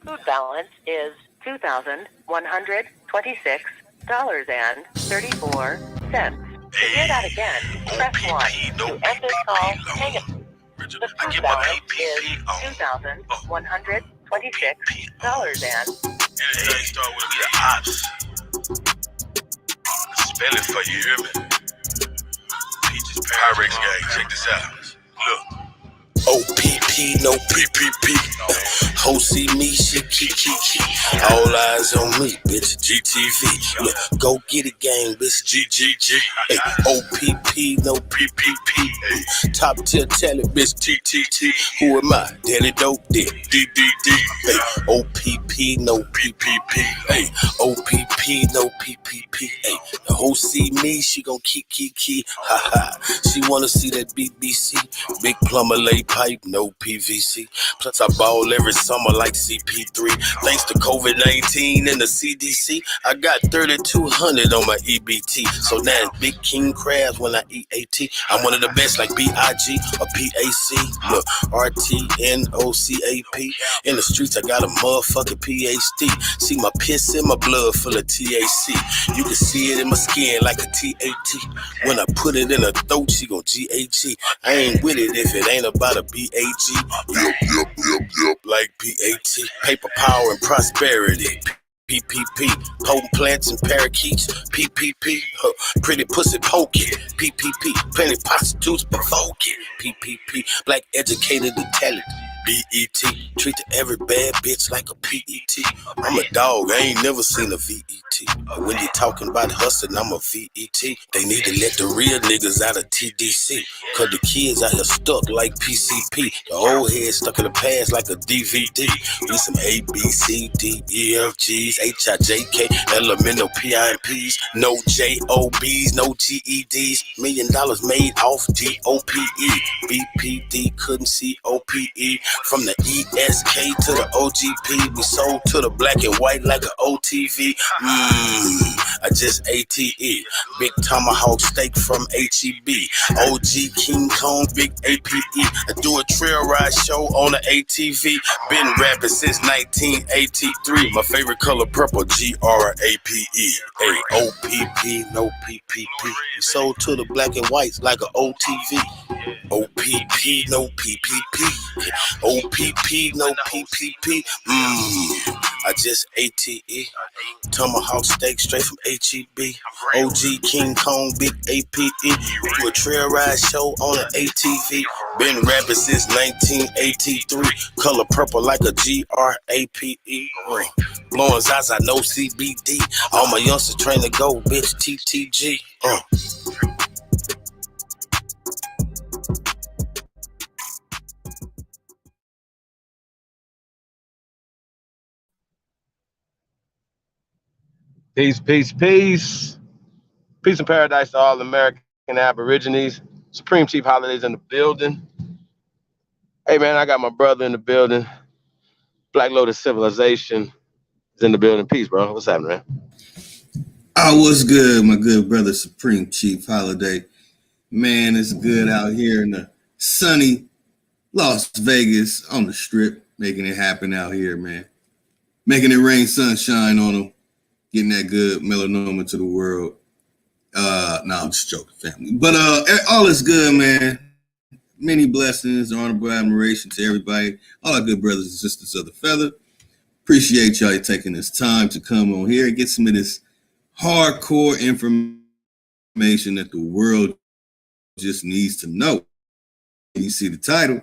food balance is $2,126.34. To hear that again, press 1. To end this call, hang up. The food balance is $2,126. Anything start with the ops. Spell it for you, hear me? Peaches Pyrex gang, check this out. Look. OPP, no PPP. Ho see me, she key. All eyes on me, bitch. GTV. Look, go get it, gang, bitch. GGG. Hey, OPP, no PPP. Top tier talent, bitch. TTT. Who am I? Daddy Dope Dick. DDD. Hey, OPP, no PPP. Hey, OPP, no PPP. Hey, the ho see me, she gon' key. Ha ha. She wanna see that BBC. Big plumber lay pipe, no PVC. Plus I ball every summer like CP3. Thanks to COVID-19 and the CDC, I got 3,200 on my EBT. So now it's big king crabs when I eat AT. I'm one of the best like BIG or PAC. Look, RTNOCAP. In the streets I got a motherfucking PhD. See my piss in my blood full of TAC. You can see it in my skin like a TAT. When I put it in her throat, she gon' GAG. I ain't with it if it ain't about a BAG. Yup, like PAT. Paper, power, and prosperity. PPP, potent plants and parakeets. PPP, pretty pussy poking. PPP, plenty prostitutes provoking. PPP, black educated intelligent. BET, treat every bad bitch like a PET. I'm a dog, I ain't never seen a VET. But when you talking about hustling, I'm a VET. They need to let the real niggas out of TDC. Cause the kids out here stuck like PCP. The old head stuck in the past like a DVD. We some A, B, C, D, E, F, G's, H, I, J, K, elemental PIMPs. No JOBs, no GEDs. $1 million made off DOPE. BPD couldn't see OPE. From the ESK to the OGP, we sold to the black and white like an OTV. I just ATE. Big tomahawk steak from HEB. OG King Kong, big APE. I do a trail ride show on the ATV. Been rapping since 1983. My favorite color purple, GRAPE. Hey, OPP, no PPP. We sold to the black and whites like an OTV. OPP, no PPP. OPP, no PPP. I just ATE. Tomahawk steak straight from HEB. OG King Kong, big APE. Do a trail ride show on an ATV. Been rapping since 1983. Color purple like a GRAPE. Blowing Zaza, no CBD. All my youngsters train to go, bitch. TTG. Peace. Peace and paradise to all American Aborigines. Supreme Chief Holidays in the building. Hey, man, I got my brother in the building. Black Lotus Civilization is in the building. Peace, bro. What's happening, man? Oh, what's good, my good brother, Supreme Chief Holiday. Man, it's good out here in the sunny Las Vegas on the Strip, making it happen out here, man. Making it rain sunshine on them. Getting that good melanoma to the world. No, I'm just joking, family. But all is good, man. Many blessings, honorable admiration to everybody, all our good brothers and sisters of the feather. Appreciate y'all taking this time to come on here and get some of this hardcore information that the world just needs to know. You see the title.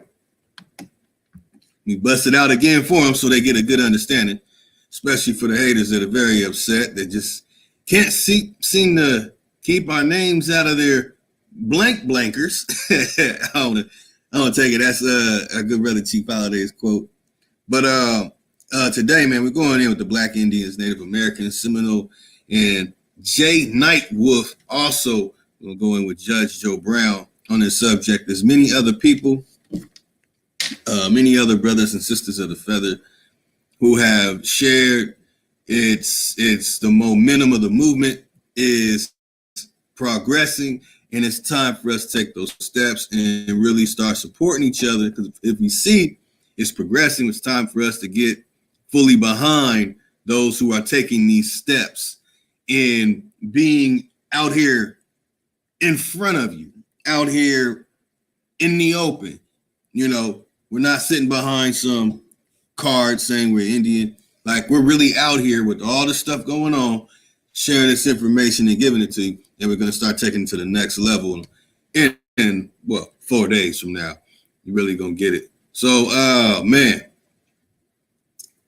We bust it out again for them so they get a good understanding. Especially for the haters that are very upset, that just can't seem to keep our names out of their blankers. I want to take it. That's a good brother Chief Holiday's quote. But today, man, we're going in with the Black Indians, Native Americans, Seminole, and Jay Nightwolf. Also, we'll go in with Judge Joe Brown on this subject. There's many other people, many other brothers and sisters of the feather who have shared. It's the momentum of the movement is progressing, and it's time for us to take those steps and really start supporting each other, because if we see it's progressing, it's time for us to get fully behind those who are taking these steps in being out here in front of you, out here in the open. You know, we're not sitting behind some card saying we're Indian. Like, we're really out here with all the stuff going on, sharing this information and giving it to you. And we're going to start taking it to the next level in 4 days from now. You're really going to get it. So, man,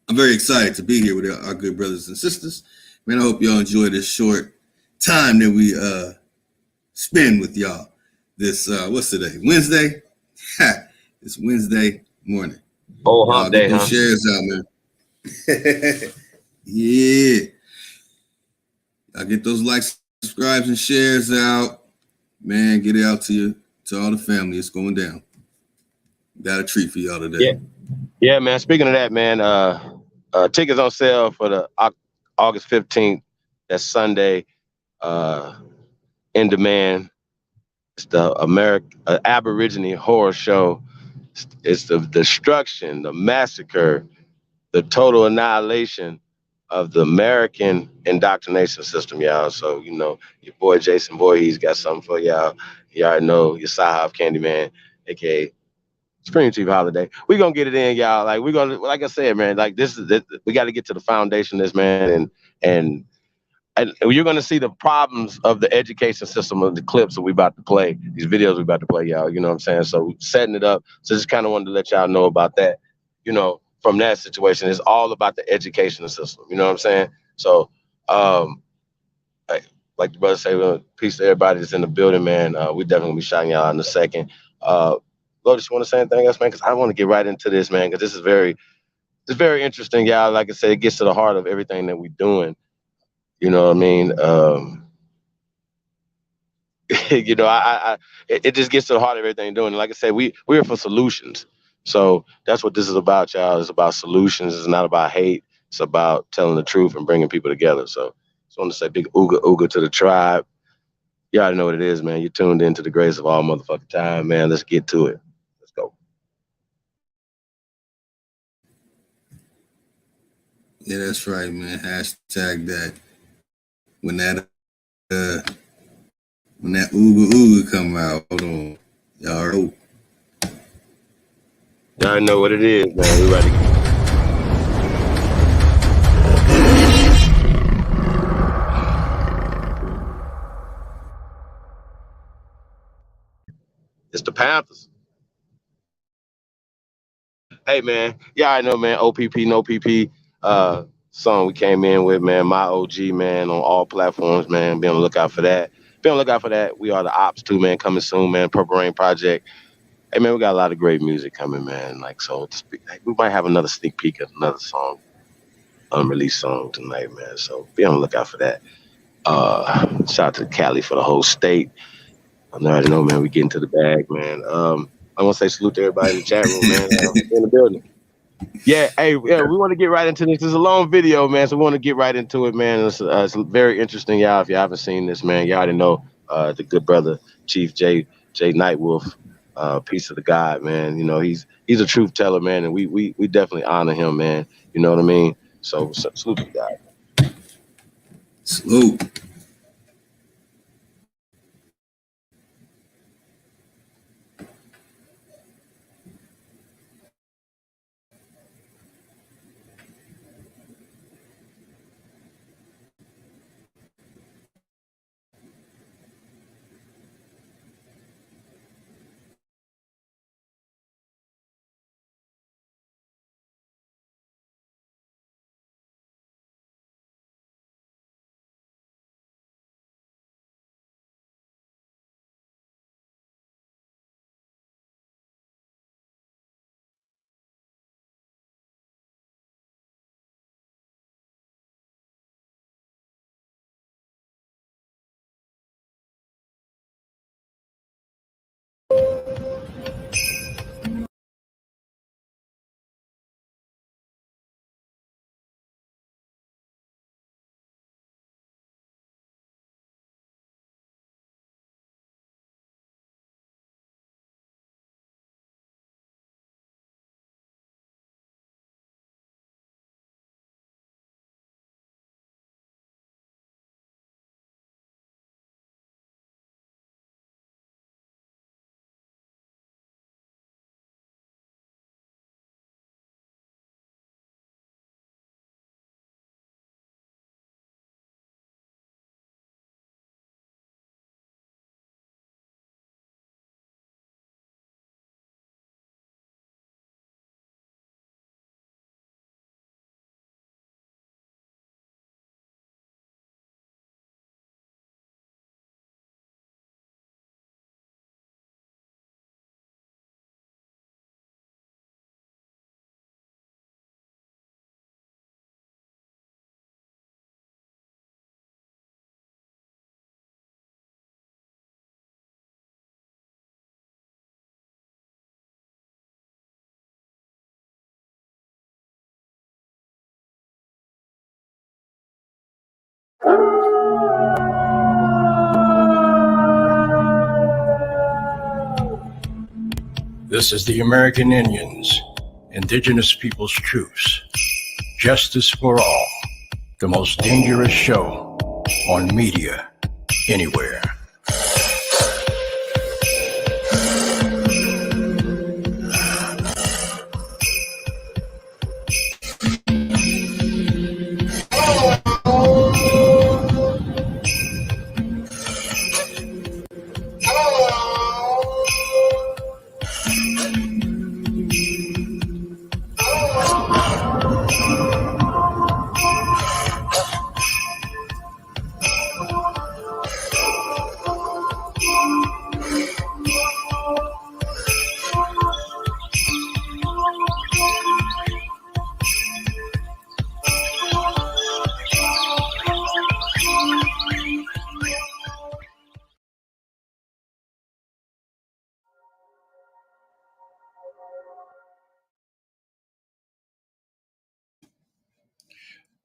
I'm very excited to be here with our good brothers and sisters. Man, I hope y'all enjoy this short time that we spend with y'all. This, what's today? Wednesday? It's Wednesday morning. Oh, Y'all hump get day, those huh? shares out, man. Yeah. Y'all get those likes, subscribes, and shares out. Man, get it out to all the family. It's going down. Got a treat for y'all today. Yeah, man. Speaking of that, man, tickets on sale for the August 15th. That's Sunday. In demand. It's the Aborigine horror show. It's the destruction, the massacre, the total annihilation of the American indoctrination system, y'all. So, you know, your boy Jason Voorhees got something for y'all. You already know your Sahab Candyman, aka Supreme Chief Holiday. We're gonna get it in, y'all. Like, we're gonna, like I said, man, like we got to get to the foundation of this, man, and you're going to see the problems of the education system of the clips that we about to play, these videos we about to play, y'all. You know what I'm saying? So setting it up. So just kind of wanted to let y'all know about that. You know, from that situation, it's all about the educational system. You know what I'm saying? So, like the brother say, peace to everybody that's in the building, man. We definitely gonna be shouting y'all in a second. Lotus, you want to say anything else, man? Because I want to get right into this, man. Because it's very interesting, y'all. Like I said, it gets to the heart of everything that we're doing. You know what I mean? You know, it just gets to the heart of everything doing. Like I said, we're for solutions. So that's what this is about, y'all. It's about solutions. It's not about hate. It's about telling the truth and bringing people together. So just want to say big ooga ooga to the tribe. You already know what it is, man. You're tuned into the grace of all motherfucking time, man. Let's get to it. Let's go. Yeah, that's right, man. Hashtag that. When that uh when that ooga ooga come out, hold on. Y'all know. You already know what it is, man. We ready. It's the Panthers. Hey, man. Yeah, I know, man. OPP, no PP. Song we came in with, man. My OG, man, on all platforms, man. Be on the lookout for that. Be on the lookout for that. We are the Ops too, man. Coming soon, man. Purple Rain Project. Hey, man, we got a lot of great music coming, man. Like, so we might have another sneak peek of another song, unreleased song tonight, man. So be on the lookout for that. Shout out to Cali for the whole state. I already know, man. We get into the bag, man. I want to say salute to everybody in the chat room, man. In the building. Yeah, hey, yeah, we want to get right into this. It's a long video, man, so we want to get right into it, man. It's very interesting, y'all. If you haven't seen this, man, you already know the good brother Chief J Nightwolf, piece of the God, man. You know, he's a truth teller, man, and we definitely honor him, man. You know what I mean? So salute to the God. Salute. This is the American Indians, Indigenous Peoples Truths, Justice for All, the most dangerous show on media anywhere.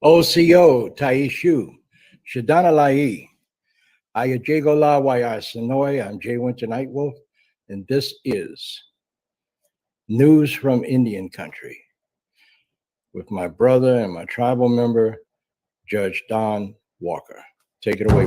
OCO, Taishu, Shadana Lai, Ayajagola Waya Sonoy, I'm Jay Winter Nightwolf, and this is News from Indian Country with my brother and my tribal member, Judge Don Walker. Take it away.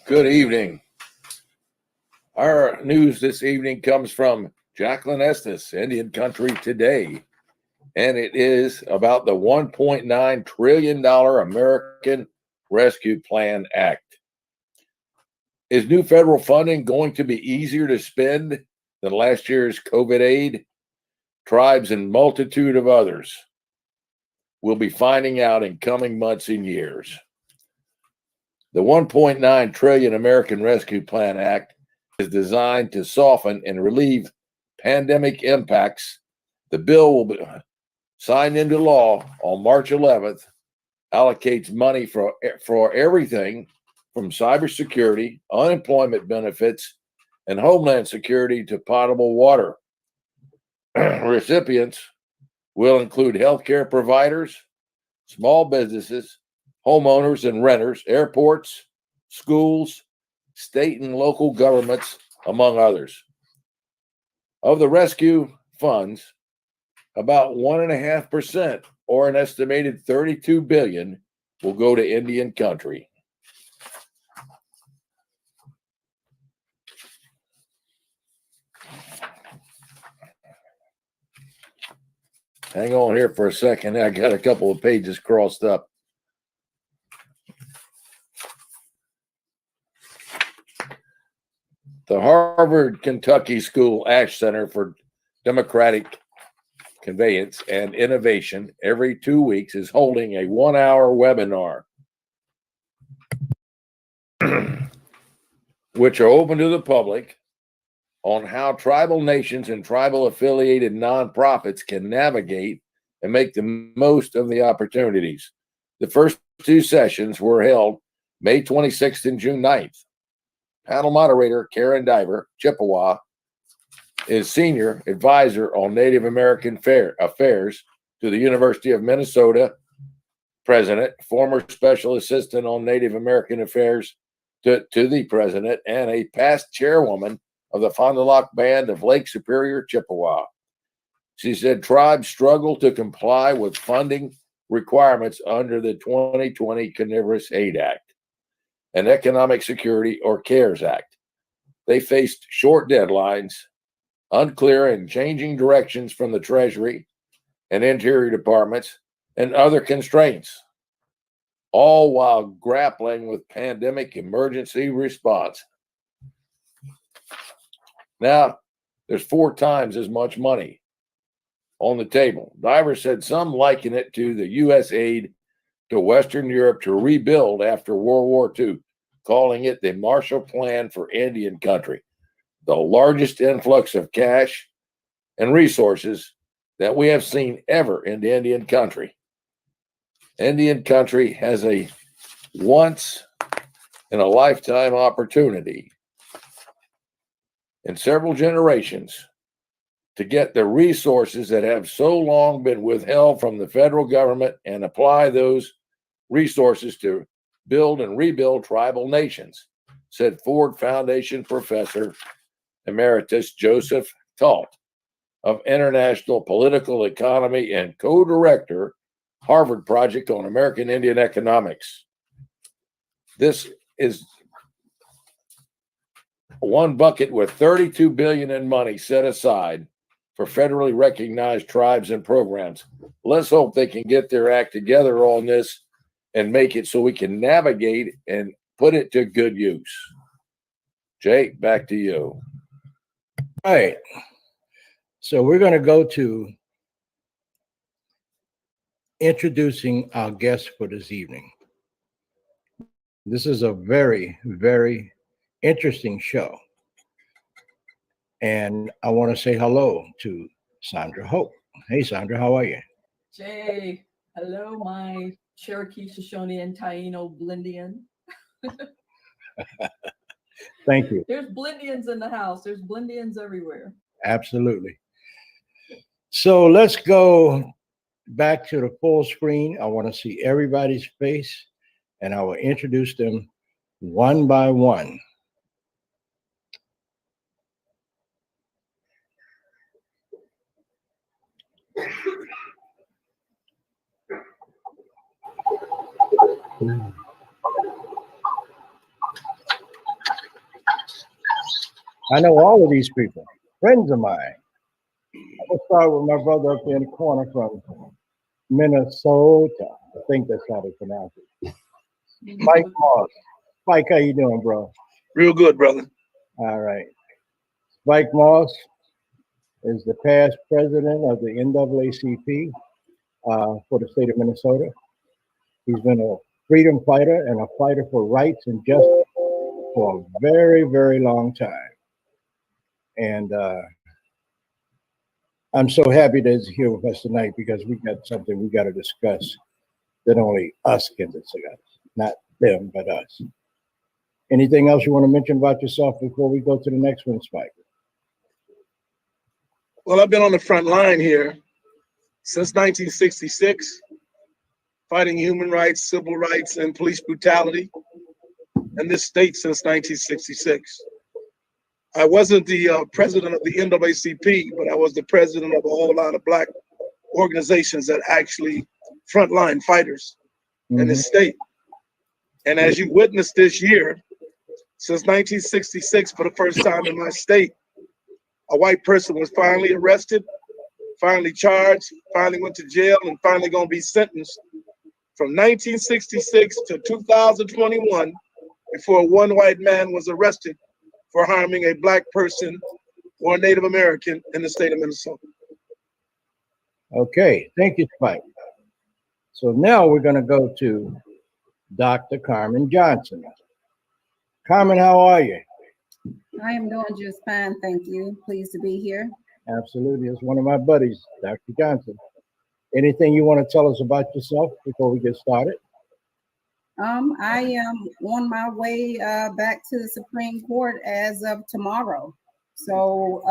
Good evening. Our news this evening comes from Jacqueline Estes, Indian Country Today, and it is about the $1.9 trillion American Rescue Plan Act. Is new federal funding going to be easier to spend than last year's COVID aid? Tribes and multitude of others will be finding out in coming months and years. The $1.9 trillion American Rescue Plan Act is designed to soften and relieve pandemic impacts. The bill will be signed into law on March 11th, allocates money for everything from cybersecurity, unemployment benefits, and homeland security to potable water. Recipients will include healthcare providers, small businesses, homeowners and renters, airports, schools, state and local governments, among others. Of the rescue funds, about 1.5%, or an estimated $32 billion, will go to Indian Country. Hang on here for a second. I got a couple of pages crossed up. The Harvard Kentucky School Ash Center for Democratic Conveyance and Innovation every 2 weeks is holding a 1-hour webinar, which are open to the public, on how tribal nations and tribal affiliated nonprofits can navigate and make the most of the opportunities. The first 2 sessions were held May 26th and June 9th. Panel moderator Karen Diver, Chippewa, is senior advisor on Native American affairs to the University of Minnesota president, former special assistant on Native American affairs to the president, and a past chairwoman of the Fond du Lac Band of Lake Superior, Chippewa. She said tribes struggle to comply with funding requirements under the 2020 Carnivorous Aid Act and Economic Security or CARES Act. They faced short deadlines, unclear and changing directions from the Treasury and Interior departments, and other constraints, all while grappling with pandemic emergency response. Now, there's 4 times as much money on the table. Diver said some liken it to the U.S. aid to Western Europe to rebuild after World War II, calling it the Marshall Plan for Indian Country, the largest influx of cash and resources that we have seen ever in Indian Country. Indian country has a once in a lifetime opportunity in several generations to get the resources that have so long been withheld from the federal government and apply those resources to build and rebuild tribal nations, said Ford Foundation professor emeritus Joseph Talt of International Political Economy and co-director, Harvard Project on American Indian Economics. This is one bucket with $32 billion in money set aside for federally recognized tribes and programs. Let's hope they can get their act together on this and make it so we can navigate and put it to good use. Jake, back to you. All right. So we're going to go to introducing our guest for this evening. This is a very, very interesting show. And I want to say hello to Sandra Hope. Hey, Sandra, how are you? Jay, hello, my Cherokee, Shoshone, and Taino Blendian. Thank you. There's Blendians in the house. There's Blendians everywhere. Absolutely. So let's go back to the full screen. I want to see everybody's face, and I will introduce them one by one. I know all of these people, friends of mine. I'll start with my brother up there in the corner from Minnesota. I think that's how they pronounce it. Mike Moss. Mike, how you doing, bro? Real good, brother. All right. Spike Moss is the past president of the NAACP for the state of Minnesota. He's been a freedom fighter and a fighter for rights and justice for a very, very long time. And I'm so happy that he's here with us tonight because we got something we got to discuss that only us can discuss, not them, but us. Anything else you want to mention about yourself before we go to the next one, Spike? Well, I've been on the front line here since 1966, fighting human rights, civil rights, and police brutality in this state since 1966. I wasn't the president of the NAACP, but I was the president of a whole lot of Black organizations that actually frontline fighters in this state. And as you witnessed this year, since 1966, for the first time in my state, a white person was finally arrested, finally charged, finally went to jail, and finally going to be sentenced from 1966 to 2021 before one white man was arrested for harming a Black person or a Native American in the state of Minnesota. Okay, thank you, Spike. So now we're going to go to Dr. Carmen Johnson. Carmen, how are you? I am doing just fine, thank you. Pleased to be here. Absolutely, it's one of my buddies, Dr. Johnson. Anything you want to tell us about yourself before we get started? I am on my way back to the Supreme Court as of tomorrow. So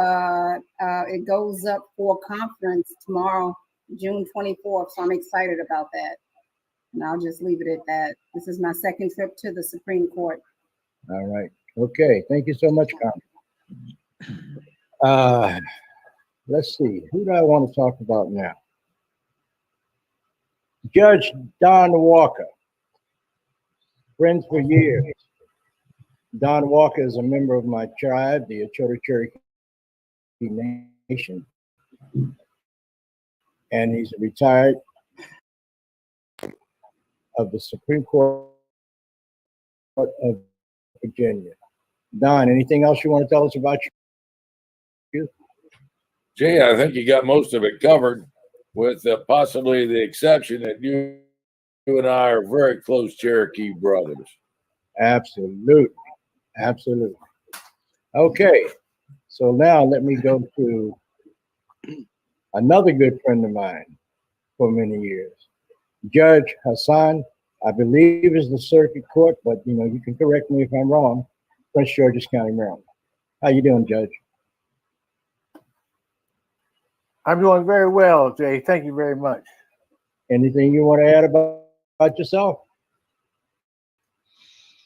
it goes up for conference tomorrow, June 24th. So I'm excited about that. And I'll just leave it at that. This is my second trip to the Supreme Court. All right. Okay. Thank you so much, Carmen. Let's see. Who do I want to talk about now? Judge Don Walker. Friends for years. Don Walker is a member of my tribe, the Achota Cherokee Nation. And he's a retired of the Supreme Court of Virginia. Don, anything else you want to tell us about you? Jay, I think you got most of it covered, with possibly the exception that you and I are very close Cherokee brothers. Absolutely. Absolutely. Okay. So now let me go to another good friend of mine for many years, Judge Hassan, I believe is the circuit court, but you can correct me if I'm wrong. Prince George's County, Maryland. How you doing, Judge? I'm doing very well, Jay. Thank you very much. Anything you want to add about yourself?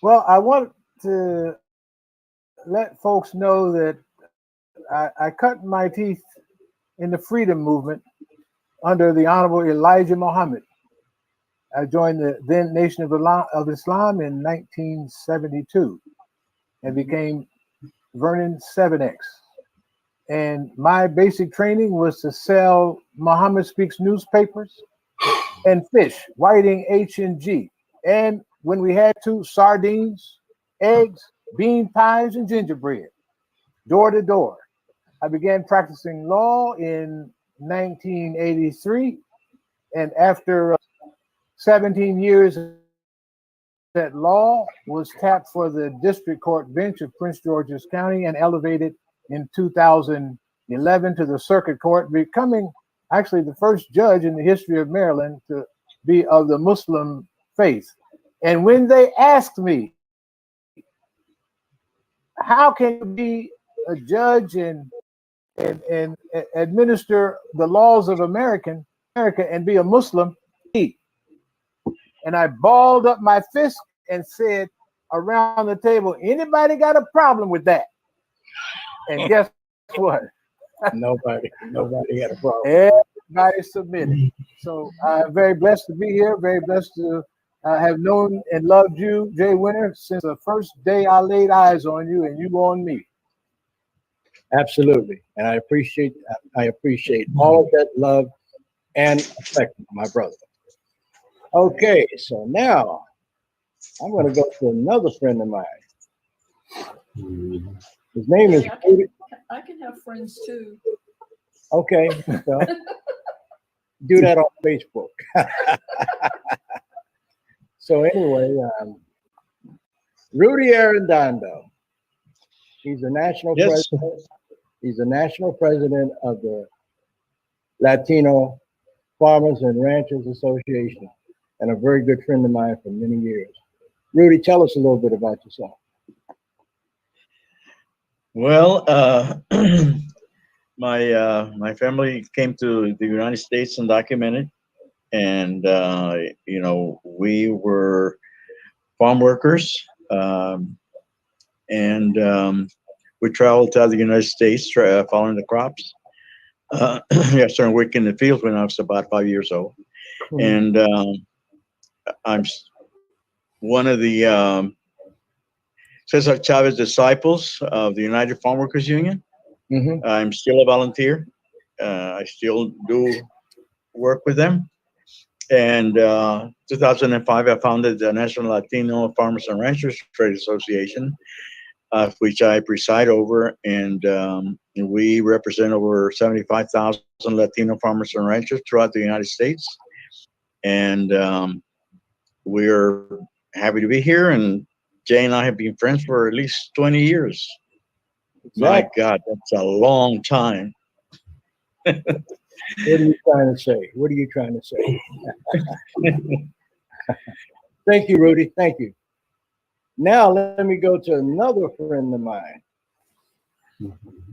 Well, I want to let folks know that I cut my teeth in the freedom movement under the Honorable Elijah Muhammad. I joined the then Nation of Islam in 1972 and became Vernon 7X. And my basic training was to sell Muhammad Speaks newspapers and fish, whiting H&G. And when we had to, sardines, eggs, bean pies, and gingerbread, door to door. I began practicing law in 1983. And after 17 years at law, was tapped for the district court bench of Prince George's County and elevated in 2011 to the circuit court, becoming actually the first judge in the history of Maryland to be of the Muslim faith. And when they asked me, how can you be a judge and administer the laws of America and be a Muslim? And I balled up my fist and said around the table, anybody got a problem with that? And guess what? Nobody had a problem. Everybody submitted. So I'm very blessed to be here, very blessed to have known and loved you, Jay Winter, since the first day I laid eyes on you and you on me. Absolutely. And I appreciate all of that love and affection, my brother. Okay, so now I'm going to go to another friend of mine. His name is I can have friends too. Okay, so do that on Facebook. So anyway, Rudy Arredondo. He's a national president. He's a national president of the Latino Farmers and Ranchers Association, and a very good friend of mine for many years. Rudy, tell us a little bit about yourself. Well, my family came to the United States undocumented, and we were farm workers, and we traveled to the United States following the crops. I started working in the fields when I was about 5 years old, and I'm one of the Cesar Chavez disciples of the United Farm Workers Union. Mm-hmm. I'm still a volunteer. I still do work with them. And 2005, I founded the National Latino Farmers and Ranchers Trade Association, which I preside over. And we represent over 75,000 Latino farmers and ranchers throughout the United States. And we're happy to be here. And Jay and I have been friends for at least 20 years. My God, that's a long time. What are you trying to say? What are you trying to say? Thank you, Rudy. Thank you. Now let me go to another friend of mine.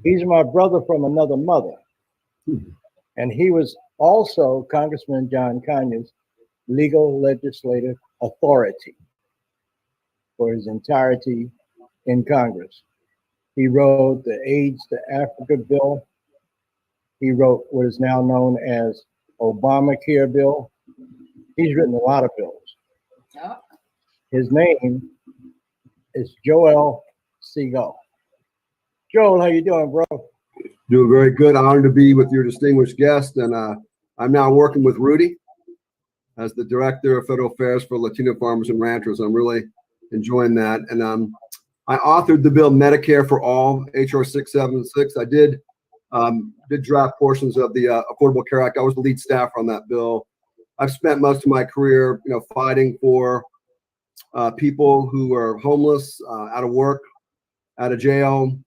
He's my brother from another mother. And he was also Congressman John Conya's legal legislative authority for his entirety in Congress. He wrote the AIDS to Africa bill. He wrote what is now known as Obamacare bill. He's written a lot of bills. Yeah. His name is Joel Seagull. Joel, how you doing, bro? Doing very good. Honored to be with your distinguished guest. And I'm now working with Rudy as the Director of Federal Affairs for Latino Farmers and Ranchers. I'm really enjoying that. And I authored the bill Medicare for All, HR 676. I did draft portions of the Affordable Care Act. I was the lead staffer on that bill. I've spent most of my career, fighting for people who are homeless, out of work, out of jail,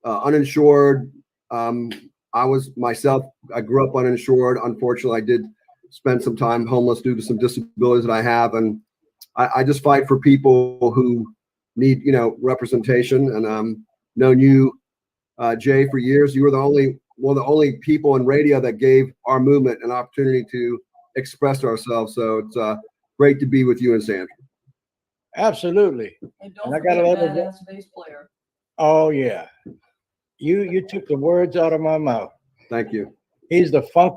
uninsured. I was myself, I grew up uninsured. Unfortunately, I did spent some time homeless due to some disabilities that I have, and I just fight for people who need, representation. And known you, Jay, for years. You were one of the only people in radio that gave our movement an opportunity to express ourselves. So it's great to be with you and Sandra. And Absolutely. don't And I forget got a little badass bass player. Oh yeah. You took the words out of my mouth. Thank you. He's a funk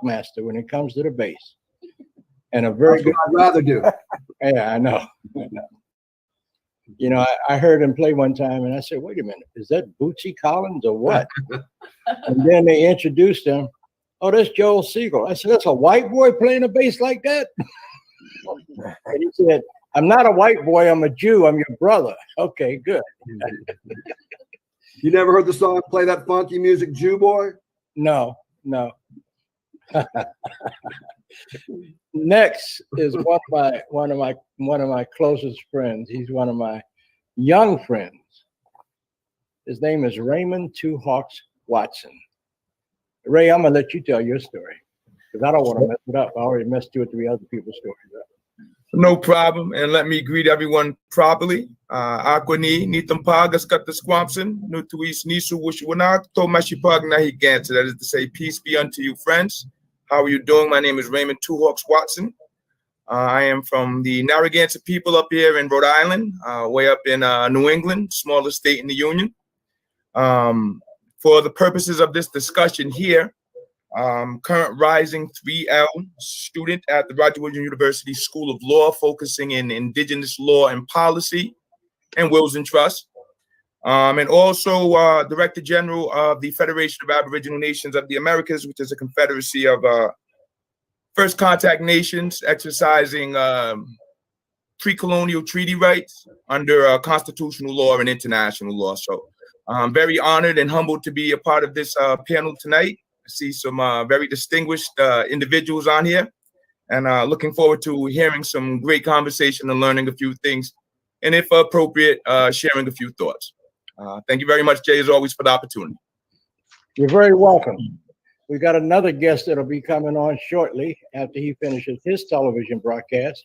master when it comes to the bass. And a very That's good. what I'd rather do. Yeah, I know. I heard him play one time and I said, wait a minute, is that Bootsy Collins or what? And then they introduced him. Oh, that's Joel Siegel. I said, that's a white boy playing a bass like that? And he said, I'm not a white boy, I'm a Jew, I'm your brother. Okay, good. You never heard the song Play That Funky Music, Jew Boy? No. Next is one of my closest friends. He's one of my young friends. His name is Raymond Two Hawks Watson. Ray, I'm gonna let you tell your story because I don't want to mess it up. I already messed 2 or 3 other people's stories up. No problem. And let me greet everyone properly. Aquani, Nitampagas Katasquampson, Nutuis Nisu Wishwanak, Tomashipag Nahigansa. That is to say, peace be unto you, friends. How are you doing? My name is Raymond Two Hawks Watson. I am from the Narragansett people up here in Rhode Island, way up in New England, smallest state in the Union. For the purposes of this discussion here, current rising 3L student at the Roger Williams University School of Law, focusing in Indigenous law and policy and wills and trusts. And also Director General of the Federation of Aboriginal Nations of the Americas, which is a confederacy of First Contact Nations exercising pre-colonial treaty rights under constitutional law and international law. So I'm very honored and humbled to be a part of this panel tonight. I see some very distinguished individuals on here, and looking forward to hearing some great conversation and learning a few things, and if appropriate, sharing a few thoughts. Thank you very much, Jay, as always, for the opportunity. You're very welcome. We got another guest that'll be coming on shortly after he finishes his television broadcast.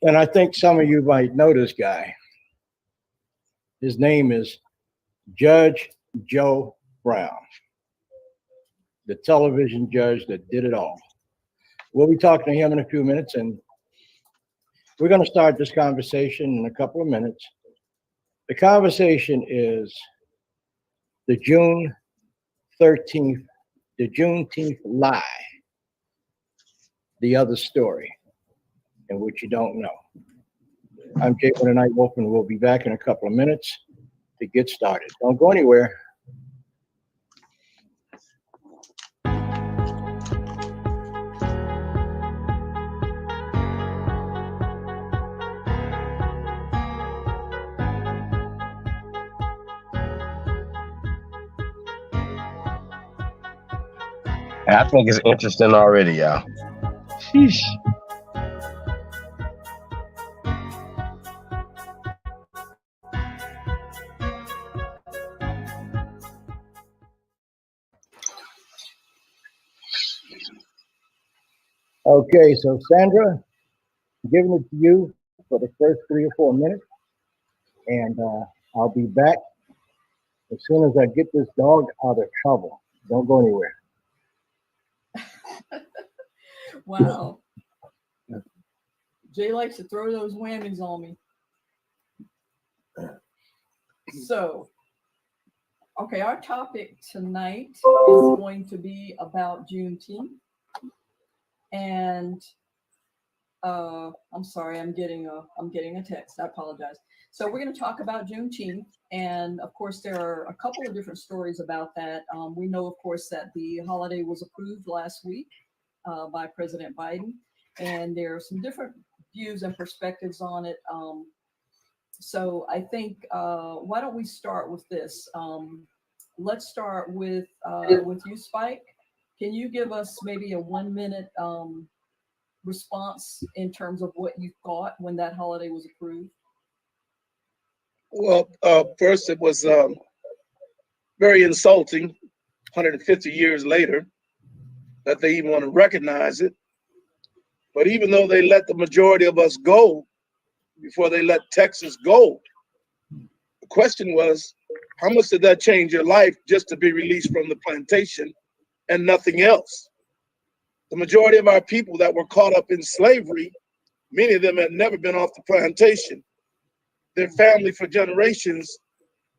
And I think some of you might know this guy. His name is Judge Joe Brown, the television judge that did it all. We'll be talking to him in a few minutes, and we're going to start this conversation in a couple of minutes. The conversation is the June 13th, the Juneteenth lie, the other story, and what you don't know. I'm Jay with the Night Wolf, and we'll be back in a couple of minutes to get started. Don't go anywhere. I think it's interesting already, y'all. Sheesh. Okay, so Sandra, I'm giving it to you for the first 3 or 4 minutes, and I'll be back as soon as I get this dog out of trouble. Don't go anywhere. Wow. Jay likes to throw those whammies on me. So, okay, our topic tonight is going to be about Juneteenth. And I'm sorry, I'm getting a text. I apologize. So we're going to talk about Juneteenth, and of course there are a couple of different stories about that. We know, of course, that the holiday was approved last week by President Biden, and there are some different views and perspectives on it. So I think why don't we start with this? Let's start with you, Spike. Can you give us maybe a 1-minute response in terms of what you thought when that holiday was approved? Well, first it was very insulting 150 years later that they even want to recognize it. But even though they let the majority of us go before they let Texas go, the question was, how much did that change your life just to be released from the plantation and nothing else? The majority of our people that were caught up in slavery, many of them had never been off the plantation. Their family for generations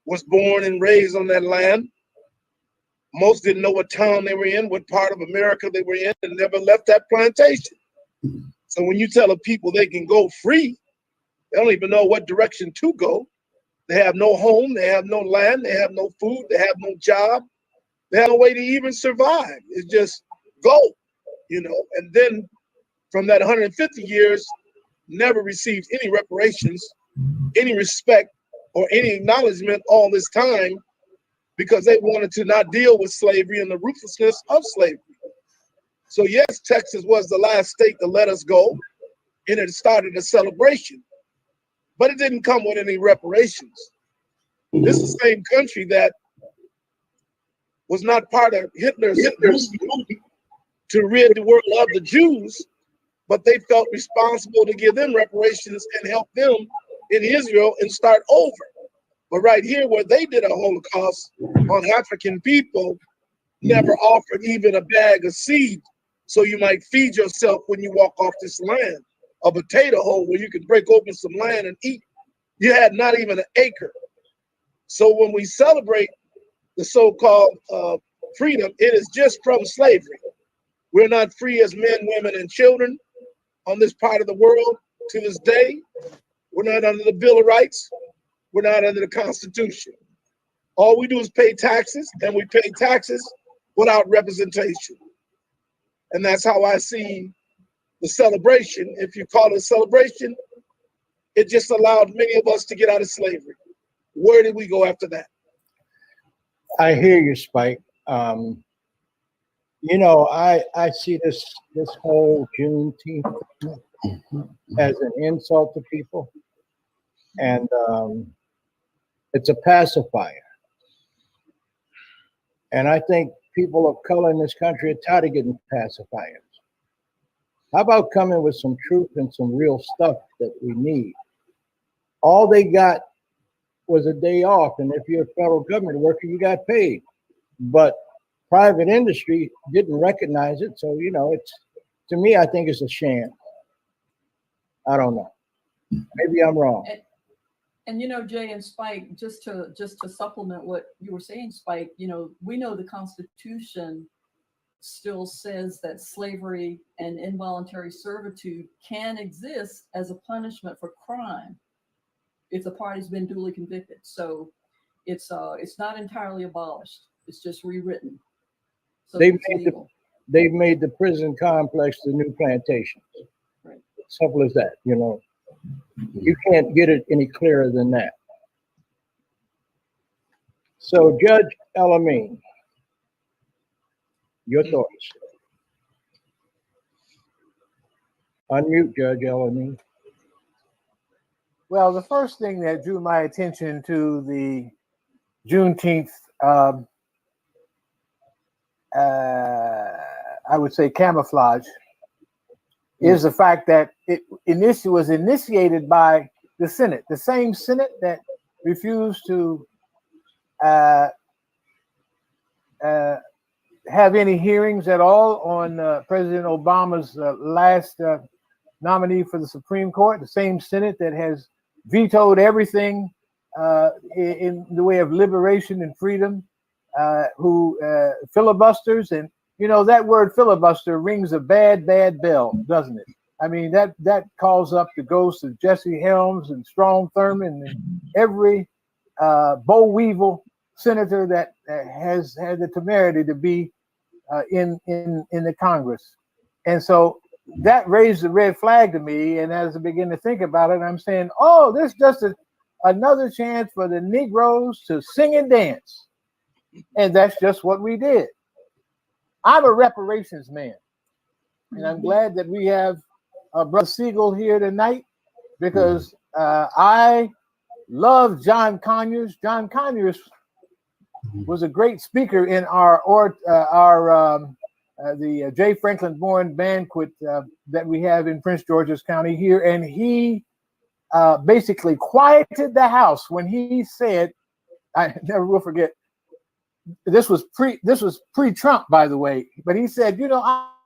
was born and raised on that land. Most didn't know what town they were in, what part of America they were in, and never left that plantation. So when you tell a people they can go free, they don't even know what direction to go. They have no home, they have no land, they have no food, they have no job, they have no way to even survive. It's just go, you know. And then from that 150 years, never received any reparations, any respect, or any acknowledgement all this time, because they wanted to not deal with slavery and the ruthlessness of slavery. So yes, Texas was the last state to let us go, and it started a celebration, but it didn't come with any reparations. This is the same country that was not part of Hitler's to rid the world of the Jews, but they felt responsible to give them reparations and help them in Israel and start over. But right here, where they did a Holocaust on African people, never offered even a bag of seed so you might feed yourself when you walk off this land, a potato hole where you could break open some land and eat. You had not even an acre. So when we celebrate the so-called freedom, it is just from slavery. We're not free as men, women, and children on this part of the world to this day. We're not under the Bill of Rights. We're not under the Constitution. All we do is pay taxes, and we pay taxes without representation. And that's how I see the celebration. If you call it a celebration, it just allowed many of us to get out of slavery. Where did we go after that? I hear you, Spike. You know, I see this whole Juneteenth as an insult to people, and it's a pacifier. And I think people of color in this country are tired of getting pacifiers. How about coming with some truth and some real stuff that we need? All they got was a day off, and if you're a federal government worker, you got paid. But private industry didn't recognize it, so you know, it's, to me, I think it's a sham. I don't know. Maybe I'm wrong. And you know, Jay and Spike, just to supplement what you were saying, Spike, you know, we know the Constitution still says that slavery and involuntary servitude can exist as a punishment for crime if the party's been duly convicted. So it's not entirely abolished. It's just rewritten. So they've made the prison complex the new plantation. Right. Simple as that, you know. You can't get it any clearer than that. So, Judge Elamine, your thoughts. Unmute, Judge Elamine. Well, the first thing that drew my attention to the Juneteenth, I would say camouflage, is the fact that it was initiated by the Senate, the same Senate that refused to have any hearings at all on President Obama's last nominee for the Supreme Court, the same Senate that has vetoed everything in the way of liberation and freedom, who filibusters. And you know, that word filibuster rings a bad bell, doesn't it? I mean, that calls up the ghosts of Jesse Helms and Strom Thurmond and every boll weevil senator that has had the temerity to be in the Congress. And so that raised the red flag to me. And as I begin to think about it, I'm saying, oh, this is just another chance for the Negroes to sing and dance. And that's just what we did. I'm a reparations man, and I'm glad that we have Brother Siegel here tonight, because I love John Conyers. John Conyers was a great speaker in our the J. Franklin Bourne banquet that we have in Prince George's County here, and he basically quieted the house when he said, I never will forget. This was pre-Trump, by the way, but he said,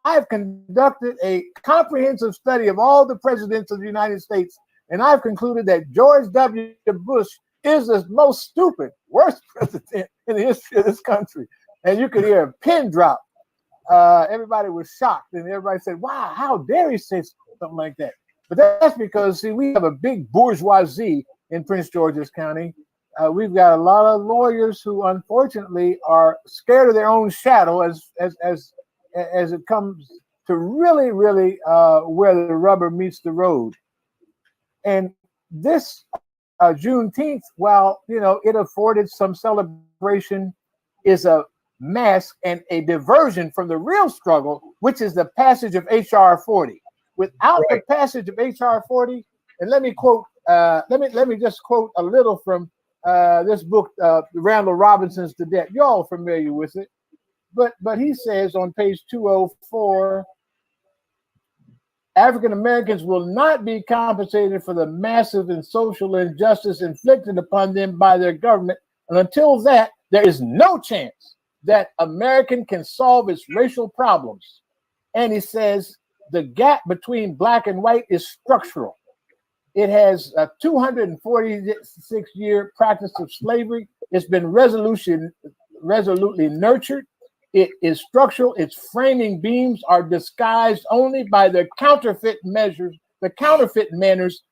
I've conducted a comprehensive study of all the presidents of the United States, and I've concluded that George W. Bush is the most stupid, worst president in the history of this country. And you could hear a pin drop. Everybody was shocked, and everybody said, wow, how dare he say something like that? But that's because, see, we have a big bourgeoisie in Prince George's County. We've got a lot of lawyers who, unfortunately, are scared of their own shadow as it comes to really where the rubber meets the road. And this Juneteenth, while it afforded some celebration, is a mask and a diversion from the real struggle, which is the passage of H.R. 40. Without the passage of H.R. 40, and let me quote, let me just quote a little from this book, Randall Robinson's The Debt. You're all familiar with it, but he says on page 204, African Americans will not be compensated for the massive and social injustice inflicted upon them by their government, and until that, there is no chance that America can solve its racial problems. And he says the gap between black and white is structural. It has a 246-year practice of slavery. It's been resolutely nurtured. It is structural. Its framing beams are disguised only by the counterfeit manners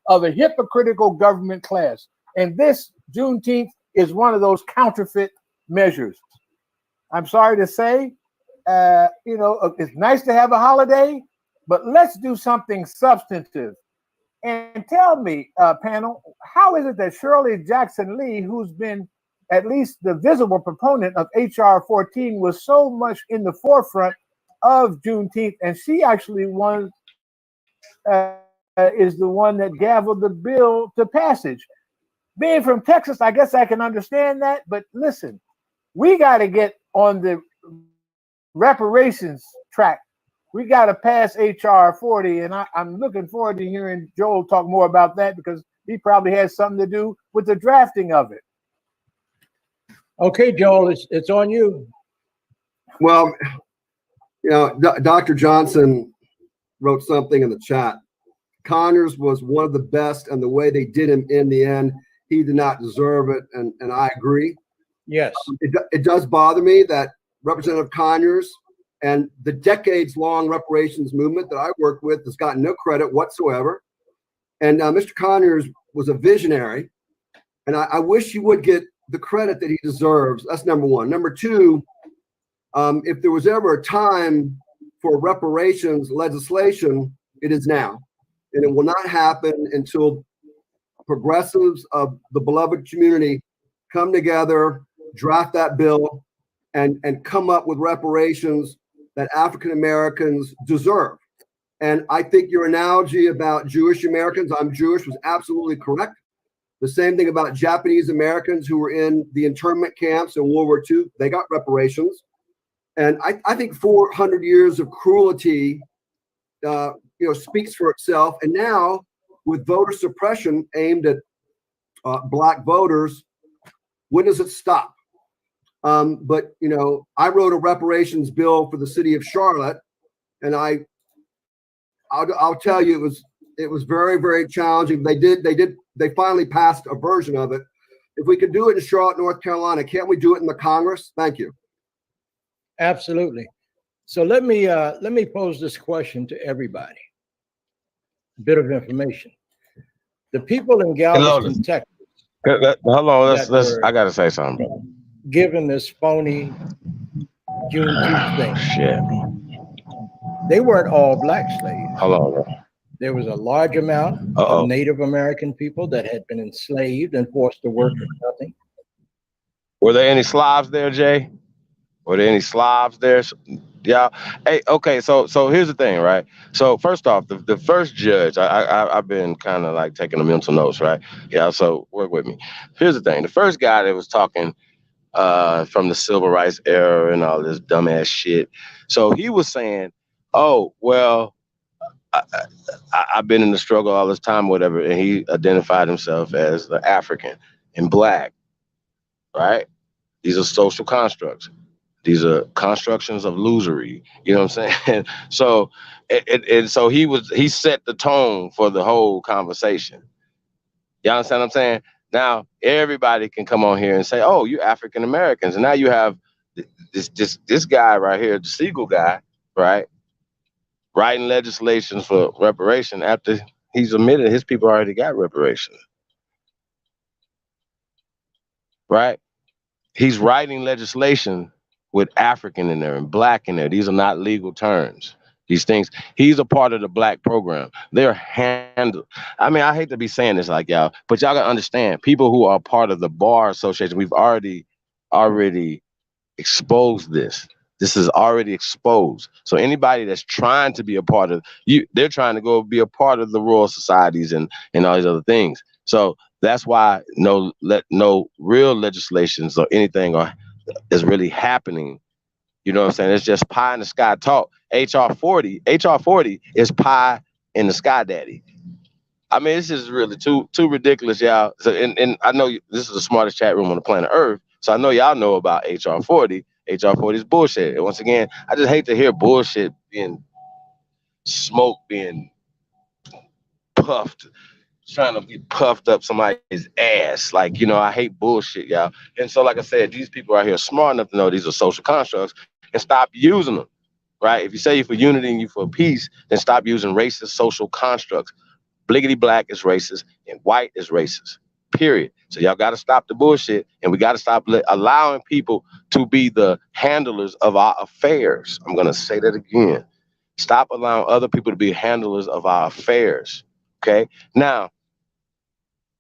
of a hypocritical government class. And this Juneteenth is one of those counterfeit measures. I'm sorry to say, it's nice to have a holiday, but let's do something substantive. And tell me, panel, how is it that Shirley Jackson Lee, who's been at least the visible proponent of H.R. 14, was so much in the forefront of Juneteenth, and she actually is the one that gavelled the bill to passage? Being from Texas, I guess I can understand that, but listen, we got to get on the reparations track. We got to pass H.R. 40, and I'm looking forward to hearing Joel talk more about that, because he probably has something to do with the drafting of it. Okay, Joel, it's on you. Well, Dr. Johnson wrote something in the chat. Conyers was one of the best, and the way they did him in the end, he did not deserve it, and I agree. Yes. It does bother me that Representative Conyers and the decades-long reparations movement that I worked with has gotten no credit whatsoever. And Mr. Conyers was a visionary, and I wish he would get the credit that he deserves. That's number one. Number two, if there was ever a time for reparations legislation, it is now. And it will not happen until progressives of the beloved community come together, draft that bill, and come up with reparations that African Americans deserve. And I think your analogy about Jewish Americans, I'm Jewish, was absolutely correct. The same thing about Japanese Americans who were in the internment camps in World War II, they got reparations. And I think 400 years of cruelty, speaks for itself. And now with voter suppression aimed at Black voters, when does it stop? But I wrote a reparations bill for the city of Charlotte, and I'll tell you, it was very, very challenging. They finally passed a version of it. If we could do it in Charlotte, North Carolina, can't we do it in the Congress? Thank you. Absolutely. So let me pose this question to everybody. A bit of information. The people in Galveston, Texas. Hold on, I gotta say something, bro. Given this phony Juneteenth thing. Shit. They weren't all black slaves. Hold on, bro. There was a large amount of Native American people that had been enslaved and forced to work for nothing. Were there any Slavs there, Jay? Were there any Slavs there? Yeah. Hey, okay. So here's the thing, right? So first off, the first judge, I've been kind of like taking the mental notes, right? Yeah. So work with me. Here's the thing. The first guy that was talking from the civil rights era and all this dumbass shit. So he was saying, "Oh well, I've been in the struggle all this time, whatever," and he identified himself as the African and black. Right? These are social constructs. These are constructions of illusory. You know what I'm saying? So, and so he set the tone for the whole conversation. You understand what I'm saying? Now everybody can come on here and say, "Oh, you African Americans," and now you have this guy right here, the Siegel guy, right, writing legislations for reparation after he's admitted his people already got reparations, right? He's writing legislation with African in there and black in there. These are not legal terms. These things. He's a part of the black program. They're handled. I mean, I hate to be saying this like y'all, but y'all gotta understand. People who are part of the bar association, we've already exposed this. This is already exposed. So anybody that's trying to be a part of you, they're trying to go be a part of the royal societies and all these other things. So that's why no real legislations or anything is really happening. You know what I'm saying? It's just pie in the sky talk. HR 40 is pie in the sky daddy. I mean, this is really too ridiculous, y'all. So, and I know this is the smartest chat room on the planet Earth, so I know y'all know about HR 40. HR 40 is bullshit. And once again, I just hate to hear bullshit being smoke, being puffed, trying to be puffed up somebody's ass. Like, you know, I hate bullshit, y'all. And so, like I said, these people out here are smart enough to know these are social constructs and stop using them, right? If you say you're for unity and you're for peace, then stop using racist social constructs. Bliggity black is racist and white is racist, period. So y'all got to stop the bullshit and we got to stop allowing people to be the handlers of our affairs. I'm going to say that again. Stop allowing other people to be handlers of our affairs. Okay. Now,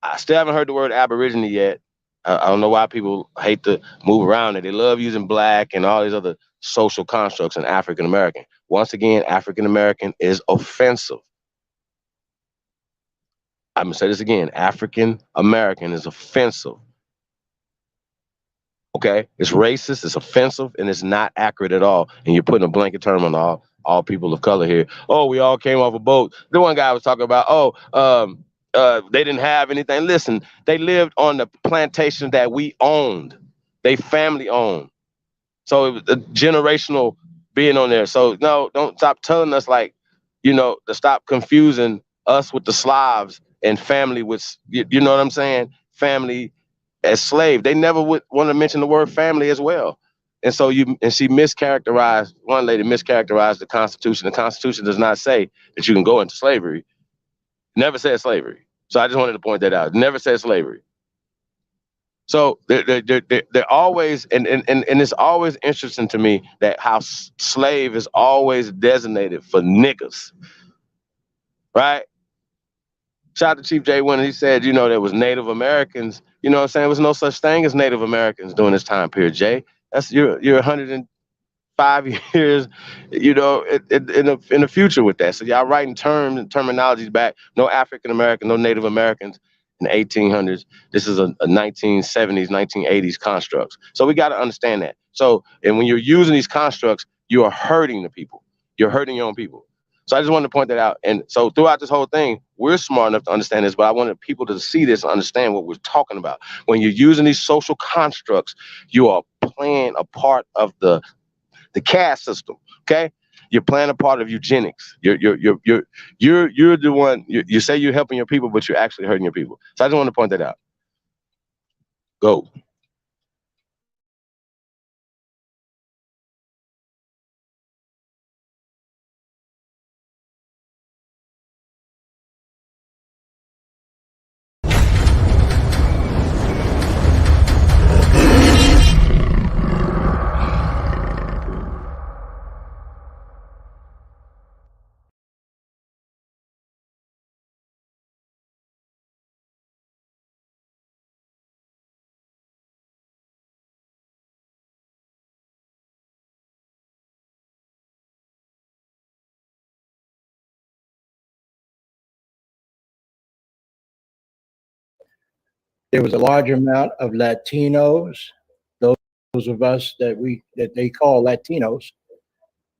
I still haven't heard the word Aborigine yet. I don't know why people hate to move around it. They love using black and all these other social constructs and African American. Once again, African American is offensive. I'm gonna say this again. African American is offensive. Okay, it's racist, it's offensive, and it's not accurate at all. And you're putting a blanket term on all people of color here. Oh, we all came off a boat. The one guy was talking about, they didn't have anything. Listen, they lived on the plantation that we owned. They family owned. So it was a generational being on there. So no, don't stop telling us to stop confusing us with the Slavs and family with, you know what I'm saying? Family as slave. They never would want to mention the word family as well. And so she mischaracterized, one lady mischaracterized the Constitution. The Constitution does not say that you can go into slavery. Never said slavery. So I just wanted to point that out. Never said slavery. So they're always, and it's always interesting to me that how slave is always designated for niggas, right? Shout out to Chief Jay when he said, there was Native Americans. You know what I'm saying? There was no such thing as Native Americans during this time period, Jay. That's you're 105 years, in the future with that. So y'all writing terms and terminologies back. No African American, no Native Americans in the 1800s. This is a 1970s, 1980s constructs. So we got to understand that. So, and when you're using these constructs, you are hurting the people. You're hurting your own people. So I just wanted to point that out. And so throughout this whole thing, we're smart enough to understand this, but I wanted people to see this and understand what we're talking about. When you're using these social constructs, you are playing a part of the caste system. Okay, you're playing a part of eugenics. You're the one. You say you're helping your people, but you're actually hurting your people. So I just want to point that out. Go. There was a large amount of Latinos, those of us that they call Latinos,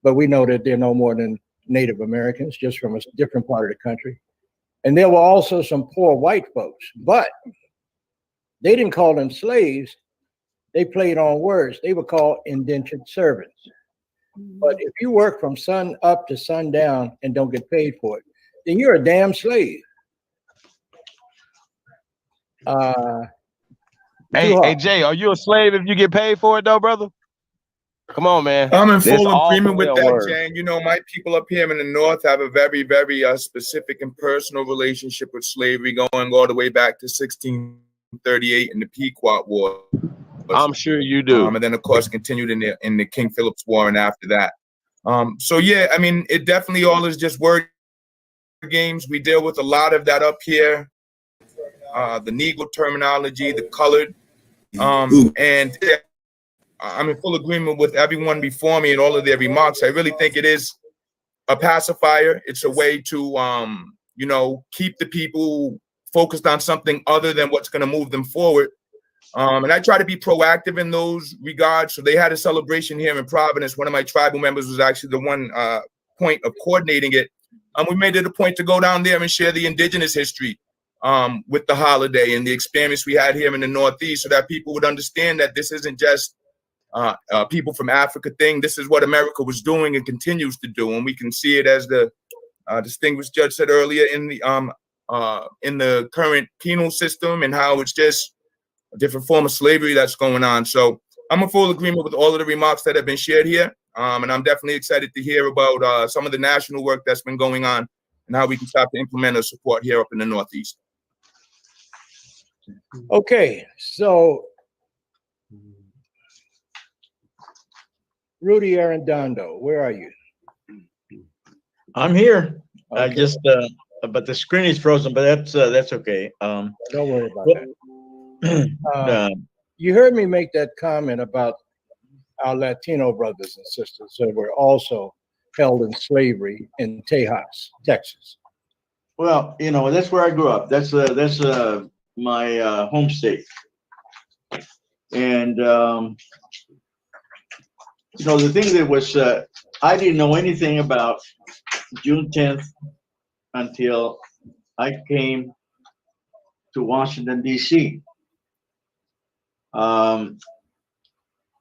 but we know that they're no more than Native Americans, just from a different part of the country. And there were also some poor white folks, but they didn't call them slaves. They played on words. They were called indentured servants. But if you work from sun up to sundown and don't get paid for it, then you're a damn slave. Hey, Jay, are you a slave if you get paid for it, though, brother? Come on, man. I'm in This full all agreement play with on that, words. Jan. You know, my people up here in the North have a very, very specific and personal relationship with slavery, going all the way back to 1638 in the Pequot War. I'm sure you do. And then, of course, continued in the King Philip's War and after that. So, yeah, I mean, it definitely all is just word games. We deal with a lot of that up here. The Negro terminology, the colored. And I'm in full agreement with everyone before me and all of their remarks. I really think it is a pacifier. It's a way to, you know, keep the people focused on something other than what's going to move them forward. And I try to be proactive in those regards. So they had a celebration here in Providence. One of my tribal members was actually the one point of coordinating it. We made it a point to go down there and share the indigenous history with the holiday and the experience we had here in the Northeast, so that people would understand that this isn't just people from Africa thing. This is what America was doing and continues to do, and we can see it, as the distinguished judge said earlier, in the current penal system and how it's just a different form of slavery that's going on. So I'm in full agreement with all of the remarks that have been shared here, and I'm definitely excited to hear about some of the national work that's been going on and how we can start to implement or support here up in the Northeast. Okay, so Rudy Arredondo, where are you? I'm here. Okay. I just, but the screen is frozen, but that's okay. Don't worry about that. You heard me make that comment about our Latino brothers and sisters that were also held in slavery in Tejas, Texas. Well, you know, that's where I grew up. That's my home state. And you know, the thing that was, I didn't know anything about June 10th until I came to Washington, D.C.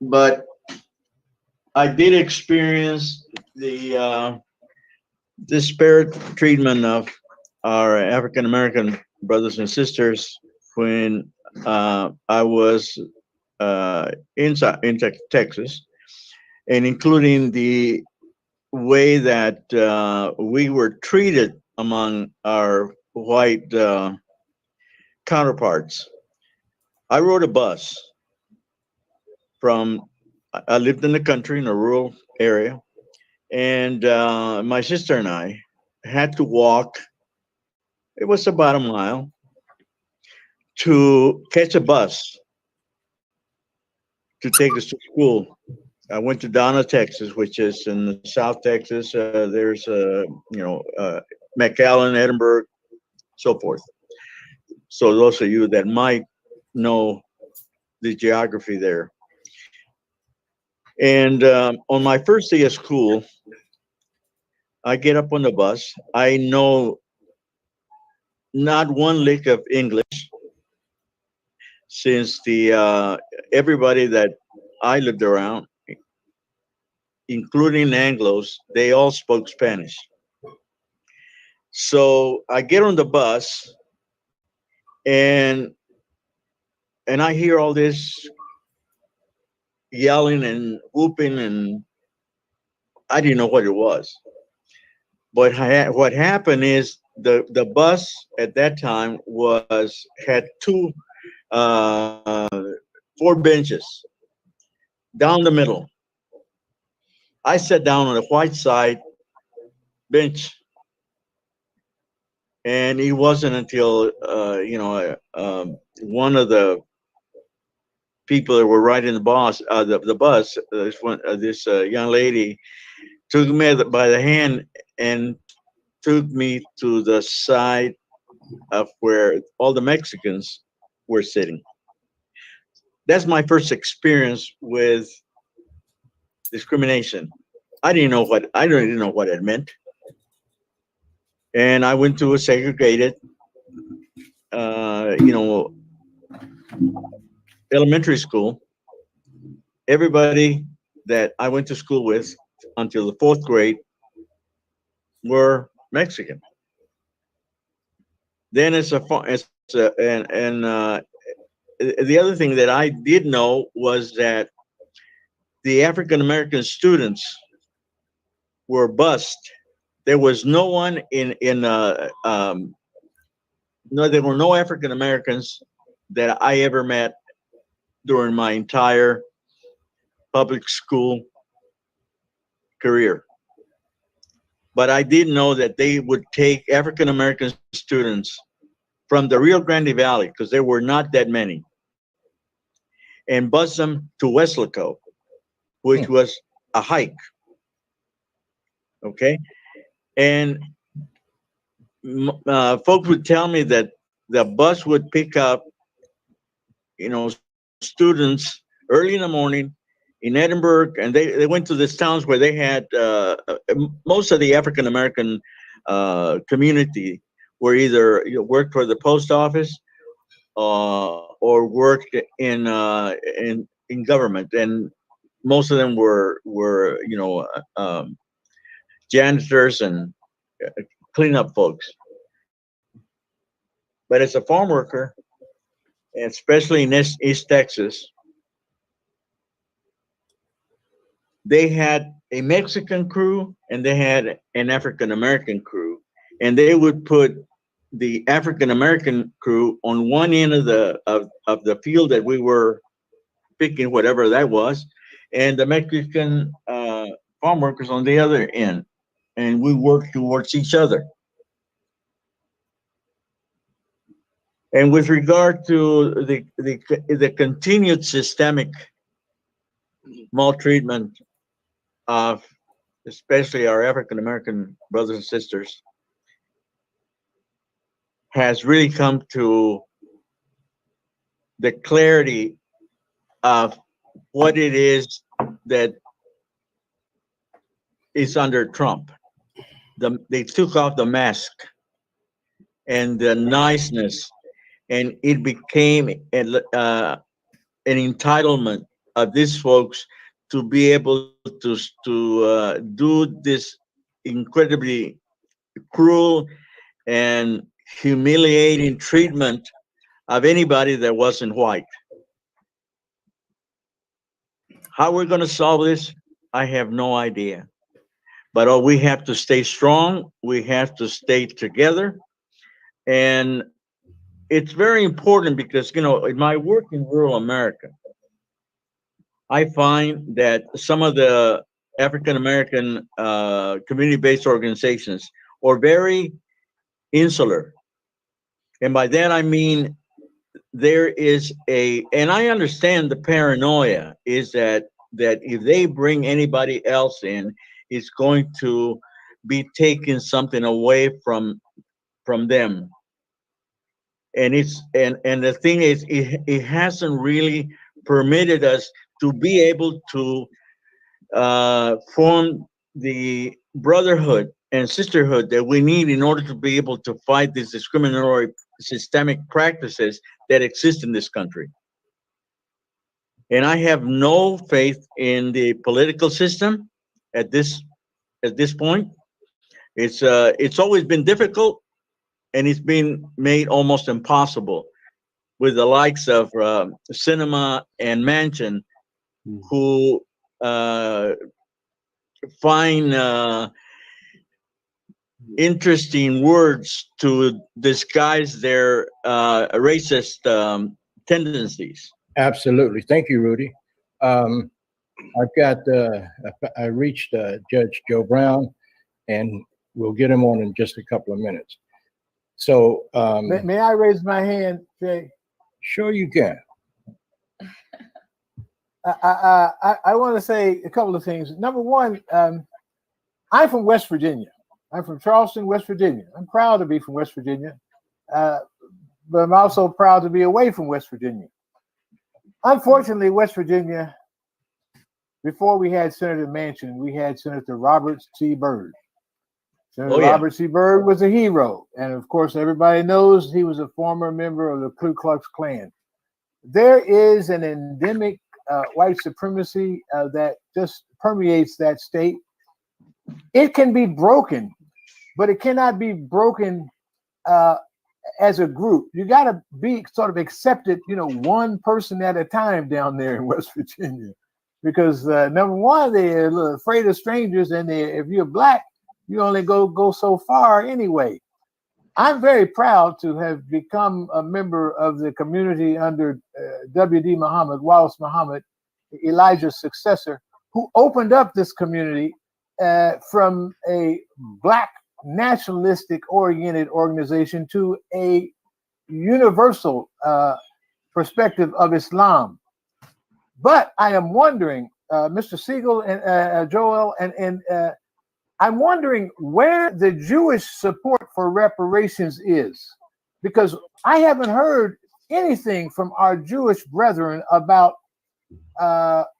But I did experience the disparate treatment of our African American brothers and sisters when I was in Texas, and including the way that we were treated among our white counterparts. I rode a bus I lived in the country in a rural area, and my sister and I had to walk, it was about a mile, to catch a bus to take us to school. I went to Donna, Texas, which is in South Texas. There's, McAllen, Edinburgh, so forth. So those of you that might know the geography there. And on my first day of school, I get up on the bus. I know not one lick of English, since everybody that I lived around, including Anglos, they all spoke Spanish. So I get on the bus, and I hear all this yelling and whooping, and I didn't know what it was. But what happened is the bus at that time had four benches down the middle. I sat down on the white side bench, and it wasn't until one of the people that were riding the bus, this young lady took me by the hand and took me to the side of where all the Mexicans were sitting. that's my first experience with discrimination. I didn't know what it meant, and I went to a segregated, you know, elementary school. Everybody that I went to school with until the fourth grade were Mexican. Then the other thing that I did know was that the African American students were bused. There was no one no, there were no African Americans that I ever met during my entire public school career. But I did know that they would take African American students from the Rio Grande Valley, because there were not that many, and bus them to Weslaco, which was a hike. Okay. And folks would tell me that the bus would pick up, you know, students early in the morning in Edinburgh, and they went to these towns where they had most of the African American community were either worked for the post office or worked in government, and most of them were janitors and cleanup folks. But as a farm worker, especially in East Texas, they had a Mexican crew and they had an African American crew, and they would put the African American crew on one end of the field that we were picking, whatever that was, and the Mexican farm workers on the other end, and we worked towards each other. And with regard to the continued systemic maltreatment of especially our African American brothers and sisters, has really come to the clarity of what it is that is under Trump. They took off the mask and the niceness, and it became an entitlement of these folks to be able to do this incredibly cruel and humiliating treatment of anybody that wasn't white. How we're going to solve this, I have no idea. But we have to stay strong. We have to stay together. And it's very important because, in my work in rural America, I find that some of the African American community-based organizations are very insular. And by that, I mean, there is and I understand the paranoia is that if they bring anybody else in, it's going to be taking something away from them. And the thing is, it hasn't really permitted us to be able to form the brotherhood and sisterhood that we need in order to be able to fight these discriminatory systemic practices that exist in this country. And I have no faith in the political system at this point. It's always been difficult, and it's been made almost impossible with the likes of Cinema and Manchin, who find interesting words to disguise their racist tendencies. Absolutely. Thank you, Rudy. I reached Judge Joe Brown, and we'll get him on in just a couple of minutes. So, may I raise my hand, Jay? Sure, you can. I want to say a couple of things. Number one, I'm from West Virginia. I'm from Charleston, West Virginia. I'm proud to be from West Virginia, but I'm also proud to be away from West Virginia. Unfortunately, West Virginia, before we had Senator Manchin, we had Senator Robert C. Byrd. Senator Robert C. Byrd was a hero. And of course, everybody knows he was a former member of the Ku Klux Klan. There is an endemic white supremacy that just permeates that state. It can be broken, but it cannot be broken as a group. You got to be sort of accepted, one person at a time down there in West Virginia, because number one, they're a little afraid of strangers, and if you're black, you only go so far anyway. I'm very proud to have become a member of the community under W.D. Muhammad, Wallace Muhammad, Elijah's successor, who opened up this community from a black nationalistic oriented organization to a universal perspective of Islam. But I am wondering, Mr. Siegel and Joel, and I'm wondering where the Jewish support for reparations is, because I haven't heard anything from our Jewish brethren about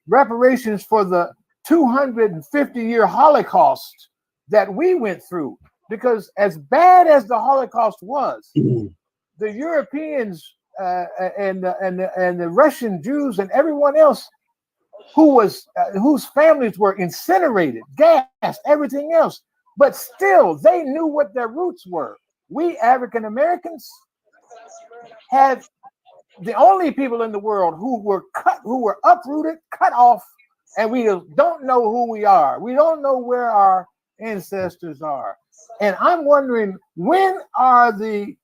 reparations for the 250-year Holocaust that we went through. Because as bad as the Holocaust was, the Europeans and the Russian Jews and everyone else whose families were incinerated, gassed, everything else, but still they knew what their roots were. We African Americans have the only people in the world who were uprooted, cut off, and we don't know who we are. We don't know where our ancestors are. And I'm wondering, when are the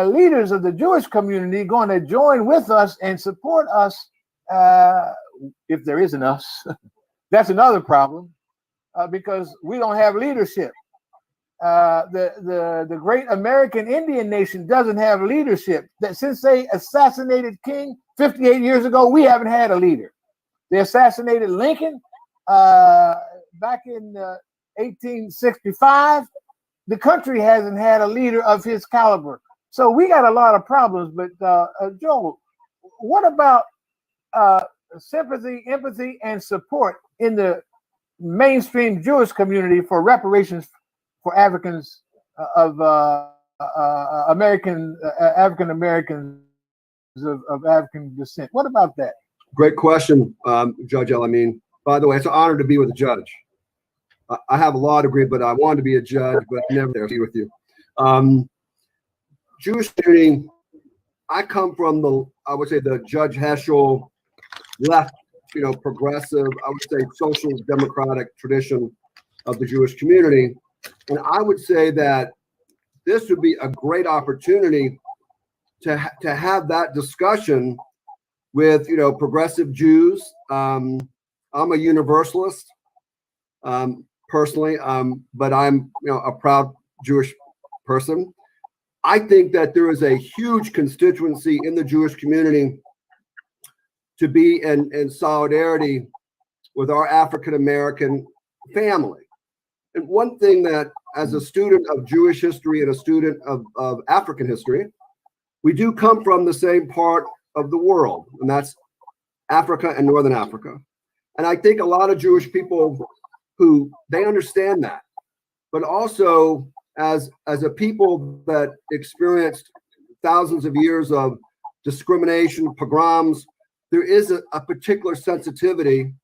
leaders of the Jewish community going to join with us and support us, if there is an us? That's another problem, because we don't have leadership. The great American Indian nation doesn't have leadership. That since they assassinated King 58 years ago, we haven't had a leader. They assassinated Lincoln back in 1865. The country hasn't had a leader of his caliber. So we got a lot of problems. But Joel, what about sympathy, empathy, and support in the mainstream Jewish community for reparations for Africans of African Americans of African descent? What about that? Great question, Judge El-Amin. By the way, it's an honor to be with a judge. I have a law degree, but I wanted to be a judge, but never there to be with you. Jewish community, I come from I would say the Judge Heschel left, progressive, I would say social democratic tradition of the Jewish community. And I would say that this would be a great opportunity to have that discussion with, progressive Jews. I'm a universalist personally, but I'm, a proud Jewish person. I think that there is a huge constituency in the Jewish community to be in solidarity with our African American family. And one thing that, as a student of Jewish history and a student of African history, we do come from the same part of the world, and that's Africa and Northern Africa. And I think a lot of Jewish people who they understand that, but also as a people that experienced thousands of years of discrimination, pogroms, there is a particular sensitivity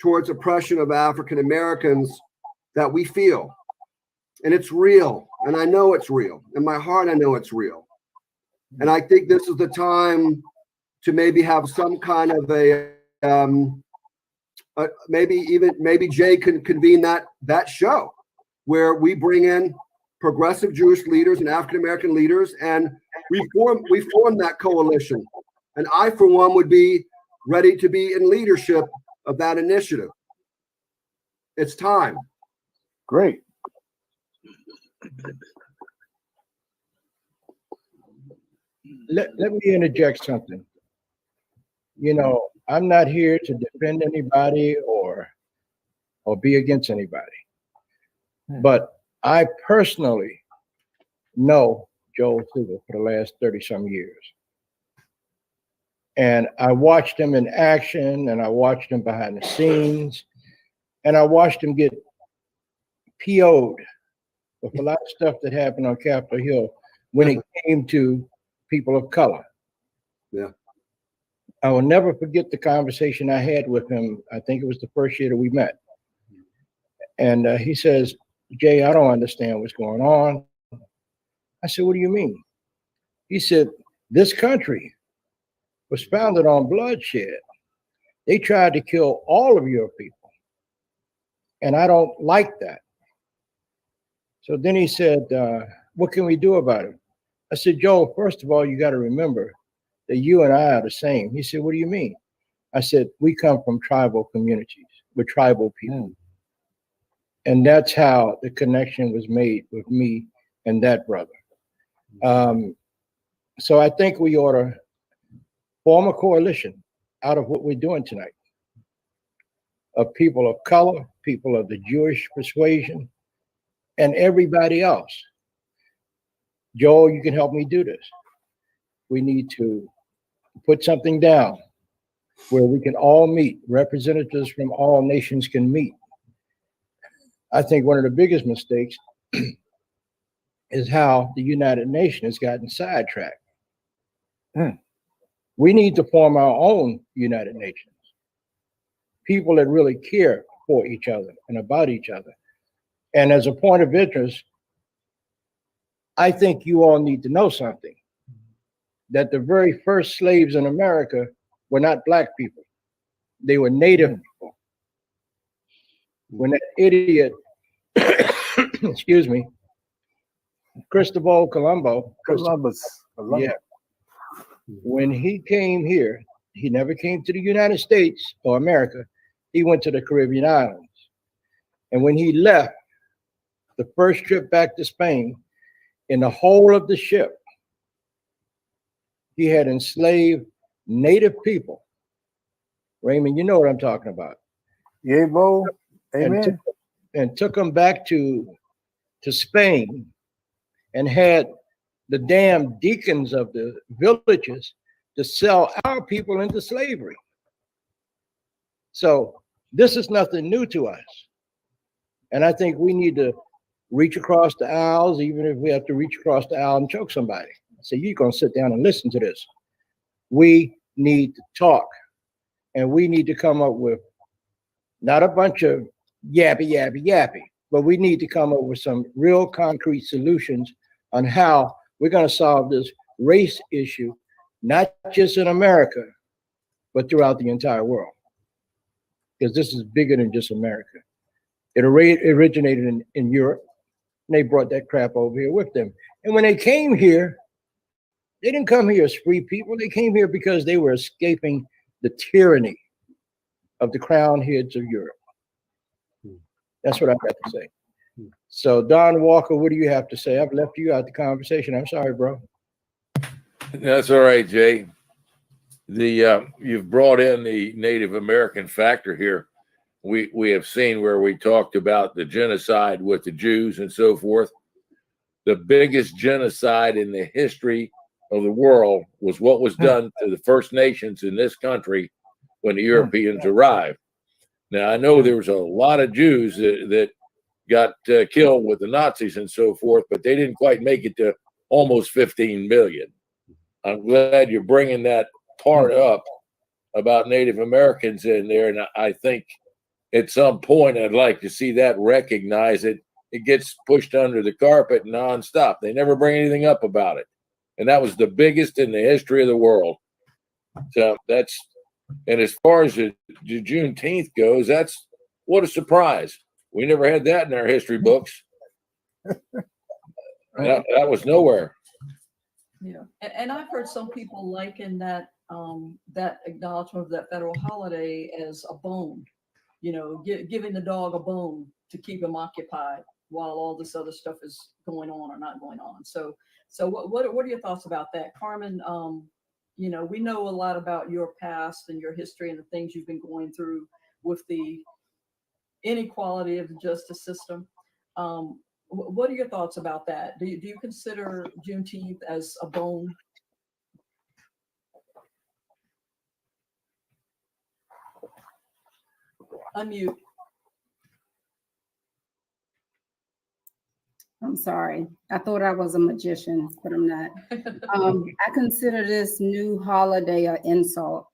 towards oppression of African Americans that we feel. And it's real. And I know it's real. In my heart, I know it's real. And I think this is the time to maybe have some kind of maybe Jay can convene that show where we bring in progressive Jewish leaders and African American leaders, and we form that coalition. And I, for one, would be ready to be in leadership of that initiative. It's time. Great. Let me interject something. I'm not here to defend anybody or be against anybody. But I personally know Joel Siegel for the last 30-some years. And I watched him in action, and I watched him behind the scenes, and I watched him get PO'd with a lot of stuff that happened on Capitol Hill when it came to people of color. Yeah. I will never forget the conversation I had with him. I think it was the first year that we met. And he says, Jay, I don't understand what's going on. I said, what do you mean? He said, this country was founded on bloodshed. They tried to kill all of your people. And I don't like that. So then he said, what can we do about it? I said, Joe, first of all, you got to remember that you and I are the same. He said, what do you mean? I said, we come from tribal communities. We're tribal people. And that's how the connection was made with me and that brother. So I think we ought to form a coalition out of what we're doing tonight of people of color, people of the Jewish persuasion, and everybody else. Joel, you can help me do this. We need to put something down where we can all meet, representatives from all nations can meet. I think one of the biggest mistakes is how the United Nations has gotten sidetracked. We need to form our own United Nations. People that really care for each other and about each other. And as a point of interest, I think you all need to know something, that the very first slaves in America were not black people. They were native people. When that idiot, excuse me, Cristobal Columbus. Yeah. When he came here, he never came to the United States or America. He went to the Caribbean islands. And when he left, the first trip back to Spain, in the whole of the ship, he had enslaved native people. Raymond, you know what I'm talking about. Yeah, Bo. Amen. And took them back to Spain and had the damn deacons of the villages to sell our people into slavery. So this is nothing new to us. And I think we need to reach across the aisles, even if we have to reach across the aisle and choke somebody. So you're going to sit down and listen to this. We need to talk, and we need to come up with not a bunch of yappy, but we need to come up with some real concrete solutions on how we're going to solve this race issue, not just in America, but throughout the entire world. Because this is bigger than just America. It originated in Europe, and they brought that crap over here with them. And when they came here, they didn't come here as free people. They came here because they were escaping the tyranny of the crowned heads of Europe. That's what I've got to say. So, Don Walker, what do you have to say? I've left you out the conversation. I'm sorry, bro. That's all right, Jay. You've brought in the Native American factor here. We have seen where we talked about the genocide with the Jews and so forth. The biggest genocide in the history of the world was what was done to the First Nations in this country when the Europeans arrived. Now, I know there was a lot of Jews that got killed with the Nazis and so forth, but they didn't quite make it to almost 15 million. I'm glad you're bringing that part up about Native Americans in there, and I think at some point I'd like to see that recognized. It gets pushed under the carpet nonstop. They never bring anything up about it, and that was the biggest in the history of the world. So that's, and as far as the Juneteenth goes, that's what a surprise. We never had that in our history books. That was nowhere. Yeah, and I've heard some people liken that that acknowledgement of that federal holiday as a bone, you know, giving the dog a bone to keep him occupied while all this other stuff is going on or not going on. So what are your thoughts about that, Carmen? You know, we know a lot about your past and your history and the things you've been going through with the inequality of the justice system. What are your thoughts about that? Do you consider Juneteenth as a bone? Unmute. I'm sorry. I thought I was a magician, but I'm not. I consider this new holiday an insult.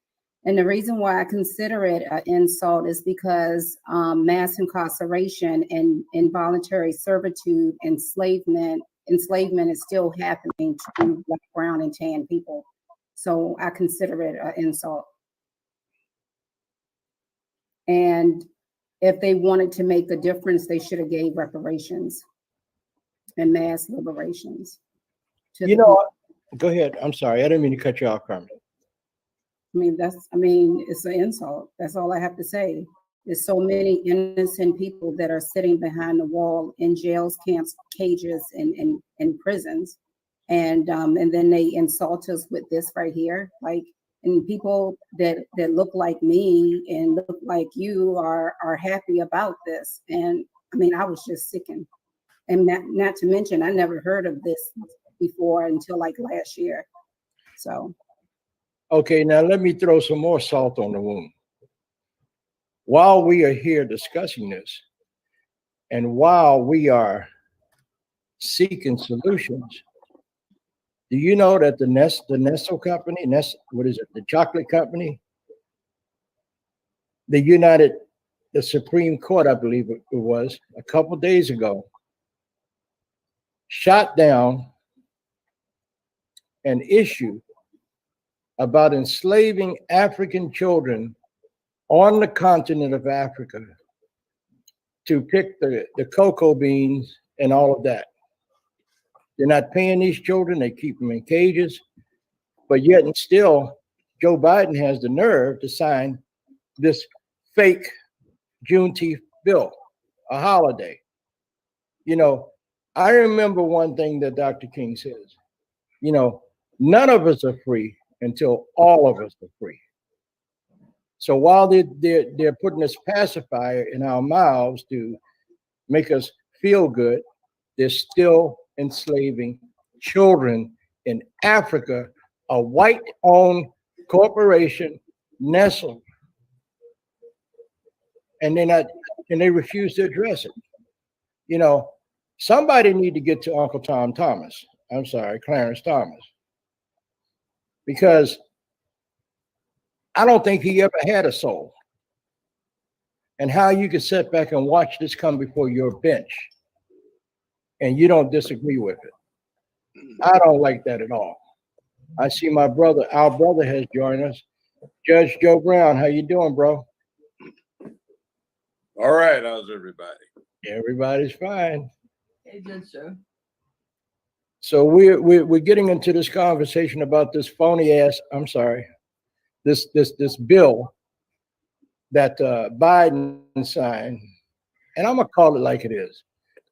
And the reason why I consider it an insult is because mass incarceration and involuntary servitude, enslavement is still happening to black, brown, and tan people. So I consider it an insult. And if they wanted to make a difference, they should have gave reparations and mass liberations. You know, go ahead. I'm sorry. I didn't mean to cut you off, Carmen. It's an insult. That's all I have to say. There's so many innocent people that are sitting behind the wall in jails, camps, cages, and prisons. And then they insult us with this right here. And people that look like me and look like you are happy about this. And I was just sickened. And not to mention, I never heard of this before until like last year. So. Okay, now let me throw some more salt on the wound. While we are here discussing this, and while we are seeking solutions, do you know that the Nestle company, the chocolate company, the Supreme Court, I believe it was, a couple days ago, shot down an issue about enslaving African children on the continent of Africa to pick the cocoa beans and all of that. They're not paying these children, they keep them in cages, but yet and still, Joe Biden has the nerve to sign this fake Juneteenth bill, a holiday. You know, I remember one thing that Dr. King says, you know, none of us are free until all of us are free. So while they're putting this pacifier in our mouths to make us feel good, they're still enslaving children in Africa, a white-owned corporation, Nestle, and they refuse to address it. You know, somebody need to get to Uncle Clarence Thomas, because I don't think he ever had a soul. And how you can sit back and watch this come before your bench and you don't disagree with it. I don't like that at all. I see our brother has joined us. Judge Joe Brown, how you doing, bro? All right, how's everybody? Everybody's fine. Hey, Judge Joe. So we're getting into this conversation about this this bill that Biden signed, and I'm gonna call it like it is.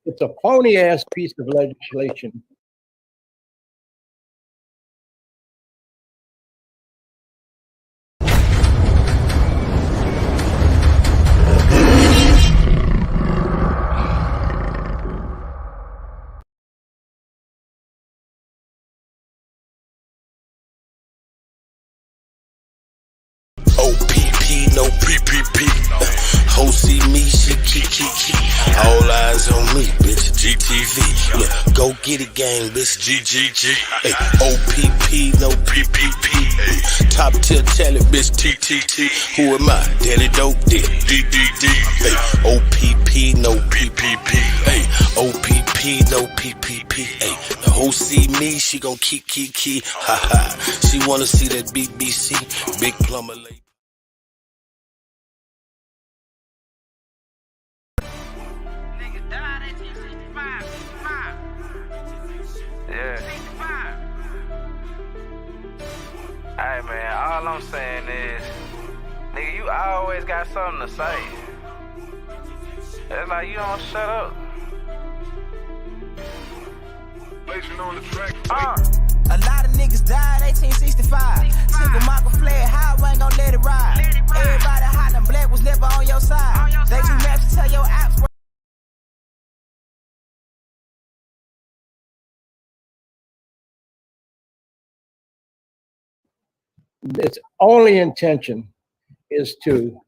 It's a phony ass piece of legislation. OPP, no PPP. Ho see me, she key. All eyes on me, bitch. GTV. Yeah, go get it, gang, bitch. GGG. Hey, OPP, no PPP. Hey, top tier talent, bitch. TTT. Who am I? Daddy Dope Dick. DDD. Hey, OPP, no PPP. Hey, OPP, no PPP. Hey, the hoe see me, she gon' key. Ha ha. She wanna see that BBC. Big plumber lady. Yeah. Hey man, all I'm saying is, nigga, you always got something to say. It's like you don't shut up. On the track. A lot of niggas died 1865. Single Michael fled, how I ain't gon' let it ride. Everybody hollering black was never on your side. They do maps to tell your apps. Its only intention is to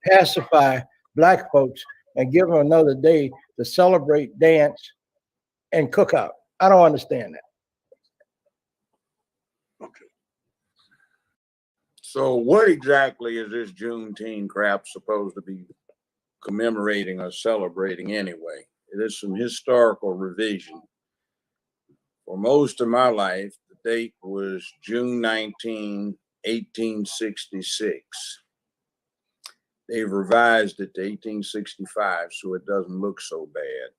pacify black folks and give them another day to celebrate, dance, and cook out. I don't understand that. So what exactly is this Juneteenth crap supposed to be commemorating or celebrating anyway? It is some historical revision. For most of my life, the date was June 19, 1866. They've revised it to 1865, so it doesn't look so bad.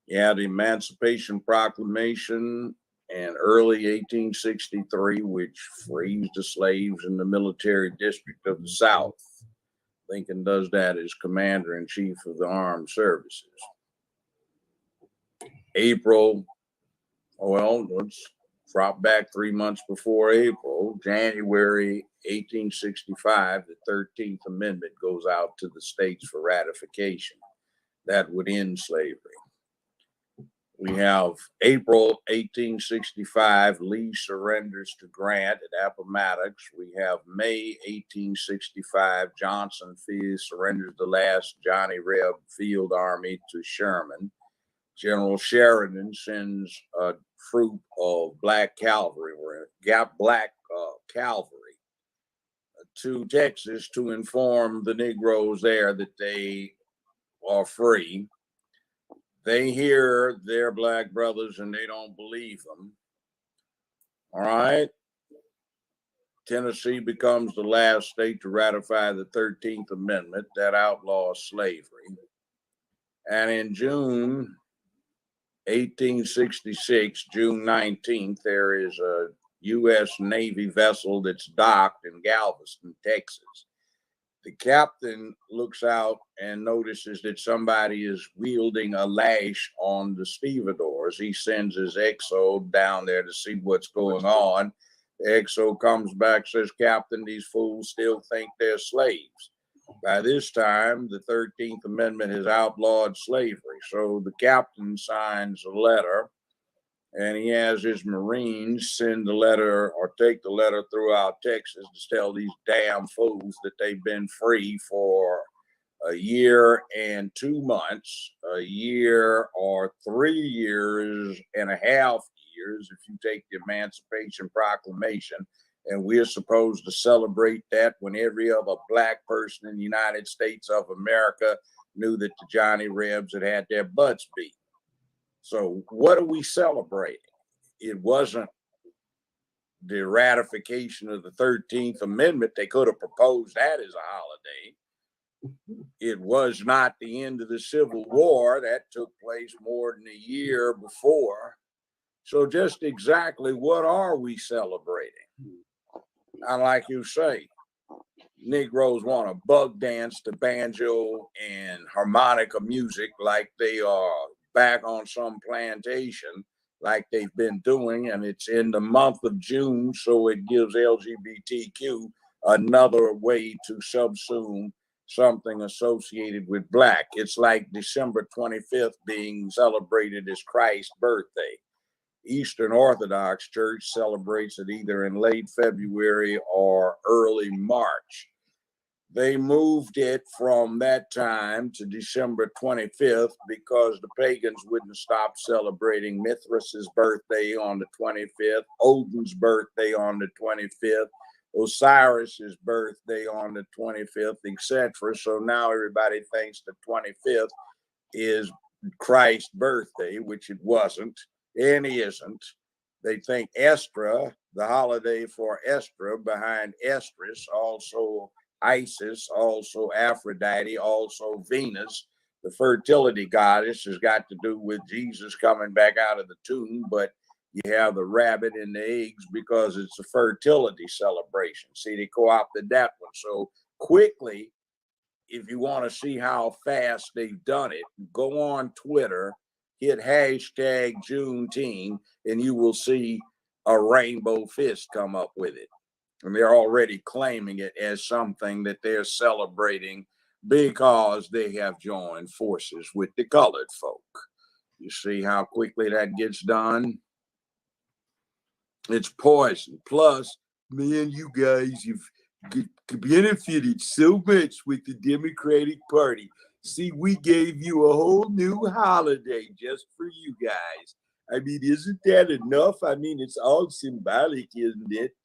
You have the Emancipation Proclamation and early 1863, which frees the slaves in the military district of the South. Lincoln does that as Commander-in-Chief of the Armed Services. April, well, let's drop back 3 months before April, January 1865, the 13th Amendment goes out to the states for ratification. That would end slavery. We have April 1865, Lee surrenders to Grant at Appomattox. We have May 1865, Johnson surrenders the last Johnny Reb field army to Sherman. General Sheridan sends a troop of black cavalry, to Texas to inform the Negroes there that they are free. They hear their black brothers and they don't believe them. All right. Tennessee becomes the last state to ratify the 13th Amendment that outlaws slavery. And in June 1866, June 19th, there is a U.S. Navy vessel that's docked in Galveston, Texas. The captain looks out and notices that somebody is wielding a lash on the stevedores. He sends his XO down there to see what's going on. The XO comes back, says, "Captain, these fools still think they're slaves." By this time, the 13th Amendment has outlawed slavery. So the captain signs a letter, and he has his Marines send the letter or take the letter throughout Texas to tell these damn fools that they've been free for a year and 2 months, a year or 3 years and a half years, if you take the Emancipation Proclamation. And we're supposed to celebrate that when every other black person in the United States of America knew that the Johnny Rebs had had their butts beat. So what are we celebrating? It wasn't the ratification of the 13th Amendment. They could have proposed that as a holiday. It was not the end of the Civil War. That took place more than a year before. So just exactly what are we celebrating? And like you say, Negroes want to bug dance to banjo and harmonica music like they are back on some plantation, like they've been doing, and it's in the month of June, so it gives LGBTQ another way to subsume something associated with black. It's like December 25th being celebrated as Christ's birthday. Eastern Orthodox Church celebrates it either in late February or early March. They moved it from that time to December 25th because the pagans wouldn't stop celebrating Mithras' birthday on the 25th, Odin's birthday on the 25th, Osiris's birthday on the 25th, etc. So now everybody thinks the 25th is Christ's birthday, which it wasn't, and he isn't. They think Estra, the holiday for Estra, behind Estrus, also Isis, also Aphrodite, also Venus, the fertility goddess, has got to do with Jesus coming back out of the tomb, but you have the rabbit and the eggs because it's a fertility celebration. See, they co-opted that one. So quickly, if you want to see how fast they've done it, go on Twitter, hit hashtag Juneteenth, and you will see a rainbow fist come up with it. And they're already claiming it as something that they're celebrating because they have joined forces with the colored folk. You see how quickly that gets done? It's poison. Plus, me and you guys, you've benefited so much with the Democratic Party. See, we gave you a whole new holiday just for you guys. I mean, isn't that enough? I mean, it's all symbolic, isn't it?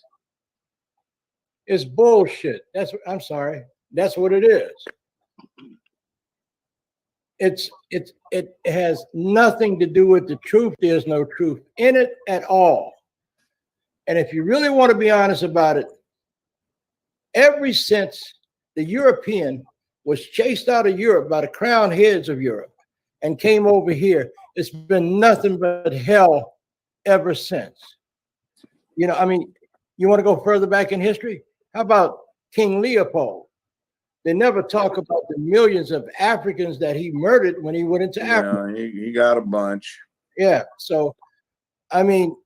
It's bullshit. I'm sorry. That's what it is. It has nothing to do with the truth. There's no truth in it at all. And if you really want to be honest about it, ever since the European was chased out of Europe by the crowned heads of Europe and came over here, it's been nothing but hell ever since. You know, I mean, you want to go further back in history? How about King Leopold? They never talk about the millions of Africans that he murdered when he went into Africa. He got a bunch. Yeah. So, I mean,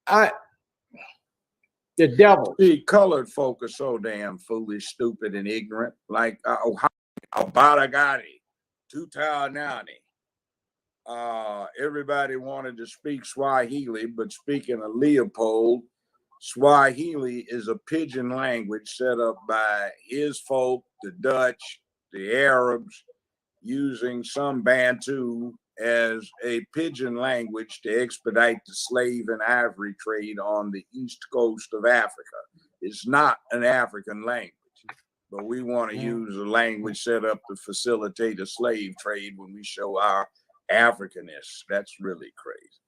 the devil. See, colored folk are so damn foolish, stupid, and ignorant. Like Baragari, Tutaanani. Everybody wanted to speak Swahili, but speaking of Leopold, Swahili is a pidgin language set up by his folk, the Dutch, the Arabs, using some Bantu as a pidgin language to expedite the slave and ivory trade on the east coast of Africa. It's not an African language, but we want to use a language set up to facilitate a slave trade when we show our Africanness. That's really crazy.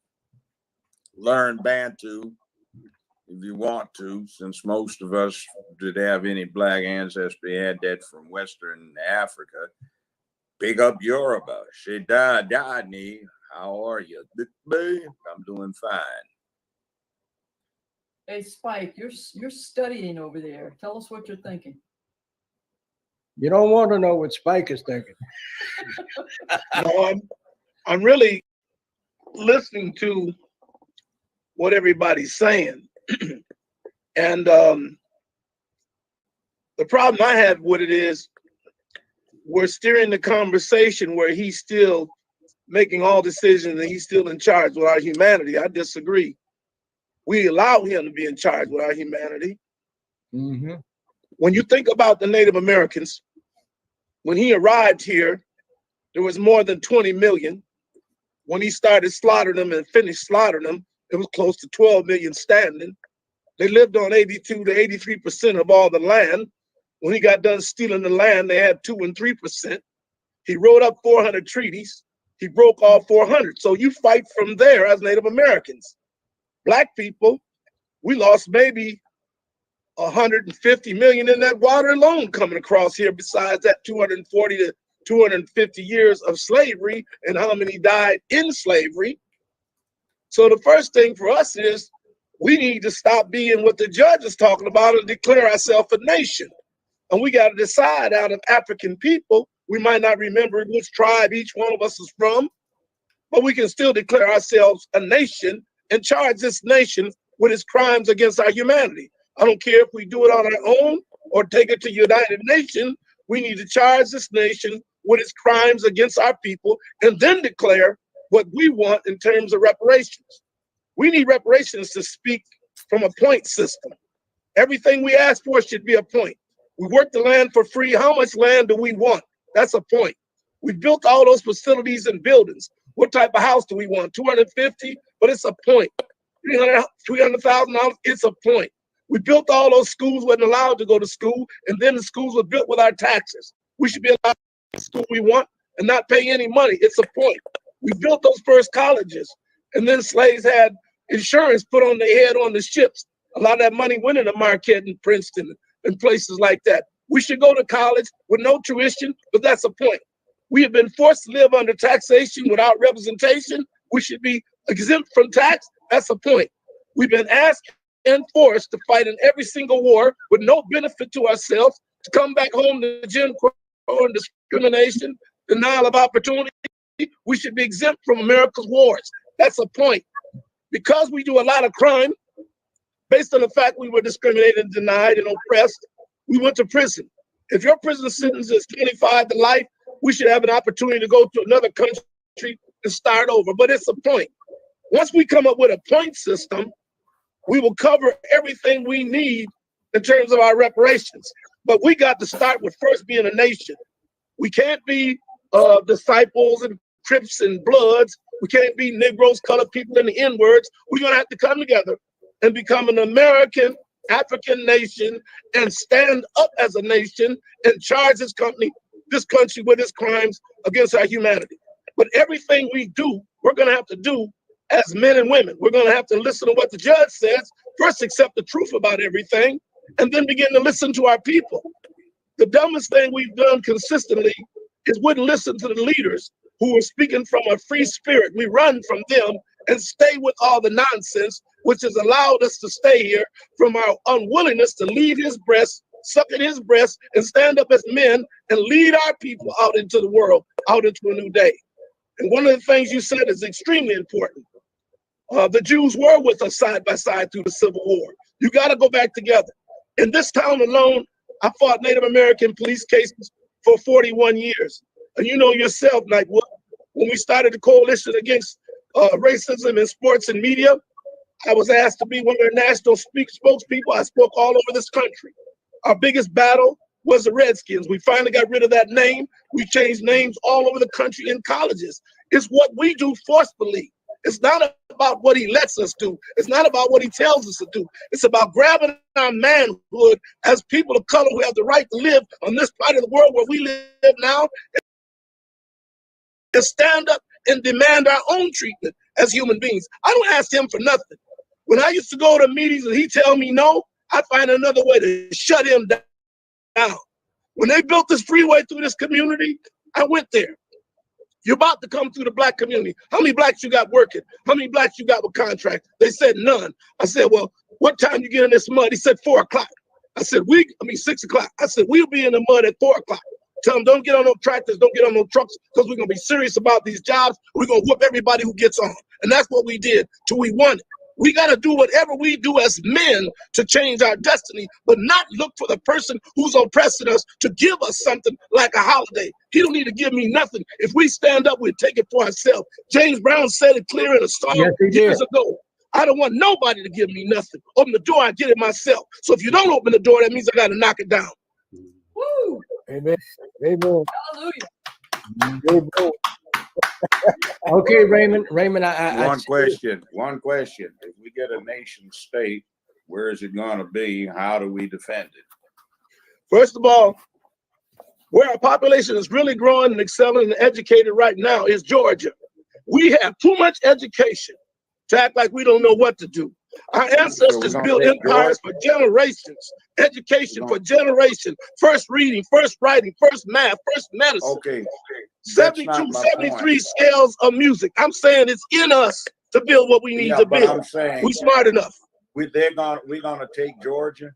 Learn Bantu if you want to, since most of us that have any black ancestry had that from Western Africa. Pick up Yoruba. Shedadani. How are you? I'm doing fine. Hey, Spike, you're studying over there. Tell us what you're thinking. You don't want to know what Spike is thinking. No, I'm really listening to what everybody's saying. And the problem I have with it is we're steering the conversation where he's still making all decisions and he's still in charge with our humanity. I disagree. We allow him to be in charge with our humanity. Mm-hmm. When you think about the Native Americans, when he arrived here, there was more than 20 million. When he started slaughtering them and finished slaughtering them, it was close to 12 million standing. They lived on 82 to 83% of all the land. When he got done stealing the land, they had 2 and 3%. He wrote up 400 treaties. He broke all 400. So you fight from there as Native Americans. Black people, we lost maybe 150 million in that water alone coming across here, besides that 240 to 250 years of slavery and how many died in slavery. So the first thing for us is we need to stop being what the judge is talking about and declare ourselves a nation. And we got to decide, out of African people, we might not remember which tribe each one of us is from, but we can still declare ourselves a nation and charge this nation with its crimes against our humanity. I don't care if we do it on our own or take it to United Nations. We need to charge this nation with its crimes against our people and then declare what we want in terms of reparations. We need reparations to speak from a point system. Everything we ask for should be a point. We work the land for free. How much land do we want? That's a point. We built all those facilities and buildings. What type of house do we want? 250? But it's a point. $300,000, it's a point. We built all those schools, wasn't allowed to go to school, and then the schools were built with our taxes. We should be allowed to go to the school we want and not pay any money. It's a point. We built those first colleges, and then slaves had insurance put on their head on the ships. A lot of that money went into Marquette and Princeton and places like that. We should go to college with no tuition, but that's a point. We have been forced to live under taxation without representation. We should be exempt from tax. That's a point. We've been asked and forced to fight in every single war with no benefit to ourselves, to come back home to Jim Crow and discrimination, denial of opportunity. We should be exempt from America's wars. That's a point. Because we do a lot of crime, based on the fact we were discriminated, denied, and oppressed, we went to prison. If your prison sentence is 25 to life, we should have an opportunity to go to another country and start over. But it's a point. Once we come up with a point system, we will cover everything we need in terms of our reparations. But we got to start with first being a nation. We can't be disciples and Crips and Bloods. We can't be Negroes, colored people, and the N-words. We're going to have to come together and become an American, African nation and stand up as a nation and charge this country with its crimes against our humanity. But everything we do, we're going to have to do as men and women. We're going to have to listen to what the judge says, first accept the truth about everything, and then begin to listen to our people. The dumbest thing we've done consistently is wouldn't listen to the leaders who are speaking from a free spirit. We run from them and stay with all the nonsense, which has allowed us to stay here from our unwillingness to leave his breast, suck at his breast, and stand up as men and lead our people out into the world, out into a new day. And one of the things you said is extremely important. The Jews were with us side by side through the Civil War. You got to go back together. In this town alone, I fought Native American police cases for 41 years. And you know yourself, Nightwood, when we started the coalition against racism in sports and media, I was asked to be one of their national spokespeople. I spoke all over this country. Our biggest battle was the Redskins. We finally got rid of that name. We changed names all over the country in colleges. It's what we do forcefully. It's not about what he lets us do. It's not about what he tells us to do. It's about grabbing our manhood as people of color who have the right to live on this part of the world where we live now and stand up and demand our own treatment as human beings. I don't ask him for nothing. When I used to go to meetings and he tell me no, I find another way to shut him down. When they built this freeway through this community, I went there. You're about to come through the black community. How many blacks you got working? How many blacks you got with contracts? They said none. I said, well, what time you get in this mud? He said 4 o'clock. I said, 6 o'clock. I said, we'll be in the mud at 4 o'clock. Tell them don't get on no tractors, don't get on no trucks, because we're going to be serious about these jobs. We're going to whoop everybody who gets on. And that's what we did till we won it. We got to do whatever we do as men to change our destiny, but not look for the person who's oppressing us to give us something like a holiday. He don't need to give me nothing. If we stand up, we'll take it for ourselves. James Brown said it clear in a song years ago. I don't want nobody to give me nothing. Open the door, I get it myself. So if you don't open the door, that means I got to knock it down. Woo! Amen. Amen. Hallelujah. Amen. Okay, Raymond. One question. If we get a nation state, where is it going to be? How do we defend it? First of all, where our population is really growing and excelling and educated right now is Georgia. We have too much education to act like we don't know what to do. Our ancestors built empires for generations, education for generations, first reading, first writing, first math, first medicine. Okay. 72, 73 scales of music. I'm saying it's in us to build what we need to build. I'm saying we're smart enough. We're gonna take Georgia.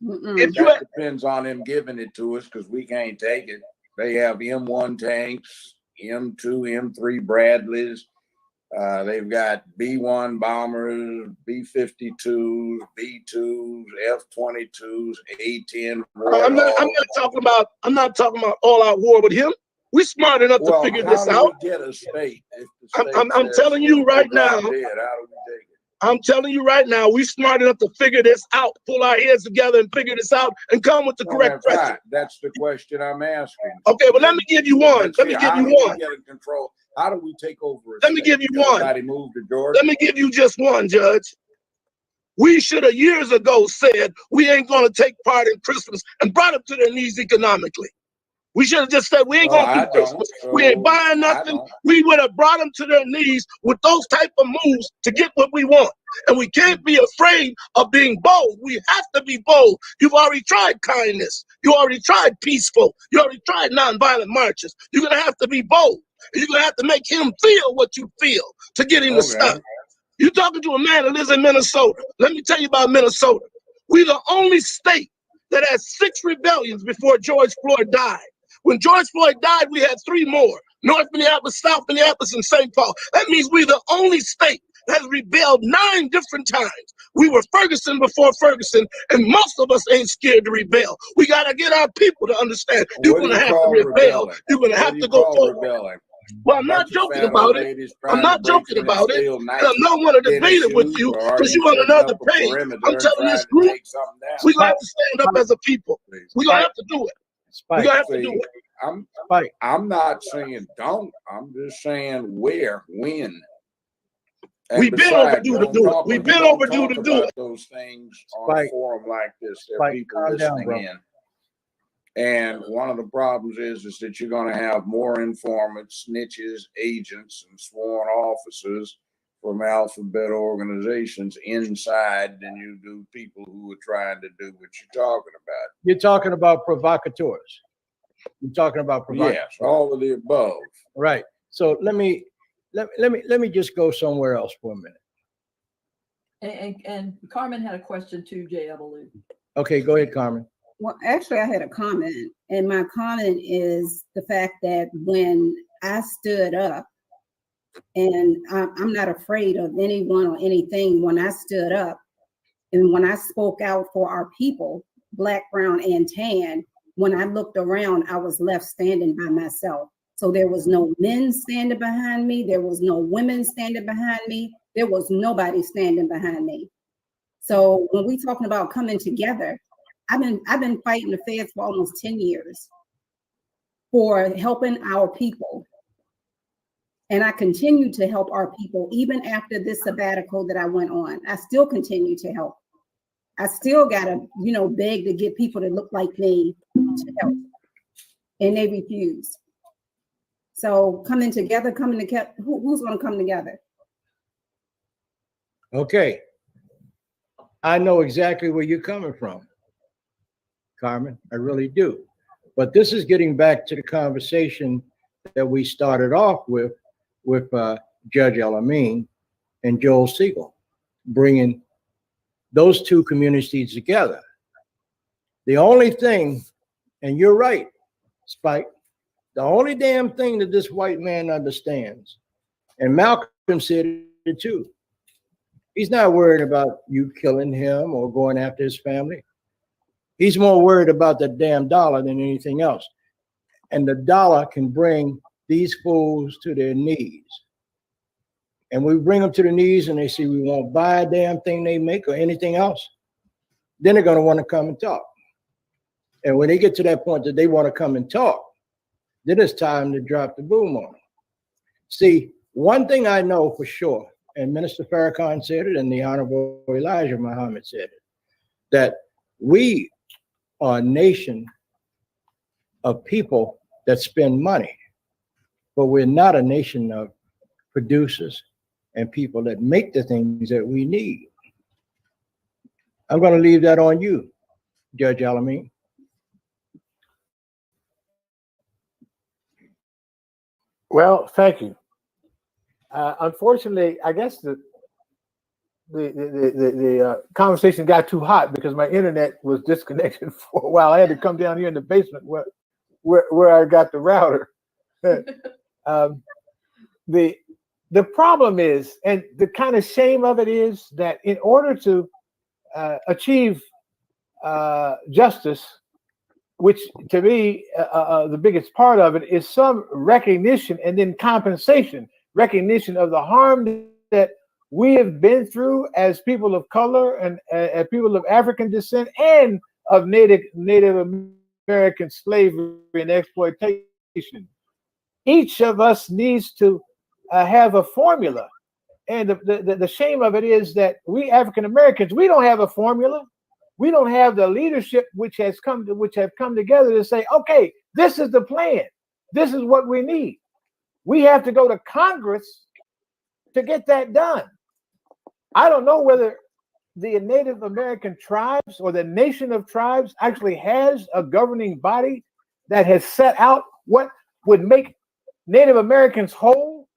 That depends on them giving it to us because we can't take it. They have M1 tanks, M2, M3 Bradleys. They've got B-1 bombers, B-52s, B-2s, F-22s, A-10. I'm not talking about all-out war with him. We're smart enough to figure this out. How do we get a state? If the state I'm telling you right now. How do we take it? I'm telling you right now, we're smart enough to figure this out, pull our heads together and figure this out and come with the correct question. Right. That's the question I'm asking. Okay, but let me give you one. Let me give you one. How do we take over? Let me give you one. Everybody move to Georgia. Let me give you just one, Judge. We should have years ago said we ain't going to take part in Christmas and brought them to their knees economically. We should have just said we ain't going to do Christmas. We ain't buying nothing. We would have brought them to their knees with those type of moves to get what we want. And we can't be afraid of being bold. We have to be bold. You've already tried kindness. You already tried peaceful. You already tried nonviolent marches. You're going to have to be bold. You're going to have to make him feel what you feel to get him to stop. You're talking to a man that lives in Minnesota. Let me tell you about Minnesota. We're the only state that has 6 rebellions before George Floyd died. When George Floyd died, we had 3 more. North Minneapolis, South Minneapolis, and St. Paul. That means we're the only state that has rebelled 9 different times. We were Ferguson before Ferguson, and most of us ain't scared to rebel. We got to get our people to understand you're going to have to rebel. You're going to have to go forward. Well, I'm not Bunch of joking fat old about it. ladies I'm trying to not break joking in and about it. steal And I'm Nike not want to tennis debate it with shoes, you or are because you you on setting another up a page. I'm perimeter and telling trying this to group, take something down? we're going to Spike, have to stand up as a people. We're going to Spike, have to do it. We're Spike, going to have to do See, it. Spike. I'm not saying don't. I'm just saying where, when. And We've been besides, overdue to do it. We've you been don't overdue talk to do about it. those things on a Spike, forum like this. There are Spike, people calm down, listening bro. in. And one of the problems is that you're going to have more informants, snitches, agents, and sworn officers from alphabet organizations inside than you do people who are trying to do what you're talking about. You're talking about provocateurs. You're talking about provocateurs. Yes, all of the above. Right. So let me just go somewhere else for a minute. And Carmen had a question too, Jay, I believe. Okay, go ahead, Carmen. Well, actually, I had a comment, and my comment is the fact that when I stood up, and I'm not afraid of anyone or anything, when I stood up and when I spoke out for our people, Black, brown, and tan, when I looked around, I was left standing by myself. So there was no men standing behind me. There was no women standing behind me. There was nobody standing behind me. So when we talking about coming together, I've been fighting the feds for almost 10 years for helping our people. And I continue to help our people even after this sabbatical that I went on. I still continue to help. I still gotta, beg to get people that look like me to help. And they refuse. So coming together, who's gonna come together? Okay. I know exactly where you're coming from, Carmen. I really do. But this is getting back to the conversation that we started off with Judge El-Amin and Joel Siegel, bringing those two communities together. The only thing, and you're right, Spike, the only damn thing that this white man understands, and Malcolm said it too, he's not worried about you killing him or going after his family. He's more worried about the damn dollar than anything else. And the dollar can bring these fools to their knees. And we bring them to their knees and they see we won't buy a damn thing they make or anything else. Then they're going to want to come and talk. And when they get to that point that they want to come and talk, then it's time to drop the boom on them. See, one thing I know for sure, and Minister Farrakhan said it, and the Honorable Elijah Muhammad said it, that we are a nation of people that spend money, but we're not a nation of producers and people that make the things that we need. I'm going to leave that on you, Judge El-Amin. Well, thank you. Unfortunately, I guess the conversation got too hot because my internet was disconnected for a while. I had to come down here in the basement where I got the router. The problem is, and the kind of shame of it is, that in order to achieve justice, which to me, the biggest part of it is some recognition and then compensation, recognition of the harm that we have been through as people of color and as people of African descent and of Native American slavery and exploitation. Each of us needs to have a formula. And the shame of it is that we African Americans, we don't have a formula. We don't have the leadership which have come together to say, okay, this is the plan. This is what we need. We have to go to Congress to get that done. I don't know whether the Native American tribes or the nation of tribes actually has a governing body that has set out what would make Native Americans whole.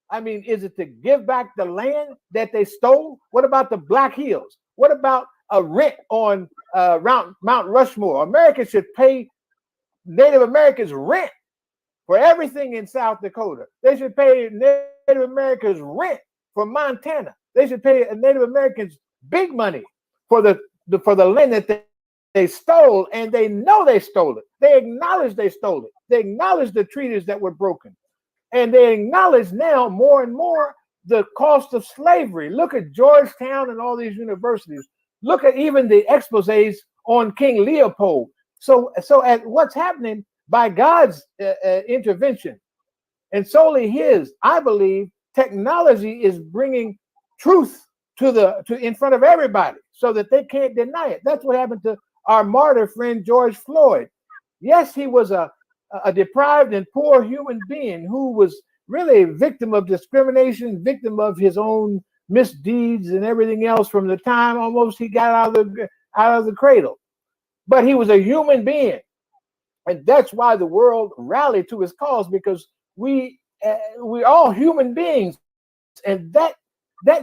I mean, is it to give back the land that they stole? What about the Black Hills? What about a rent on Mount Rushmore? America should pay Native Americans rent for everything in South Dakota. They should pay Native Americans rent for Montana. They should pay Native Americans big money for the land that they stole, and they know they stole it. They acknowledge they stole it. They acknowledge the treaties that were broken. And they acknowledge now more and more the cost of slavery. Look at Georgetown and all these universities. Look at even the exposés on King Leopold. So at what's happening by God's intervention and solely His, I believe technology is bringing truth to in front of everybody so that they can't deny it. That's what happened to our martyr friend George Floyd. Yes, he was a deprived and poor human being who was really a victim of discrimination, victim of his own misdeeds and everything else from the time almost he got out of the cradle. But he was a human being, and that's why the world rallied to his cause, because we're all human beings, and that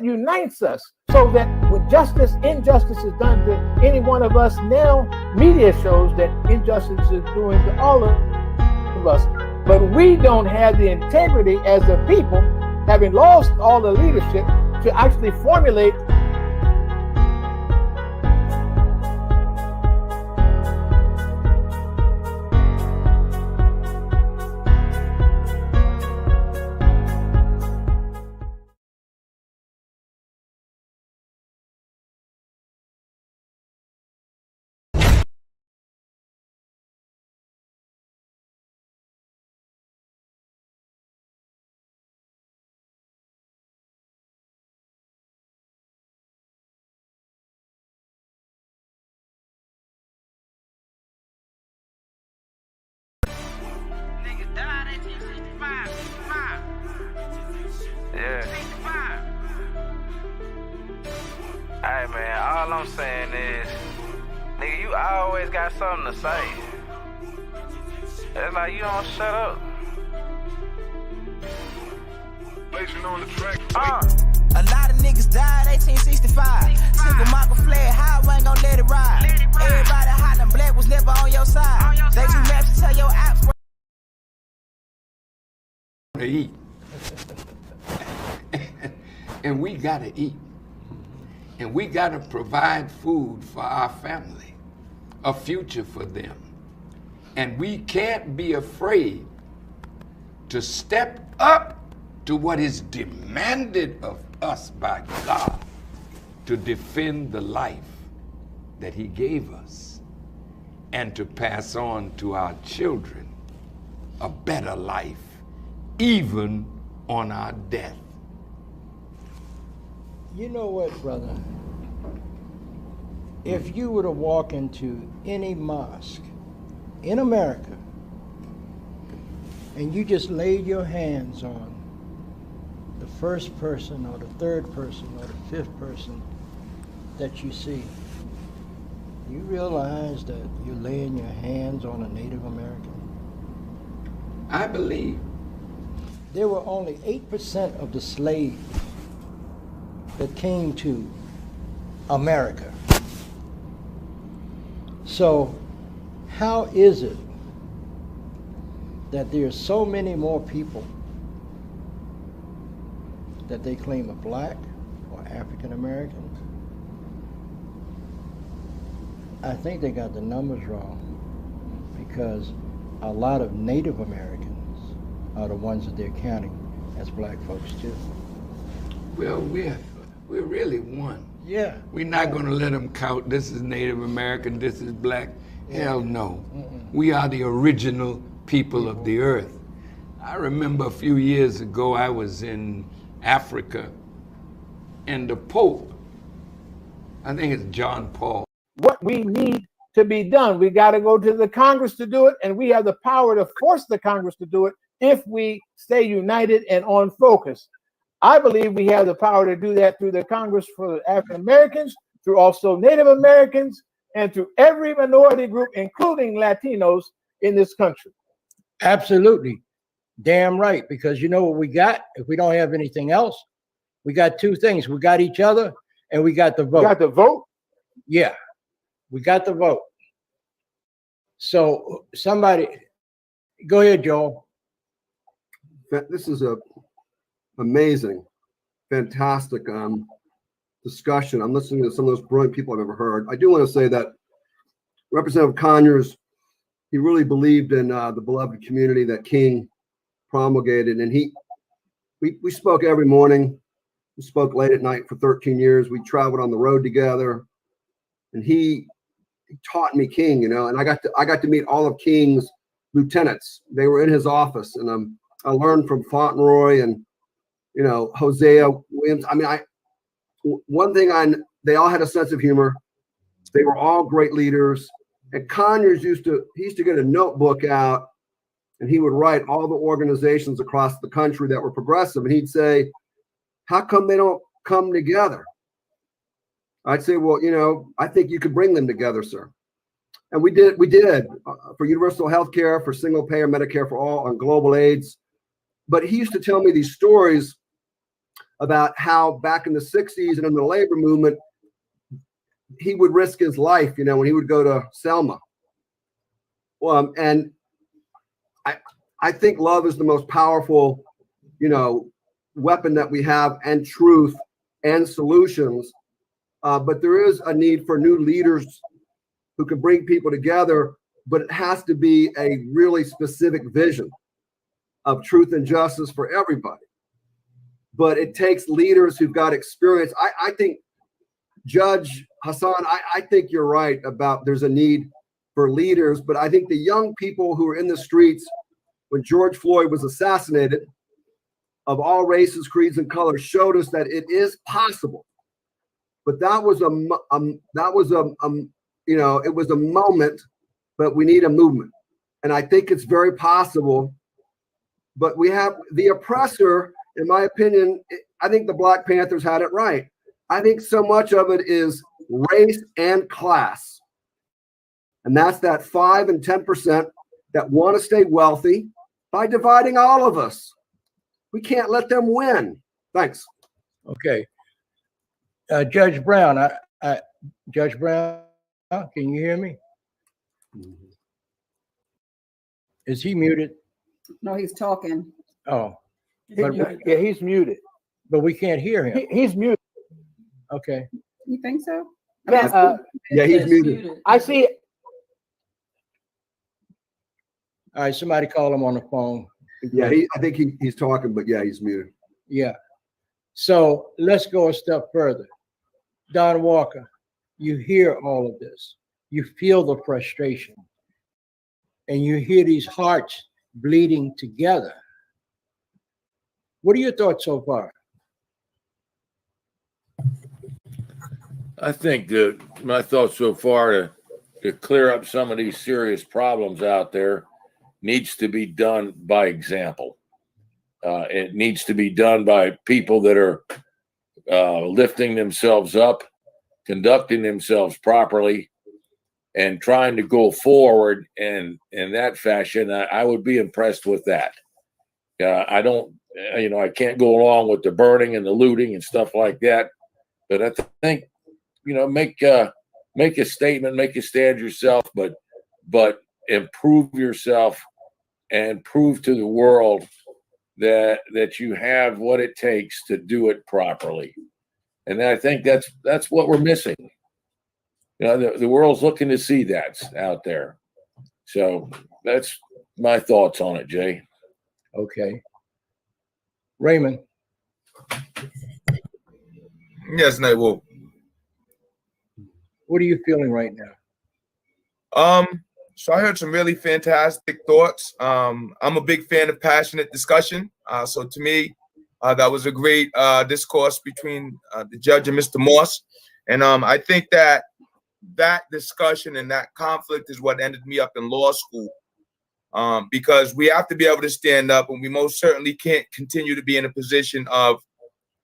unites us. So that when injustice is done to any one of us, now media shows that injustice is doing to all of us. But we don't have the integrity as a people, having lost all the leadership, to actually formulate Yeah. Hey man, all I'm saying is, nigga, you always got something to say. It's like you don't shut up. Blazing on the track. A lot of niggas died 1865. Single Michael fled, highway ain't gon' let it ride. Everybody hollering, black was never on your side. They do maps to tell your apps. To eat. And we gotta eat. And we gotta provide food for our family, a future for them. And we can't be afraid to step up to what is demanded of us by God, to defend the life that He gave us and to pass on to our children a better life, even on our death. You know what, brother? If you were to walk into any mosque in America and you just laid your hands on the first person or the third person or the fifth person that you see, you realize that you're laying your hands on a Native American? I believe there were only 8% of the slaves that came to America. So how is it that there are so many more people that they claim are black or African American? I think they got the numbers wrong, because a lot of Native Americans are the ones that they're counting as black folks too. Well, we're really one. Yeah. We're not going to let them count this is Native American, this is black. Hell no. We are the original people of the earth. I remember a few years ago I was in Africa, and the Pope, I think it's John Paul. what we need to be done. We got to go to the Congress to do it, and we have the power to force the Congress to do it if we stay united and on focus. I believe we have the power to do that through the Congress for the African Americans, through also Native Americans, and through every minority group, including Latinos in this country. Absolutely. Damn right. Because you know what we got? If we don't have anything else, we got two things. We got each other and we got the vote. We got the vote? Yeah. We got the vote. So somebody, go ahead, Joel. This is a amazing, fantastic discussion. I'm listening to some of those brilliant people I've ever heard. I do want to say that Representative Conyers, he really believed in the beloved community that King promulgated. And we spoke every morning. We spoke late at night for 13 years. We traveled on the road together, and he taught me King, and I got to meet all of King's lieutenants. They were in his office, and I learned from Fauntleroy and Hosea Williams. I mean, one thing they all had a sense of humor. They were all great leaders. And Conyers used to get a notebook out, and he would write all the organizations across the country that were progressive, and he'd say, "How come they don't come together?" I'd say, "Well, I think you could bring them together, sir." And we did for universal health care, for single payer Medicare for all, on global AIDS. But he used to tell me these stories about how back in the 60s and in the labor movement, he would risk his life, when he would go to Selma. And I think love is the most powerful, weapon that we have, and truth and solutions. But there is a need for new leaders who can bring people together, but it has to be a really specific vision of truth and justice for everybody. But it takes leaders who've got experience. I think, Judge Hassan, I think you're right about there's a need for leaders, but I think the young people who were in the streets when George Floyd was assassinated, of all races, creeds, and colors, showed us that it is possible. But that was a moment, but we need a movement. And I think it's very possible. But we have the oppressor, in my opinion. I think the Black Panthers had it right. I think so much of it is race and class. And that's that 5 and 10% that want to stay wealthy by dividing all of us. We can't let them win. Thanks. Okay. Judge Brown, Judge Brown, can you hear me? Is he muted? No, he's talking. Oh. Yeah, he's muted. But we can't hear him. He's muted. Okay. You think so? Yeah, he's muted. I see it. All right, somebody call him on the phone. Yeah, I think he's talking, but yeah, he's muted. Yeah. So let's go a step further. Don Walker, you hear all of this. You feel the frustration. And you hear these hearts bleeding together. What are your thoughts so far? I think that my thoughts so far to clear up some of these serious problems out there needs to be done by example. It needs to be done by people that are lifting themselves up, conducting themselves properly, and trying to go forward in that fashion. I would be impressed with that. I don't, I can't go along with the burning and the looting and stuff like that, but I think, make a statement, make a stand yourself, but improve yourself and prove to the world that you have what it takes to do it properly. And I think that's what we're missing. The world's looking to see that out there. So that's my thoughts on it, Jay. Okay. Raymond. Yes, Nightwolf. What are you feeling right now? So I heard some really fantastic thoughts. I'm a big fan of passionate discussion. So to me, that was a great discourse between the judge and Mr. Moss. And I think that discussion and that conflict is what ended me up in law school. Because we have to be able to stand up, and we most certainly can't continue to be in a position of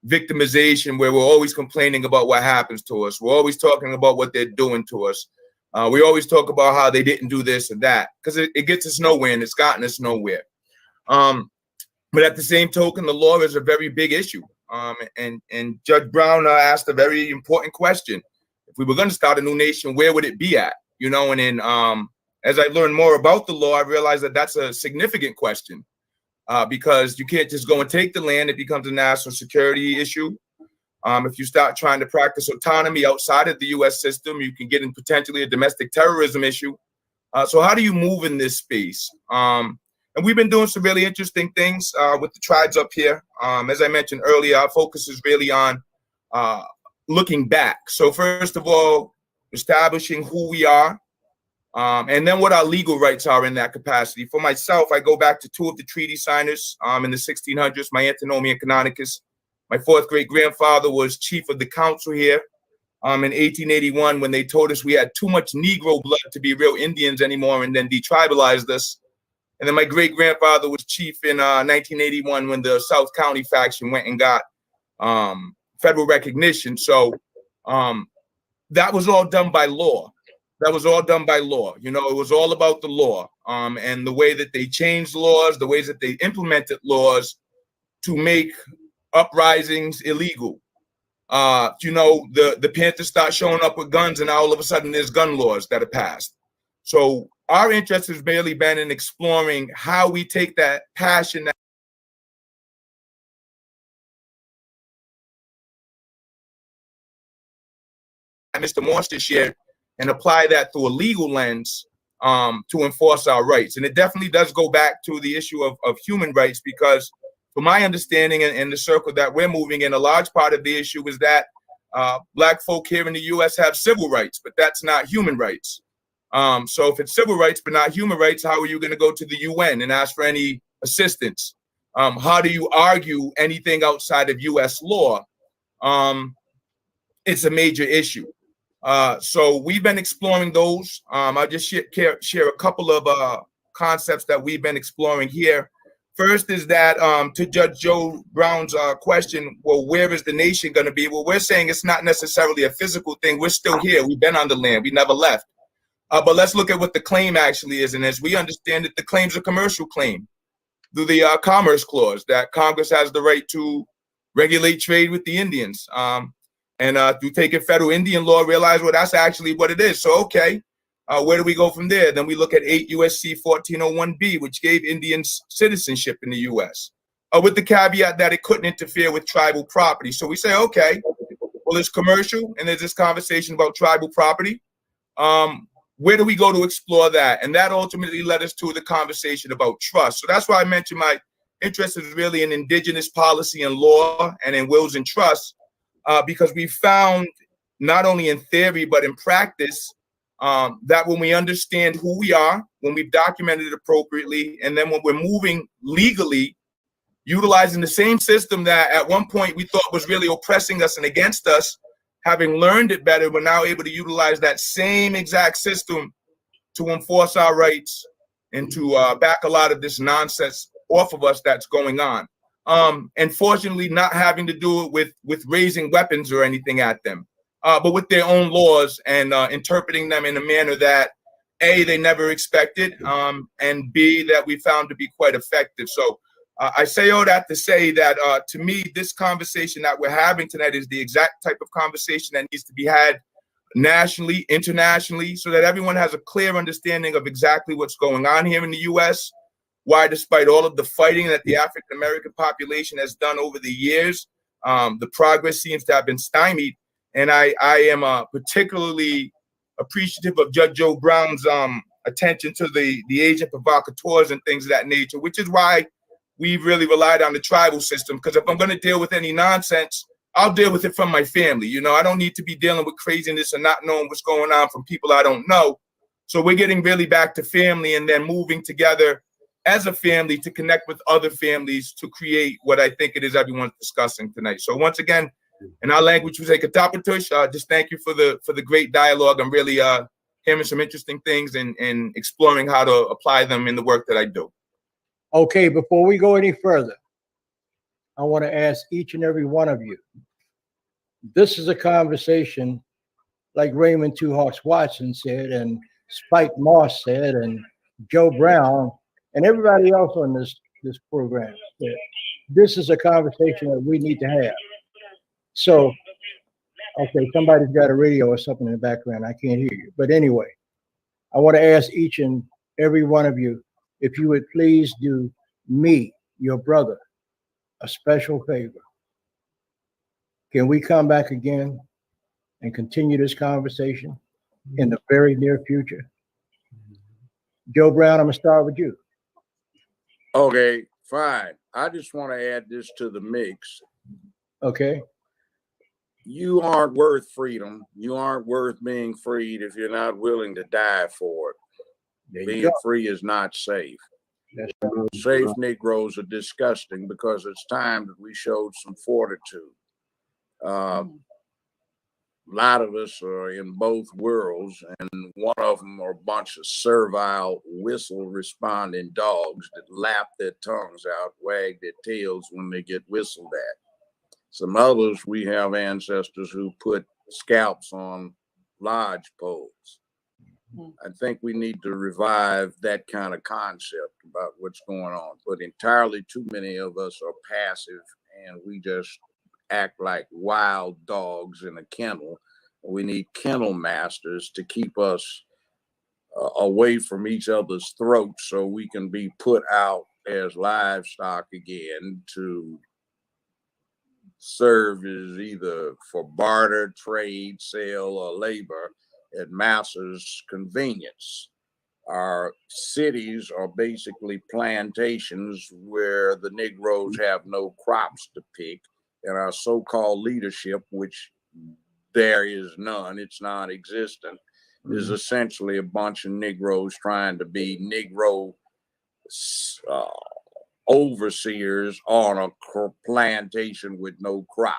victimization where we're always complaining about what happens to us. We're always talking about what they're doing to us. We always talk about how they didn't do this and that, because it gets us nowhere, and it's gotten us nowhere. But at the same token, the law is a very big issue. And Judge Brown asked a very important question. If we were going to start a new nation, where would it be at? And then as I learned more about the law, I realized that that's a significant question because you can't just go and take the land. It becomes a national security issue. If you start trying to practice autonomy outside of the U.S. system, you can get in potentially a domestic terrorism issue. So how do you move in this space? And we've been doing some really interesting things with the tribes up here. As I mentioned earlier, our focus is really on looking back. So first of all, establishing who we are, and then what our legal rights are in that capacity. For myself, I go back to two of the treaty signers in the 1600s, my Antinomy and Canonicus. My fourth great-grandfather was chief of the council here in 1881 when they told us we had too much Negro blood to be real Indians anymore and then detribalized us. And then my great-grandfather was chief in 1981 when the South County faction went and got federal recognition. So that was all done by law. That was all done by law. You know, it was all about the law and the way that they changed laws, the ways that they implemented laws to make uprisings illegal. You know, the Panthers start showing up with guns and now all of a sudden there's gun laws that are passed. So our interest has merely been in exploring how we take that passion that Mr. Morster shared and apply that through a legal lens to enforce our rights. And it definitely does go back to the issue of human rights, because from my understanding and the circle that we're moving in, a large part of the issue is that Black folk here in the U.S. have civil rights, but that's not human rights. So if it's civil rights but not human rights, how are you going to go to the UN and ask for any assistance? How do you argue anything outside of U.S. law? It's a major issue. So we've been exploring those. I'll just share a couple of concepts that we've been exploring here. First is that to Judge Joe Brown's question, well, where is the nation going to be? Well, we're saying it's not necessarily a physical thing. We're still here. We've been on the land. We never left. But let's look at what the claim actually is. And as we understand it, the claim's a commercial claim through the Commerce Clause, that Congress has the right to regulate trade with the Indians. And through taking federal Indian law, realize, well, that's actually what it is. So, okay, where do we go from there? Then we look at 8 U.S.C. 1401B, which gave Indians citizenship in the U.S., with the caveat that it couldn't interfere with tribal property. So we say, okay, well, it's commercial, and there's this conversation about tribal property. Where do we go to explore that? And that ultimately led us to the conversation about trust. So that's why I mentioned my interest is really in indigenous policy and law and in wills and trusts, because we found not only in theory, but in practice, that when we understand who we are, when we've documented it appropriately, and then when we're moving legally, utilizing the same system that at one point we thought was really oppressing us and against us, having learned it better, we're now able to utilize that same exact system to enforce our rights and to back a lot of this nonsense off of us that's going on. And fortunately, not having to do it with raising weapons or anything at them, but with their own laws and interpreting them in a manner that, A, they never expected, and B, that we found to be quite effective. So I say all that to say that to me, this conversation that we're having tonight is the exact type of conversation that needs to be had nationally, internationally, so that everyone has a clear understanding of exactly what's going on here in the U.S., why despite all of the fighting that the African-American population has done over the years, the progress seems to have been stymied. And I am particularly appreciative of Judge Joe Brown's attention to the agent provocateurs and things of that nature, which is why we've really relied on the tribal system. Because if I'm going to deal with any nonsense, I'll deal with it from my family. You know, I don't need to be dealing with craziness and not knowing what's going on from people I don't know. So we're getting really back to family and then moving together as a family to connect with other families to create what I think it is everyone's discussing tonight. So once again, in our language, we say Katapatush, just thank you for the great dialogue. I'm really hearing some interesting things and exploring how to apply them in the work that I do. Okay, before we go any further, I want to ask each and every one of you. This is a conversation like Raymond Two Hawks Watson said, and Spike Moss said, and Joe Brown, and everybody else on this program said. This is a conversation that we need to have. So, okay, somebody's got a radio or something in the background. I can't hear you. But anyway, I want to ask each and every one of you, if you would please do me, your brother, a special favor. Can we come back again and continue this conversation in the very near future? Joe Brown, I'm going to start with you. Okay, fine. I just want to add this to the mix. Okay. You aren't worth freedom. You aren't worth being freed if you're not willing to die for it. Being free is not safe. Safe Negroes are disgusting because it's time that we showed some fortitude. A lot of us are in both worlds, and one of them are a bunch of servile, whistle-responding dogs that lap their tongues out, wag their tails when they get whistled at. Some others, we have ancestors who put scalps on lodge poles. I think we need to revive that kind of concept about what's going on. But entirely too many of us are passive, and we just act like wild dogs in a kennel. We need kennel masters to keep us away from each other's throats so we can be put out as livestock again to serve as either for barter, trade, sale, or labor at masses' convenience. Our cities are basically plantations where the Negroes have no crops to pick, and our so-called leadership, which there is none, it's non-existent, is essentially a bunch of Negroes trying to be Negro overseers on a plantation with no crop.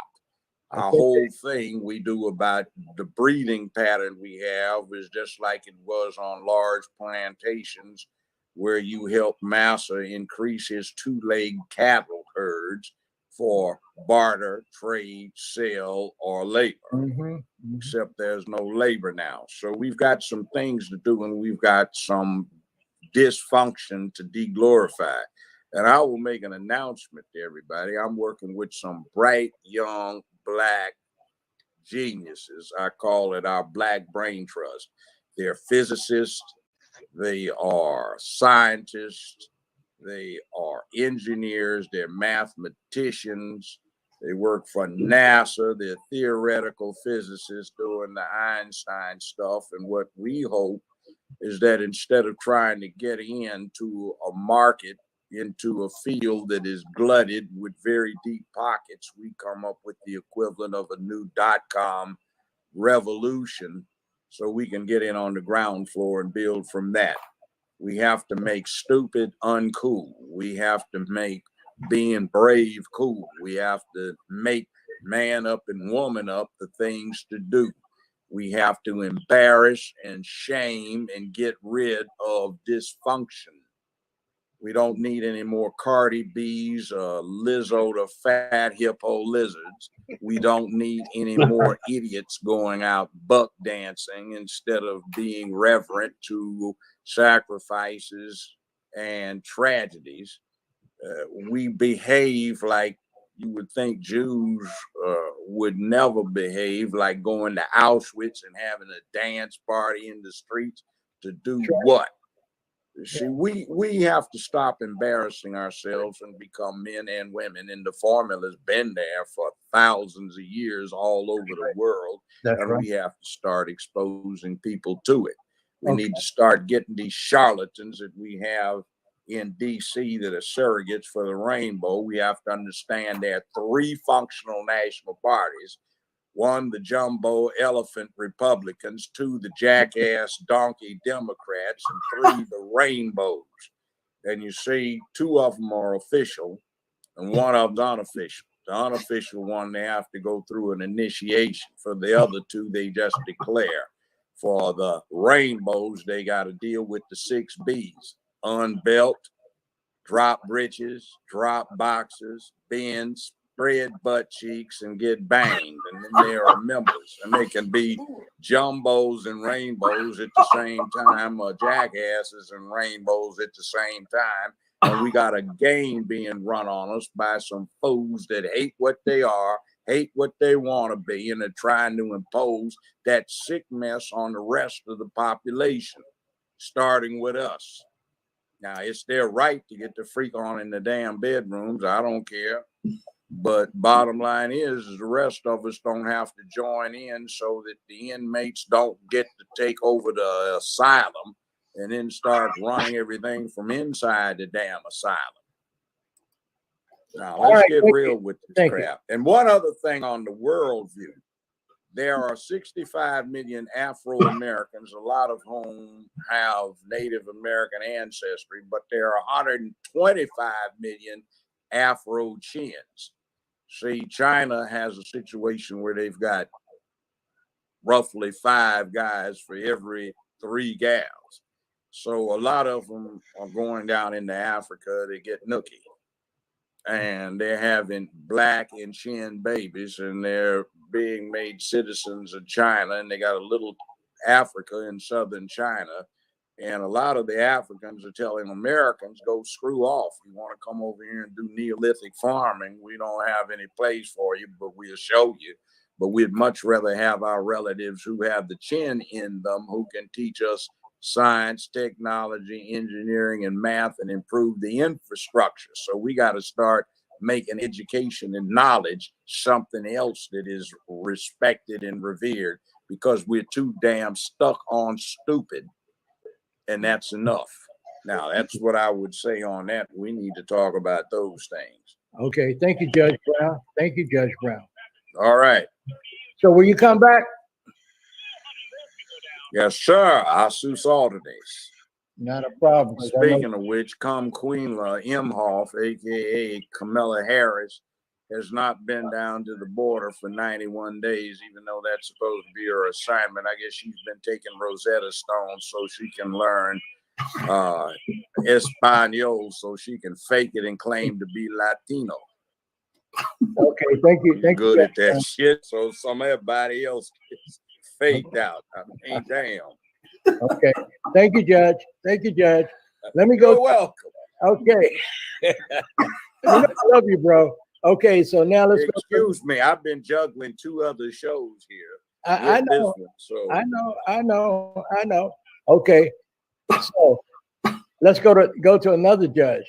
Our whole thing we do about the breeding pattern we have is just like it was on large plantations where you help Massa increase his two-legged cattle herds for barter, trade, sale, or labor. Except there's no labor now. So we've got some things to do, and we've got some dysfunction to deglorify. And I will make an announcement to everybody. I'm working with some bright, young, Black geniuses. I call it our Black Brain Trust. They're physicists, they are scientists, they are engineers, they're mathematicians, they work for NASA, they're theoretical physicists doing the Einstein stuff. And what we hope is that instead of trying to get into a market, into a field that is glutted with very deep pockets, we come up with the equivalent of a new .com revolution so we can get in on the ground floor and build from that. We have to make stupid uncool. We have to make being brave cool. We have to make man up and woman up the things to do. We have to embarrass and shame and get rid of dysfunction. We don't need any more Cardi B's, Lizzo the fat hippo lizards. We don't need any more idiots going out buck dancing instead of being reverent to sacrifices and tragedies. We behave like you would think Jews would never behave, like going to Auschwitz and having a dance party in the streets to do what? See, we have to stop embarrassing ourselves and become men and women, and the formula's been there for thousands of years all over the world, and we have to start exposing people to it. We need to start getting these charlatans that we have in DC that are surrogates for the rainbow. We have to understand there are three functional national parties. One, the jumbo elephant Republicans. Two, the jackass donkey Democrats. And three, the rainbows. And you see, two of them are official and one of them's unofficial. The unofficial one, they have to go through an initiation. For the other two, they just declare. For the rainbows, they got to deal with the 6 B's: unbelt, drop britches, drop boxers, bends, spread butt cheeks, and get banged. And then there are members, and they can be jumbos and rainbows at the same time, or jackasses and rainbows at the same time. And we got a game being run on us by some fools that hate what they are, hate what they want to be, and are trying to impose that sick mess on the rest of the population, starting with us. Now, it's their right to get the freak on in the damn bedrooms. I don't care. But bottom line is the rest of us don't have to join in so that the inmates don't get to take over the asylum and then start running everything from inside the damn asylum. Now, All let's right, get thank real you. with this Thank you. crap. And one other thing on the world view. There are 65 million Afro-Americans, a lot of whom have Native American ancestry, but there are 125 million Afro-Chins. See, China has a situation where they've got roughly 5 guys for every 3 gals. So a lot of them are going down into Africa to get nookie. And they're having black and Chin babies, and they're being made citizens of China, and they got a little Africa in southern China. And a lot of the Africans are telling Americans, go screw off. You want to come over here and do Neolithic farming, we don't have any place for you, but we'll show you. But we'd much rather have our relatives who have the chin in them, who can teach us science, technology, engineering, and math, and improve the infrastructure. So we got to start making education and knowledge something else that is respected and revered, because we're too damn stuck on stupid, and that's enough. Now, that's what I would say on that. We need to talk about those things. Okay, thank you, Judge Brown. Thank you, Judge Brown. All right. So will you come back? Yes, sir. Asus Alderdays. Not a problem. Speaking of which, come Queen Imhoff, aka Kamala Harris, has not been down to the border for 91 days, even though that's supposed to be her assignment. I guess she's been taking Rosetta Stone so she can learn Espanol, so she can fake it and claim to be Latino. Okay, thank you. Thank Good you. at that shit, so everybody else gets faked out. I mean, damn. Okay. Thank you, Judge. Thank you, Judge. Let me go. You're welcome. Okay. You know, I love you, bro. Okay, so now let's Excuse me. I've been juggling 2 other shows here. I know. This one, so. I know. Okay. So let's go to another judge,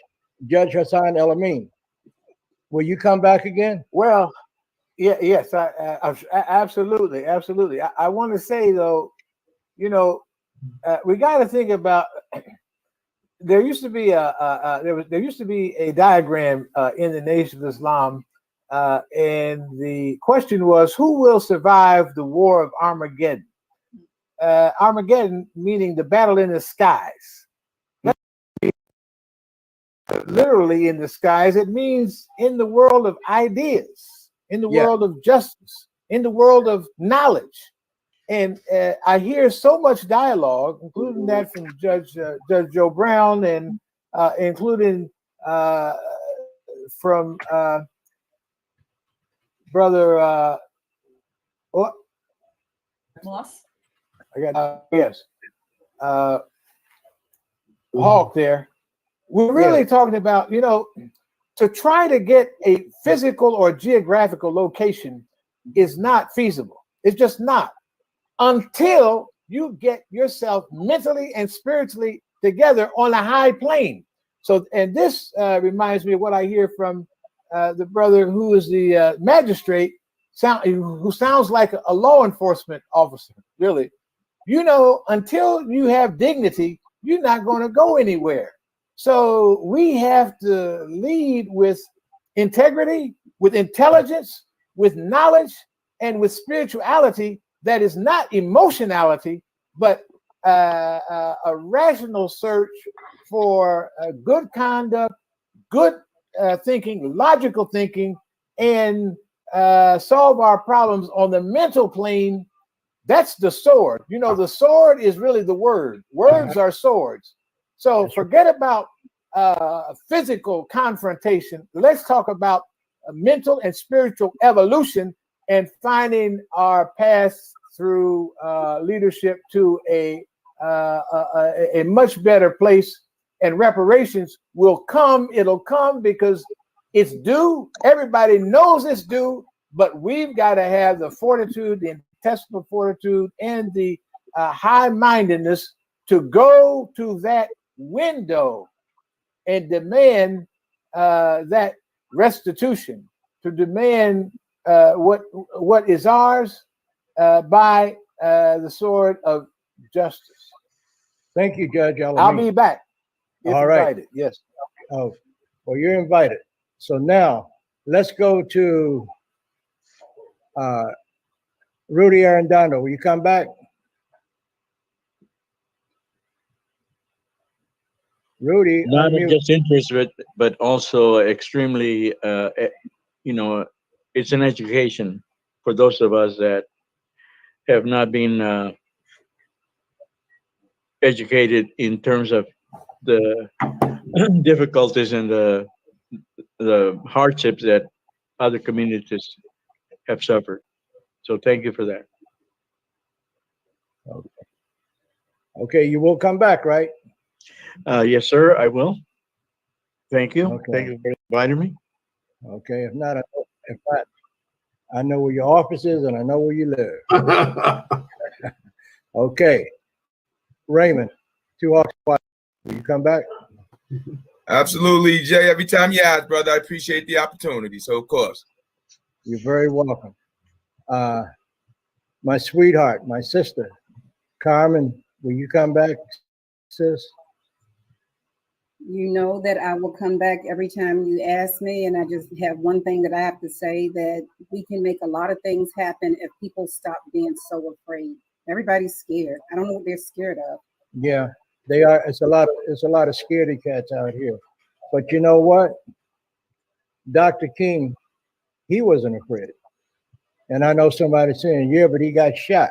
Judge Hassan El Amin. Will you come back again? Well, yes, I absolutely. I want to say though, you know, we got to think about. There used to be a diagram in the Nation of Islam, and the question was, who will survive the war of Armageddon? Armageddon meaning the battle in the skies. Literally in the skies, it means in the world of ideas, in the world of justice, in the world of knowledge. And I hear so much dialogue, including that from Judge Joe Brown, and including from Brother Moss. I got yes, Hawk there. We're really talking about, you know, to try to get a physical or geographical location is not feasible. It's just not, until you get yourself mentally and spiritually together on a high plane. So, and this reminds me of what I hear from the brother who is the magistrate, who sounds like a law enforcement officer, really. You know, until you have dignity, you're not going to go anywhere. So we have to lead with integrity, with intelligence, with knowledge, and with spirituality that is not emotionality, but a rational search for good conduct, good thinking, logical thinking, and solve our problems on the mental plane. That's the sword. You know, the sword is really the word. Words are swords. So forget about physical confrontation. Let's talk about mental and spiritual evolution and finding our path through leadership to a much better place. And reparations will come. It'll come because it's due. Everybody knows it's due, but we've got to have the fortitude, the intestinal fortitude, and the high-mindedness to go to that window and demand that restitution, to demand what is ours by the sword of justice. Thank you, Judge El Amin. I'll be back. If All right. invited. Yes. Oh, well, you're invited. So now let's go to Rudy Arredondo. Will you come back? Rudy, Not unmute. just interested, but also extremely, it's an education for those of us that have not been educated in terms of the difficulties and the hardships that other communities have suffered. So thank you for that. Okay, you will come back, right? Yes, sir, I will. Thank you. Okay. Thank you for inviting me. Okay, if not, I know where your office is and I know where you live. Okay, Raymond, 2 Hawks. Will you come back? Absolutely, Jay. Every time you ask, brother, I appreciate the opportunity. So, of course. You're very welcome. My sweetheart, my sister, Carmen, will you come back, sis? You know that I will come back every time you ask me, and I just have one thing that I have to say, that we can make a lot of things happen if people stop being so afraid. Everybody's scared. I don't know what they're scared of. Yeah, they are. It's a lot of scaredy cats out here. But you know what? Dr. King, he wasn't afraid. And I know somebody saying, yeah, but he got shot.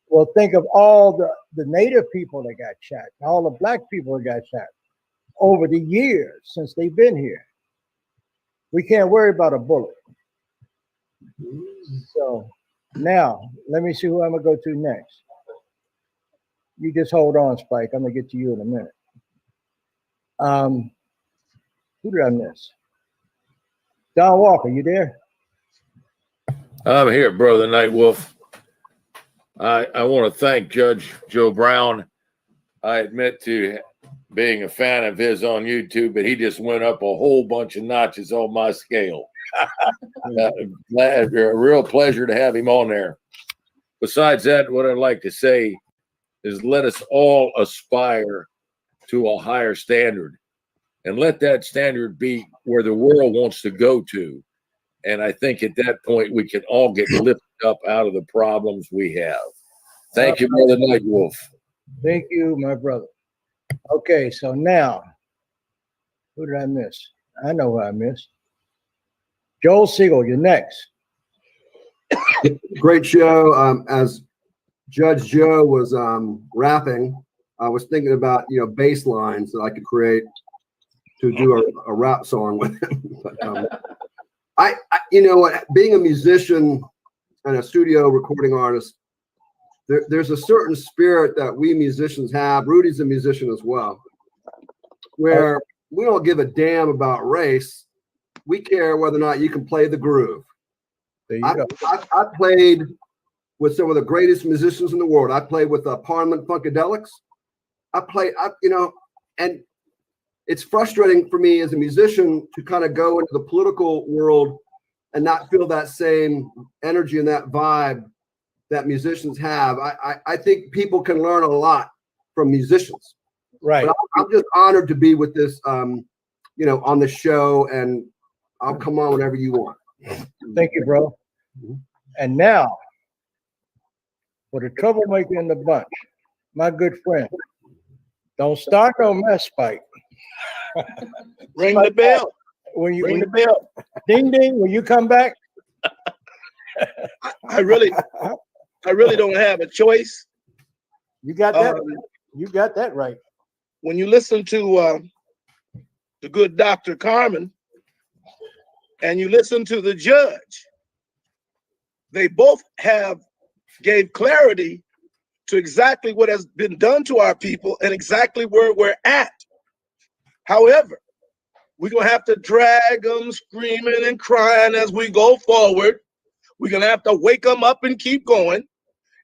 Well, think of all the Native people that got shot, all the Black people that got shot over the years since they've been here. We can't worry about a bullet. So now, let me see who I'm going to go to next. You just hold on, Spike. I'm going to get to you in a minute. Who did I miss? Don Walker, you there? I'm here, Brother Nightwolf. I want to thank Judge Joe Brown. I admit to being a fan of his on YouTube, but he just went up a whole bunch of notches on my scale. A real pleasure to have him on there. Besides that, what I'd like to say is let us all aspire to a higher standard, and let that standard be where the world wants to go to. And I think at that point, we can all get lifted up out of the problems we have. Thank you, Brother Nightwolf. Thank you, my brother. Okay, so now, who did I miss? I know who I missed. Joel Siegel, you're next. Great show. As Judge Joe was rapping, I was thinking about bass lines that I could create to do a rap song with him. But, I being a musician and a studio recording artist, there's a certain spirit that we musicians have. Rudy's a musician as well, where we don't give a damn about race. We care whether or not you can play the groove. I played with some of the greatest musicians in the world. I played with Parliament Funkadelics. And it's frustrating for me as a musician to kind of go into the political world and not feel that same energy and that vibe that musicians have. I think people can learn a lot from musicians. Right. But I'm just honored to be with this, on the show, and I'll come on whenever you want. Thank you, bro. And now, for the troublemaker in the bunch, my good friend, don't start no mess, Spike. Ring the bell. When you Ring the bell. Ding ding. Will you come back? I really don't have a choice. You got that. You got that right. When you listen to the good Dr. Carmen and you listen to the judge, they both gave clarity to exactly what has been done to our people and exactly where we're at. However, we're going to have to drag them screaming and crying as we go forward. We're going to have to wake them up and keep going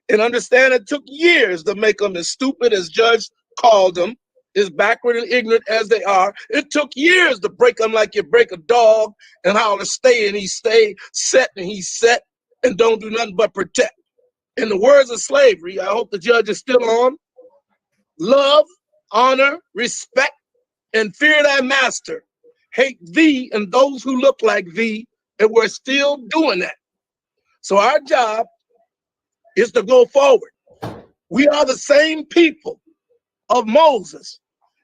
and understand it took years to make them as stupid as Judge called them, as backward and ignorant as they are. It took years to break them like you break a dog, and how to stay and he stay, set and he set, and don't do nothing but protect. In the words of slavery, I hope the judge is still on: love, honor, respect, and fear thy master, hate thee and those who look like thee, and we're still doing that. So our job is to go forward. We are the same people of Moses.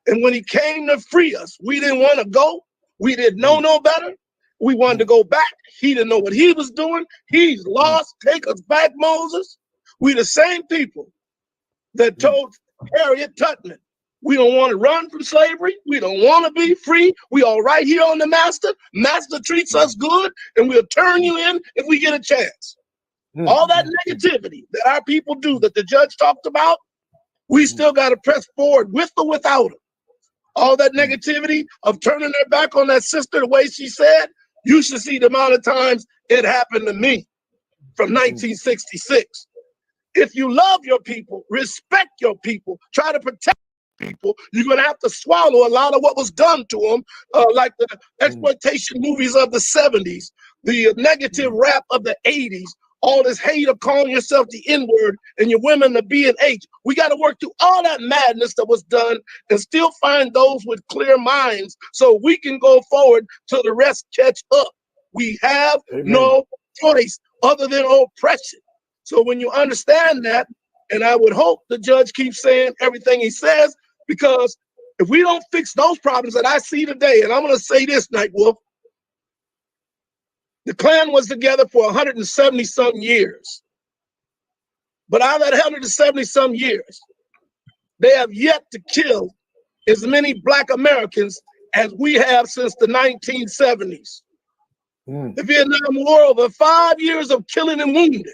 And when he came to free us, we didn't want to go. We didn't know no better. We wanted to go back. He didn't know what he was doing. He's lost. Take us back, Moses. We the same people that told Harriet Tubman, we don't want to run from slavery. We don't want to be free. We are right here on the master. Master treats us good, and we'll turn you in if we get a chance. All that negativity that our people do that the judge talked about, we still got to press forward with or without them. All that negativity of turning their back on that sister the way she said, you should see the amount of times it happened to me from 1966. If you love your people, respect your people, try to protect people, you're going to have to swallow a lot of what was done to them, like the exploitation movies of the 70s, the negative rap of the 80s, all this hate of calling yourself the N-word and your women the B and H. We got to work through all that madness that was done and still find those with clear minds so we can go forward till the rest catch up. We have no choice other than oppression. So when you understand that, and I would hope the judge keeps saying everything he says, because if we don't fix those problems that I see today, and I'm going to say this, Night Wolf, the Klan was together for 170 some years. But out of that 170 some years, they have yet to kill as many Black Americans as we have since the 1970s. The Vietnam War, over 5 years of killing and wounded.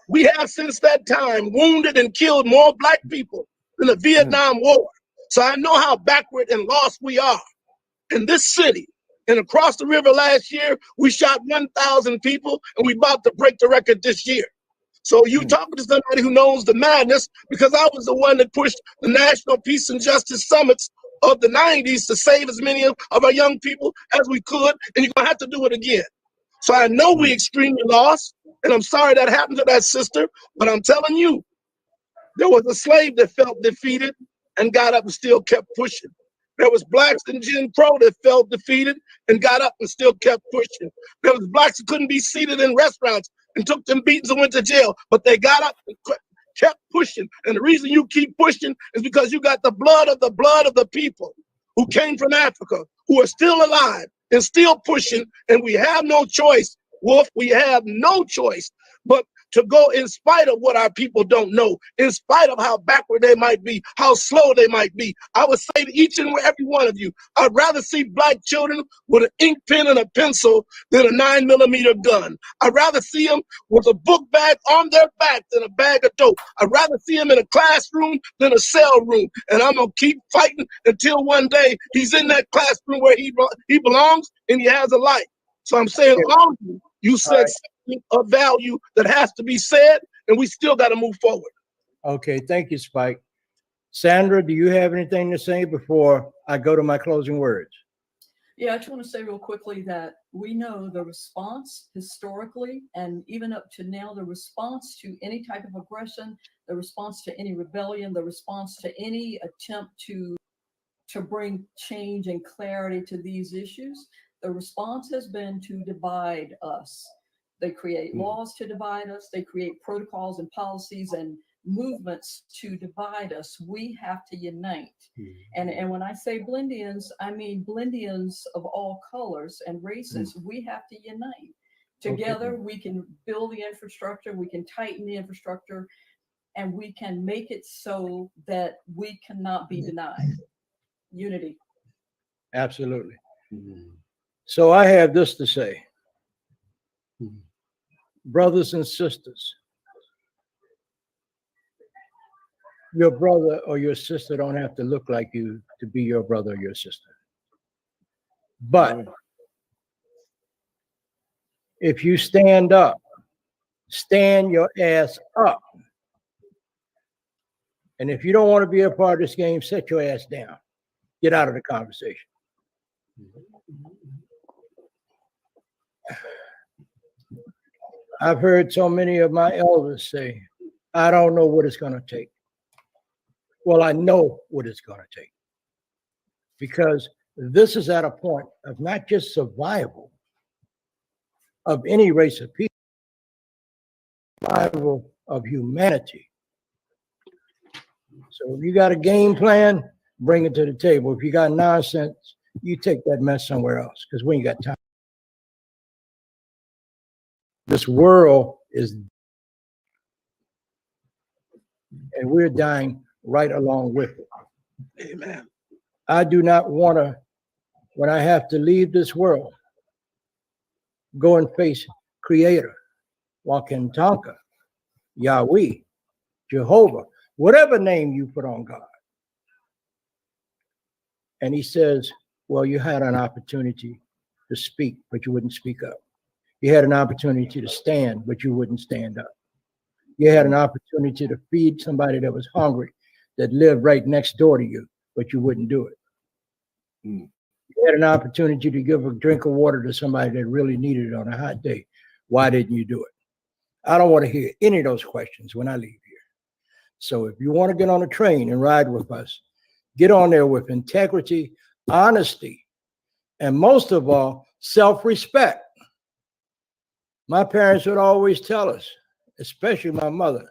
We have since that time wounded and killed more Black people than the Vietnam War. So I know how backward and lost we are. In this city and across the river last year, we shot 1,000 people, and we're about to break the record this year. So you talking to somebody who knows the madness, because I was the one that pushed the National Peace and Justice Summits of the 90s to save as many of our young people as we could, and you're going to have to do it again. So I know we extremely lost, and I'm sorry that happened to that sister, but I'm telling you, there was a slave that felt defeated and got up and still kept pushing. There was Blacks in Jim Crow that felt defeated and got up and still kept pushing. There was Blacks who couldn't be seated in restaurants and took them beatings and went to jail, but they got up and kept pushing. And the reason you keep pushing is because you got the blood of the people who came from Africa, who are still alive and still pushing, and we have no choice, Wolf, we have no choice but to go in spite of what our people don't know, in spite of how backward they might be, how slow they might be. I would say to each and every one of you, I'd rather see Black children with an ink pen and a pencil than a 9mm gun. I'd rather see them with a book bag on their back than a bag of dope. I'd rather see them in a classroom than a cell room. And I'm going to keep fighting until one day he's in that classroom where he belongs and he has a life. So I'm saying, all of you said something of value that has to be said, and we still got to move forward. Okay, thank you, Spike. Sandra, do you have anything to say before I go to my closing words? Yeah, I just want to say real quickly that we know the response historically, and even up to now, the response to any type of aggression, the response to any rebellion, the response to any attempt to bring change and clarity to these issues, the response has been to divide us. They create laws to divide us. They create protocols and policies and movements to divide us. We have to unite. And when I say Blendians, I mean Blendians of all colors and races. We have to unite. Together, we can build the infrastructure, we can tighten the infrastructure, and we can make it so that we cannot be denied. Unity. Absolutely. So I have this to say. Brothers and sisters, your brother or your sister don't have to look like you to be your brother or your sister. But if you stand up, stand your ass up. And if you don't want to be a part of this game, set your ass down. Get out of the conversation. I've heard so many of my elders say, I don't know what it's going to take. Well, I know what it's going to take, because This is at a point of not just survival of any race of people, survival of humanity. So if you got a game plan, bring it to the table. If you got nonsense, you take that mess somewhere else, because we ain't got time. This world is, and we're dying right along with it. Amen. I do not want to, when I have to leave this world, go and face Creator, Wakantanka, Yahweh, Jehovah, whatever name you put on God. And he says, well, you had an opportunity to speak, but you wouldn't speak up. You had an opportunity to stand, but you wouldn't stand up. You had an opportunity to feed somebody that was hungry, that lived right next door to you, but you wouldn't do it. You had an opportunity to give a drink of water to somebody that really needed it on a hot day. Why didn't you do it? I don't want to hear any of those questions when I leave here. So if you want to get on a train and ride with us, get on there with integrity, honesty, and most of all, self-respect. My parents would always tell us, especially my mother,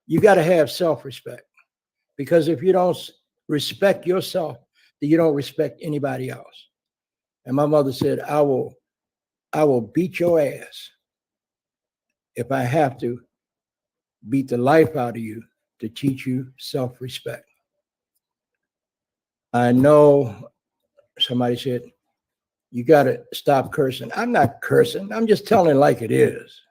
you got to have self-respect, because if you don't respect yourself, then you don't respect anybody else. And my mother said, I will beat your ass if I have to beat the life out of you to teach you self-respect. I know somebody said, you got to stop cursing. I'm not cursing. I'm just telling it like it is.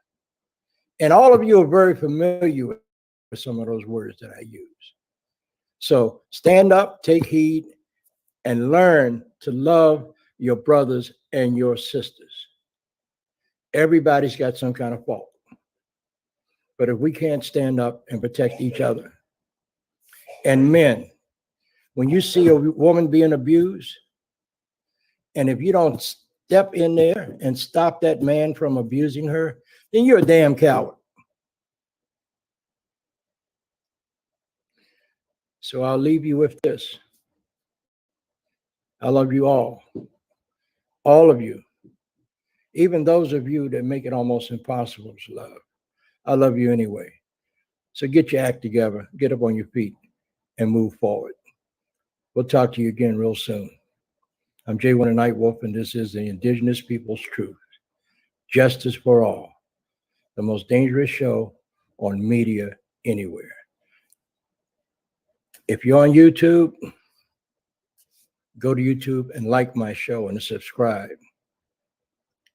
And all of you are very familiar with some of those words that I use. So stand up, take heed, and learn to love your brothers and your sisters. Everybody's got some kind of fault. But if we can't stand up and protect each other, and men, when you see a woman being abused, and if you don't step in there and stop that man from abusing her, then you're a damn coward. So I'll leave you with this. I love you all of you, even those of you that make it almost impossible to love. I love you anyway. So get your act together, get up on your feet, and move forward. We'll talk to you again real soon. I'm Jay Winter Nightwolf, and this is the Indigenous People's Truth. Justice for all, the most dangerous show on media anywhere. If you're on YouTube, go to YouTube and like my show and subscribe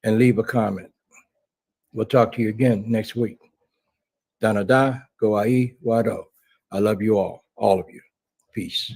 and leave a comment. We'll talk to you again next week. Danada, Goai, Wado. I love you all of you. Peace.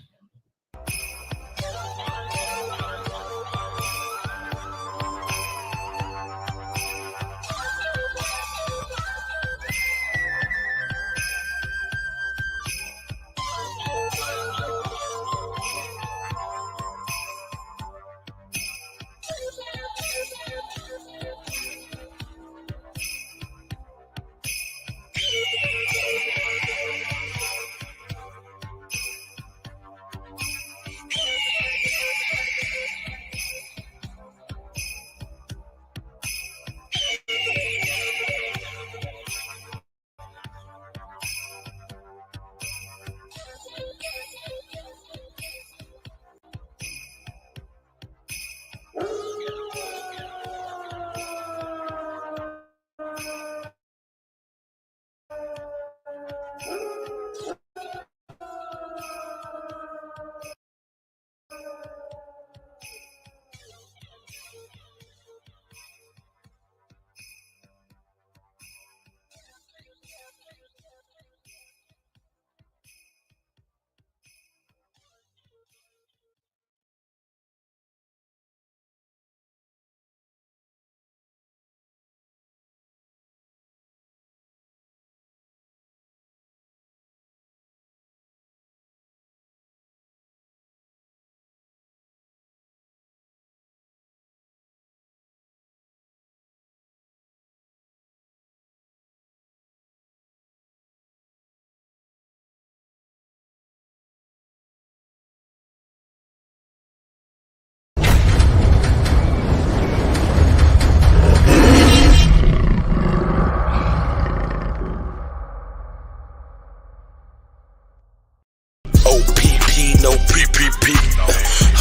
OPP, no PPP.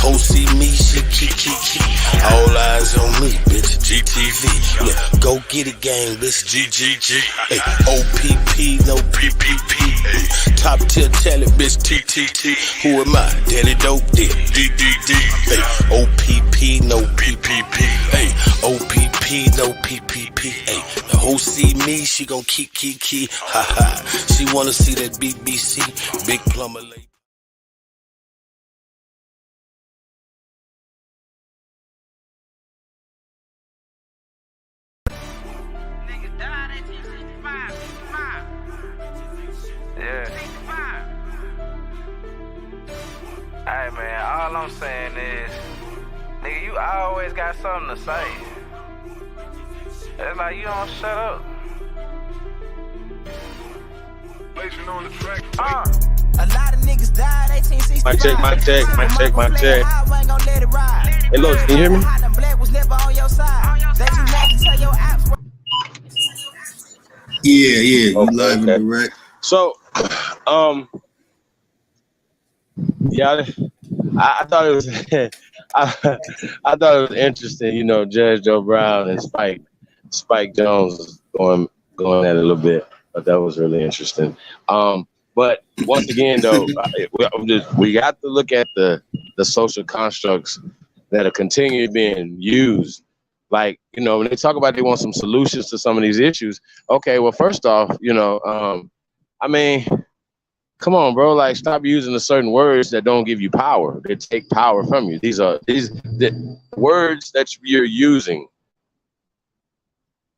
Ho see me, she kiki. All eyes on me, bitch. GTV. Yeah, go get it, gang, bitch. GGG. Hey, OPP, no PPP. Hey, top tier talent, bitch. TTT. Who am I? Daddy dope dick. DDD. Hey, OPP, no PPP. Hey, OPP, no PPP. Hey, the hoe see me, she gon' kiki. Ha ha. She wanna see that BBC. Big plumber lady. Yeah. Hey man, all I'm saying is, nigga, you always got something to say. It's like you don't shut up. Blazing on the track. A lot of niggas died 1865. Mic check. Hey, Lois, can you hear me? Yeah, you live and direct. So, yeah, I thought it was, I thought it was interesting. You know, Judge Joe Brown and Spike Jones going at it a little bit, but that was really interesting. But once again, though, we got to look at the social constructs that are continually being used. Like, you know, when they talk about they want some solutions to some of these issues. Okay, well, first off, you know, I mean, come on, bro. Like, stop using the certain words that don't give you power. They take power from you. The words that you're using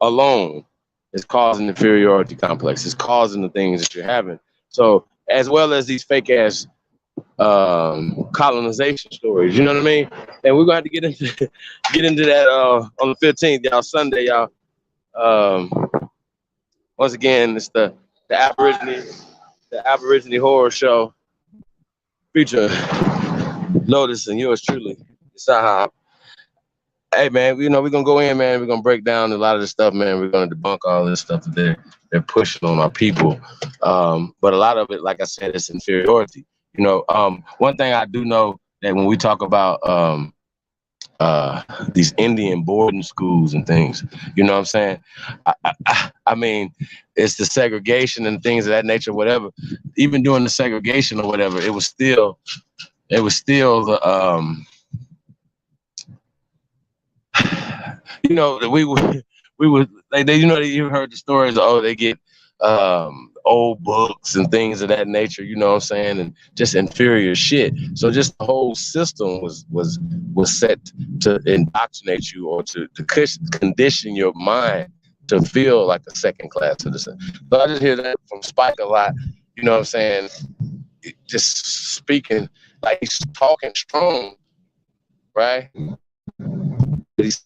alone is causing inferiority complex. It's causing the things that you're having. So, as well as these fake ass colonization stories, you know what I mean? And we're going to get into that on the 15th, y'all. Sunday, y'all. Once again, it's the Aborigine Horror Show feature Lotus and yours truly, Sahab. Hey man, you know, we're gonna go in, man. We're gonna break down a lot of this stuff, man. We're gonna debunk all this stuff that they're pushing on our people. But a lot of it, like I said, it's inferiority. You know, one thing I do know that when we talk about these Indian boarding schools and things, you know what I'm saying? I mean, it's the segregation and things of that nature, whatever. Even during the segregation or whatever, it was still the you know, we would like they, you know, you heard the stories. Oh, they get old books and things of that nature. You know what I'm saying? And just inferior shit. So just the whole system was set to indoctrinate you or to condition your mind to feel like a second class citizen. So I just hear that from Spike a lot. You know what I'm saying? Just speaking like he's talking strong, right? But he's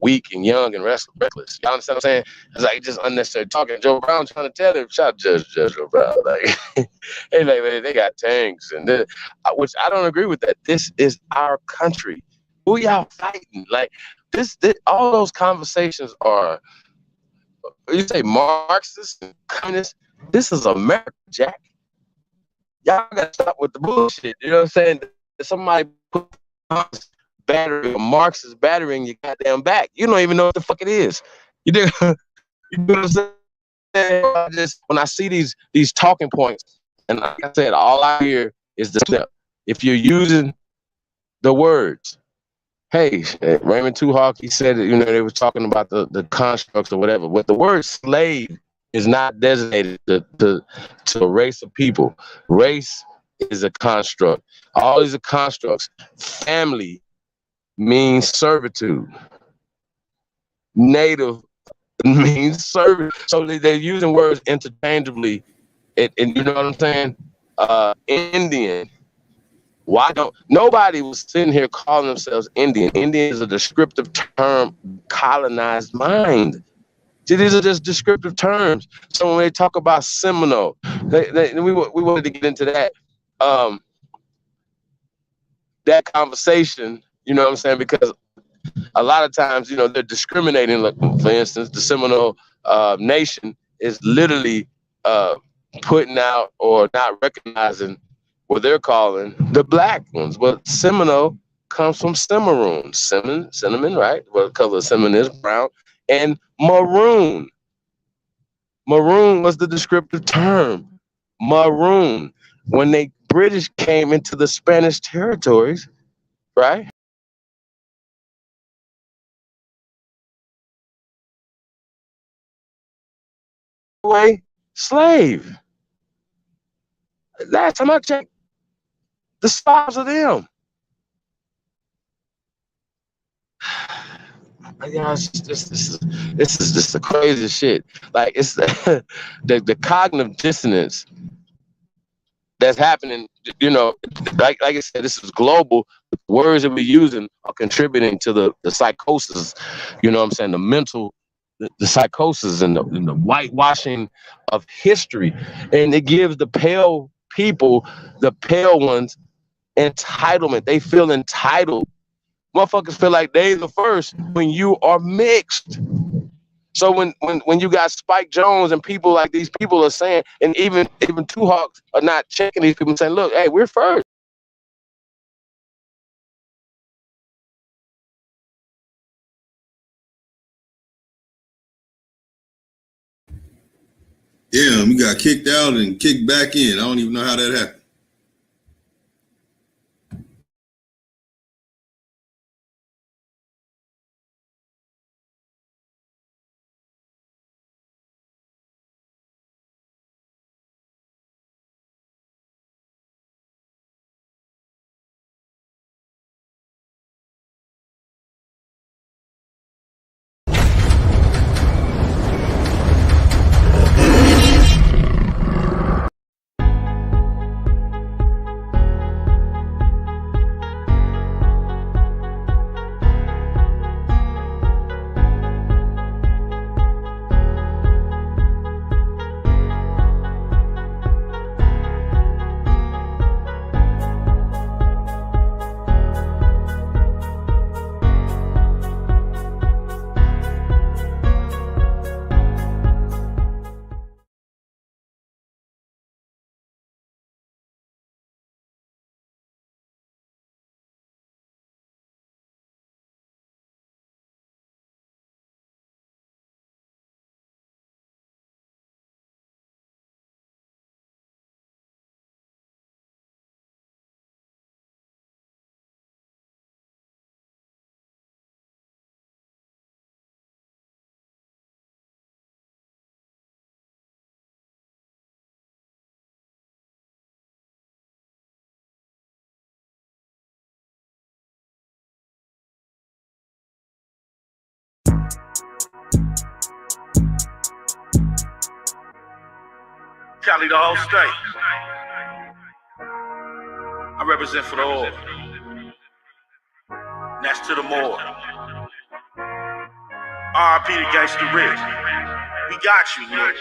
weak and young and reckless. Y'all understand what I'm saying? It's like just unnecessary talking. Joe Brown trying to tell him, shout Judge Joe Brown. Like, hey, like, they got tanks and this, which I don't agree with that. This is our country. Who y'all fighting? Like this all those conversations are, you say Marxist and communist. This is America, Jack. Y'all gotta stop with the bullshit. You know what I'm saying? Somebody put battery or Marxist battery in your goddamn back. You don't even know what the fuck it is. You know what I'm saying? When I see these talking points, and like I said, all I hear is the step. If you're using the words, hey, Raymond Tuhawk, he said that, you know, they were talking about the constructs or whatever. But the word slave is not designated to a race of people. Race is a construct. All these are constructs. Family means servitude. Native means servitude. So they're using words interchangeably. And you know what I'm saying? Indian. Why don't nobody was sitting here calling themselves Indian? Indian is a descriptive term, colonized mind. See, these are just descriptive terms. So when they talk about Seminole, we wanted to get into that. That conversation, you know what I'm saying? Because a lot of times, you know, they're discriminating. Like, for instance, the Seminole Nation is literally putting out or not recognizing what they're calling the black ones. Well, Seminole comes from cimarron, cinnamon, right? Well, the color of cinnamon is brown, and maroon. Maroon was the descriptive term. Maroon. When the British came into the Spanish territories, right? Away slave. Last time I checked, the spots are them. Yeah, this is just the craziest shit. Like it's the cognitive dissonance that's happening. You know, like I said, this is global. The words that we're using are contributing to the psychosis. You know what I'm saying? The mental, the psychosis and the whitewashing of history, and it gives the pale people, the pale ones, entitlement. They feel entitled. Motherfuckers feel like they the first when you are mixed. So when you got Spike Jones and people like these people are saying, and even Two Hawks are not checking these people and saying, look, hey, we're first. Damn, he got kicked out and kicked back in. I don't even know how that happened. Cali, the whole state. I represent for the oil. Next to the more. RP to Gangsta Rich. We got you, nigga.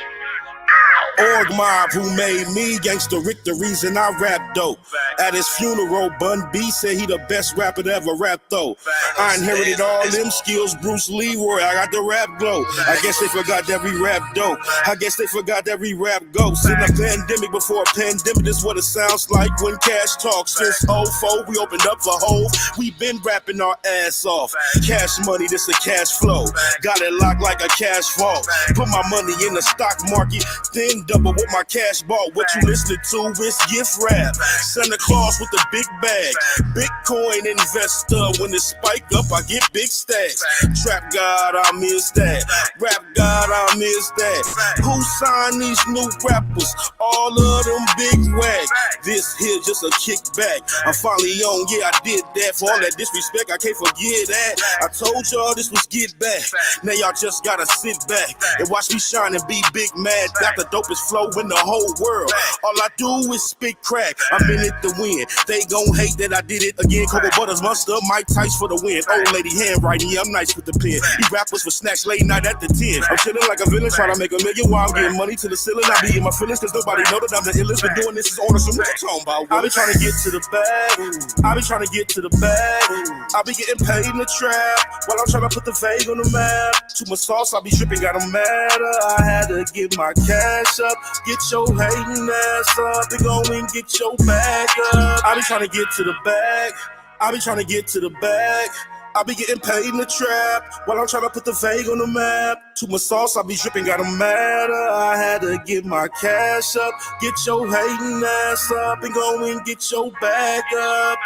Org mob who made me Gangsta Rick, the reason I rap dope. At his funeral, Bun B said he the best rapper to ever rap though. I inherited all them skills, Bruce Leroy, I got the rap glow. I guess they forgot that we rap dope. I guess they forgot that we rap ghosts. In a pandemic before a pandemic, this is what it sounds like when cash talks. Since 04, we opened up for Hove. We been rapping our ass off. Cash money, this a cash flow. Got it locked like a cash vault. Put my money in the stock market, then double what my cash bought. What you listening to is gift rap. Santa Claus with the big bag. Bitcoin investor. When it spike up, I get big stacks. Trap God, I miss that. Rap God, I miss that. Who signed these new rappers? All of them big wag. This here just a kickback. I'm finally on, yeah, I did that. For all that disrespect, I can't forget that. I told y'all this was get back. Now y'all just gotta sit back and watch me shine and be big mad. Got the dopest flow in the whole world. All I do is spit crack. I'm in it to win. They gon' hate that I did it again. Cocoa Butters, Monster, Mike Tice for the win. Old lady handwriting, yeah, I'm nice with the pen. These rappers for snacks late night at the 10. I'm chilling like a villain, trying to make a million while I'm getting money to the ceiling. I be in my feelings cause nobody know that I'm the illest. Been doing this is on some what you talking about. I be trying to get to the bag. I be trying to get to the bag. I be getting paid in the trap while I'm trying to put the vague on the map. Too much sauce, I be dripping, got them mad. I had to get my cash cash up, get your hating ass up, and go and get your bag up. I be trying to get to the bag. I be trying to get to the bag. I be getting paid in the trap while I'm trying to put the vague on the map. Too much sauce, I be dripping, got 'em mad. I had to get my cash up, get your hating ass up, and go and get your bag up.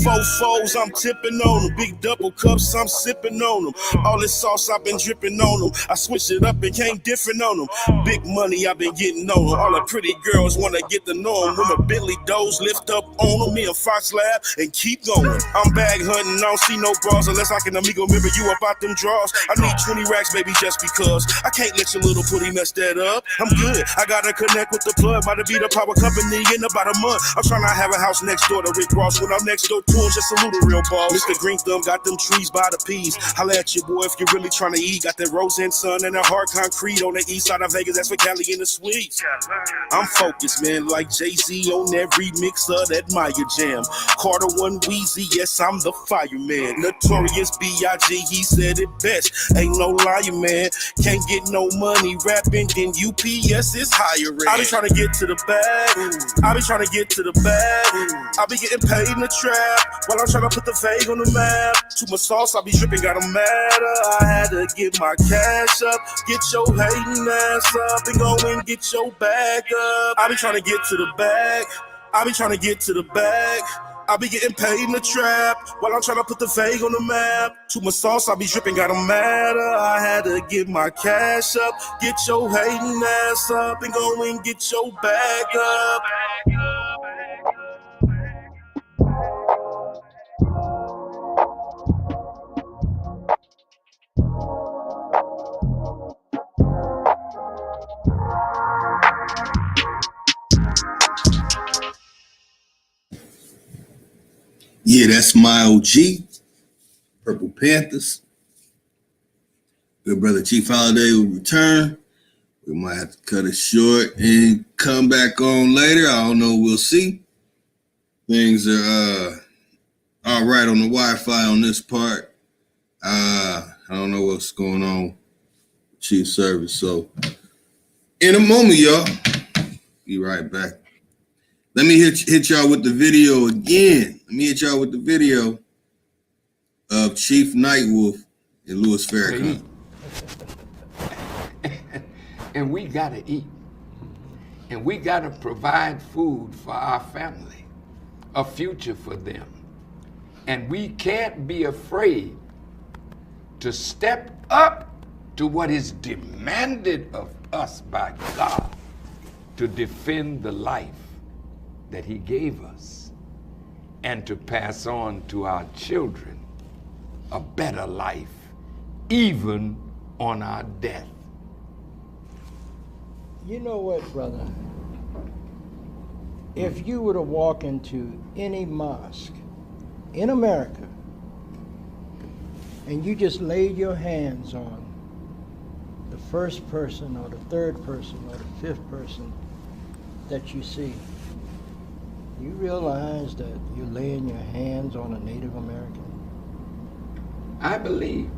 4 foes, I'm tipping on them. Big double cups, I'm sipping on them. All this sauce, I've been dripping on them. I switched it up and came different on them. Big money, I've been getting on them. All the pretty girls wanna get to know them. When the Bentley doors lift up on them, me and Fox Lab and keep going. I'm bag hunting, I don't see no bras unless I can amigo remember you about them draws. I need 20 racks, baby, just because. I can't let your little putty mess that up. I'm good, I gotta connect with the plug. About to be the power company in about a month. I'm trying to have a house next door to Rick Ross. When I'm next door to him, just salute a real boss. Mr. Green Thumb got them trees by the peas. Holla at your boy if you're really trying to eat. Got that rose and sun and that hard concrete on the east side of Vegas. That's for Cali in the suites. I'm focused, man, like Jay-Z on every mix of that Maya jam. Carter One Wheezy, yes, I'm the fireman. Notorious B.I.G., he said it best. Ain't no liar, man. Can't get no money rapping, then UPS is hiring. I be trying to get to the bag. I be trying to get to the bag. I be getting paid in the trap while I'm trying to put the vague on the map. Too much sauce, I be dripping, got 'em mad. I had to get my cash up, get your hating ass up, and go and get your bag up. I be trying to get to the bag. I be trying to get to the bag. I be getting paid in the trap while I'm trying to put the vague on the map. Too much sauce, I be dripping, got 'em mad. I had to get my cash up, get your hating ass up, and go and get your bag up. Yeah, that's my OG, Purple Panthers. Good brother Chief Holiday will return. We might have to cut it short and come back on later. I don't know. We'll see. Things are all right on the Wi-Fi on this part. I don't know what's going on with Chief Service. So in a moment, y'all, be right back. Let me hit y'all with the video again. Let me hit y'all with the video of Chief Nightwolf and Louis Farrakhan. And we got to eat. And we got to provide food for our family, a future for them. And we can't be afraid to step up to what is demanded of us by God to defend the life that He gave us and to pass on to our children a better life, even on our death. You know what, brother? If you were to walk into any mosque in America and you just laid your hands on the first person or the third person or the fifth person that you see, you realize that you're laying your hands on a Native American? I believe.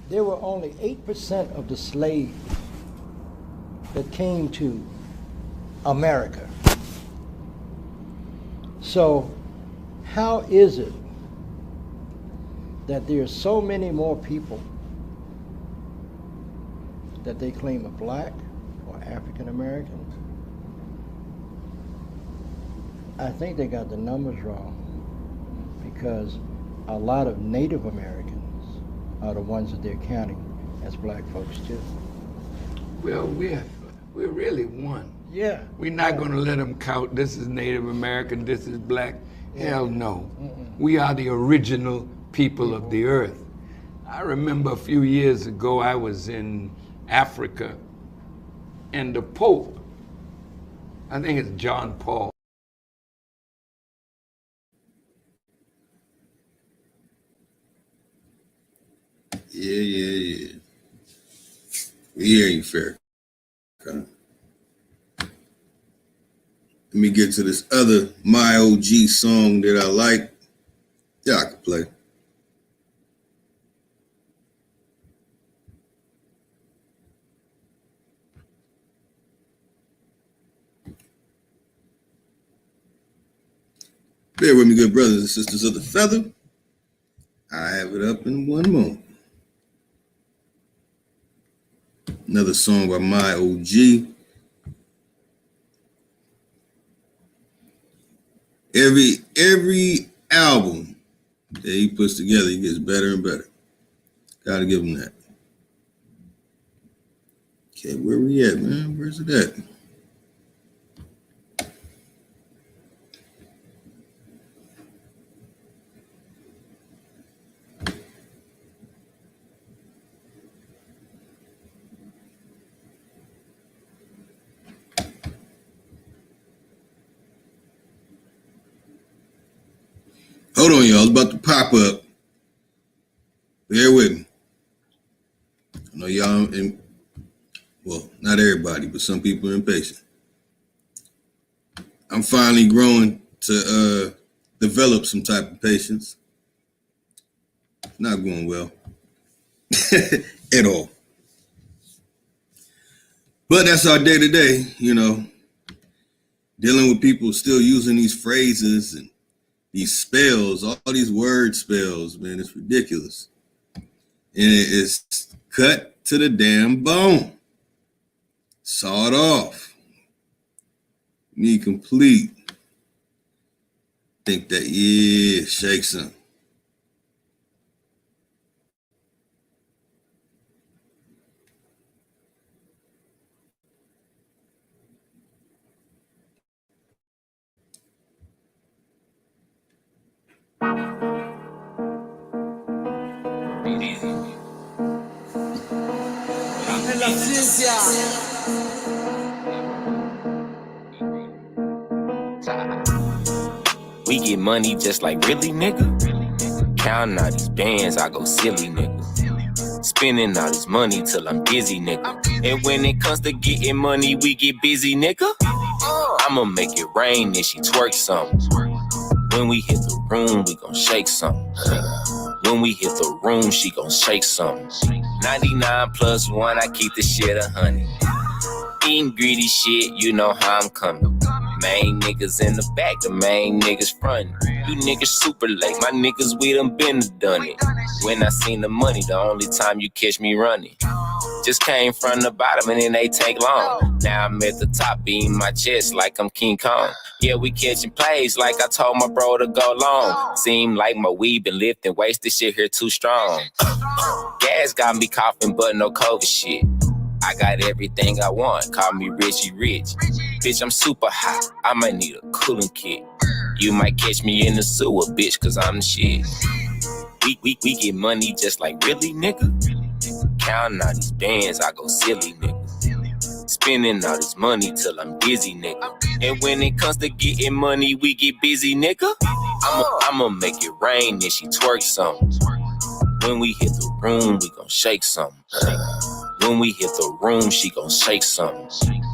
There were only 8% of the slaves that came to America. So how is it that there are so many more people that they claim are black or African American? I think they got the numbers wrong, because a lot of Native Americans are the ones that they're counting as black folks too. Well, we're really one. Yeah. We're not going to let them count this is Native American, this is black. Hell no. We are the original people of the earth. I remember a few years ago I was in Africa, and the Pope, I think it's John Paul. Yeah. We hear you, Farrakhan. Okay. Let me get to this other My OG song that I like. Yeah, I can play. Bear with me, good brothers and sisters of the feather. I have it up in one moment. Another song by my OG. Every album that he puts together, he gets better and better. Gotta give him that. Okay, where we at, man? Where's it at? Hold on, y'all. It's about to pop up. Bear with me. I know y'all, well, not everybody, but some people are impatient. I'm finally growing to develop some type of patience. Not going well at all. But that's our day to day, you know, dealing with people still using these phrases and these spells, all these word spells, man, it's ridiculous. And it's cut to the damn bone. Sawed off. Need complete. Think that, yeah, shake some. La ciencia. We get money just like really, nigga. Counting all these bands, I go silly, nigga. Spending all this money till I'm dizzy, nigga. And when it comes to getting money, we get busy, nigga. I'ma make it rain and she twerk something. When we hit the room, we gon' shake something. When we hit the room, she gon' shake something. 99 plus 1, I keep the shit 100. Eating greedy shit, you know how I'm coming. Main niggas in the back, the main niggas frontin'. You niggas super late, my niggas, we done been done it. When I seen the money, the only time you catch me running. Just came from the bottom and it ain't take long. Now I'm at the top, beating my chest like I'm King Kong. Yeah, we catching plays like I told my bro to go long. Seem like my weed been lifting weights, this shit here too strong. Gas got me coughing, but no COVID shit. I got everything I want, call me Richie Rich. Bitch, I'm super hot, I might need a cooling kit. You might catch me in the sewer, bitch, cause I'm the shit. We get money just like really, nigga. Counting all these bands, I go silly, nigga. Spending all this money till I'm dizzy, nigga. And when it comes to getting money, we get busy, nigga. I'ma make it rain and she twerk something. When we hit the room, we gon' shake something. When we hit the room, she gon' shake something.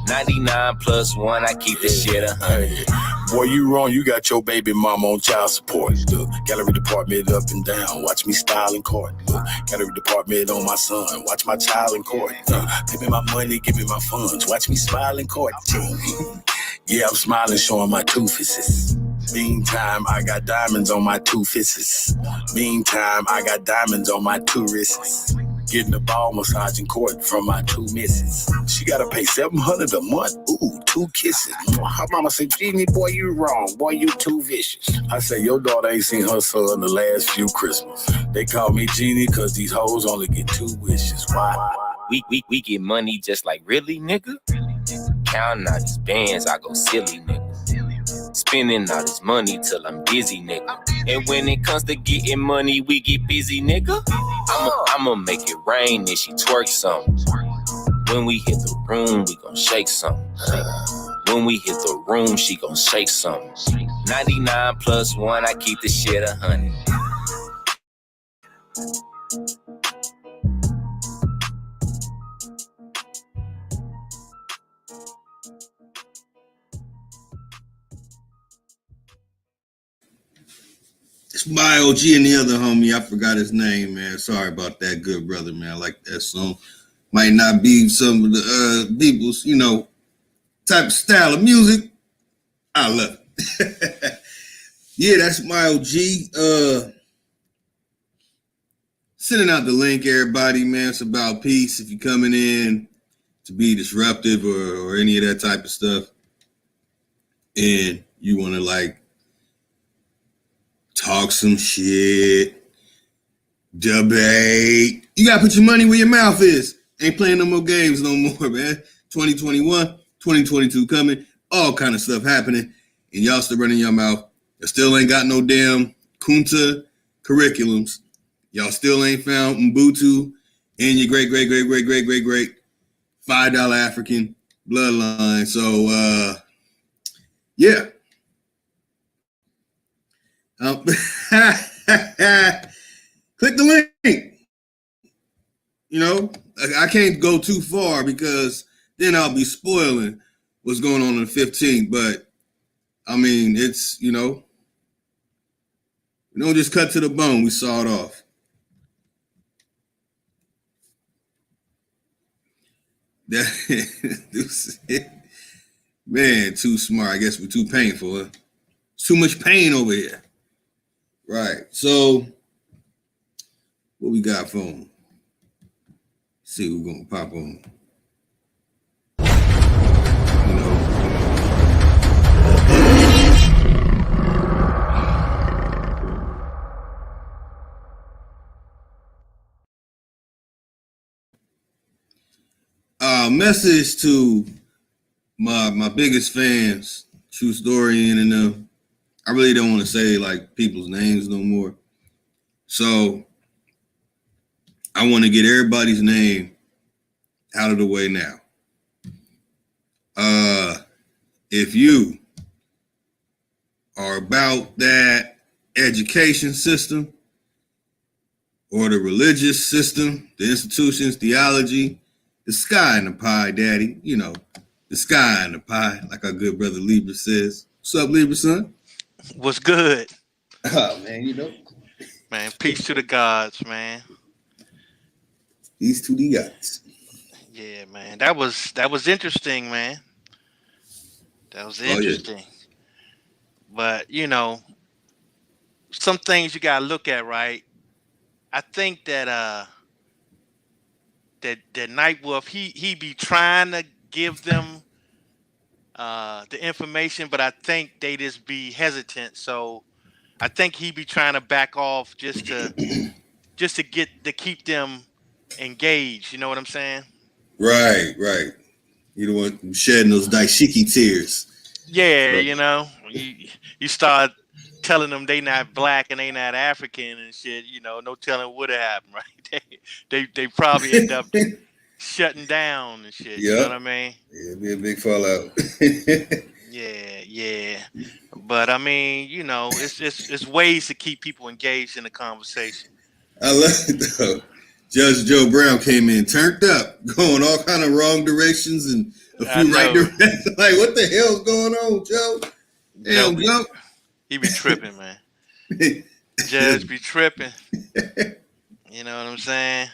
99 plus 1, I keep this shit 100. Boy, you wrong, you got your baby mama on child support. Look, gallery department up and down, watch me style in court. Look, gallery department on my son, watch my child in court. Give me my money, give me my funds, watch me smile in court. Yeah, I'm smiling, showing my two fists. Meantime, I got diamonds on my two fists. Meantime, I got diamonds on my two wrists. Getting a ball massage in court from my two misses. She gotta pay $700 a month. Ooh, 2 kisses. Her mama say, Genie, boy, you wrong. Boy, you too vicious. I say, your daughter ain't seen her son the last few Christmas. They call me Genie cause these hoes only get 2 wishes. Why? We get money just like really, nigga. Counting all these bands, I go silly, nigga. Spending all this money till I'm dizzy, nigga. And when it comes to getting money, we get busy, nigga. I'ma make it rain and she twerk something. When we hit the room, we gon' shake something. When we hit the room, she gon' shake something. 99 plus 1, I keep the shit 100. It's my OG and the other homie. I forgot his name, man. Sorry about that, good brother, man. I like that song. Might not be some of the people's, you know, type of style of music. I love it. Yeah, that's my OG. Sending out the link, everybody, man. It's about peace. If you're coming in to be disruptive or any of that type of stuff, and you want to like talk some shit, debate, you gotta put your money where your mouth is. Ain't playing no more games no more, man. 2021, 2022 coming, all kind of stuff happening, and y'all still running your mouth. You still ain't got no damn Kunta curriculums. Y'all still ain't found Ubuntu in your great $5 African bloodline. So yeah. Click the link. You know, I can't go too far because then I'll be spoiling what's going on the 15th. But I mean, it's, you know, we don't just cut to the bone. We saw it off. Man, too smart. I guess we're too painful. Huh? It's too much pain over here. Right. So, what we got for them? See who's gonna pop on. Message to my biggest fans, True Story and them. I really don't want to say like people's names no more. So I want to get everybody's name out of the way now. If you are about that education system or the religious system, the institutions, theology, the sky in the pie, daddy, you know, the sky in the pie, like our good brother Libra says. What's up, Libra son? What's good? Oh, man, you know. Man, peace to the gods, man. Peace to the gods. Yeah, man. That was interesting, man. That was interesting. Yeah. But, you know, some things you gotta look at, right? I think that that Nightwolf, he be trying to give them the information, but I think they just be hesitant. So I think he be trying to back off just to keep them engaged. You know what I'm saying? Right. You don't want shedding those daishiki tears. Yeah, right. You know, you start telling them they not black and they not African and shit. You know, no telling what would have happened, right? They probably end up shutting down and shit. Yep. You know what I mean? Yeah, it'd be a big fallout. Yeah. But I mean, you know, it's ways to keep people engaged in the conversation. I love it though. Judge Joe Brown came in turned up, going all kind of wrong directions and a few right directions. Like, what the hell's going on, Joe? Damn, Joe. He be tripping, man. Judge be tripping. You know what I'm saying?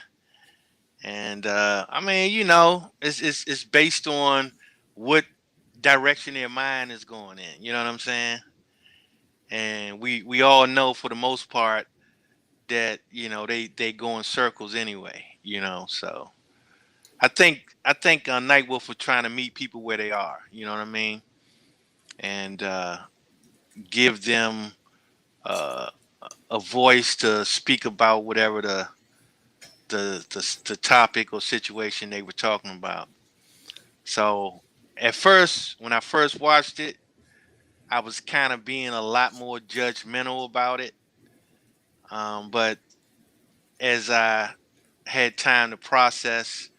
And I mean, you know, it's based on what direction their mind is going in. You know what I'm saying? And we all know for the most part that, you know, they go in circles anyway, you know. So I think Nightwolf was trying to meet people where they are, you know what I mean, and give them a voice to speak about whatever the topic or situation they were talking about. So at first, when I first watched it, I was kind of being a lot more judgmental about it. But as I had time to process,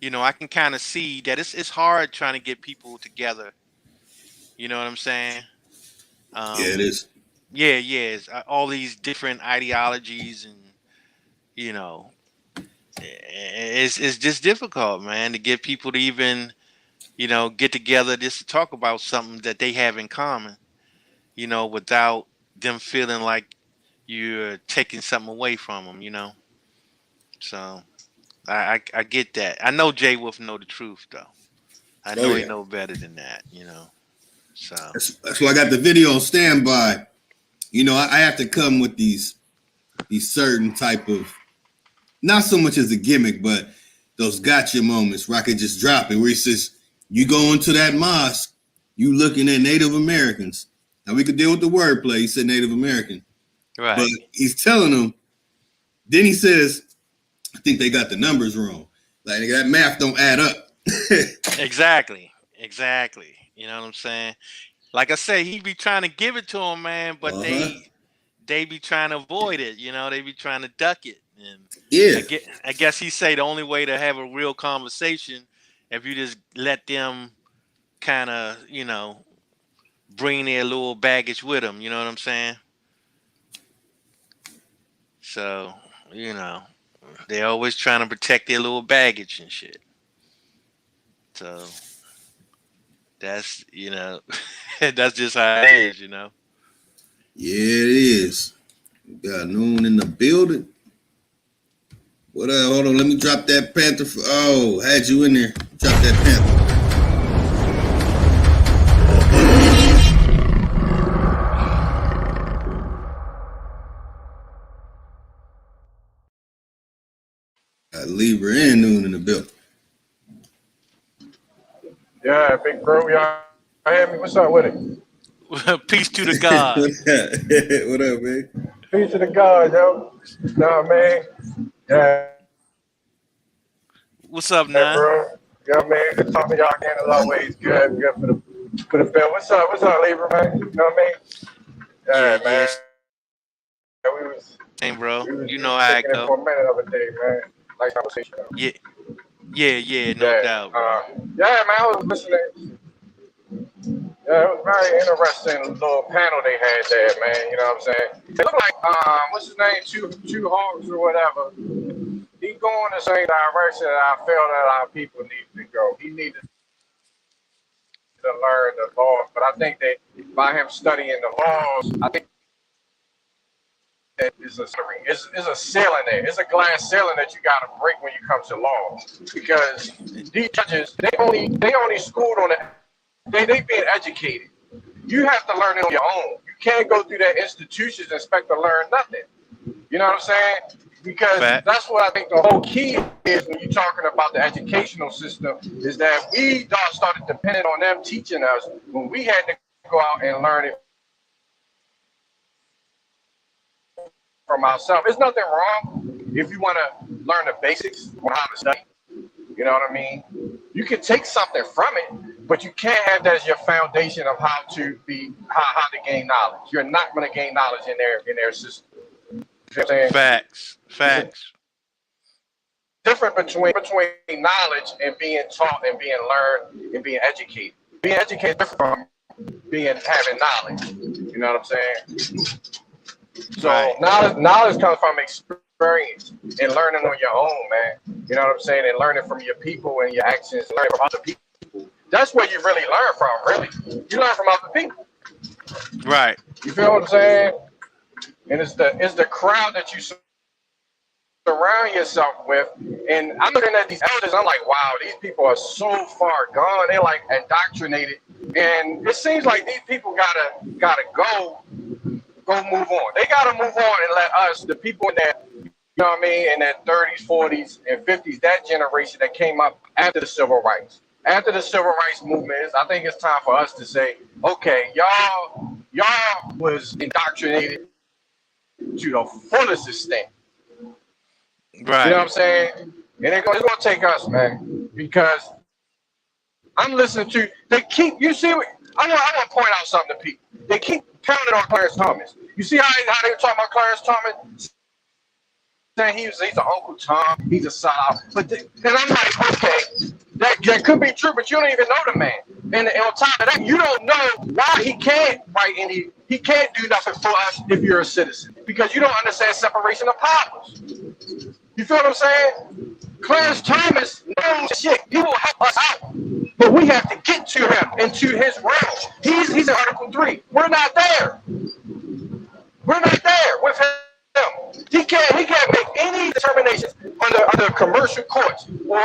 you know, I can kind of see that it's hard trying to get people together. You know what I'm saying? Yeah, it is. Yeah. It's all these different ideologies, and you know, it's just difficult, man, to get people to even, you know, get together just to talk about something that they have in common. You know, without them feeling like you're taking something away from them. You know, so. I get that. I know Jay Wolf know the truth though. I know he know better than that, you know. So that's why I got the video on standby. I have to come with these certain type of, not so much as a gimmick, but those gotcha moments where I could just drop it, where he says, you go into that mosque, you looking at Native Americans. Now we could deal with the wordplay. He said Native American. Right. But he's telling them, then he says, I think they got the numbers wrong. Like that math don't add up. Exactly. You know what I'm saying? Like I say, he be trying to give it to him, man, but they be trying to avoid it. They be trying to duck it. And yeah, I guess he say the only way to have a real conversation if you just let them kind of, bring their little baggage with them. You know what I'm saying? So, they're always trying to protect their little baggage and shit. So that's, that's just how it is, Yeah, it is. We got Noon in the building. What up? Hold on, let me drop that Panther. Had you in there. Drop that Panther. Got Libra and Noon in the building. Yeah, big bro. Y'all hear me? What's up with it? Peace to the God. What up, man? Peace to the God, yo. Nah, man. Yeah. What's up, man? Bro. Yeah, man. Good talking to y'all again in a lot of ways. Good for the bill. What's up, Libra, man? You know what I mean? Yeah, man. Yeah, we was bro. We know how it go. For a minute of a day, man. Nice conversation. Yeah, no doubt, bro. Yeah, man, I was listening. Yeah, it was very interesting little panel they had there, man. You know what I'm saying? It looked like what's his name, Two Hawks or whatever. He going the same direction that I feel that our people need to go. He needed to learn the laws, but I think that by him studying the laws, I think that it's a ceiling there. It's a glass ceiling that you got to break when you come to law, because these judges they only schooled on it. They being educated. You have to learn it on your own. You can't go through that institutions and expect to learn nothing. You know what I'm saying? Because that's what I think the whole key is when you're talking about the educational system, is that we started depending on them teaching us when we had to go out and learn it from ourselves. There's nothing wrong if you want to learn the basics on how to study. You know what I mean? You can take something from it, but you can't have that as your foundation of how to gain knowledge. You're not going to gain knowledge in their system. You know what I'm saying? Facts. Different between knowledge and being taught and being learned and being educated. Being educated is different from having knowledge. You know what I'm saying? So knowledge comes from experience and learning on your own, man. You know what I'm saying? And learning from your people and your actions, learning from other people. That's where you really learn from, really. You learn from other people. Right. You feel what I'm saying? And it's the crowd that you surround yourself with. And I'm looking at these elders, I'm like, wow, these people are so far gone. They're like indoctrinated. And it seems like these people gotta go move on. They gotta move on and let us, the people in that, you know what I mean, in their 30s, 40s, and 50s, that generation that came up after the civil rights. After the civil rights movement, I think it's time for us to say, okay, y'all was indoctrinated to the fullest extent. Right. You know what I'm saying? And it's gonna take us, man, because I'm listening to, I want to point out something to people. They keep pounding on Clarence Thomas. You see how they were talking about Clarence Thomas? Saying he's an Uncle Tom, he's a sellout. But then I'm like, okay, that could be true, but you don't even know the man. And on top of that, you don't know why he can't he can't do nothing for us if you're a citizen, because you don't understand separation of powers. You feel what I'm saying? Clarence Thomas knows shit. He will help us out, but we have to get to him into his realm. He's in Article 3. We're not there. We're not there with him. He can't make any determinations under commercial courts or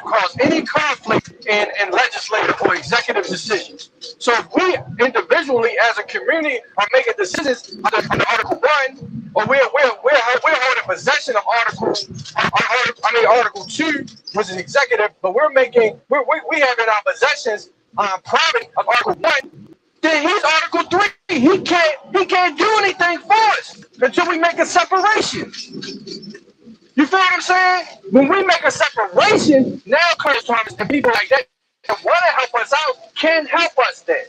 cause any conflict in legislative or executive decisions. So if we individually as a community are making decisions under Article 1, or we're holding possession of Article 2, which is executive, but we have in our possessions private of Article 1, then he's Article 3. He can't do anything for us until we make a separation. You feel what I'm saying? When we make a separation, now Clarence Thomas and people like that want to help us out can help us then.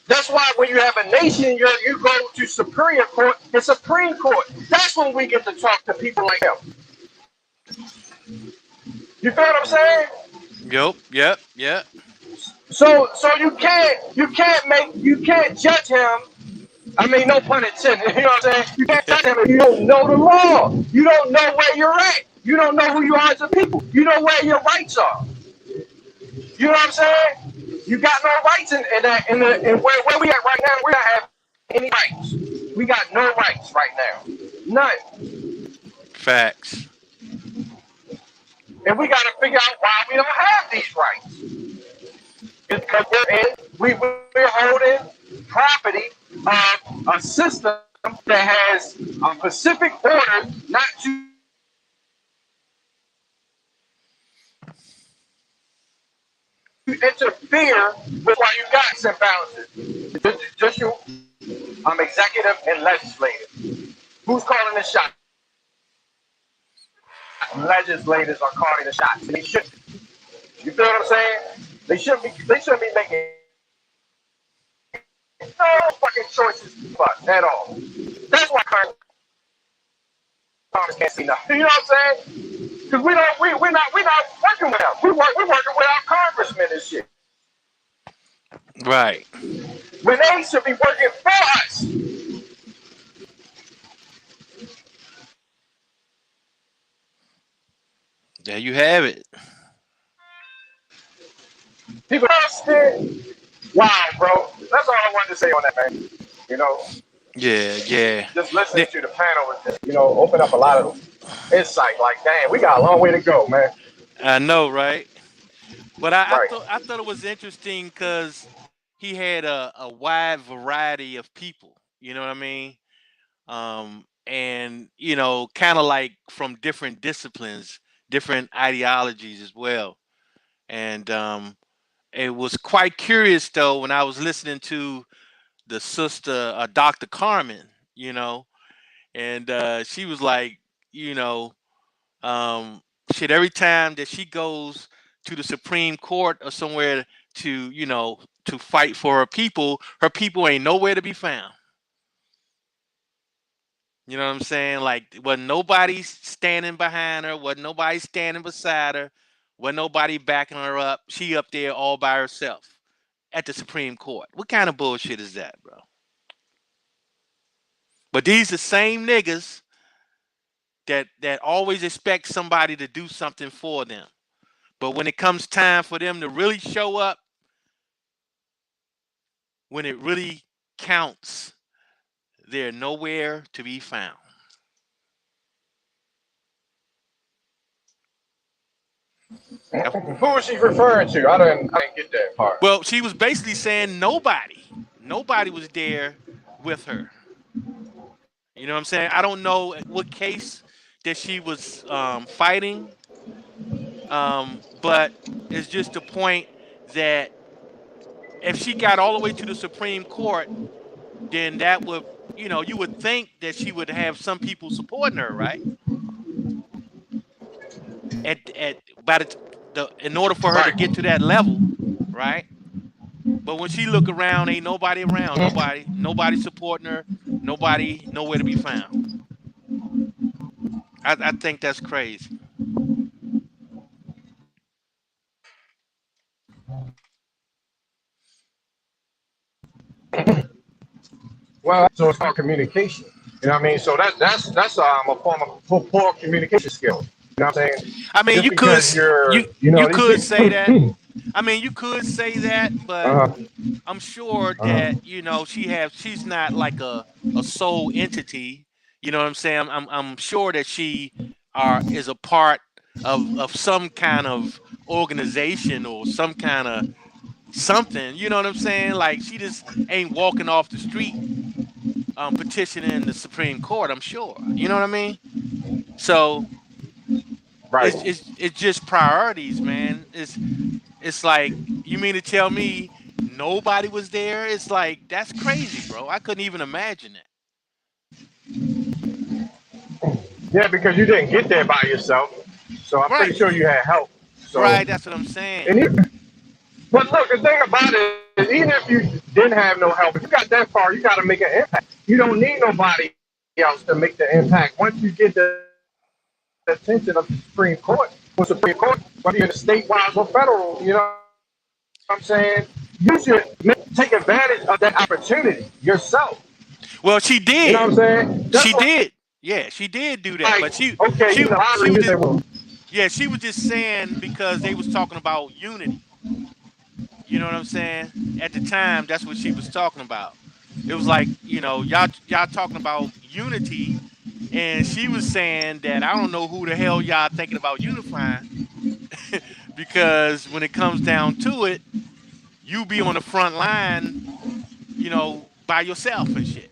That's why when you have a nation, you go to Superior Court and Supreme Court. That's when we get to talk to people like him. You feel what I'm saying? Yep. So you can't judge him. I mean, no pun intended. You know what I'm saying? You can't judge him if you don't know the law. You don't know where you're at. You don't know who you are as a people. You know where your rights are. You know what I'm saying? You got no rights in where we at right now. We don't have any rights. We got no rights right now. None. Facts. And we got to figure out why we don't have these rights. It's because we're holding property of a system that has a specific order not to interfere with why you got some balances. Just you, executive and legislative. Who's calling the shot? Legislators are calling the shots. And they shouldn't. You feel what I'm saying? They shouldn't be making no fucking choices for us at all. That's why Congress can't see nothing. You know what I'm saying? Because we're not working with them. We're working with our congressmen and shit. Right. When they should be working for us. There you have it. People understand. Wow, bro. That's all I wanted to say on that, man. You know? Yeah. Just listening to the panel was just, open up a lot of insight. Like, damn, we got a long way to go, man. I know, right? But I thought it was interesting because he had a wide variety of people. You know what I mean? And kind of like from different disciplines, different ideologies as well. And it was quite curious though when I was listening to the sister, Dr. Carmen, and she was like, shit, every time that she goes to the Supreme Court or somewhere to fight for her people ain't nowhere to be found. You know what I'm saying? Like, wasn't nobody standing behind her, wasn't nobody standing beside her, wasn't nobody backing her up. She up there all by herself at the Supreme Court. What kind of bullshit is that, bro? But these the same niggas that always expect somebody to do something for them. But when it comes time for them to really show up, when it really counts, they're nowhere to be found. Who was she referring to? I didn't get that part. Well, she was basically saying nobody was there with her. You know what I'm saying? I don't know what case that she was fighting, but it's just the point that if she got all the way to the Supreme Court, then that would, you would think that she would have some people supporting her, right? In order for her to get to that level, right? But when she look around, ain't nobody around, nobody supporting her, nobody nowhere to be found. I think that's crazy. Well, so it's called communication. You know what I mean? So that's a form of poor communication skill. You know what I'm saying? I mean, you could say that. I mean, you could say that, but I'm sure that she's not like a sole entity. You know what I'm saying? I'm sure that she is a part of some kind of organization or some kind of something. You know what I'm saying? Like she just ain't walking off the street petitioning the Supreme Court. I'm sure. You know what I mean? So Right. it's just priorities, man. It's like you mean to tell me nobody was there? It's like that's crazy, bro. I couldn't even imagine that. Yeah, because you didn't get there by yourself. So I'm Right. pretty sure you had help. So, Right. That's what I'm saying. and even, but look, the thing about it is, even if you didn't have no help, if you got that far, you got to make an impact. You don't need nobody else to make the impact. Once you get the attention of the Supreme Court, whether you're in the statewide or federal, you know what I'm saying? You should take advantage of that opportunity yourself. Well, she You know did. what I'm saying? That's She why, did. Yeah, she did do that. like, But she okay, you she in the she lottery, was you just say, well, yeah, she was just saying because they was talking about unity. You know what I'm saying? At the time, that's what she was talking about. It was like, y'all talking about unity, and she was saying that I don't know who the hell y'all thinking about unifying because when it comes down to it, you be on the front line, by yourself and shit.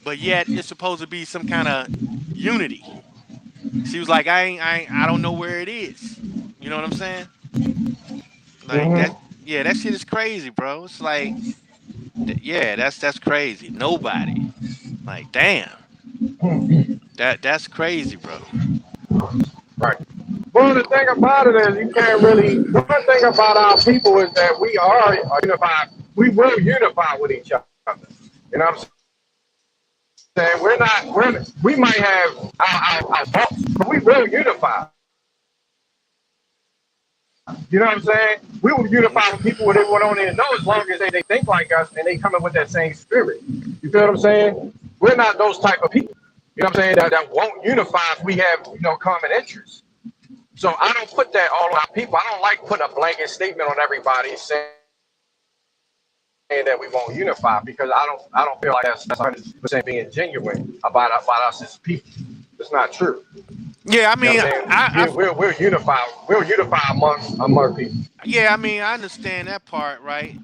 But yet it's supposed to be some kind of unity. She was like, I don't know where it is. You know what I'm saying? Like that. mm-hmm. Yeah, that shit is crazy, bro. It's like, yeah, that's crazy. Nobody. Like, damn. That's crazy, bro. Right. Well, the thing about it is, you can't really. One thing about our people is that we are unified. We will unify with each other. You know what I'm saying? We might have our faults, but we will unify. You know what I'm saying? We will unify with people that we don't even know as long as they think like us and they come in with that same spirit. You feel what I'm saying? We're not those type of people. You know what I'm saying? That won't unify if we have, common interests. So I don't put that all on our people. I don't like putting a blanket statement on everybody saying that we won't unify because I don't feel like that's 100% being genuine about us as people. It's not true. Yeah, I You know mean, what I'm saying? We're unified. We're unified among people. yeah, I mean, I understand that part, right?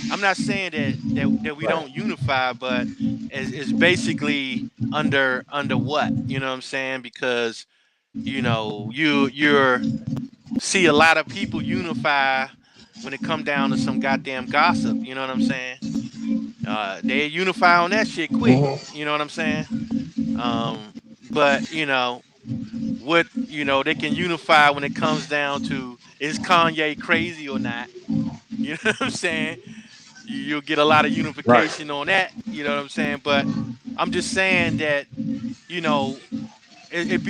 I'm not saying that we Right. don't unify, but it's basically under what? You know what I'm saying? Because you're see a lot of people unify when it come down to some goddamn gossip. You know what I'm saying? They unify on that shit quick. You know what I'm saying? But what they can unify when it comes down to is Kanye crazy or not? You know what I'm saying? You'll get a lot of Right. unification on that. You know what I'm saying? But I'm just saying that you know it'd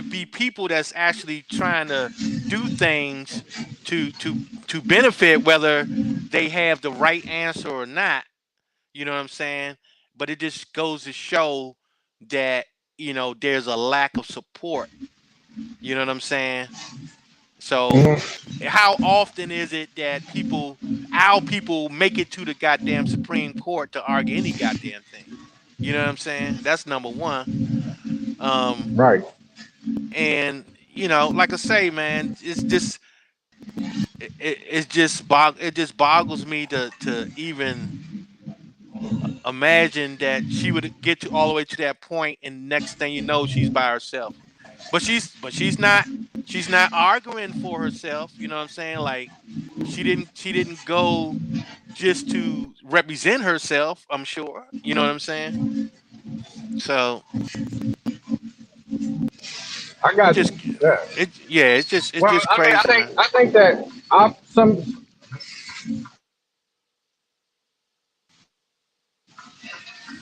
be people that's actually trying to do things to benefit whether they have the right answer or not. You know what I'm saying? But it just goes to show that there's a lack of support. You know what I'm saying? So how often is it that our people make it to the goddamn Supreme Court to argue any goddamn thing? You know what I'm saying? That's number one. Um, Right. and like I say, man, it's just it just boggles me to even imagine that she would get to all the way to that point, and next thing you know, she's by herself. But she's not arguing for herself. You know what I'm saying? Like she didn't go just to represent herself. I'm sure. You know what I'm saying? So I it got just you. Yeah. it's Well, just I mean, crazy, man. I think that some.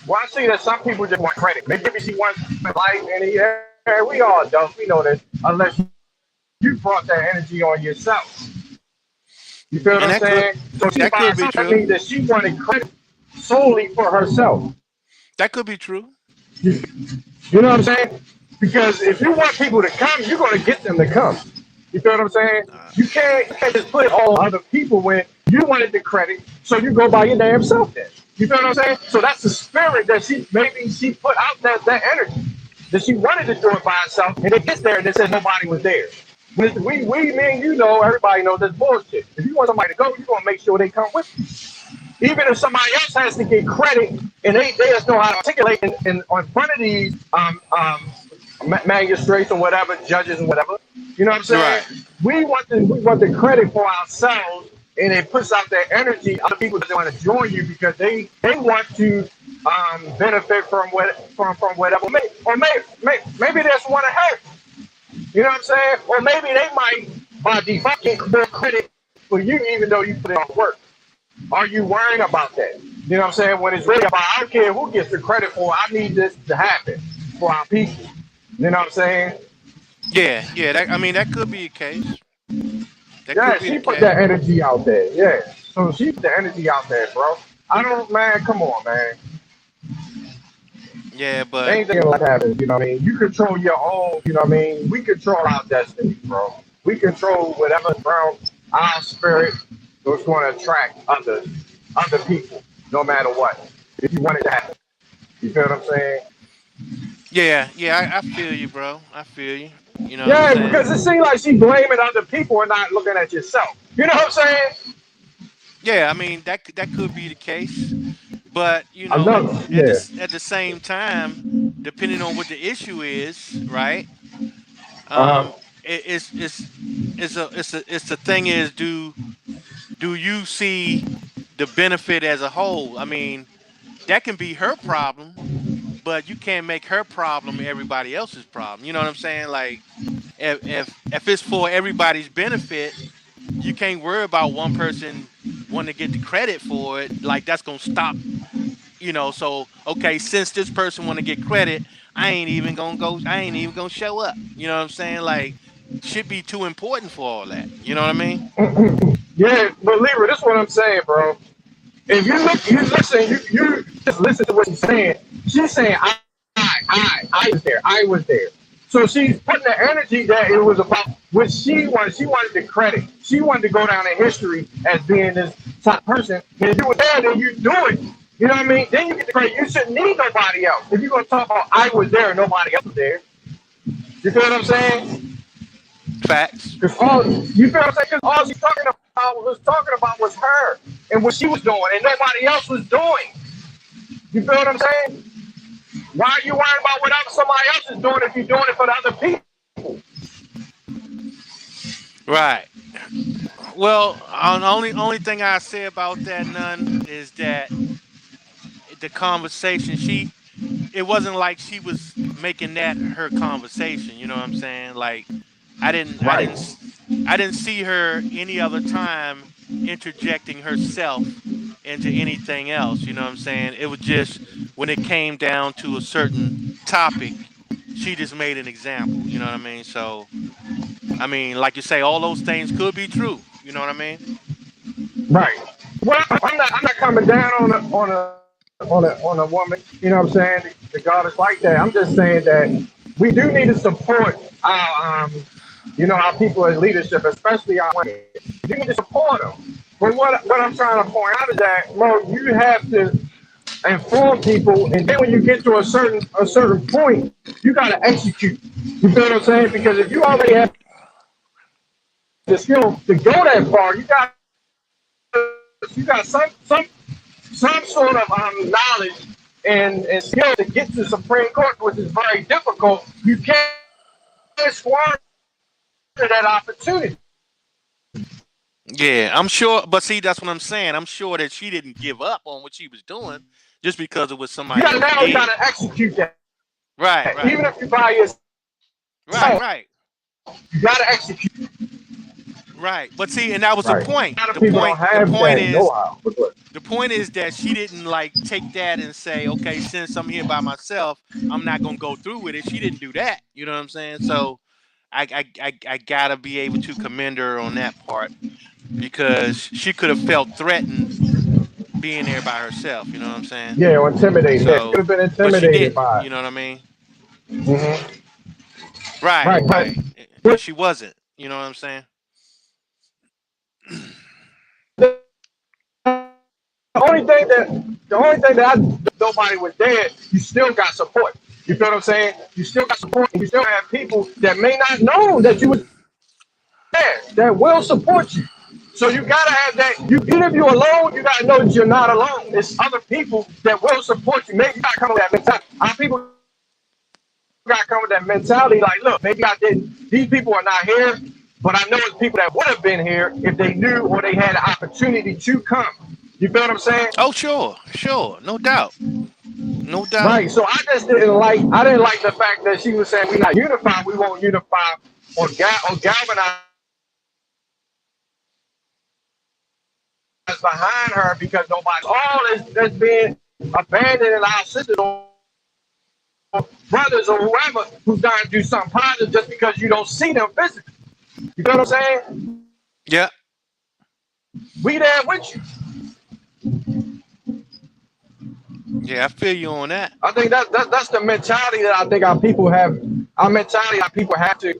Well, I see that some people just want credit. Maybe if you want life, and yeah, we all don't. We know that unless you brought that energy on yourself. You feel what And I'm saying? So she that by could be herself, that true. means that she wanted credit solely for herself. That could be true. You know what I'm saying? Because if you want people to come, you're going to get them to come. You feel what I'm saying? You can't just put it all on other people when you wanted the credit, so you go by your damn self then. You feel what I'm saying? So that's the spirit that she put out that energy. That she wanted to do it by herself, and it gets there and it says nobody was there. Me and you know, everybody knows that's bullshit. If you want somebody to go, you're gonna make sure they come with you. Even if somebody else has to get credit and they just know how to articulate in on front of these magistrates or whatever, judges and whatever. You know what I'm saying? Right. We want the credit for ourselves, and it puts out that energy. Other people that want to join you because they want to benefit from from whatever. Maybe they just want to help. You know what I'm saying? Or maybe they might by default get more credit for you, even though you put in work. Are you worrying about that? You know what I'm saying? When it's really about, I don't care who gets the credit for, I need this to happen for our people. You know what I'm saying? Yeah, yeah. I mean, that could be a case. That Yeah, could be the she put case. that energy out there. Yeah. So she put the energy out there, bro. I don't, man, come on, man. Yeah, but Anything like that, you know what I mean? You control your own, you know what I mean? We control our destiny, bro. We control whatever's around our spirit that's going to attract other people, no matter what. If you want it to happen. You feel what I'm saying? yeah, yeah. I feel you, bro. I feel you. You know what I'm Yeah, saying? because it seems like she blaming other people and not looking at yourself. You know what I'm saying? Yeah, I mean that could be the case, but you know, Another, yeah. at the same time, depending on what the issue is, right? Uh-huh. Um, it's the thing is do you see the benefit as a whole? I mean, that can be her problem, but you can't make her problem everybody else's problem. You know what I'm saying? Like if it's for everybody's benefit, you can't worry about one person wanting to get the credit for it. Like that's gonna stop. So okay, since this person want to get credit, I ain't even gonna go. I ain't even gonna show up. You know what I'm saying? Like should be too important for all that. You know what I mean? Yeah, but Libra, this is what I'm saying, bro. If you just listen to what she's saying. She's saying, I was there. I was there. So she's putting the energy that it was about what she wanted. She wanted the credit. She wanted to go down in history as being this top person. And if you were there, then you do it. You know what I mean? Then you get the credit. You shouldn't need nobody else. If you're going to talk about I was there and nobody else was there. You feel what I'm saying? Facts. Because you feel what I'm saying? Because all she's talking about was her and what she was doing and nobody else was doing. You feel what I'm saying? Why are you worrying about what somebody else is doing if you're doing it for the other people? Right. Well, the only thing I say about that none is that the conversation it wasn't like she was making that her conversation. You know what I'm saying? Like I didn't I Right. didn't s- I didn't see her any other time interjecting herself into anything else. You know what I'm saying? It was just when it came down to a certain topic, she just made an example. You know what I mean? So I mean, like you say, all those things could be true. You know what I mean? Right. Well, I'm not coming down on a woman. You know what I'm saying? The God is like that. I'm just saying that we do need to support our people in leadership, especially our women. You need to support them. But what I'm trying to point out is that, you have to inform people, and then when you get to a certain point, you got to execute. You feel what I'm saying? Because if you already have the skill to go that far, you got some sort of knowledge and skill to get to the Supreme Court, which is very difficult. You can't squander that opportunity. Yeah, I'm sure. But see, that's what I'm saying. I'm sure that she didn't give up on what she was doing just because it was You somebody got else now you got did. to execute that. Right, right, Even if you buy right, yourself, right, you got to execute. right. But see, and that was the Right. point. A lot of people don't The have point that is know-how. the point is that she didn't like take that and say, okay, since I'm here by myself, I'm not gonna go through with it. She didn't do that. You know what I'm saying? So I gotta be able to commend her on that part because she could have felt threatened being there by herself. You know what I'm saying? Yeah, or intimidated. Yeah, she could So, have been but she intimidated didn't. by You it. know what I mean? Hmm. Right, Right, but right. And she wasn't. You know what I'm saying? the only thing that nobody was there, you still got support. You feel what I'm saying? You still got support, and you still have people that may not know that you was that will support you. So you gotta have that. Even if you're alone, you gotta know that you're not alone. It's other people that will support you. Maybe you gotta come with that mentality. Our people gotta come with that mentality. Like, look, maybe I didn't. These people are not here, but I know it's people that would have been here if they knew or they had the opportunity to come. You feel what I'm saying? Oh, sure, no doubt, no doubt. Right. So I just didn't like. I didn't like the fact that she was saying we're not unified. We won't unify or galvanize behind her because nobody's all that's being abandoned in our sisters or brothers or whoever who's trying to do something positive just because you don't see them physically. You know what I'm saying? Yeah. We there with you. Yeah, I feel you on that. I think that's the mentality that I think our people have. Our mentality, our people have to,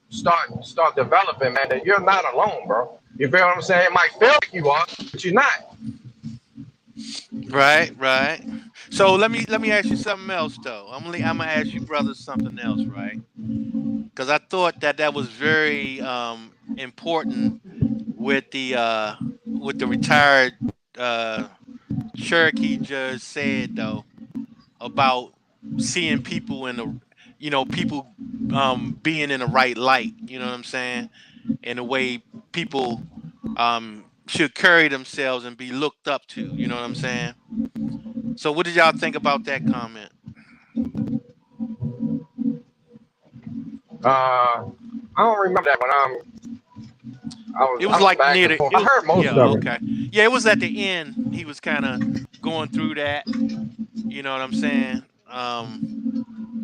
start developing, man. That you're not alone, bro. You feel what I'm saying? It might feel like you are, but you're not. Right. So let me ask you something else though. I'm gonna ask you brothers something else, right? Because I thought that was very important with the retired Cherokee judge said though about seeing people in the people being in the right light. You know what I'm saying? In the way people should carry themselves and be looked up to. You know what I'm saying? So what did y'all think about that comment? I don't remember that one. It was like back near and the. forth. I heard most of it. Okay. Yeah, it was at the end. He was kind of going through that. You know what I'm saying?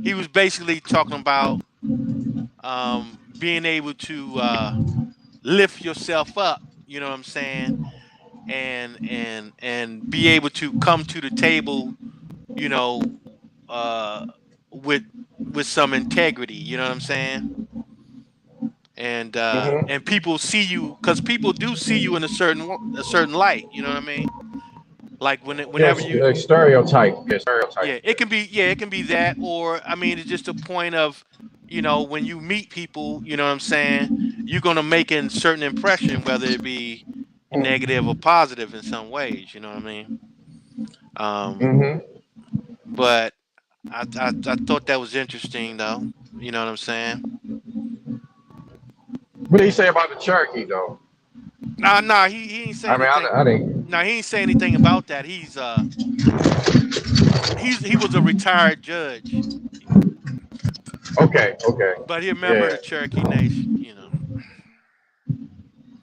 He was basically talking about being able to lift yourself up. You know what I'm saying? And be able to come to the table. You know, uh, with some integrity. You know what I'm saying? And people see you because people do see you in a certain light. You know what I mean? Like whenever you stereotype. yeah, it can be that, or I mean, it's just a point of, when you meet people, you know what I'm saying, you're gonna make a certain impression, whether it be negative or positive in some ways. You know what I mean? But I thought that was interesting, though. You know what I'm saying? What did he say about the Cherokee, though? Nah, he ain't say anything. I didn't. No, he ain't say anything about that. He was a retired judge. Okay. But he a member of the Cherokee Nation,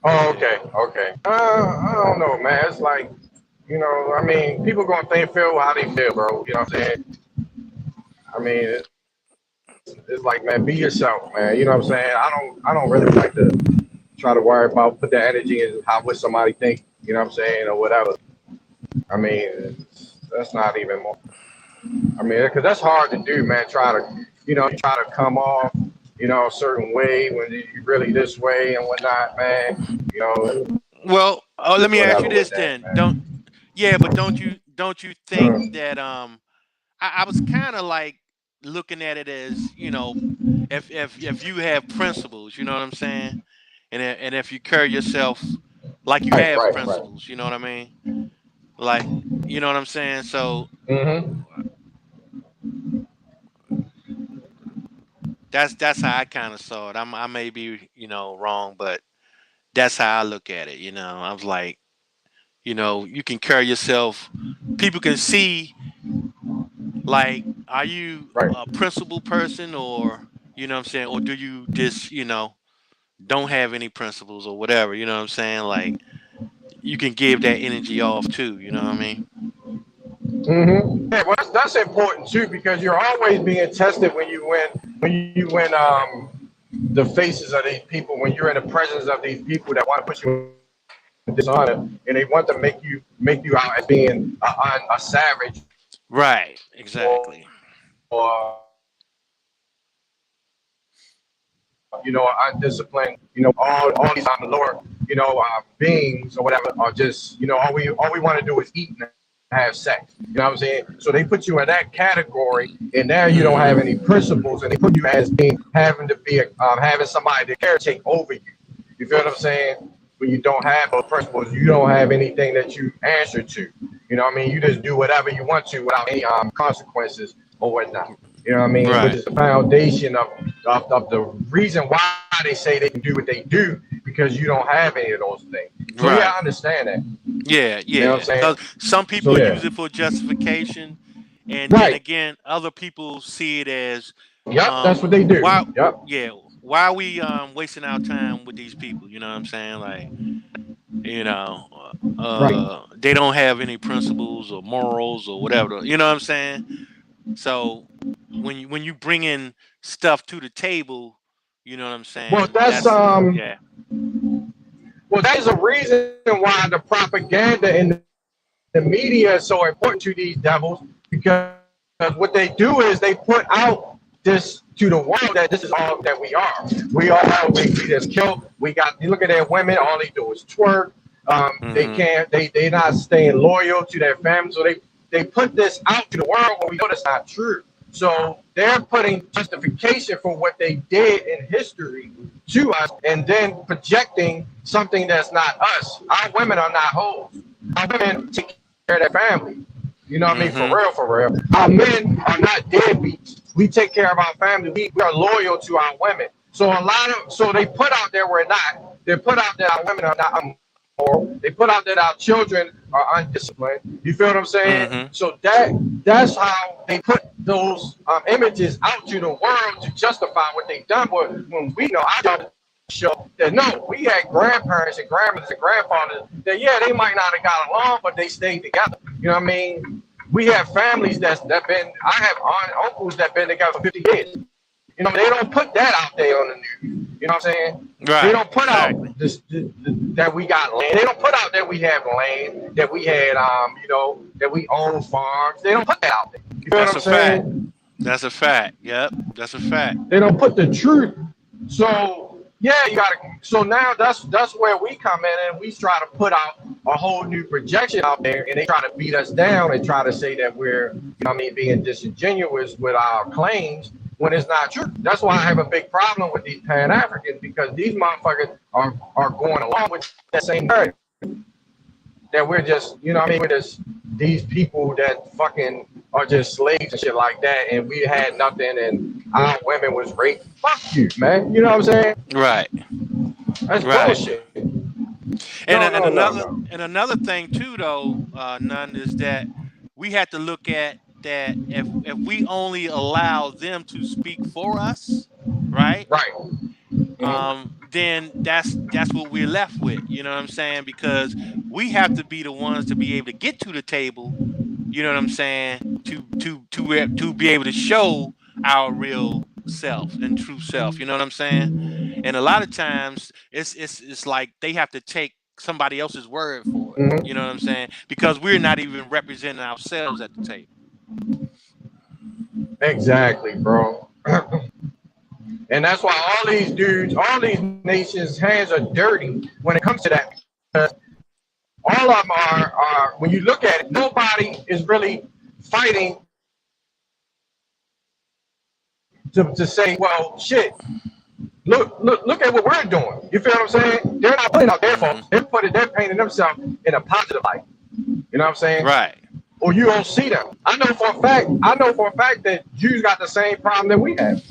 Oh, okay. I don't know, man. It's like, I mean, people gonna feel how they feel, bro. You know what I'm saying? I mean, it's like, man, be yourself, man. You know what I'm saying? I don't really like to try to worry about put the energy in what somebody think. You know what I'm saying, or whatever. I mean, that's not even more. I mean, because that's hard to do, man. Try to come off, a certain way when you really this way and whatnot, man. Well, let me ask you this then. Don't you think that I was kind of like looking at it as, if you have principles, you know what I'm saying, and if you carry yourself like you have principles, you know what I mean, like, you know what I'm saying, so. That's how I kind of saw it. I may be, wrong, but that's how I look at it. I was like, you can carry yourself. People can see, like, are you a principled person, or you know what I'm saying, or do you just, don't have any principles or whatever. You know what I'm saying? Like, you can give that energy off too. You know what I mean? Yeah, well, that's important too, because you're always being tested when you win the faces of these people, when you're in the presence of these people that want to put you in dishonor, and they want to make you out as being a savage. Right. Exactly. Or undisciplined. All these lower, beings or whatever are just, all we want to do is eat and have sex. You know what I'm saying? So they put you in that category, and now you don't have any principles, and they put you as being having somebody to caretake over you. You feel what I'm saying? When you don't have those principles, you don't have anything that you answer to. You know what I mean? You just do whatever you want to without any consequences or whatnot. You know what I mean? Which Right. is the foundation of the reason why they say they can do what they do, because you don't have any of those things. So yeah, Right. I understand that. Yeah, You know what yeah. I'm saying? Because some So people yeah. use it for justification, and then Right. again, other people see it as, Yep, that's what they do. why? Yep. Yeah, why are we wasting our time with these people? You know what I'm saying? Like, you know, Right. they don't have any principles or morals or whatever. You know what I'm saying? So when you bring in stuff to the table, you know what I'm Well, saying? that's That's yeah. well, that is a reason why the propaganda and the media is so important to these devils, because what they do is they put out this to the world that this is all that we are. We all we just kill. We got, you look at their women, all they do is twerk. They Mm-hmm. can't. They not staying loyal to their family, so they put this out to the world when we know that's not true. So they're putting justification for what they did in history to us, and then projecting something that's not us. Our women are not hoes. Our women take care of their family. You know what I mean? For Mm-hmm. real, for real. Our men are not deadbeats. We take care of our family. We are loyal to our women. So so they put out there we're not. They put out that our women are not immoral. They put out that our children are undisciplined. You feel what I'm saying? Mm-hmm. So that's how they put those images out to the world to justify what they've done. But when we know, I don't show that no, we had grandparents and grandmothers and grandfathers that yeah, they might not have got along, but they stayed together. You know what I mean? We have families that been. I have uncles that been together for 50 years. You know, they don't put that out there on the news. You know what I'm saying? Right. They don't put Exactly. out that we got land. They don't put out that we have land, that we had, that we own farms. They don't put that out there. You know That's what a I'm fact. saying? That's a fact. Yep. That's a fact. They don't put the truth. So yeah, you gotta. So now that's where we come in, and we try to put out a whole new projection out there, and they try to beat us down and try to say that we're, being disingenuous with our claims when it's not true. That's why I have a big problem with these Pan Africans, because these motherfuckers are going along with that same narrative. That we're just, we're just these people that fucking are just slaves and shit like that, and we had nothing, and our women was raped. Fuck you, man. You know what I'm saying? Right. That's Right. bullshit. And No, and no, no, another no. and another thing too, though, none is that we have to look at that if we only allow them to speak for us, right? Right. Then that's what we're left with. You know what I'm saying? Because we have to be the ones to be able to get to the table. You know what I'm saying? To be able to show our real self and true self. You know what I'm saying? And a lot of times it's like they have to take somebody else's word for it. You know what I'm saying? Because we're not even representing ourselves at the table. Exactly, bro. And that's why all these dudes, all these nations' hands are dirty when it comes to that. Because all of them are when you look at it, nobody is really fighting to say, well, shit, look at what we're doing. You feel what I'm saying? They're not putting out their faults. They're painting themselves in a positive light. You know what I'm saying? Right. Or you don't see them. I know for a fact that Jews got the same problem that we have.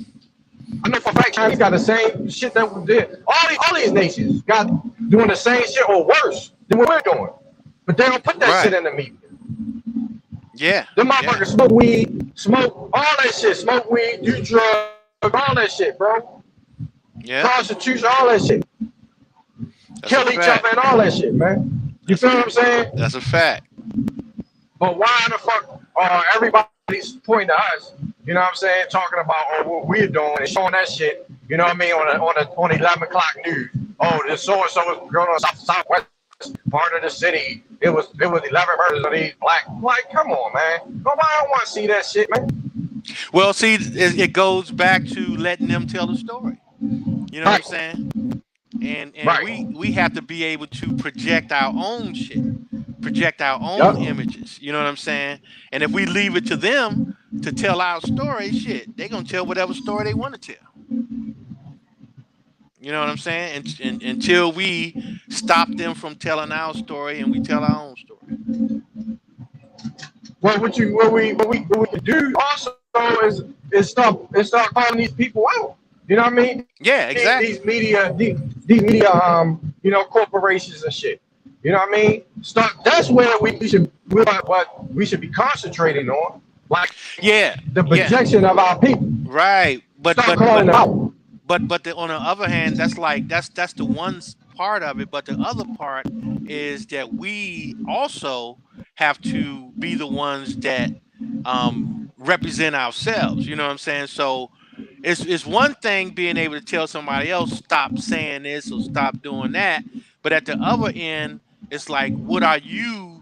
I know for a fact Chinese got the same shit that we did. All these nations got doing the same shit or worse than what we're doing. But they don't put that shit in the media. Yeah. Them motherfuckers smoke weed, smoke all that shit, smoke weed, do drugs, all that shit, bro. Yeah. Prostitution, all that shit. Kill each other and all that shit, man. You feel what I'm saying? That's a fact. But why the fuck are everybody's pointing to us? You know what I'm saying? Talking about what we're doing and showing that shit. You know what I mean? On 11 o'clock news. Oh, this so and so is going on southwest part of the city. It was 11 murders of these black. Like, come on, man. Nobody don't want to see that shit, man. Well, see, it goes back to letting them tell the story. You know what I'm saying? And we have to be able to project our own shit, project our own images. You know what I'm saying? And if we leave it to them to tell our story, shit, they're gonna tell whatever story they want to tell. You know what I'm saying? And until we stop them from telling our story and we tell our own story. Well, what we can do also is start calling these people out. You know what I mean? Yeah, exactly. These media corporations and shit. You know what I mean? That's where we should be concentrating on. Like the protection of our people. Right. But start calling them out. But on the other hand, that's the one part of it. But the other part is that we also have to be the ones that represent ourselves. You know what I'm saying? So it's one thing being able to tell somebody else stop saying this or stop doing that, but at the other end, it's like, what are you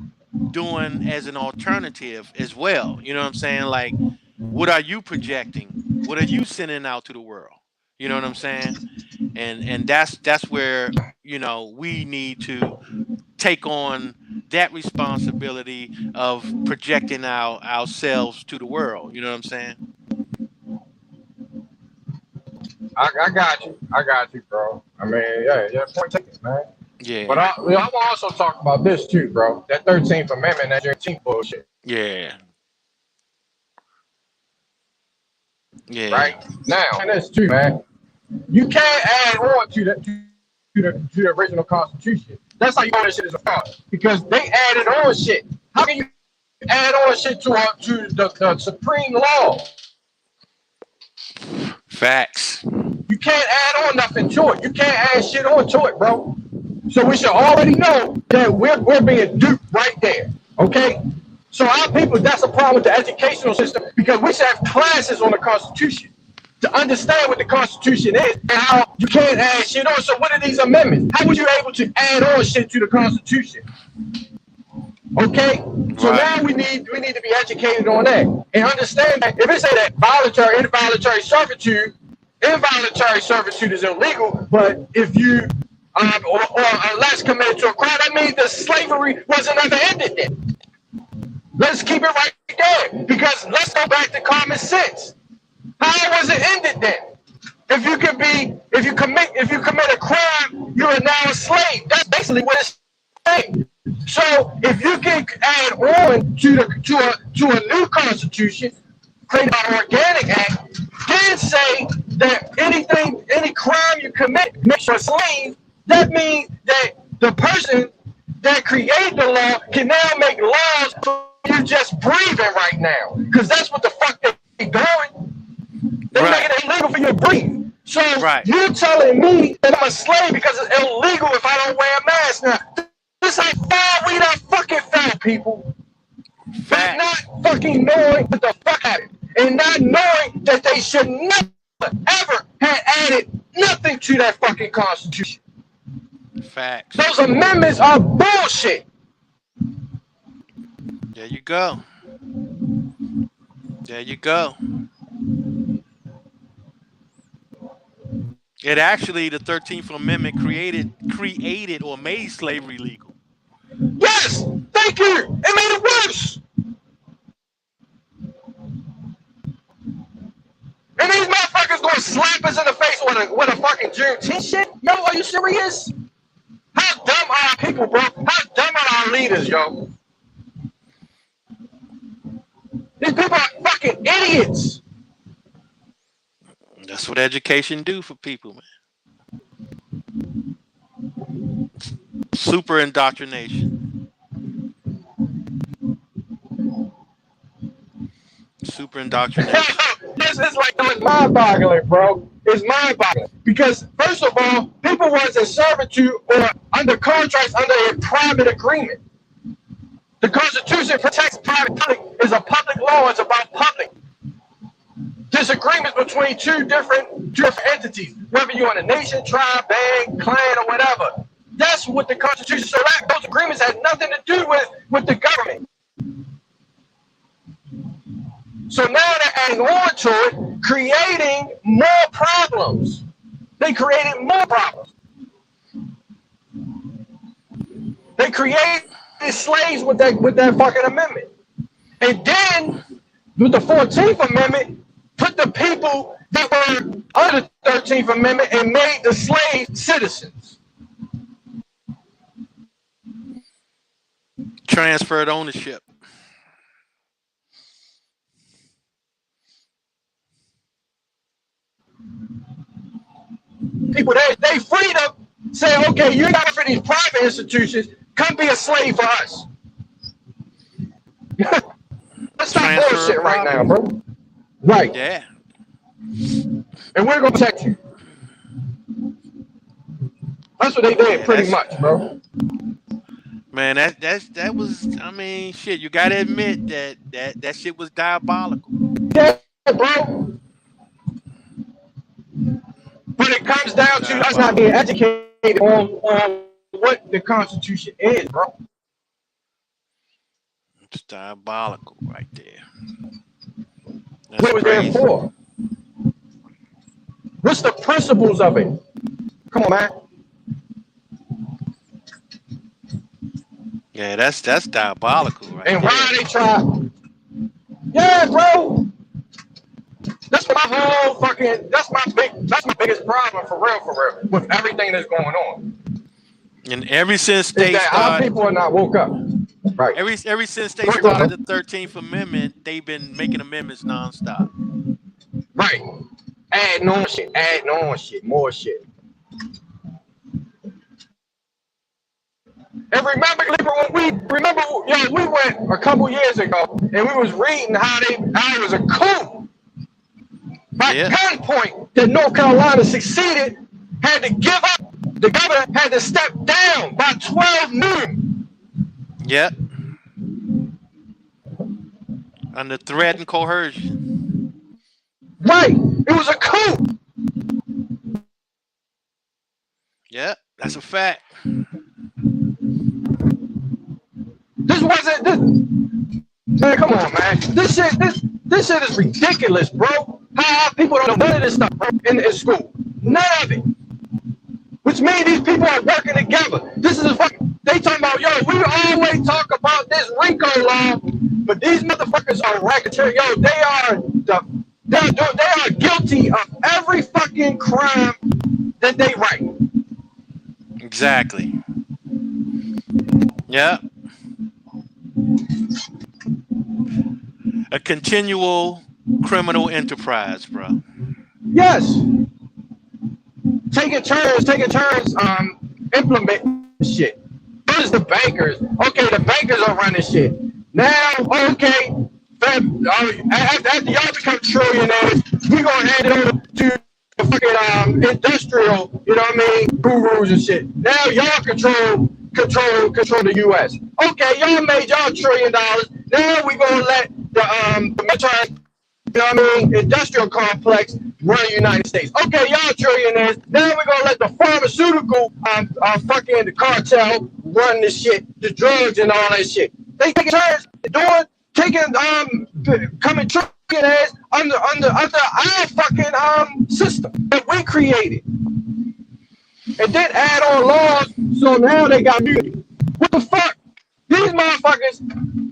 doing as an alternative as well? You know what I'm saying? Like, what are you projecting? What are you sending out to the world? You know what I'm saying? And that's where, we need to take on that responsibility of projecting ourselves to the world. You know what I'm saying? I got you, bro. I mean, yeah, point taken, man. Yeah. But I will also talk about this too, bro. That 13th Amendment, that Juneteenth bullshit. Yeah. Yeah. Right now, and that's true, man. You can't add on to the original Constitution. That's how you know this shit is about. Because they added on shit. How can you add on shit to the supreme law? Facts. You can't add on nothing to it. You can't add shit on to it, bro. So we should already know that we're being duped right there. Okay? So our people, that's a problem with the educational system, because we should have classes on the Constitution to understand what the Constitution is and how you can't add shit on. So what are these amendments? How were you able to add on shit to the Constitution? Okay? So now we need to be educated on that and understand that if it say that voluntary, involuntary servitude is illegal, but if you or unless committed to a crime, that means the slavery wasn't ever ended then. Let's keep it right there, because let's go back to common sense. How was it ended then? If you commit a crime, you are now a slave. That's basically what it's saying. So if you can add on to a new constitution created by an organic act, then say that any crime you commit makes you a slave, that means that the person that created the law can now make laws for you just breathing right now. Because that's what the fuck they're doing. They're making it illegal for you to breathe. So you're telling me that I'm a slave because it's illegal if I don't wear a mask. Now, this ain't far, we not fucking fair, people. But not fucking knowing what the fuck happened. And not knowing that they should never, ever have added nothing to that fucking Constitution. Facts. Those amendments are bullshit. There you go. There you go. It actually, the 13th Amendment created or made slavery legal. Yes, thank you. It made it worse. And these motherfuckers gonna slap us in the face with a fucking Juneteenth shit? Yo, are you serious? How dumb are our people, bro? How dumb are our leaders, yo? These people are fucking idiots. That's what education do for people, man. Super indoctrination. Super indoctrination. It's like, it's mind-boggling, bro. It's mind-boggling. Because, first of all, people was in servitude or under contracts under a private agreement. The Constitution protects private. It's a public law. It's about public disagreements between two different entities, whether you're in a nation, tribe, band, clan, or whatever. That's what the Constitution. So those agreements had nothing to do with the government. So now they're adding on to it, creating more problems. They created more problems. They created slaves with that fucking amendment. And then with the 14th Amendment, put the people that were under the 13th Amendment and made the slaves citizens. Transferred ownership. People, they free to say, okay, you got for these private institutions, come be a slave for us. Let's stop bullshit right now, bro. Right. Yeah. And we're gonna protect you. That's what they did, pretty much, bro. Man, that was. I mean, shit. You gotta admit that shit was diabolical. Yeah, bro. But it comes down to us not being educated on what the Constitution is, bro. It's diabolical right there. That's What was there for? What's the principles of it? Come on, man. Yeah, that's diabolical, right? And why they try? Yeah, bro. That's my whole fucking. That's my biggest problem for real, with everything that's going on. And ever since they our people are not woke up. Right. Ever since they started the 13th Amendment, they've been making amendments nonstop. Right. Adding on shit, more shit. And we went a couple years ago and we was reading how it was a coup. By gunpoint that North Carolina succeeded, had to give up. The governor had to step down by 12 noon. Yep. Under threat and coercion. Right. It was a coup. Yep, that's a fact. This wasn't this. Man, come on, man. This shit is ridiculous, bro. How people don't know none of this stuff, bro, in school. None of it. Which means these people are working together. This is a fucking. They talking about, yo, we always talk about this RICO law, but these motherfuckers are racketeering. Yo, they are guilty of every fucking crime that they write. Exactly. Yeah. A continual criminal enterprise, bro. Yes. Taking turns, implement shit. What is the bankers? Okay, the bankers are running shit. Now, okay, after y'all become trillionaires, we gonna hand it over to the fucking industrial, you know what I mean, gurus and shit. Now y'all control the U.S. Okay, y'all made y'all $1 trillion. Now we gonna let the military, you know what I mean, industrial complex run the United States. Okay, y'all trillionaires. Now we're gonna let the pharmaceutical fucking the cartel run this shit, the drugs and all that shit. They taking turns coming trillionaires under our fucking system that we created. And then add on laws, so now they got immunity. What the fuck? These motherfuckers,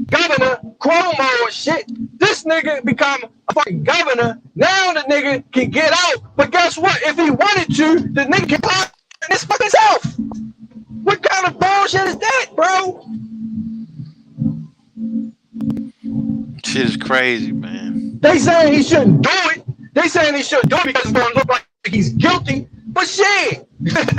Governor Cuomo and shit, this nigga become a fucking governor. Now the nigga can get out. But guess what? If he wanted to, the nigga can pop this fucking self. What kind of bullshit is that, bro? Shit is crazy, man. They saying he shouldn't do it. They saying he shouldn't do it because it's gonna look like he's guilty. But shit, he can,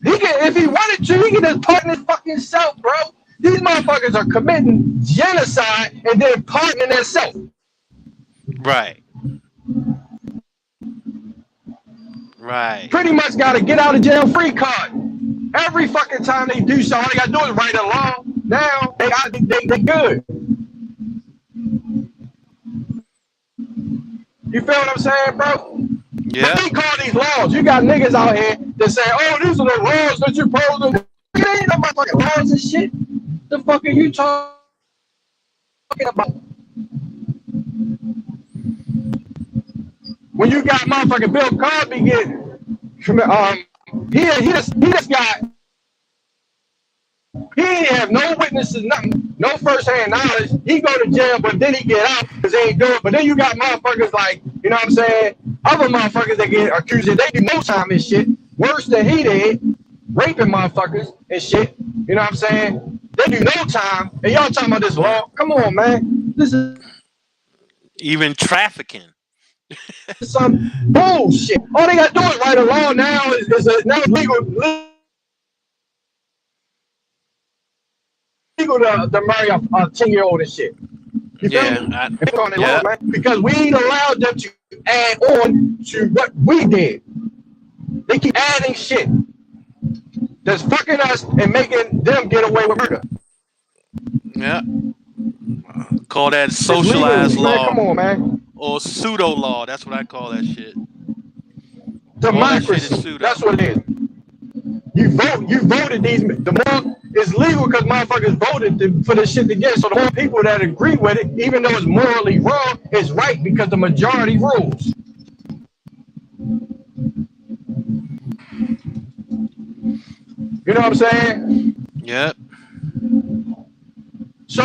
if he wanted to, he can just pardon his fucking self, bro. These motherfuckers are committing genocide and then pardoning themselves. Right. Right. Pretty much got to get out of jail free card. Every fucking time they do so, all they got to do is write a law. Now they good. You feel what I'm saying, bro? Yeah. But they call these laws. You got niggas out here that say, oh, these are the laws that you're supposed to do. It ain't no motherfucking laws and shit. The fuck are you talking about? When you got motherfucking Bill Cosby getting, he just got He ain't have no witnesses, nothing, no first-hand knowledge. He go to jail, but then he get out because they ain't do it. But then you got motherfuckers like, you know what I'm saying? Other motherfuckers that get accused, they do no time and shit. Worse than he did, raping motherfuckers and shit. You know what I'm saying? They do no time. And y'all talking about this law? Come on, man. This is Even trafficking. some bullshit. All they gotta do is write a law now. Now it's legal to marry a 10-year-old and shit. You feel me? Law, man. Because we ain't allowed them to add on to what we did. They keep adding shit that's fucking us and making them get away with murder. Yeah. Call that socialized legal, law. Man, come on, man. Or pseudo law. That's what I call that shit. Democracy. That's what it is. You voted these. The more it's legal because motherfuckers voted for this shit to get. So the more people that agree with it, even though it's morally wrong, it's right because the majority rules. You know what I'm saying? Yep. So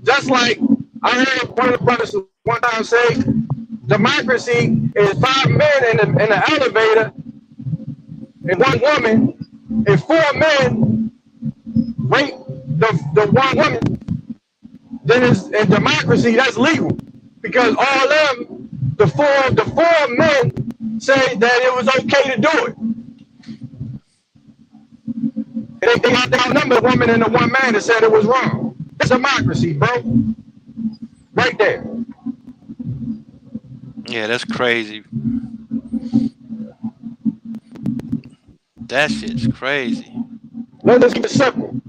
just like I heard one of the brothers one time say, democracy is 5 men in the elevator and 1 woman, and 4 men rape the 1 woman. Then it's in democracy, that's legal because all them the four men say that it was okay to do it. And they outnumber the woman and the 1 man that said it was wrong. It's democracy, bro. Right there. Yeah, that's crazy. That shit's crazy. Let's keep it simple.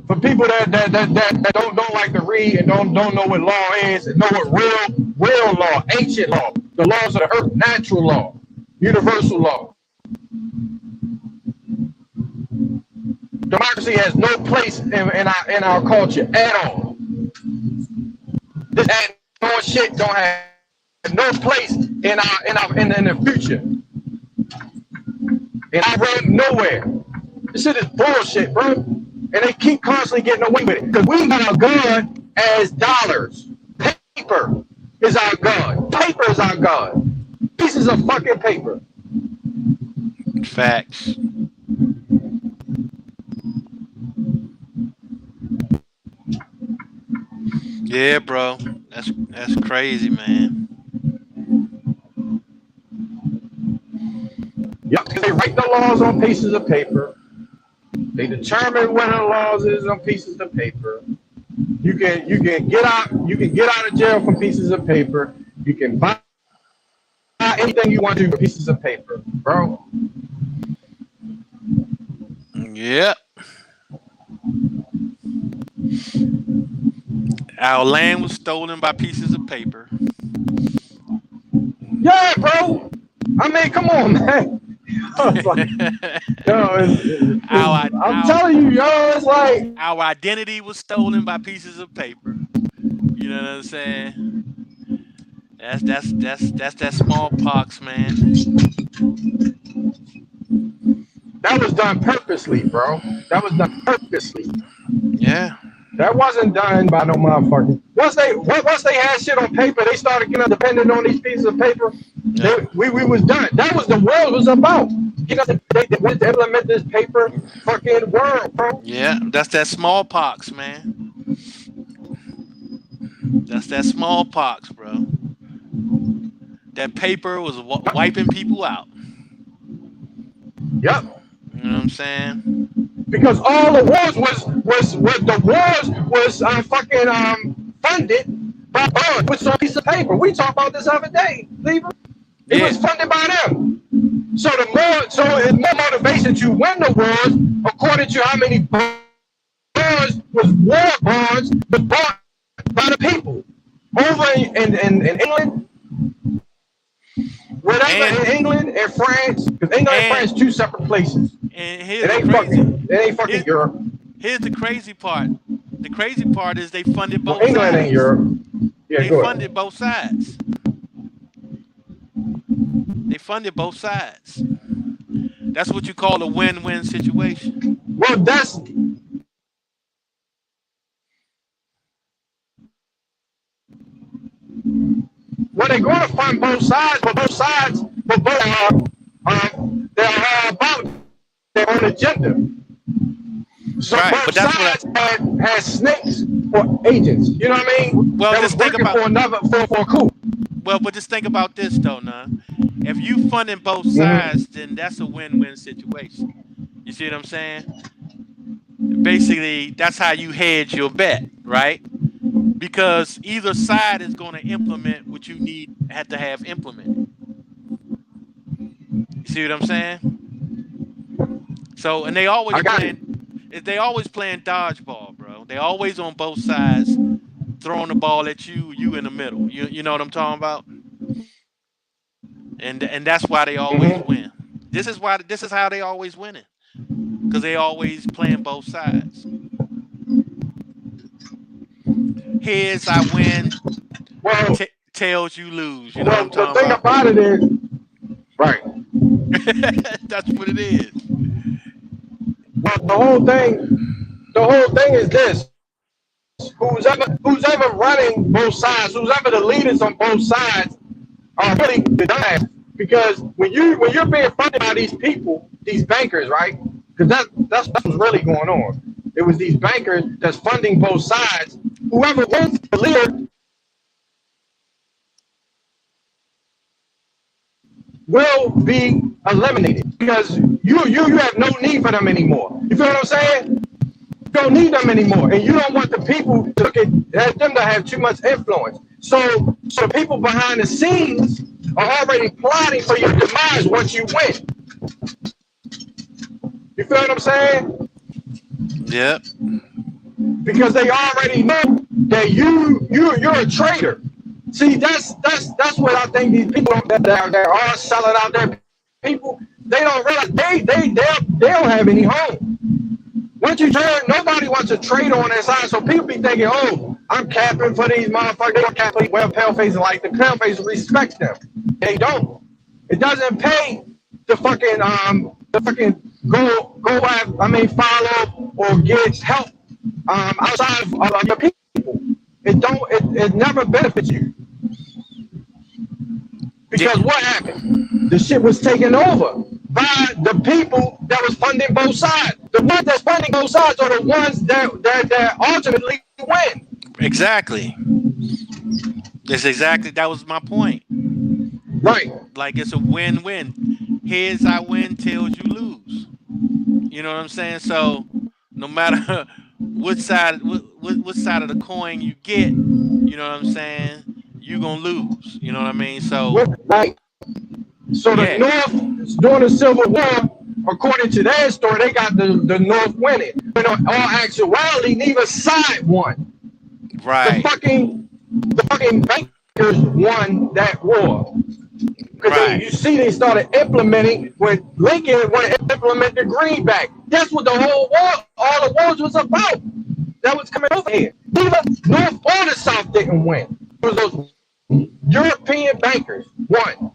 For people that don't like to read and don't know what law is and know what real law, ancient law, the laws of the earth, natural law, universal law. Democracy has no place in our culture at all. This adding on shit don't have no place in the future. And I read nowhere. This shit is bullshit, bro. And they keep constantly getting away with it. Because we got our God as dollars. Paper is our God. Paper is our God. Pieces of fucking paper. Facts. Yeah, bro. That's crazy, man. Yep, they write the laws on pieces of paper. They determine what the laws is on pieces of paper. You can get out of jail from pieces of paper. You can buy anything you want to do with pieces of paper, bro. Yep. Our land was stolen by pieces of paper. Yeah, bro. I mean, come on, man. I'm telling you, yo, it's like our identity was stolen by pieces of paper. You know what I'm saying? That's that smallpox, man. That was done purposely, bro. That was done purposely. Yeah. That wasn't done by no motherfucker. Once they had shit on paper, they started getting dependent on these pieces of paper. Yeah. We was done. That was the world was about. You know, they went to implement this paper fucking world, bro. Yeah, that's that smallpox, man. That's that smallpox, bro. That paper was wiping people out. Yep. You know what I'm saying? Because all the wars was funded by bonds with some piece of paper. We talked about this other day, Lever. It was funded by them. So it's more motivation to win the wars according to how many bonds was bought by the people. Over in England, whatever, in England and France, because England and France 2 separate places. And it ain't fucking Europe. Here's the crazy part. The crazy part is they funded both England sides. ain't Europe. Yeah, they funded both sides. They funded both sides. That's what you call a win-win situation. Well, that's well, they're going to fund both sides, but both sides, but both they're about their own agenda. So Right, both but that's what sides had snakes for agents. You know what I mean? Well, that just was think working about for a coup. well, but just think about this though, nah. If you funding both sides, then that's a win-win situation. You see what I'm saying? Basically, that's how you hedge your bet, right? Because either side is going to implement what you had to have implemented. You see what I'm saying? So, and they always playing dodgeball, bro. They always on both sides throwing the ball at you in the middle. You know what I'm talking about? And that's why they always win. This is how they always winning. Because they always playing both sides. Heads I win, Well, tails you lose. You know what I'm the talking thing about? about it is, right. That's what it is. Well, the whole thing is this. Who's ever running both sides, who's ever the leaders on both sides are really the dumbass. Because when you're being funded by these people, these bankers, right? Because that's what's really going on. It was these bankers that's funding both sides. Whoever wins the leader will be eliminated because you have no need for them anymore. You feel what I'm saying? You don't need them anymore, and you don't want the people to look at them to have too much influence. So people behind the scenes are already plotting for your demise once you win. You feel what I'm saying? Yep. Because they already know that you're a traitor. See, that's what I think these people that are selling out their people, they don't realize they don't have any home. Once you turn, nobody wants to trade on their side, so people be thinking, oh, I'm capping for these motherfuckers. They don't cap for these well pale faces like the pale faces respect them. They don't. It doesn't pay to fucking follow or get help outside of your people. It never benefits you. Because what happened? The shit was taken over by the people that was funding both sides. The ones that's funding both sides are the ones that ultimately win. Exactly. That was my point. Right. Like it's a win-win. Heads I win, tails you lose. You know what I'm saying? So no matter what side of the coin you get, you know what I'm saying, you're gonna lose. You know what I mean? So right. So the North during the Civil War, according to their story, they got the North winning. But in all actuality, neither side won. Right. The fucking bankers won that war. Because you see they started implementing when Lincoln wanted to implement the greenback. That's what the whole war, all the wars was about. That was coming over here. Neither North or the South didn't win. It was those European bankers won.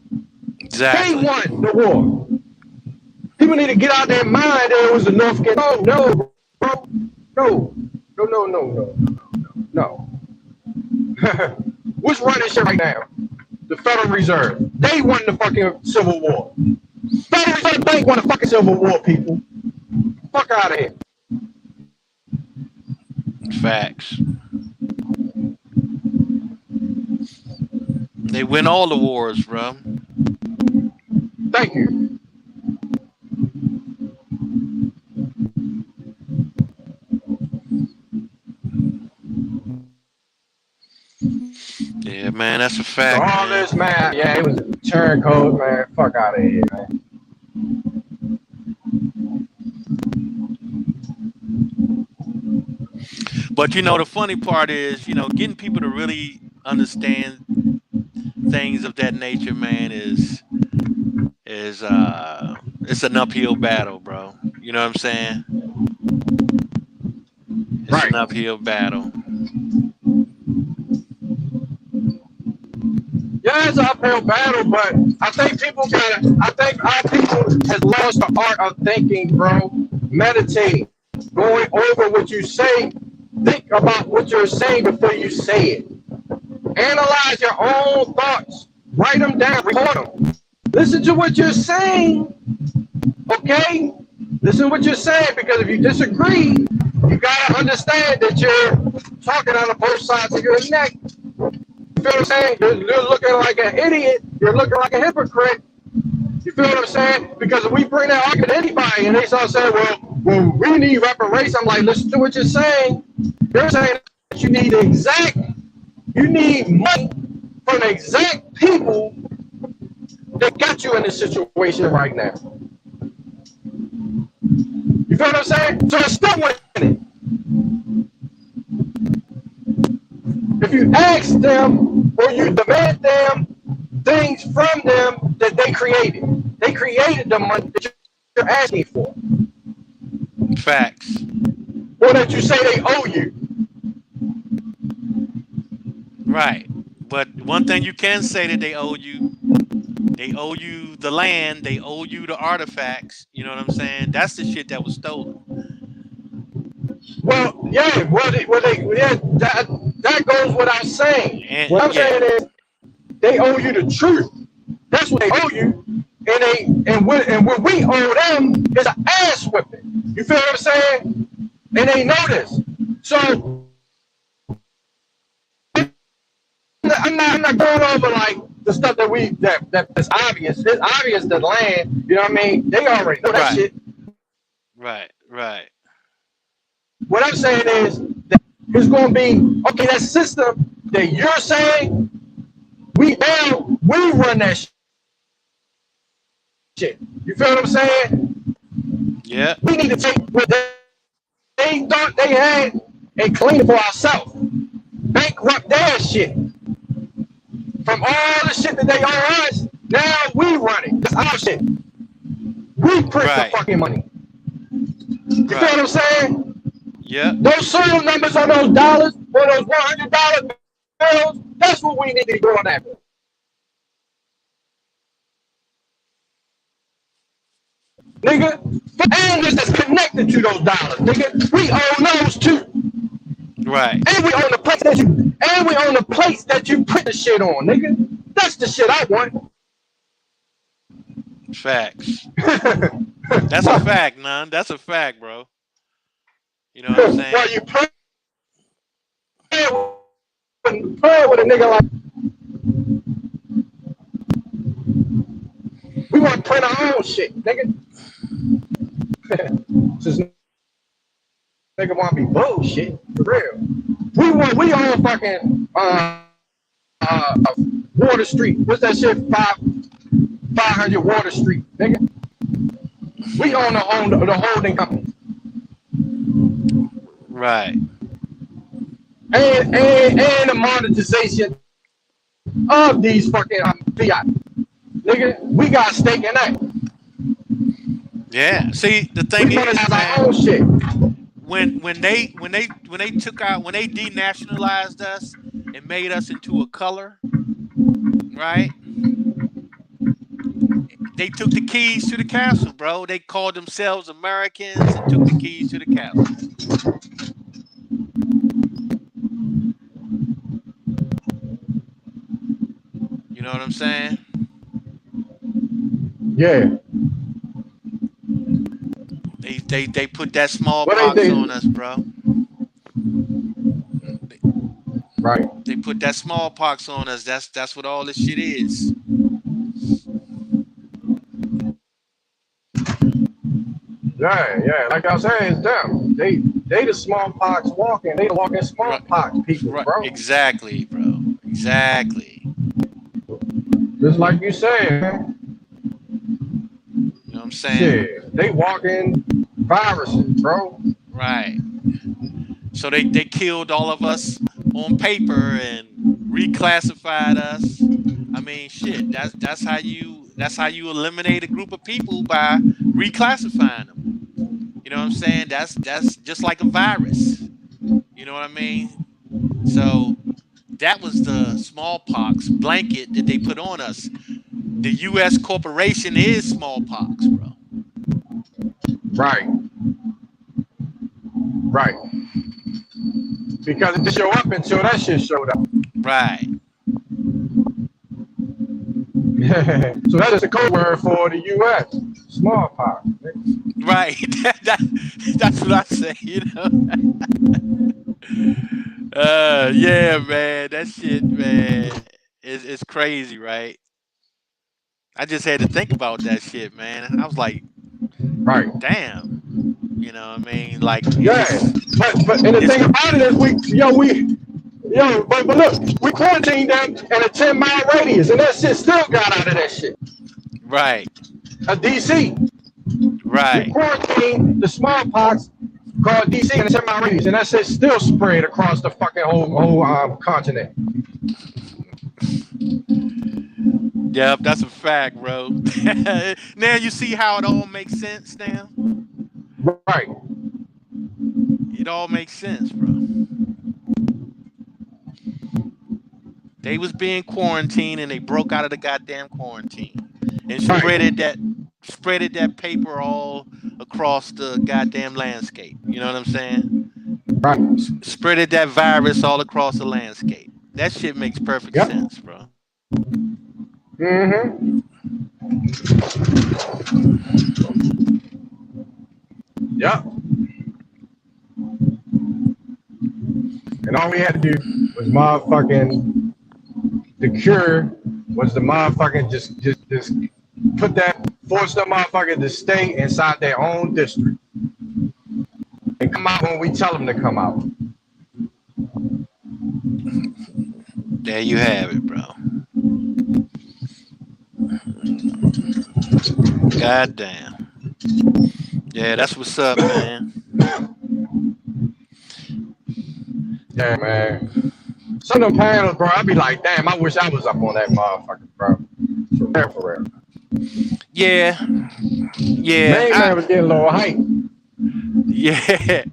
Exactly. They won the war. People need to get out their mind that it was the North. No, bro. No. What's running shit right now? The Federal Reserve. They won the fucking Civil War. Federal Reserve Bank won the fucking Civil War, people. Fuck out of here. Facts. They win all the wars, bro. Thank you. Yeah, man, that's a fact. So all this, man, yeah, it was a turncoat, man. Fuck out of here, man. But you know, the funny part is, you know, getting people to really understand things of that nature, man, is it's an uphill battle, bro. You know what I'm saying? It's an uphill battle. Yeah, it's an uphill battle, but I think our people has lost the art of thinking, bro. Meditating. going over what you say. Think about what you're saying before you say it. Analyze your own thoughts. Write them down. Record them. Listen to what you're saying. Okay? Listen to what you're saying, because if you disagree, you gotta understand that you're talking out of both sides of your neck. You feel what I'm saying? You're looking like an idiot. You're looking like a hypocrite. You feel what I'm saying? Because if we bring that argument to anybody and they start saying, well, we need reparations, I'm like, listen to what you're saying. You're saying that you need money from the exact people that got you in this situation right now. You feel what I'm saying? So it's still winning. If you ask them or you demand them things from them that they created the money that you're asking for. Facts. Or that you say they owe you. Right. But one thing you can say that they owe you the land, they owe you the artifacts. You know what I'm saying? That's the shit that was stolen. Well, yeah, that goes without saying. And, what I'm saying is they owe you the truth. That's what they owe you. And what we owe them is an ass whipping. You feel what I'm saying? And they know this. So I'm not going over like the stuff that's obvious. It's obvious that land, you know what I mean? They already know that shit. Right. What I'm saying is that it's going to be, okay, that system that you're saying, we run that shit. You feel what I'm saying? Yeah. We need to take what they thought they had and clean it for ourselves. Bankrupt their shit. From all the shit that they owe us, now we run it. That's our shit. We print the fucking money. You feel what I'm saying? Yeah. Those serial numbers on those dollars, or those $100 bills, that's what we need to be going after. Nigga, and that's connected to those dollars, nigga. We own those too. Right. And we own the place that you print the shit on, nigga. That's the shit I want. Facts. That's a fact, man. That's a fact, bro. You know what I'm saying? Well, you play with a nigga like, we want to print our own shit, nigga. Just nigga want to be bullshit, for real. We own fucking Water Street. What's that shit? 500 Water Street, nigga. We own the holding company. Right. And the monetization of these fucking fiat. Nigga, we got a stake in that. Yeah. See, the thing is, man, shit. when they denationalized us and made us into a color, right? They took the keys to the castle, bro. They called themselves Americans and took the keys to the castle. You know what I'm saying? Yeah. They put that smallpox on us, bro. Right. They put that smallpox on us. That's what all this shit is. Yeah. Like I was saying, it's them. They the smallpox walking. They the walking smallpox people, bro. Exactly, bro. Exactly. Just like you said, man. You know what I'm saying? Yeah, they walking viruses, bro. Right. So they killed all of us on paper and reclassified us. I mean, shit. That's how you eliminate a group of people, by reclassifying them. You know what I'm saying? That's just like a virus. You know what I mean? So that was the smallpox blanket that they put on us. The U.S. corporation is smallpox, bro. Right. Right. Because it didn't show up until that shit showed up. Right. So that's just a code word for the U.S. Smallpox. Right. That's what I say, you know. Yeah, man. That shit, man, it's crazy, right? I just had to think about that shit, man. I was like, right, damn. You know what I mean? Like, yeah. But and the thing about it is but look, we quarantined them in a 10-mile radius, and that shit still got out of that shit. Right. DC. Right. We quarantined the smallpox called DC in a 10-mile radius, and that shit still spread across the fucking whole continent. Yep, that's a fact, bro. Now you see how it all makes sense now? Right. It all makes sense, bro. They was being quarantined and they broke out of the goddamn quarantine and spreaded that paper all across the goddamn landscape. You know what I'm saying? Right. Spreaded that virus all across the landscape. That shit makes perfect sense, bro. Mm-hmm. Yep. And all we had to do was motherfucking, the cure was the motherfucking just put that, force the motherfucker to stay inside their own district and come out when we tell them to come out. There you have it, bro. God damn. Yeah, that's what's up, man. Yeah, man. Some of them panels, bro, I be like, damn, I wish I was up on that motherfucker, bro. For real. Yeah. Yeah. Man was getting a little hype. Yeah.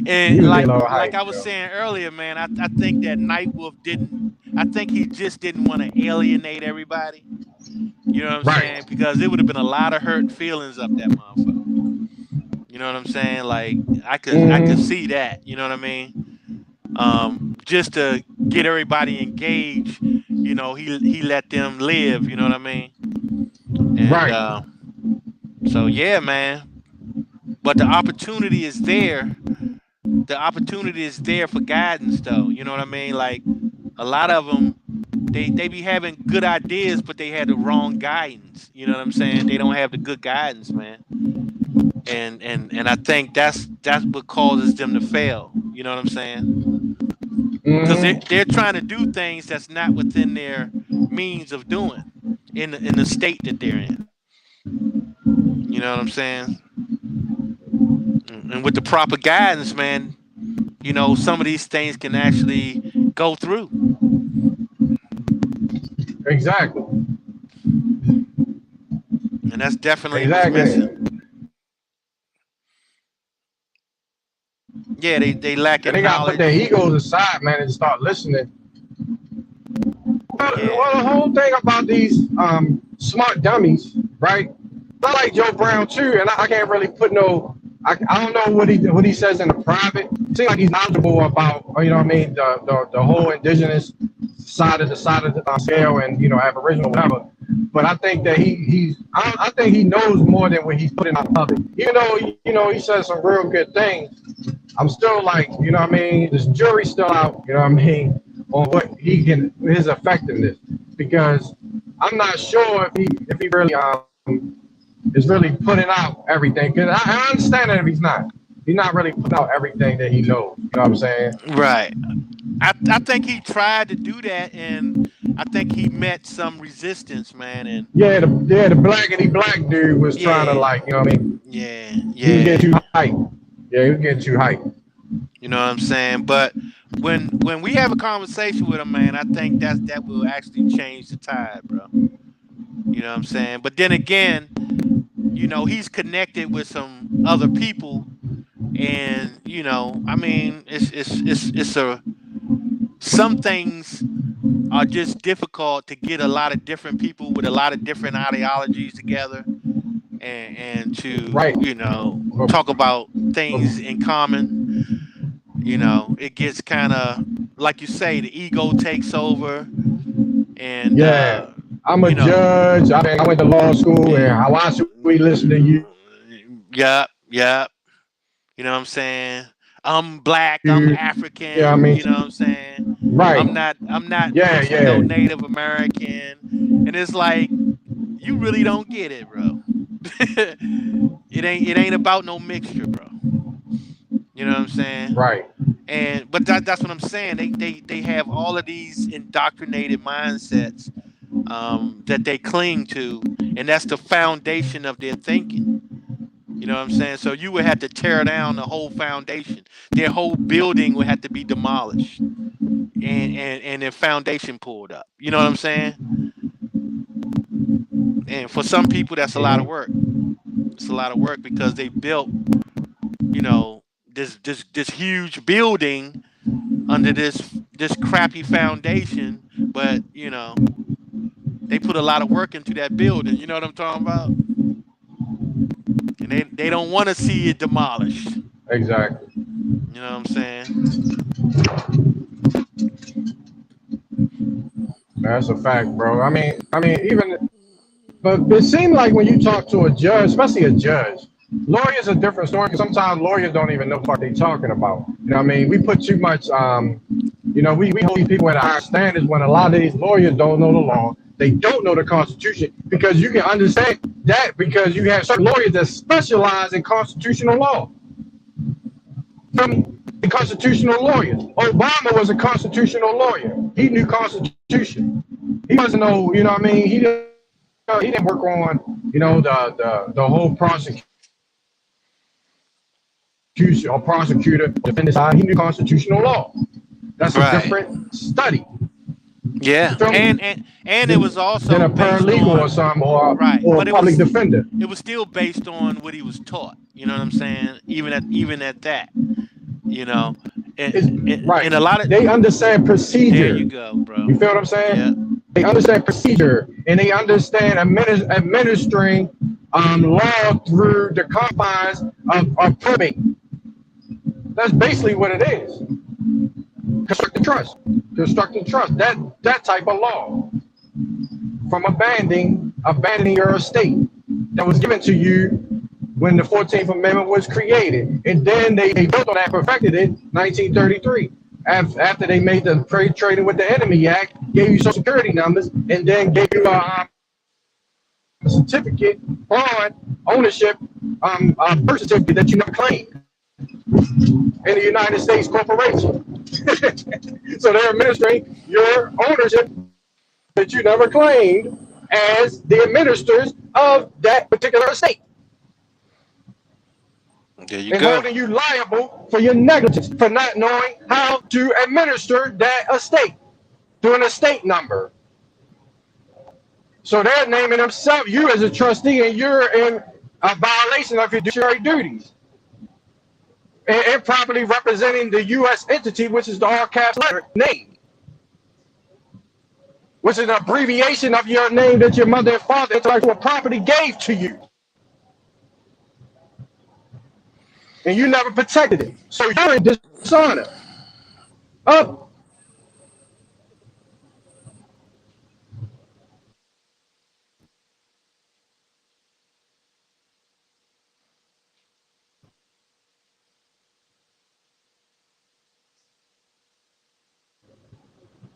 And like I was saying earlier, man, I think that Nightwolf I think he just didn't want to alienate everybody. You know what I'm saying? Because it would have been a lot of hurt feelings up that motherfucker. You know what I'm saying? Like I could see that. You know what I mean? Just to get everybody engaged, you know, he let them live. You know what I mean? And, so yeah, man. But the opportunity is there. The opportunity is there for guidance, though. You know what I mean? Like a lot of them, they be having good ideas, but they had the wrong guidance. You know what I'm saying? They don't have the good guidance, man. And I think that's what causes them to fail. You know what I'm saying? Because they're trying to do things that's not within their means of doing in the state that they're in. You know what I'm saying? And with the proper guidance, man, you know, some of these things can actually go through. Exactly. And that's definitely what's missing. Yeah, they lack in knowledge. They gotta put their egos aside, man, and start listening. Well, the whole thing about these smart dummies, right? I like Joe Brown too, and I can't really put I don't know what he says in the private. It seems like he's knowledgeable about, you know what I mean, the whole indigenous side of the scale, and you know, Aboriginal, whatever. But I think that I think he knows more than what he's putting out public. Even though, you know, he says some real good things, I'm still like, you know what I mean, this jury's still out, you know what I mean, on what his effectiveness, because I'm not sure if he really is really putting out everything. Because I understand that if he's not really putting out everything that he knows. You know what I'm saying? Right. I think he tried to do that, and I think he met some resistance, man. And the blackity black dude was trying to, like, you know what I mean? Yeah. He was getting too hyped. Yeah, he was getting too hyped. You know what I'm saying? But when we have a conversation with him, man, I think that will actually change the tide, bro. You know what I'm saying? But then again, you know, he's connected with some other people, and you know, I mean, some things are just difficult to get a lot of different people with a lot of different ideologies together, and to you know, talk about things in common. it gets kind of like you say, the ego takes over, and Yeah, I'm a judge. I went to law school, and why should we listen to you? yep. You know what I'm saying? I'm black, I'm Yeah, I African, mean, you know what I'm saying? right. I'm not Yeah, mixed no yeah. Native American. And it's like you really don't get it, bro. It ain't about no mixture, bro. You know what I'm saying? Right. But that's what I'm saying. They have all of these indoctrinated mindsets that they cling to, and that's the foundation of their thinking. You know what I'm saying? So you would have to tear down the whole foundation. Their whole building would have to be demolished and their foundation pulled up. You know what I'm saying? And for some people, that's a lot of work. It's a lot of work because they built, this huge building under this crappy foundation, but they put a lot of work into that building. You know what I'm talking about? And they don't want to see it demolished. Exactly. You know what I'm saying? That's a fact, bro. I mean, even, but it seems like when you talk to a judge, especially a judge, lawyers are a different story. Because sometimes lawyers don't even know what they're talking about. You know what I mean? We put too much, we hold these people at higher standards when a lot of these lawyers don't know the law. They don't know the Constitution because you can understand that because you have certain lawyers that specialize in constitutional law. From the constitutional lawyers. Obama was a constitutional lawyer. He knew Constitution. He wasn't no, you know what I mean? He didn't work on, the whole prosecution or prosecutor, defendant side. He knew constitutional law. That's a Right. different study. Yeah. You feel me? And it was Than also a based paralegal or on something right, or a but it public was defender. it was still based on what he was taught. You know what I'm saying? Even at that, you know, and Right. a lot of They understand there you procedure. go, bro. You feel what I'm Yeah. saying? They understand procedure and they understand administering law through the confines of probate. That's basically what it is. Constructive trust. Constructive trust. That type of law. From abandoning your estate that was given to you when the 14th Amendment was created. And then they built on that, perfected it, 1933. After they made the Trading with the Enemy Act, gave you Social Security numbers, and then gave you a certificate on ownership, a birth certificate that you never claimed in the United States corporation. So they're administering your ownership that you never claimed as the administrators of that particular estate. There you And go. holding you liable for your negligence for not knowing how to administer that estate through an estate number. So they're naming themselves you as a trustee, and you're in a violation of your fiduciary duties and improperly representing the U.S. entity, which is the all caps letter name, which is an abbreviation of your name that your mother and father intellectual property gave to you. And you never protected it. So you're in dishonor. Up.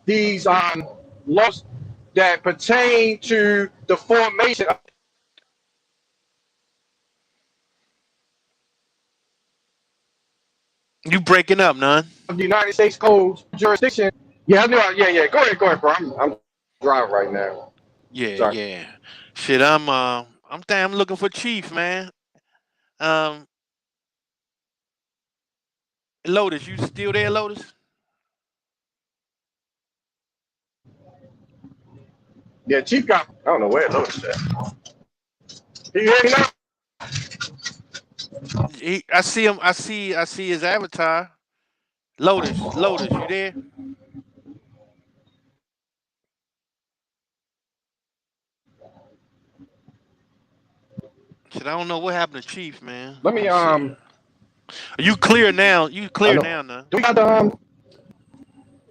These laws that pertain to the formation You breaking up, none? of the United States Code's jurisdiction. Yeah, I know. Yeah. Go ahead, bro. I'm driving right now. Yeah, Sorry. yeah. Shit, I'm looking for Chief, man. Um, Lotus, you still there, Lotus? Yeah, Chief got. I don't know where Lotus at. Can you hear me now? I see him. I see his avatar. Lotus, you there? Shit, I don't know what happened to Chief, man. Let Let me me see. You clear now. You I clear know. now, nah. Do we got the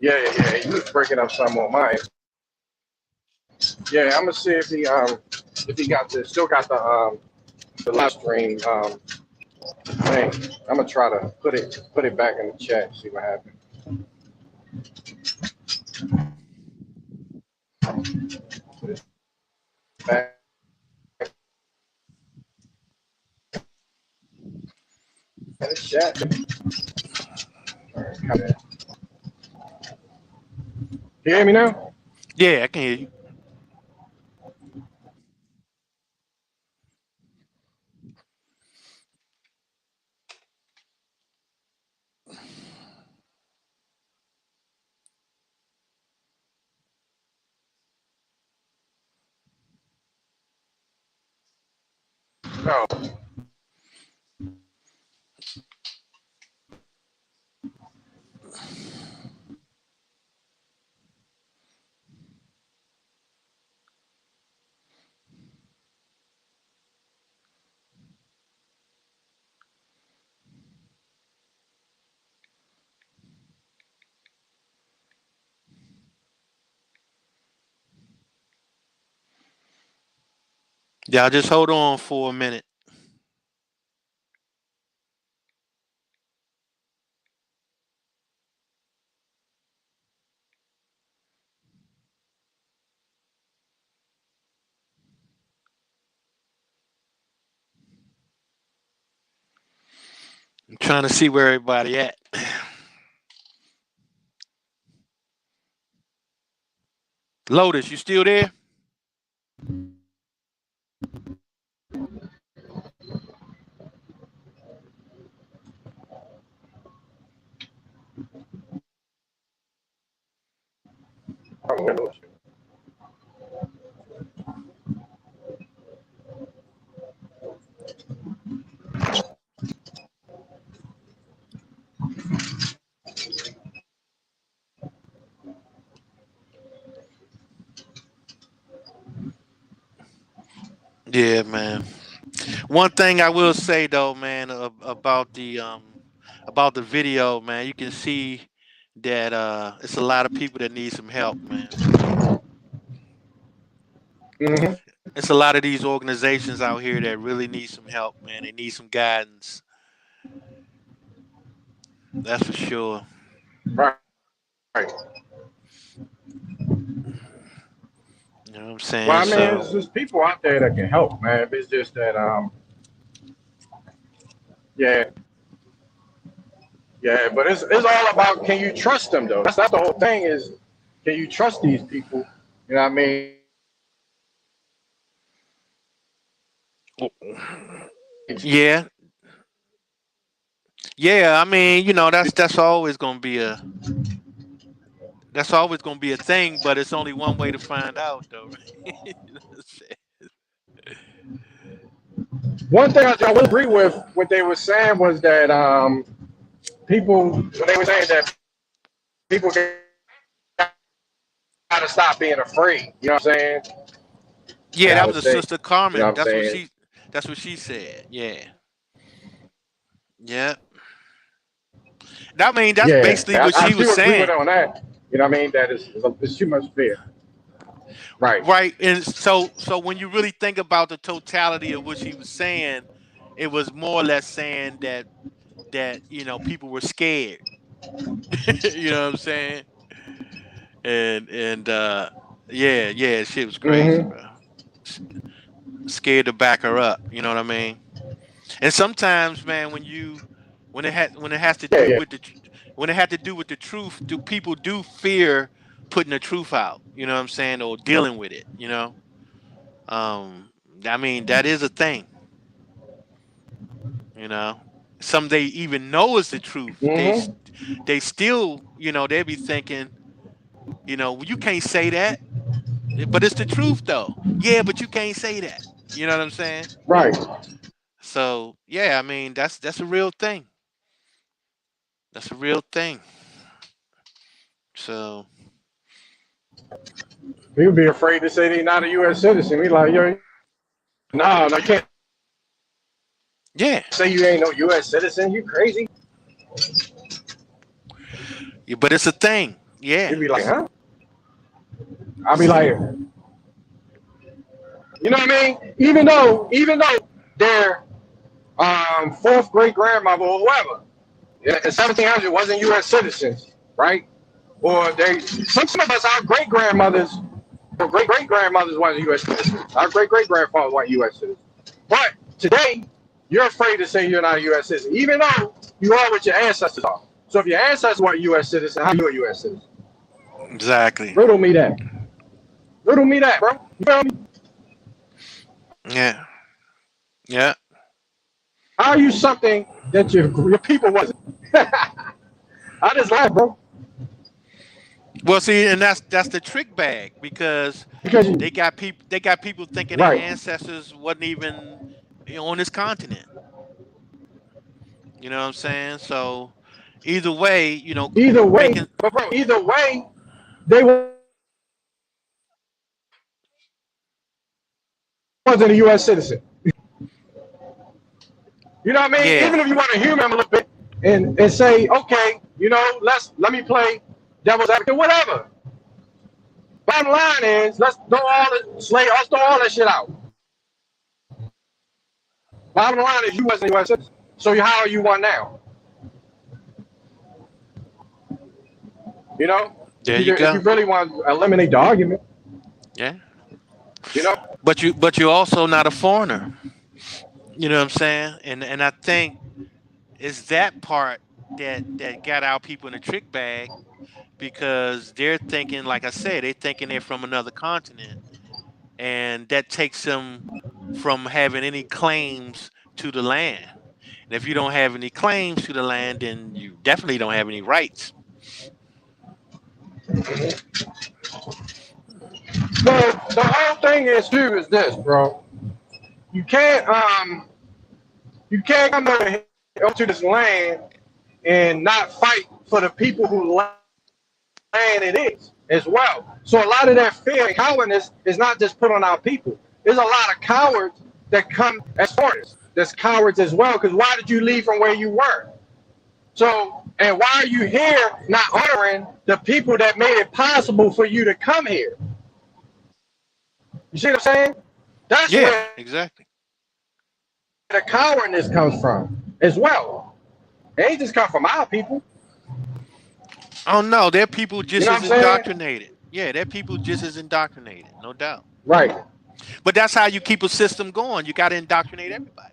Yeah. He was breaking up some on mine. Yeah, I'm gonna see if he got still got the live stream thing. I'm gonna try to put it back in the chat. See what happens. Put it back in the chat. All right, come in. You hear me now? Yeah, I can hear you. No. Y'all just hold on for a minute. I'm trying to see where everybody at. Lotus, you still there? Yeah, man. One thing I will say though, man, about the video, man, you can see that it's a lot of people that need some help, man. Mm-hmm. It's a lot of these organizations out here that really need some help, man. They need some guidance. That's for sure. Right. Right. You know what I'm Well, saying? I mean, So there's people out there that can help, man. It's just that, yeah, yeah. But it's all about, can you trust them though? That's the whole thing. Is, can you trust these people? You know what I mean? yeah, yeah. I mean, you know, that's always gonna be a thing, but it's only one way to find out, though. Right? You know what I'm saying? One thing I will agree with what they were saying was that people, when they were saying that people gotta stop being afraid. You know what I'm saying? Yeah, that Gotta was a say. sister You know Carmen. what I'm saying? That's what she said. Yeah, yeah. I mean, that's Yeah, basically what I she was do agree with saying, her on that. You know what I mean? That it's too much fear. Right. right? And so when you really think about the totality of what she was saying, it was more or less saying that people were scared. You know what I'm saying? And yeah, shit was crazy, Mm-hmm. bro. S- Scared to back her up. You know what I mean? And sometimes, man, when it has to Yeah, do yeah. with when it had to do with the truth, do people do fear putting the truth out? You know what I'm saying, or dealing with it? Um, I mean that is a thing. You know, some they even know is the truth. Mm-hmm. They still, they be thinking, well, you can't say that, but it's the truth though. Yeah, but you can't say that. You know what I'm saying? Right. So yeah, I mean that's a real thing. That's a real thing. So People be afraid to say they're not a U.S. citizen. We like, yo, no, you can't Yeah. Say you ain't no U.S. citizen, you crazy? Yeah, but it's a thing. Yeah. You'd be like, huh? I'll be like, you know what I mean? Even though their fourth great grandmother or whoever in 1700 wasn't U.S. citizens, right? Or some of us, our great grandmothers, or great great grandmothers weren't U.S. citizens. Our great great grandfathers weren't U.S. citizens. But today, you're afraid to say you're not a U.S. citizen, even though you are what your ancestors are. So if your ancestors weren't U.S. citizens, how are you a U.S. citizen? Exactly. Riddle me that. Riddle me that, bro. You feel me? Yeah. Yeah. How are you something that your people wasn't? I just laugh, bro. Well, see, and that's the trick bag because Because they got people thinking their right. ancestors wasn't even on this continent. You know what I'm saying? So either way, Either way, making but bro, either way, they wasn't a U.S. citizen. You know what I mean? yeah, Even if you want to humor him a little bit and say, okay, let me play devil's advocate, whatever. Bottom line is, let's throw all that shit out. Bottom line is, you wasn't a U.S. citizen. So how are you one now? You know, there you if you go. really want to eliminate the argument, Yeah. you know. But you're also not a foreigner. You know what I'm saying? And I think it's that part that got our people in a trick bag because they're thinking, like I said, they're thinking they're from another continent, and that takes them from having any claims to the land. And if you don't have any claims to the land, then you definitely don't have any rights. So the whole thing is too is this, bro. You can't come over here to this land and not fight for the people who land it is as well. So a lot of that fear and cowardice is not just put on our people. There's a lot of cowards that come as foreigners. There's cowards as well, because why did you leave from where you were? So, and why are you here not honoring the people that made it possible for you to come here? You see what I'm saying? That's Yeah, where exactly. the cowardness comes from as well. It ain't just come from our people. Oh no, their people You just know what as I'm saying? indoctrinated. Yeah, their people just as indoctrinated, no doubt. Right. But that's how you keep a system going. You got to indoctrinate everybody.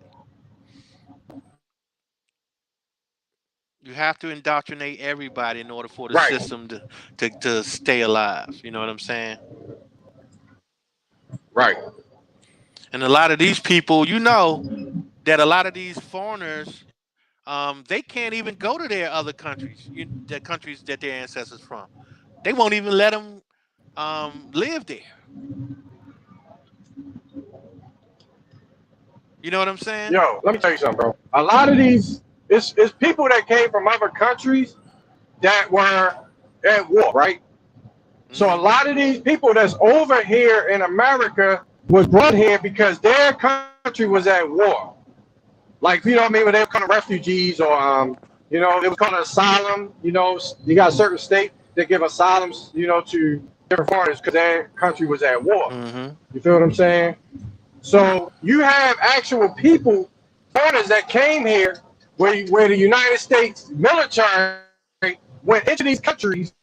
You have to indoctrinate everybody in order for the Right. system to stay alive. You know what I'm saying? Right. And a lot of these people, that a lot of these foreigners, they can't even go to their other countries, the countries that their ancestors from. They won't even let them live there. You know what I'm saying? Yo, let me tell you something, bro. A lot of these, it's people that came from other countries that were at war, right? So a lot of these people that's over here in America was brought here because their country was at war. Like, you know what I mean? When they were kind of refugees or, it was called an asylum. You got certain states that give asylums, to different foreigners because their country was at war. Mm-hmm. You feel what I'm saying? So you have actual people, foreigners that came here where the United States military went into these countries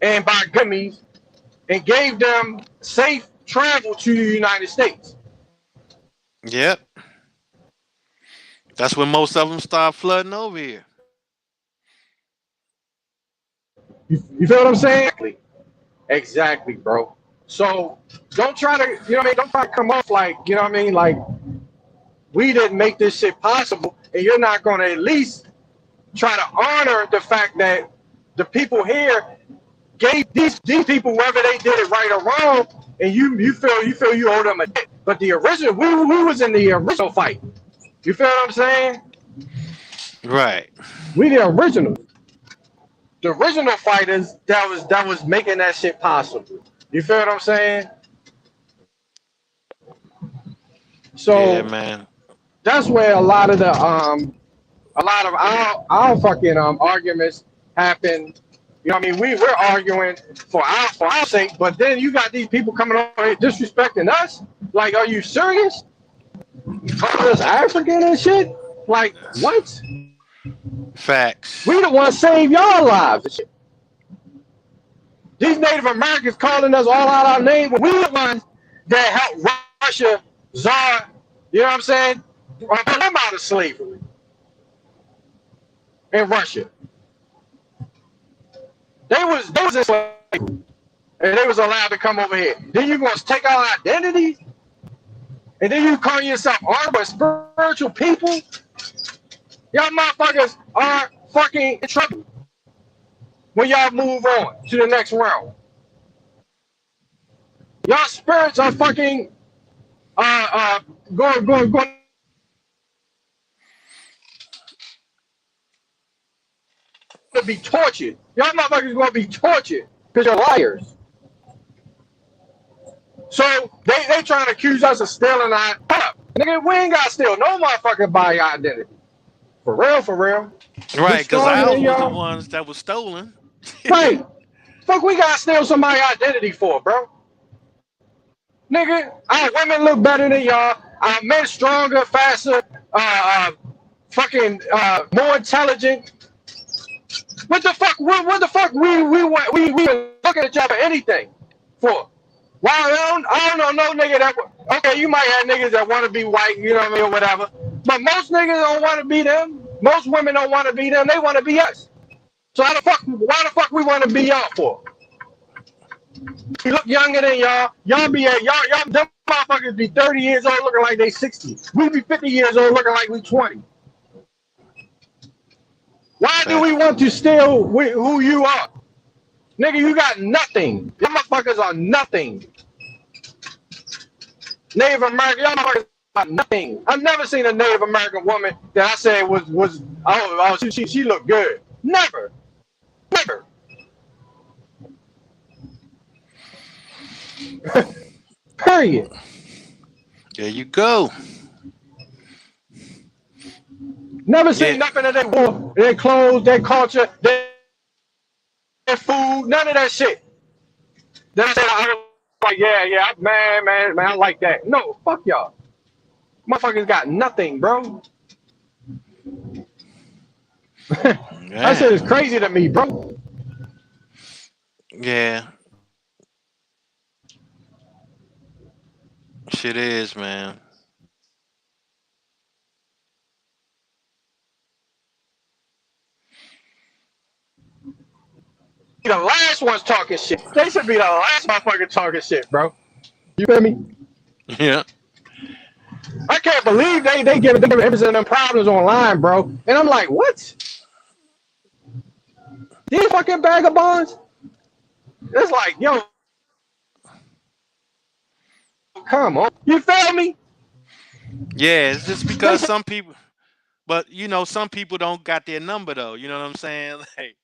and by gummies and gave them safe travel to the United States. Yep. That's when most of them start flooding over here. You feel what I'm saying? Exactly, bro. So don't try to, don't try to come off like, like we didn't make this shit possible, and you're not going to at least try to honor the fact that the people here gave these people, whether they did it right or wrong, and you feel you owe them a debt. But the original, we was in the original fight. You feel what I'm saying? Right. We the original. The original fighters that was making that shit possible. You feel what I'm saying? Yeah, So man. that's where a lot of our fucking arguments happen. You know what I mean? We're arguing for our sake, but then you got these people coming over here disrespecting us. Like, are you serious? Calling us African and shit? Like, what? Facts. We the ones save y'all lives and shit. These Native Americans calling us all out our name. We the ones that helped Russia, Tsar, you know what I'm saying? Pull them out of slavery in Russia. They was in slavery, and they was allowed to come over here. Then you gonna take our identities, and then you call yourself armed spiritual people? Y'all motherfuckers are fucking in trouble when y'all move on to the next round. Y'all spirits are fucking going to be tortured. Y'all motherfuckers going to be tortured because you're liars. So they trying to accuse us of stealing our up. Nigga, we ain't got to steal no motherfucking body identity. For real, for real. Right, We because stronger ours than was the y'all. ones that was stolen. Right. Fuck, we got to steal somebody's identity for, bro. Nigga, our women look better than y'all. Our men stronger, faster, fucking more intelligent. What the fuck? What the fuck? We looking at y'all for anything for? Why I don't know no nigga that. Okay, you might have niggas that want to be white, you know what I mean, or whatever. But most niggas don't want to be them. Most women don't want to be them. They want to be us. So why the fuck we want to be y'all for? We look younger than y'all. Y'all them motherfuckers be 30 years old looking like they 60. We be 50 years old looking like we 20. Why do we want to steal who you are? Nigga, you got nothing. Y'all motherfuckers are nothing. Native American, y'all motherfuckers are nothing. I've never seen a Native American woman that I said was she looked good. Never. Never. Period. There you go. Never seen nothing of their clothes, their culture, their food, none of that shit. Then I said, I was like, yeah, man, I like that. No, fuck y'all. Motherfuckers got nothing, bro. That shit is crazy to me, bro. Yeah. Shit is, man. The last ones talking shit. They should be the last motherfucker talking shit, bro. You feel me? Yeah. I can't believe they giving them problems online, bro. And I'm like, what? These fucking vagabonds? It's like, yo, come on. You feel me? Yeah, it's just because some people, but you know, some people don't got their number though. You know what I'm saying? Like,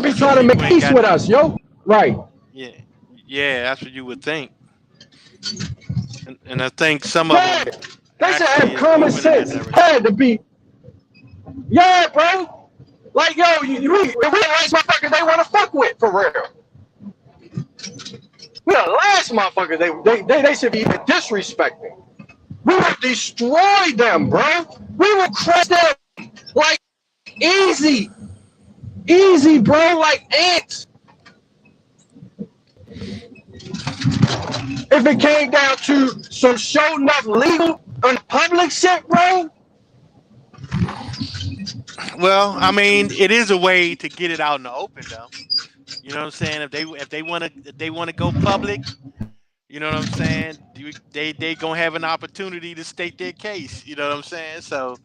be trying to make peace with us, yo. Right. Yeah, that's what you would think. And I think some of them they should have common sense. Had to be. Yeah, bro. Like, yo, we the last motherfuckers they want to fuck with, for real. We the last motherfuckers they should be disrespecting. We will destroy them, bro. We will crush them like easy, bro, like ants. If it came down to some show enough legal and public shit, bro. Well, I mean, it is a way to get it out in the open, though. You know what I'm saying? If they want to go public, you know what I'm saying? They gonna have an opportunity to state their case. You know what I'm saying? So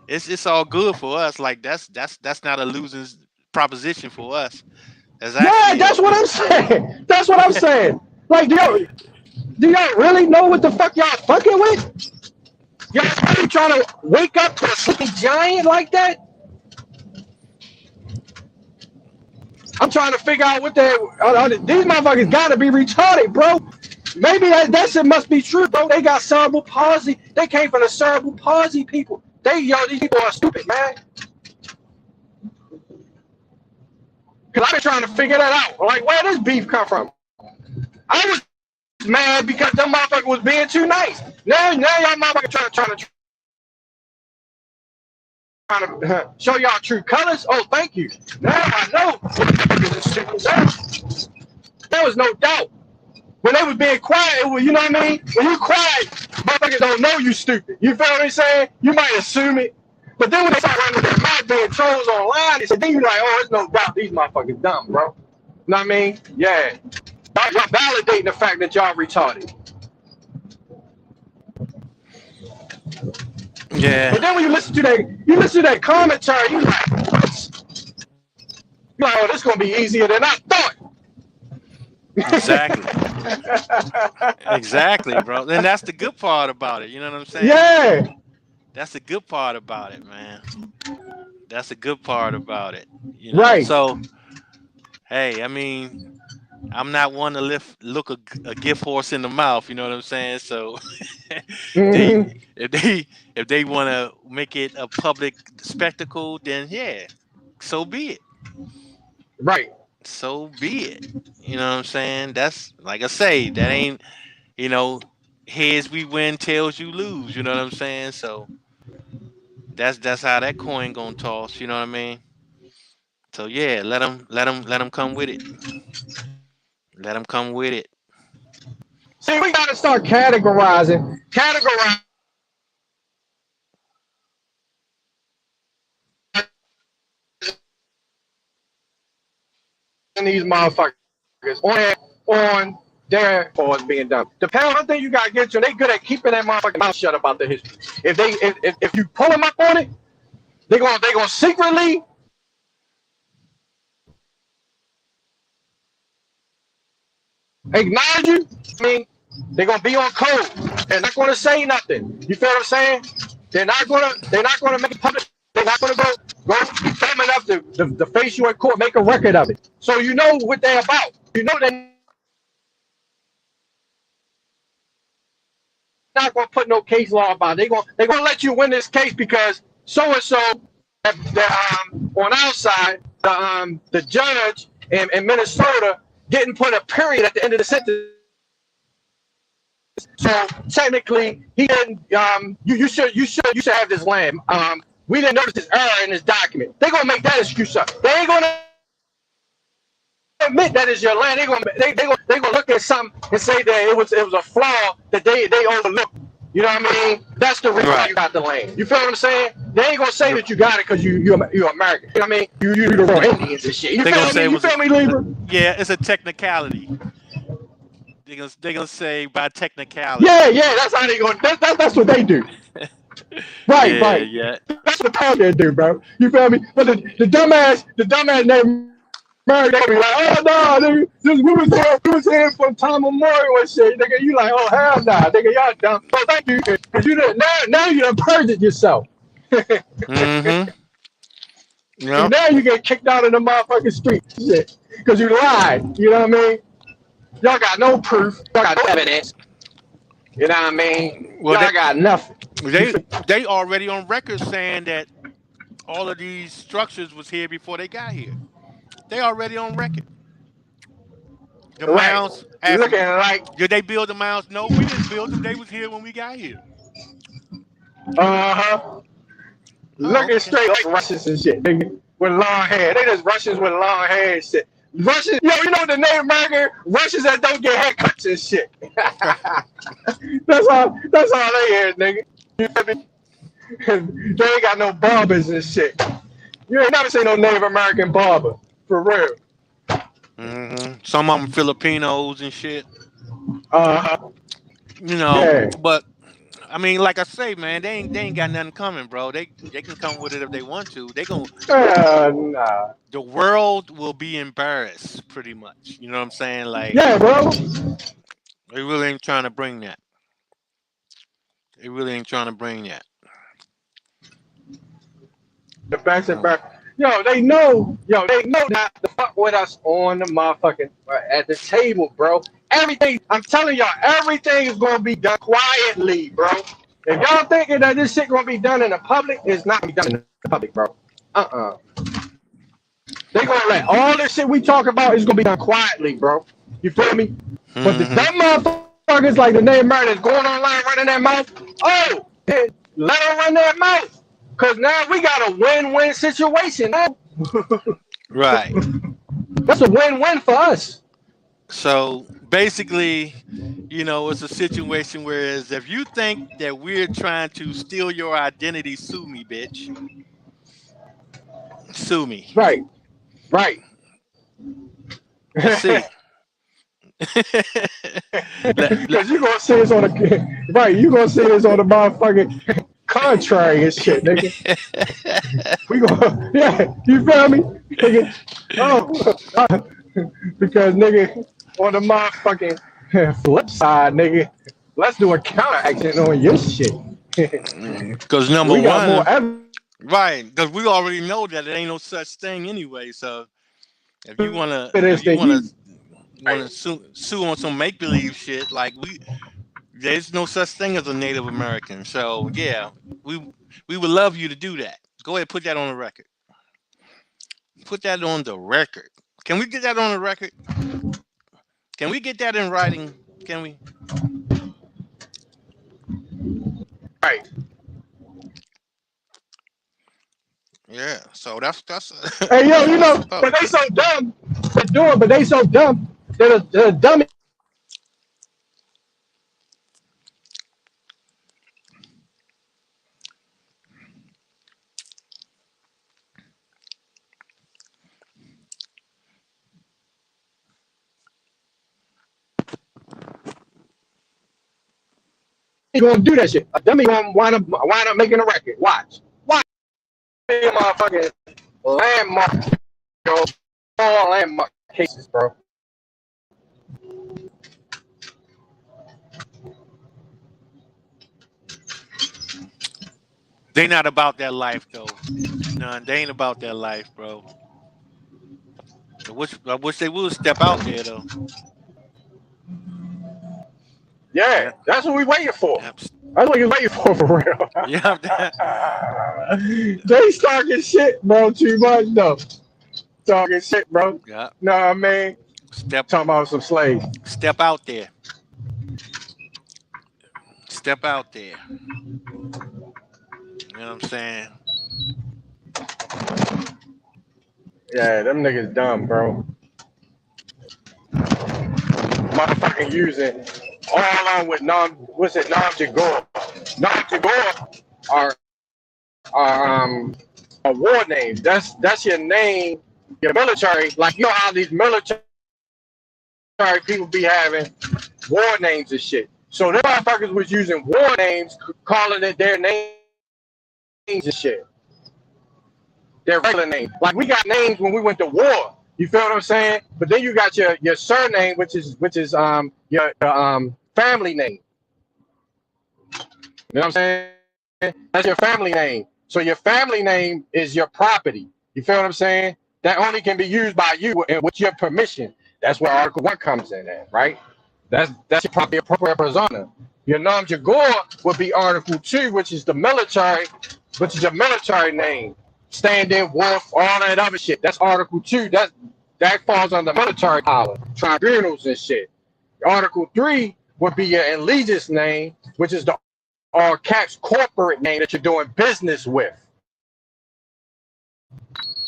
it's all good for us. Like that's not a losing proposition for us. That's what I'm saying. That's what I'm saying. Like, do y'all really know what the fuck y'all fucking with? Y'all really trying to wake up to a sleeping giant like that? I'm trying to figure out what these motherfuckers gotta be retarded, bro. Maybe that shit must be true, bro. They got cerebral palsy. They came from the cerebral palsy people. These people are stupid, man. Cause I've been trying to figure that out. Like, where does beef come from? I was mad because them motherfucker was being too nice. Now y'all motherfucker trying to show y'all true colors. Oh, thank you. Now I know. There was no doubt. When they was being quiet, it was, you know what I mean? When you quiet, motherfuckers don't know you stupid. You feel what I'm saying? You might assume it. But then when they start running their mouth being trolls online, then you're like, oh, there's no doubt these motherfuckers dumb, bro. You know what I mean? Yeah. Y'all validating the fact that y'all retarded. Yeah. But then when you listen to that commentary, you're like, oh, this is gonna be easier than I thought. Exactly. Exactly, bro. And that's the good part about it. You know what I'm saying? Yeah. That's the good part about it, man. That's the good part about it. You know. Right. So, hey, I mean, I'm not one to look a gift horse in the mouth. You know what I'm saying? So, if they want to make it a public spectacle, then yeah, so be it. Right. So be it. You know what I'm saying? That's like I say, that ain't, heads we win, tails you lose. You know what I'm saying? So that's how that coin gonna toss. You know what I mean? So yeah, let them come with it. Let them come with it. See, we gotta start categorizing these motherfuckers on their cause being done. The panel, one thing you gotta get to, they good at keeping that motherfucking mouth shut about the history. If you pull them up on it, they gonna secretly acknowledge you. I mean, they're gonna be on code. They're not gonna say nothing. You feel what I'm saying? They're not gonna make it public. They're not gonna go dumb enough to face you in court, make a record of it. So you know what they're about. You know they're not gonna put no case law about it. They're gonna let you win this case because so and so on our side, the judge in Minnesota didn't put a period at the end of the sentence. So technically, he didn't. You should have this land. We didn't notice this error in this document. They're gonna make that excuse up. They ain't gonna admit that is your land. They gonna look at something and say that it was a flaw that they overlooked. You know what I mean? That's the reason why you got the land. You feel what I'm saying? They ain't gonna say that you got it because you're American. You know what I mean? You the wrong Indians and shit. You feel me? You feel me, Libra? Yeah, it's a technicality. They gonna say by technicality. Yeah, that's how they gonna. That's what they do. Right, yeah, right. Yeah. That's what the pound they do, bro. You feel me? But the dumbass named Murray, they be like, oh no, nigga, we was here from time memorial and shit, nigga. You like, oh hell nah, nigga, y'all dumb. So thank you, cause you done, now you done purged it yourself. Mm-hmm. Yeah. Now you get kicked out of the motherfucking street, shit, cause you lied. You know what I mean? Y'all got no proof. Y'all got no evidence. You know what I mean? Well, y'all got nothing. They already on record saying that all of these structures was here before they got here. They already on record. The mounds. Looking like. Did they build the mounds? No, we didn't build them. They was here when we got here. Looking straight like Russians and shit, nigga, with long hair. They just Russians with long hair and shit. Russians, you know the Native American Russians that don't get haircuts and shit. That's all they is, nigga. You feel me? They ain't got no barbers and shit. You ain't never seen no Native American barber, for real. Mm-hmm. Some of them Filipinos and shit. You know, yeah. But I mean, like I say, man, they ain't got nothing coming, bro. They can come with it if they want to. They gon' nah. The world will be embarrassed, pretty much. You know what I'm saying? Like, yeah, bro. They really ain't trying to bring that. They really ain't trying to bring that. The facts and back. They know not to fuck with us on the motherfucking at the table, bro. Everything, I'm telling y'all, everything is gonna be done quietly, bro. If y'all thinking that this shit gonna be done in the public, it's not gonna be done in the public, bro. They gonna let all this shit we talk about is gonna be done quietly, bro. You feel me? But the dumb motherfuckers like the Native Americans going online running their mouth, oh, let them run their mouth. Cause now we got a win-win situation now. Right. That's a win-win for us. So basically, you know, it's a situation whereas if you think that we're trying to steal your identity, sue me, bitch. Sue me. Right. Let's see. Because you gonna see this on the right, you gonna see this on the motherfucking contrary and shit, nigga. We gonna, yeah, you feel me? Nigga. Because nigga, on the motherfucking flip side, nigga, let's do a counteraction on your shit. Because number we got one, more evidence. right? Because we already know that it ain't no such thing anyway. So if you wanna sue on some make believe shit, like there's no such thing as a Native American. So yeah, we would love you to do that. Go ahead, put that on the record. Put that on the record. Can we get that on the record? Can we get that in writing? Can we? Right. Yeah. So that's. Hey yo, you know, but they so dumb. They do it, but they so dumb. They're dumb. Gonna do that shit. A dummy gonna wind up making a record. Watch. Motherfucking landmark, yo. All landmark cases, bro. They not about that life though. No, they ain't about that life, bro. I wish they would step out there though. Yeah, that's what we waiting for. That's what you waiting for real. Yeah. They talking shit, bro. Too much though. Talking shit, bro. Yeah. Know what I mean? Talking about some slaves. Step out there. Step out there. You know what I'm saying? Yeah, them niggas dumb, bro. Motherfucking using all on with Nam Jagor. Nam Jagor are war names. That's your name, your military. Like you know how these military people be having war names and shit. So them motherfuckers was using war names, calling it their names and shit. Their regular name. Like we got names when we went to war. You feel what I'm saying? But then you got your surname, which is your family name. You know what I'm saying? That's your family name. So your family name is your property. You feel what I'm saying? That only can be used by you and with your permission. That's where Article 1 comes in at, right? That's your property appropriate persona. Your nom jagor would be Article 2, which is the military, which is your military name. Stand-in, wolf, all that other shit. That's Article 2. That falls under military power, tribunals and shit. Article 3 would be your allegiance name, which is the all caps corporate name that you're doing business with.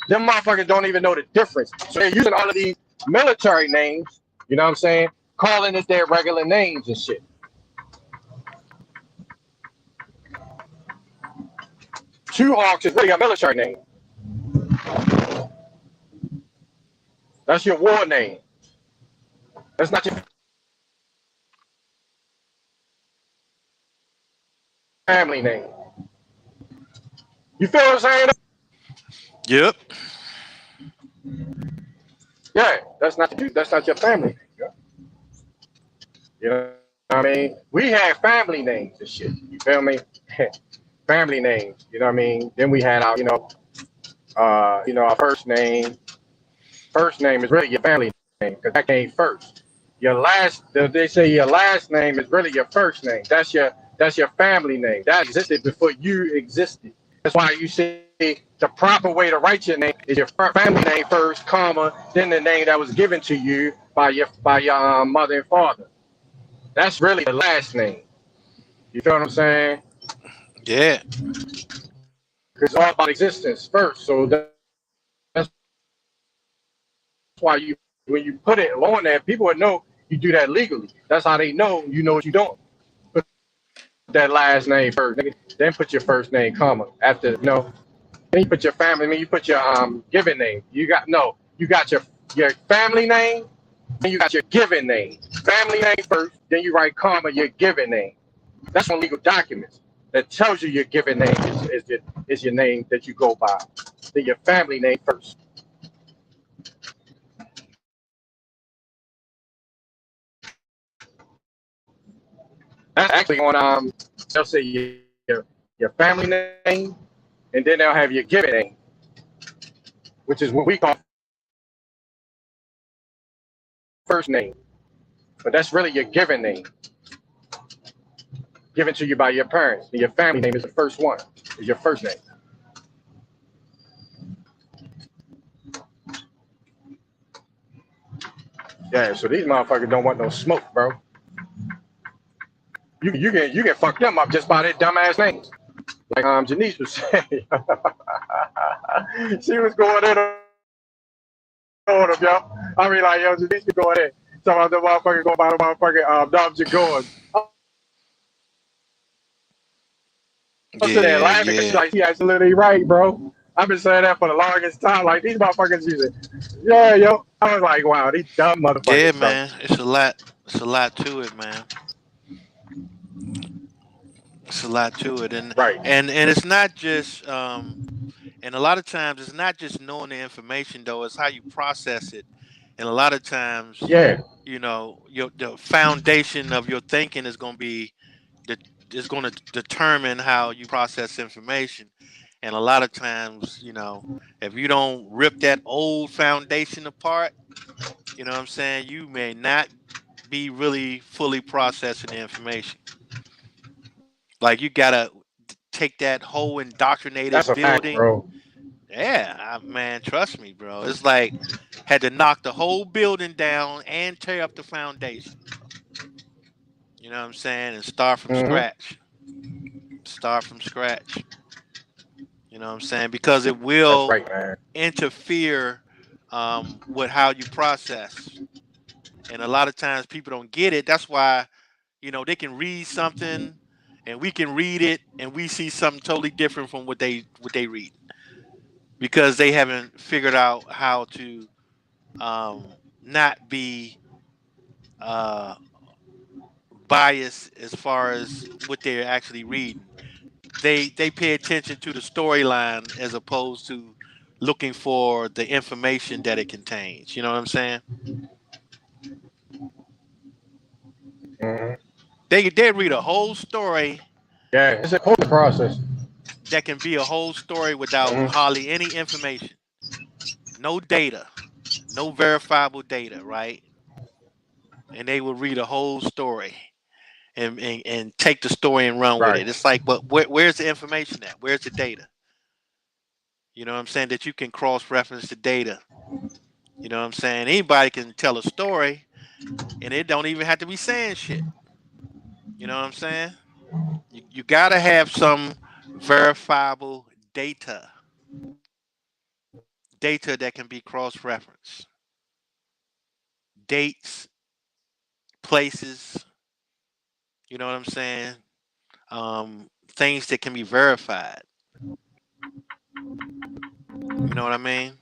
Them motherfuckers don't even know the difference. So they're using all of these military names, you know what I'm saying? Calling it their regular names and shit. Two Hawks is really a military name. That's your war name. That's not your family name. You feel what I'm saying? Yep. Yeah, that's not your family name. Yeah. You know what I mean? We have family names and shit. You feel me? Family names. You know what I mean? Then we had our, our first name. First name is really your family name because that came first. your last. They say your last name is really your first name. That's your family name. That existed before you existed. That's why you see the proper way to write your name is your family name first, comma, then the name that was given to you by your mother and father. That's really the last name. You feel what I'm saying? Yeah. It's all about existence first. So that's why you when you put it on there, people would know you do that legally. That's how they know you know what you don't. Put that last name first, nigga. Then put your first name, comma, after Then you put your family. I mean, you put your given name. You got your family name. Then you got your given name. Family name first. Then you write comma your given name. That's on legal documents. That tells you your given name is your name that you go by. Then your family name first. That's actually on they'll say your family name, and then they'll have your given name, which is what we call first name. But that's really your given name, given to you by your parents. And your family name is the first one, is your first name. Yeah, so these motherfuckers don't want no smoke, bro. You can fuck them up just by their dumbass names. Like Janice was saying. She was going in on them, yo. I mean, like, yo, Janice was going in. Some of the motherfuckers going by the motherfucking Dom Jagors. I'm sitting there Yeah, laughing because yeah. like, she absolutely right, bro. I've been saying that for the longest time. Like, these motherfuckers use it. Yeah, yo. I was like, wow, these dumb Yeah, motherfuckers. man. It's a lot. It's a lot to it, man. It's a lot to it, and Right. and it's not just and a lot of times it's not just knowing the information though. It's how you process it, and a lot of times, Yeah. the foundation of your thinking is going to be the is going to determine how you process information. And a lot of times, if you don't rip that old foundation apart, you know what I'm saying, you may not be really fully processing the information. Like you gotta take that whole That's indoctrinated a fact, building. bro. Yeah, man, trust me, bro. It's like had to knock the whole building down and tear up the foundation. You know what I'm saying? And start from Mm-hmm. scratch. Start from scratch. You know what I'm saying? Because it That's will right, man. interfere with how you process. And a lot of times people don't get it. That's why, they can read something and we can read it and we see something totally different from what they read. Because they haven't figured out how to not be uh, biased as far as what they're actually reading. They pay attention to the storyline as opposed to looking for the information that it contains. You know what I'm saying? Mm-hmm. They read a whole story Yeah, it's a whole process. that can be a whole story without Mm-hmm. hardly any information, no data, no verifiable data, right? And they will read a whole story and take the story and run with Right. it. It's like, but where's the information at? Where's the data? You know what I'm saying? That you can cross reference the data. You know what I'm saying? Anybody can tell a story and it don't even have to be saying shit. You know what I'm saying? You got to have some verifiable data that can be cross referenced, dates, places. You know what I'm saying? Things that can be verified. You know what I mean?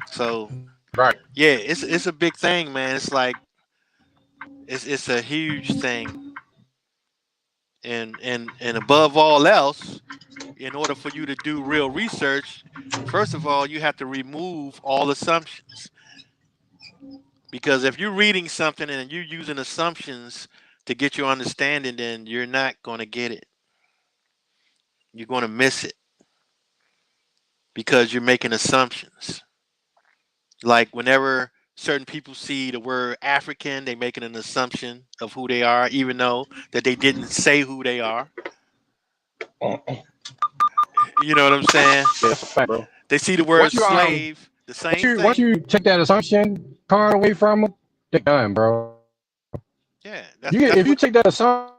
So Right. yeah, it's a big thing, man. It's like it's a huge thing, and above all else, in order for you to do real research, first of all, you have to remove all assumptions. Because if you're reading something and you're using assumptions to get your understanding, then you're not going to get it. You're going to miss it because you're making assumptions. Like whenever certain people see the word African, they making an assumption of who they are, even though that they didn't say who they are. You know what I'm saying? Yeah, that's a fact, bro. They see the word Once slave, the same once thing. you take that assumption card away from them, they're done, bro. Yeah, If you take that assumption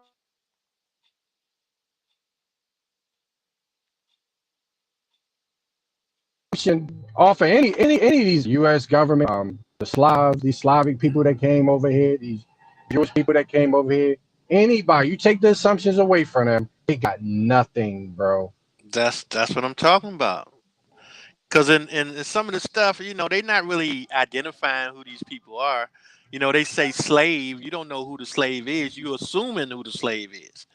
off of any of these U.S. government, these Slavic people that came over here, these Jewish people that came over here, anybody, you take the assumptions away from them, they got nothing, bro. That's what I'm talking about. Because in some of the stuff, they're not really identifying who these people are. They say slave. You don't know who the slave is. You assuming who the slave is.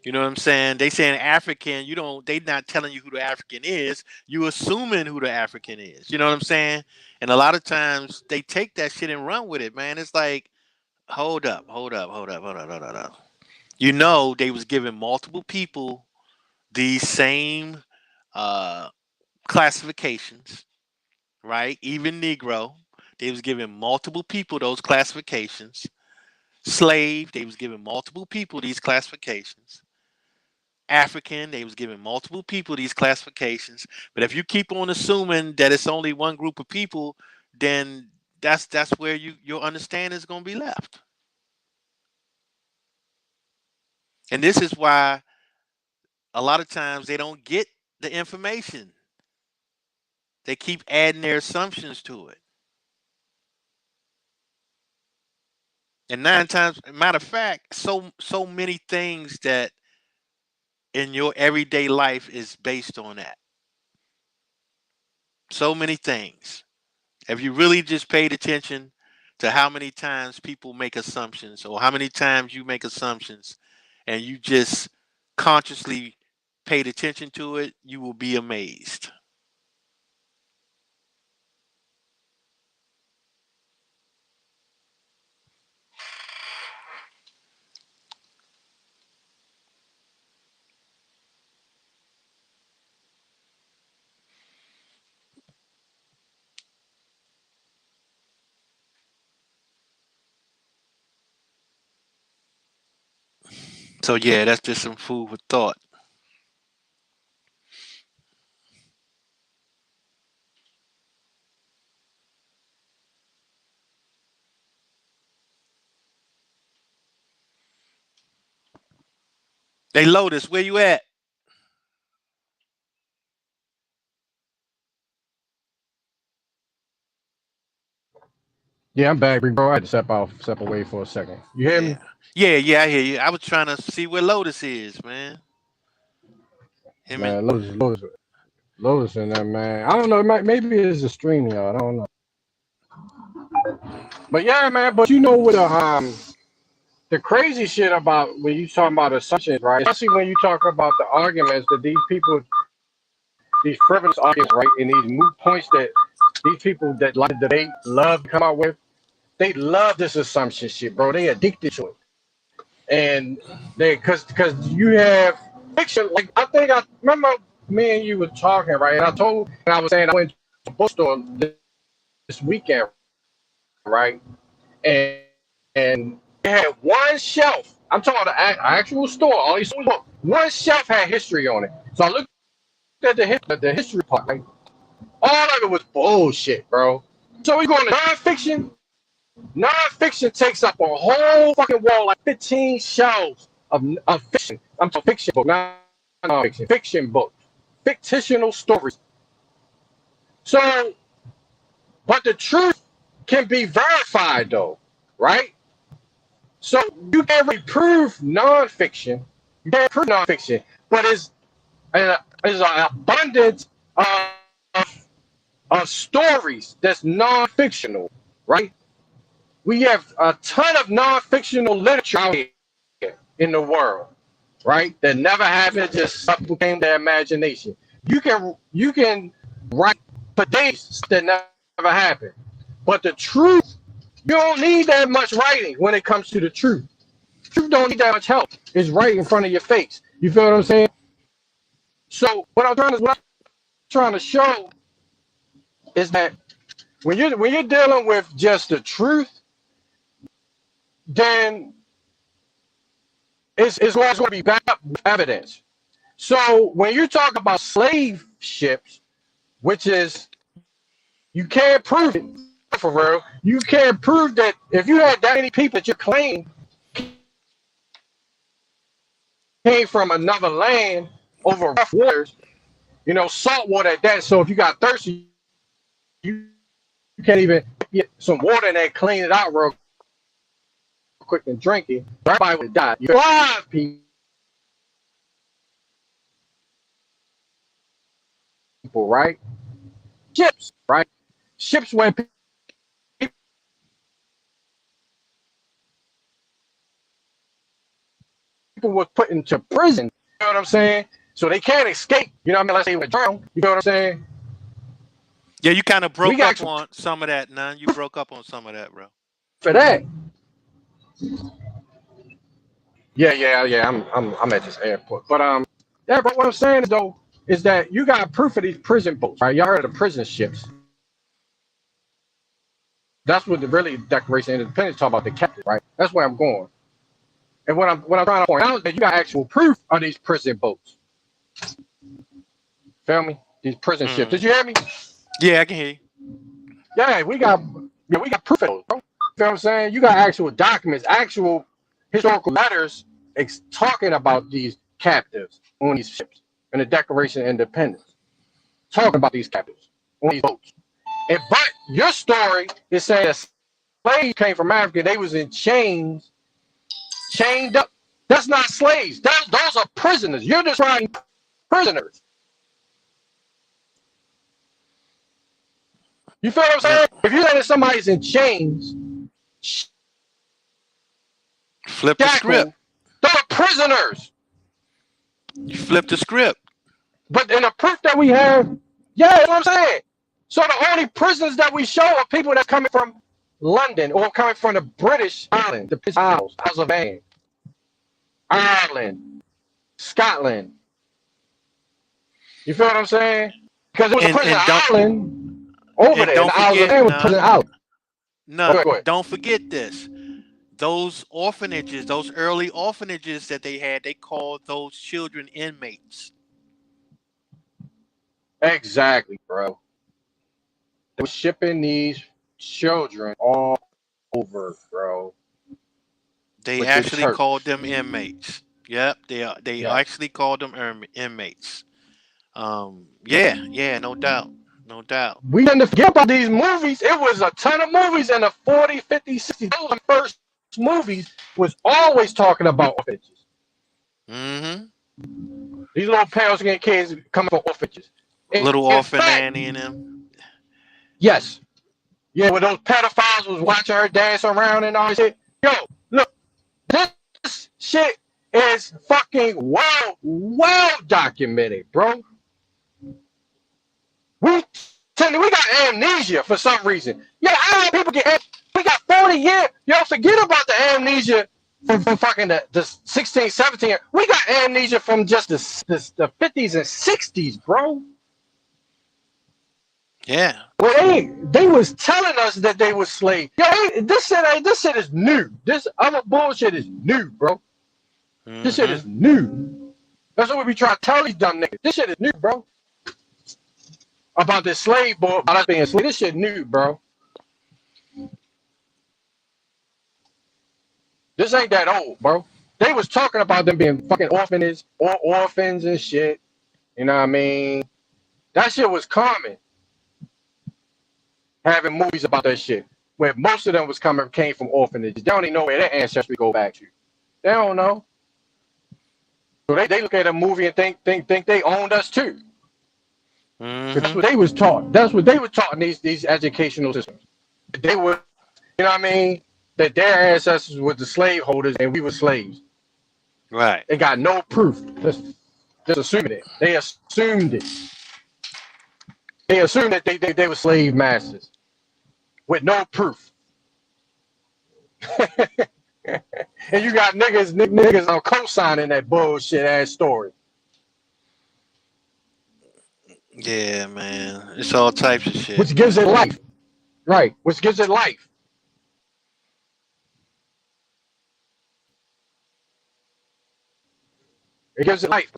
You know what I'm saying? They saying African. They not telling you who the African is. You assuming who the African is. You know what I'm saying? And a lot of times they take that shit and run with it, man. It's like, hold up. They was giving multiple people these same uh, classifications, right? Even Negro, they was giving multiple people those classifications. Slave, they was giving multiple people these classifications. African, they was giving multiple people these classifications. But if you keep on assuming that it's only one group of people, then that's where your understanding is going to be left. And this is why a lot of times they don't get the information. They keep adding their assumptions to it. And 9 times, matter of fact, so many things that in your everyday life is based on that. So many things. If you really just paid attention to how many times people make assumptions or how many times you make assumptions and you just consciously paid attention to it, you will be amazed. So yeah, that's just some food for thought. Hey Lotus, where you at? Yeah, I'm back, bro. I had to step away for a second. You hear me? Yeah, I hear you. I was trying to see where Lotus is, man. Man, Lotus in there, man. I don't know. Maybe it's a stream, y'all. I don't know. But yeah, man. But you know what? The crazy shit about when you talking about assumptions, right? Especially when you talk about the arguments that these people, these frivolous arguments, right, and these moot points that these people that like that they love to come out with, they love this assumption shit, bro. They addicted to it, and because you have fiction. Like I think I remember me and you were talking, right? And I was saying I went to a bookstore this weekend, right? And they had one shelf. I'm talking about an actual store. All these books. One shelf had history on it. So I looked at the history part. Right? All of it was bullshit, bro. So we going to nonfiction. Nonfiction takes up a whole fucking wall, like 15 shelves of fiction. I'm talking fiction book, not nonfiction. Fiction book, fictional stories. So, but the truth can be verified, though, right? So you can't really prove nonfiction. You can't prove nonfiction, but it's an abundance of stories that's non-fictional, right? We have a ton of non-fictional literature out here in the world, right? That never happened, just something came to their imagination. You can write for days that never happened. But the truth, you don't need that much writing when it comes to the truth. Truth don't need that much help. It's right in front of your face. You feel what I'm saying? So what I'm trying to show is that when you're dealing with just the truth, then it's always going to be backed up with evidence. So when you talk about slave ships, which is you can't prove it for real. You can't prove that if you had that many people that you claim came from another land over rough waters, you know, salt water at that. So if you got thirsty, you can't even get some water and then clean it out real quick and drink it. Everybody would die. You live people, right? Ships, right? Ships where people was put into prison. You know what I'm saying? So they can't escape. You know what I mean? Let's say they would drown. You know what I'm saying? Yeah, you kind of broke up on some of that, None. You broke up on some of that, bro. For that. Yeah. I'm at this airport. But yeah, but what I'm saying though is that you got proof of these prison boats, right? Y'all heard of the prison ships. That's what the really Declaration of Independence talk about, the captive, right? That's where I'm going. And what I'm trying to point out is that you got actual proof of these prison boats. Feel me? These prison ships. Did you hear me? Yeah, I can hear you. Yeah, we got proof of those, bro. You know what I'm saying? You got actual documents, actual historical letters talking about these captives on these ships in the Declaration of Independence. Talking about these captives on these boats. But your story is saying that slaves came from Africa, they was in chains, chained up. That's not slaves. Those are prisoners. You're describing prisoners. You feel what I'm saying? If you're saying that somebody's in chains, flip the script. Those are prisoners. You flip the script. But in the proof that we have, yeah, that's what I'm saying. So the only prisoners that we show are people that's coming from London or coming from the British Island, the British Isles of Man, Ireland, Scotland. You feel what I'm saying? Because it was a prison island over there. The Isles of Man was prison island. No, don't forget this. Those orphanages, those early orphanages that they had, they called those children inmates. Exactly, bro. They were shipping these children all over, bro. They actually called them inmates. Yep, they actually called them inmates. Yeah, no doubt. We tend to forget about these movies. It was a ton of movies in the 40s, 50s, 60s. Those were the first movies was always talking about orphanages. Mm-hmm. These little Palestinian kids coming from orphanages. Little orphan Annie and them. Yes. Yeah, when those pedophiles was watching her dance around and all that shit. Yo, look, this shit is fucking well documented, bro. We got amnesia for some reason. Yeah, how people get? We got 40 years. Yo, forget about the amnesia from fucking the 16, 17. We got amnesia from just the 50s and 60s, bro. Yeah. Well, they was telling us that they were slaves. Yo, this shit is new. This other bullshit is new, bro. Mm-hmm. This shit is new. That's what we be trying to tell these dumb niggas. This shit is new, bro. About this slave boy, about us being slave. This shit new, bro. This ain't that old, bro. They was talking about them being fucking orphans and shit. You know what I mean? That shit was common. Having movies about that shit, where most of them came from orphanages. They don't even know where their ancestry go back to. They don't know. So they look at a movie and think they owned us too. Mm-hmm. That's what they was taught. That's what they were taught in these educational systems. They were, you know what I mean? That their ancestors were the slaveholders and we were slaves. Right. They got no proof. Just assuming it. They assumed it. They assumed that they were slave masters with no proof. And you got niggas on co-signing that bullshit ass story. Yeah, man. It's all types of shit. Which gives it life. right, which gives it life. It gives it life.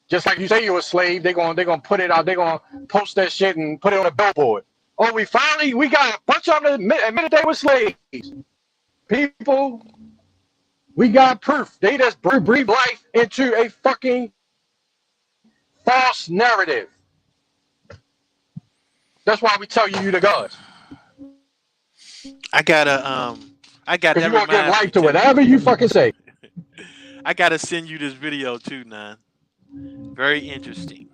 Just like you say you're a slave, they're gonna put it out. They're gonna post that shit and put it on a billboard. Oh, we got a bunch of them admitted they were slaves. People, we got proof. They just breathe life into a fucking false narrative. That's why we tell you the gods. I got Because that you're gonna give reminds me life to too. whatever you fucking say. I gotta send you this video too, man. Very interesting.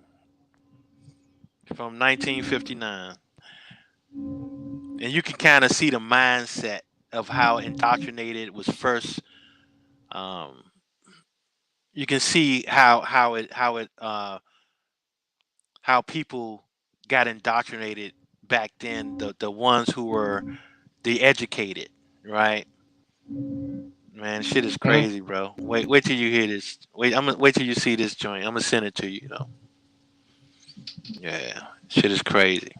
From 1959. And you can kind of see the mindset of how indoctrinated it was first. Um, you can see how people got indoctrinated back then. The ones who were the educated, right? Man, shit is crazy, bro. Wait till you hear this. Wait till you see this joint. I'm gonna send it to you, though. Yeah, shit is crazy.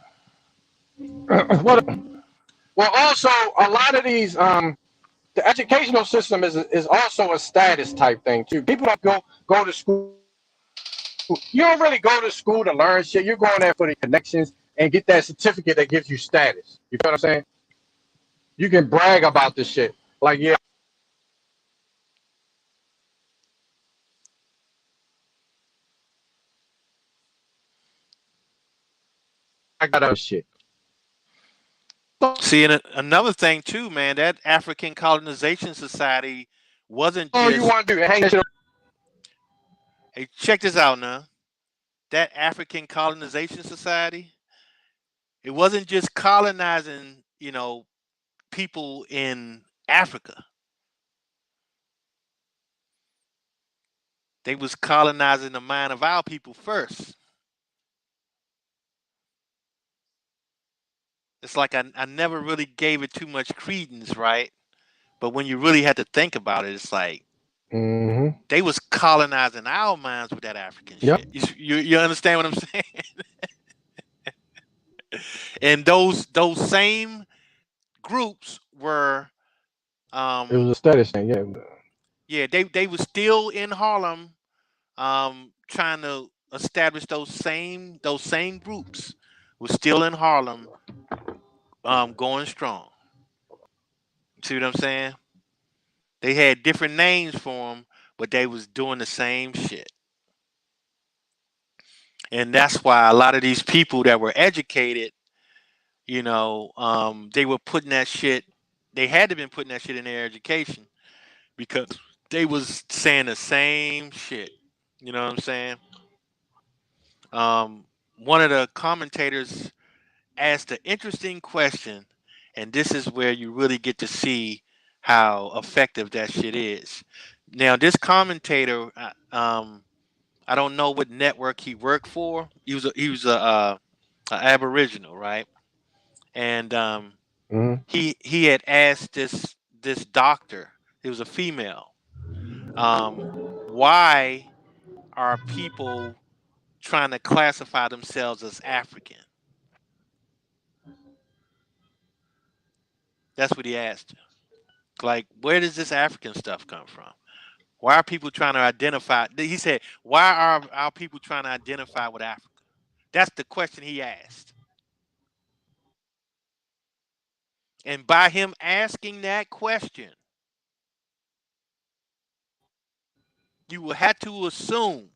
Well, also a lot of these the educational system is also a status type thing too. People don't go to school. You don't really go to school to learn shit. You're going there for the connections and get that certificate that gives you status. You feel what I'm saying? You can brag about this shit. Like, yeah, I got that shit. See, and another thing too, man, that African Colonization Society wasn't All you just. want to do is hang that shit up. Hey, check this out now. That African Colonization Society, it wasn't just colonizing, people in Africa. They was colonizing the mind of our people first. It's like I never really gave it too much credence, right? But when you really had to think about it, it's like they was colonizing our minds with that African Yep. shit. You understand what I'm saying? And those same groups were It was a status thing, yeah. yeah, they was still in Harlem trying to establish those same groups was still in Harlem going strong. See what I'm saying? They had different names for them, but they was doing the same shit. And that's why a lot of these people that were educated, they were putting that shit. They had to been putting that shit in their education because they was saying the same shit. You know what I'm saying? One of the commentators asked an interesting question, and this is where you really get to see how effective that shit is. Now, this commentator, I don't know what network he worked for. He was a Aboriginal, right? And he had asked this doctor. It was a female. Why are people trying to classify themselves as African? That's what he asked her. Like, where does this African stuff come from? Why are people trying to identify? He said, why are our people trying to identify with Africa? That's the question he asked. And by him asking that question, you will have to assume,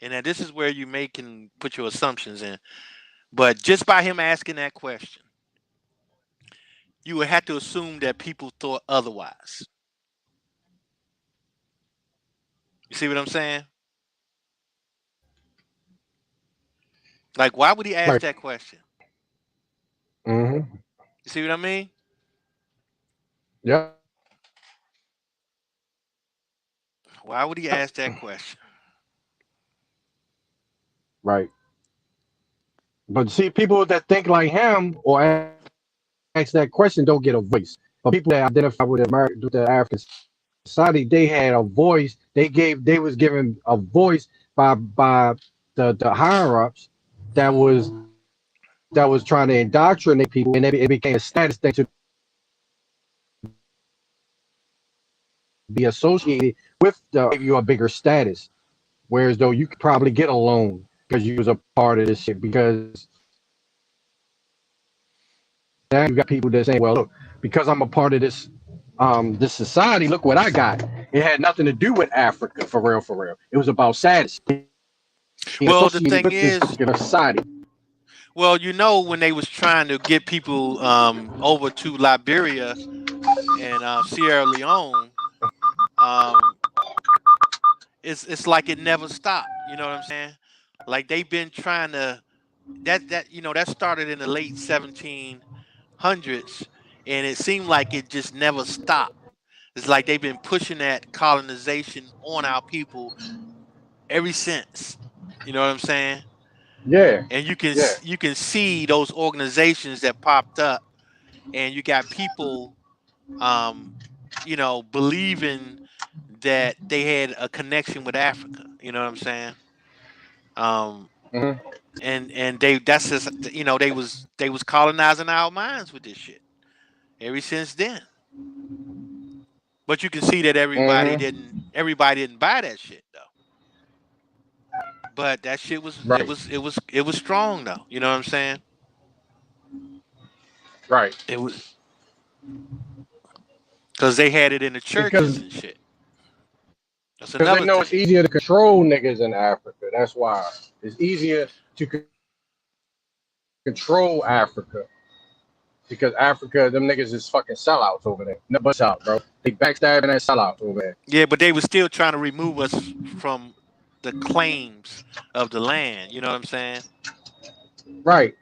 and now this is where you can put your assumptions in, but just by him asking that question, you would have to assume that people thought otherwise. You see what I'm saying? Like, why would he ask that question? You see what I mean? Yeah. Why would he ask that question? Right. But see, people that think like him or ask that question don't get a voice. But people that identify with the African society, they had a voice. They was given a voice by the higher ups that was that was trying to indoctrinate people, and it became a status thing to be associated with give you a bigger status. Whereas though you could probably get a loan because you was a part of this shit. Because now you got people that say, well, look, because I'm a part of this this society, look what I got. It had nothing to do with Africa, for real, for real. It was about status. Well, the thing With this is, particular society. well, you know, when they was trying to get people over to Liberia and Sierra Leone, um, it's like it never stopped. You know what I'm saying? Like they've been trying to that started in the late 1700s, and it seemed like it just never stopped. It's like they've been pushing that colonization on our people ever since. You know what I'm saying? Yeah. And Yeah. you can see those organizations that popped up, and you got people, believing that they had a connection with Africa. You know what I'm saying? Um, Mhm. and that's just they was colonizing our minds with this shit ever since then. But you can see that everybody didn't buy that shit though. But that shit was Right. it was strong though. You know what I'm saying? Right. It was because they had it in the churches Because and shit. That's they another know it's thing. easier to control niggas in Africa. That's why it's easier to control Africa. Because Africa, them niggas is fucking sellouts over there. No but out, bro. They backstabbing and sellouts over there. Yeah, but they were still trying to remove us from the claims of the land. You know what I'm saying? Right.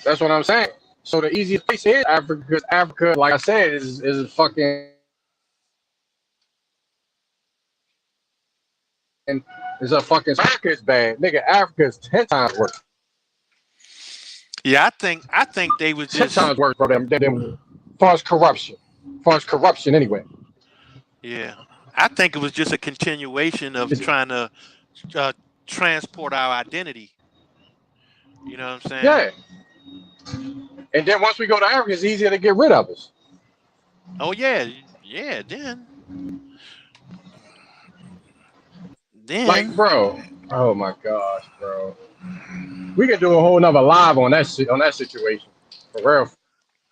That's what I'm saying. So the easiest place is Africa, because Africa, like I said, is fucking is a fucking Africa is bad. Nigga, Africa is 10 times worse. Yeah, I think they was 10 just times worse for them as far as corruption. As far as corruption anyway. yeah. I think it was just a continuation of trying to uh, transport our identity. You know what I'm saying? Yeah. And then once we go to Africa, it's easier to get rid of us. Oh yeah, yeah. Like, Then bro. Oh my gosh, bro. We could do a whole nother live on that shit, on that situation. For real.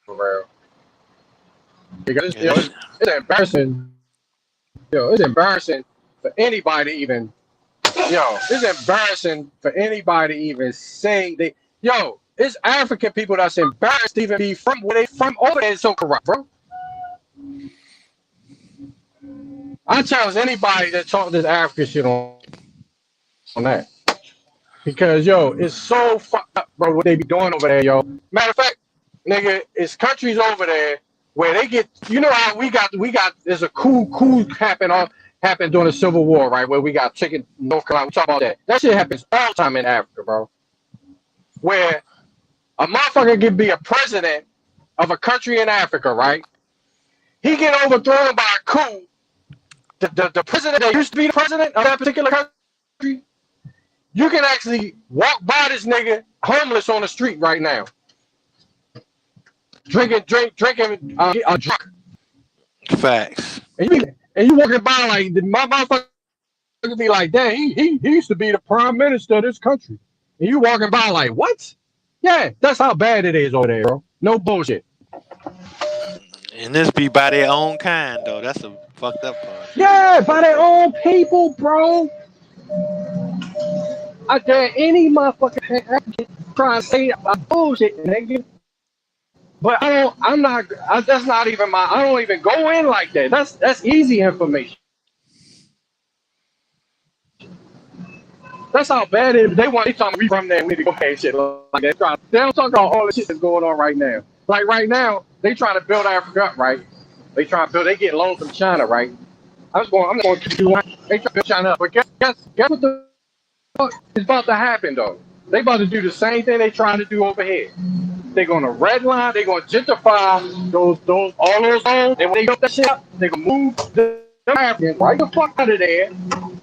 For real. Because it's embarrassing. It's embarrassing for anybody to even it's embarrassing for anybody to even say they it's African people that's embarrassed to even be from where they from over there. It's so corrupt, bro. I challenge anybody that talk this African shit on that. Because it's so fucked up, bro, what they be doing over there, yo. Matter of fact, nigga, it's countries over there where they get how we got there's a coup happened during the Civil War, right? Where we got chicken North Carolina. We talk about that. That shit happens all the time in Africa, bro. Where a motherfucker can be a president of a country in Africa, right? He get overthrown by a coup. The president that used to be the president of that particular country, you can actually walk by this nigga homeless on the street right now, drinking a drunk. facts. And you walking by like my motherfucker be like, damn, he used to be the prime minister of this country, and you walking by like, what? Yeah, that's how bad it is over there, bro. No bullshit. And this be by their own kind though. That's a fucked up part. Yeah, by their own people, bro. I dare any motherfucker try to say bullshit, nigga. But that's not even I don't even go in like that. That's easy information. That's how bad it is. They talking we from there, we need to go pay shit like that. They don't talk about all the shit that's going on right now. Like right now, they trying to build Africa up, right? They get loans from China, right? I'm going to do one. They try to build China up. But guess what the fuck is about to happen though? They about to do the same thing they trying to do over here. They're gonna redline, they're gonna gentrify all those homes, and when they build that shit up, they're gonna move the Africans right the fuck out of there.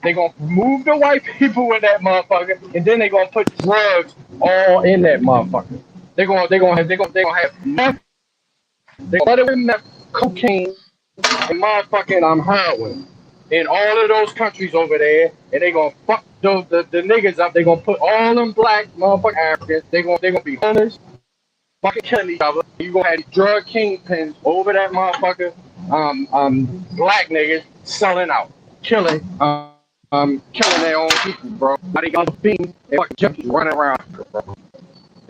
They're gonna move the white people in that motherfucker, and then they're gonna put drugs all in that motherfucker. have meth, they gonna let it meth, cocaine, and motherfucking heroin in all of those countries over there, and they gonna fuck the niggas up. They gonna put all them black motherfucking Africans. They gonna be hunters, fucking killing each other. You gonna have drug kingpins over that motherfucker. Black niggas selling out, killing their own people, bro. Now they got the fiends and fucking junkies running around, bro.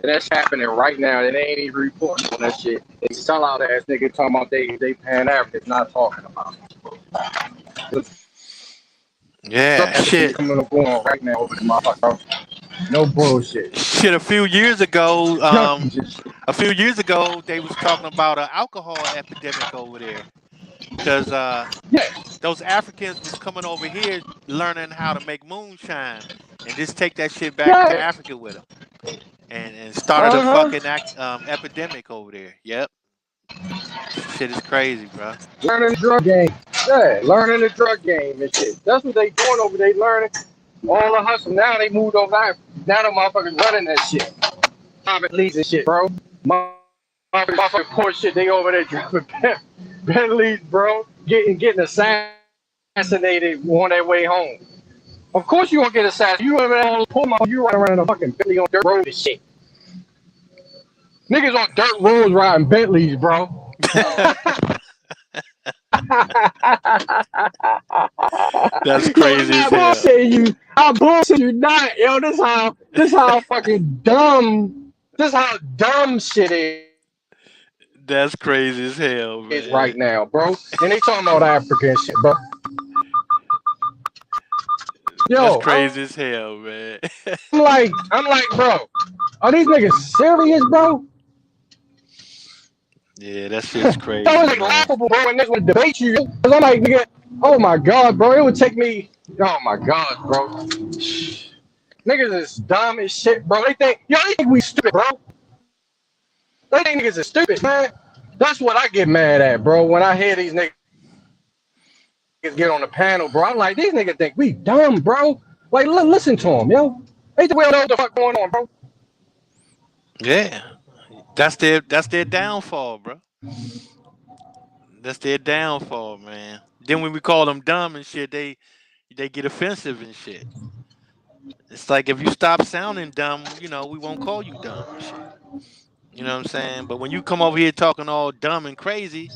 And that's happening right now. And they ain't even reporting on that shit. They sell out ass niggas talking about they Pan Africans not talking about it. Yeah, shit. Coming up on right now over the motherfucker. No bullshit. Shit, a few years ago, they was talking about an alcohol epidemic over there because those Africans was coming over here learning how to make moonshine and just take that shit back to Africa with them and started a fucking epidemic over there. Yep, shit is crazy, bro. Learning the drug game. Yeah, learning the drug game and shit. That's what they doing over there, learning all the hustle. Now they moved over there. Now the motherfuckers running that shit. Private leads and shit, bro. Motherfucking poor shit. They over there driving Bentleys, bro. Getting assassinated on their way home. Of course you gonna get assassinated. You over there, poor motherfucker. You running around a fucking Bentley on dirt road and shit. Niggas on dirt roads riding Bentleys, bro. That's crazy as hell. I bullshit you not, yo. This how fucking dumb. This how dumb shit is. That's crazy as hell, man. Right now, bro. And they talking about African shit, bro. Yo, that's crazy as hell, man. I'm like, bro. Are these niggas serious, bro? Yeah, that shit's crazy. That was like laughable, bro. And niggas would debate you. Cause I'm like, nigga, oh my god, bro. It would take me. Oh my god, bro. Niggas is dumb as shit, bro. They think we stupid, bro. They think niggas is stupid, man. That's what I get mad at, bro. When I hear these niggas get on the panel, bro, I'm like, these niggas think we dumb, bro. Like, listen to them, yo. They think we don't know what the fuck going on, bro. Yeah, that's their downfall, bro. That's their downfall, man. Then when we call them dumb and shit, they get offensive and shit. It's like if you stop sounding dumb, we won't call you dumb and shit. You know what I'm saying? But when you come over here talking all dumb and crazy,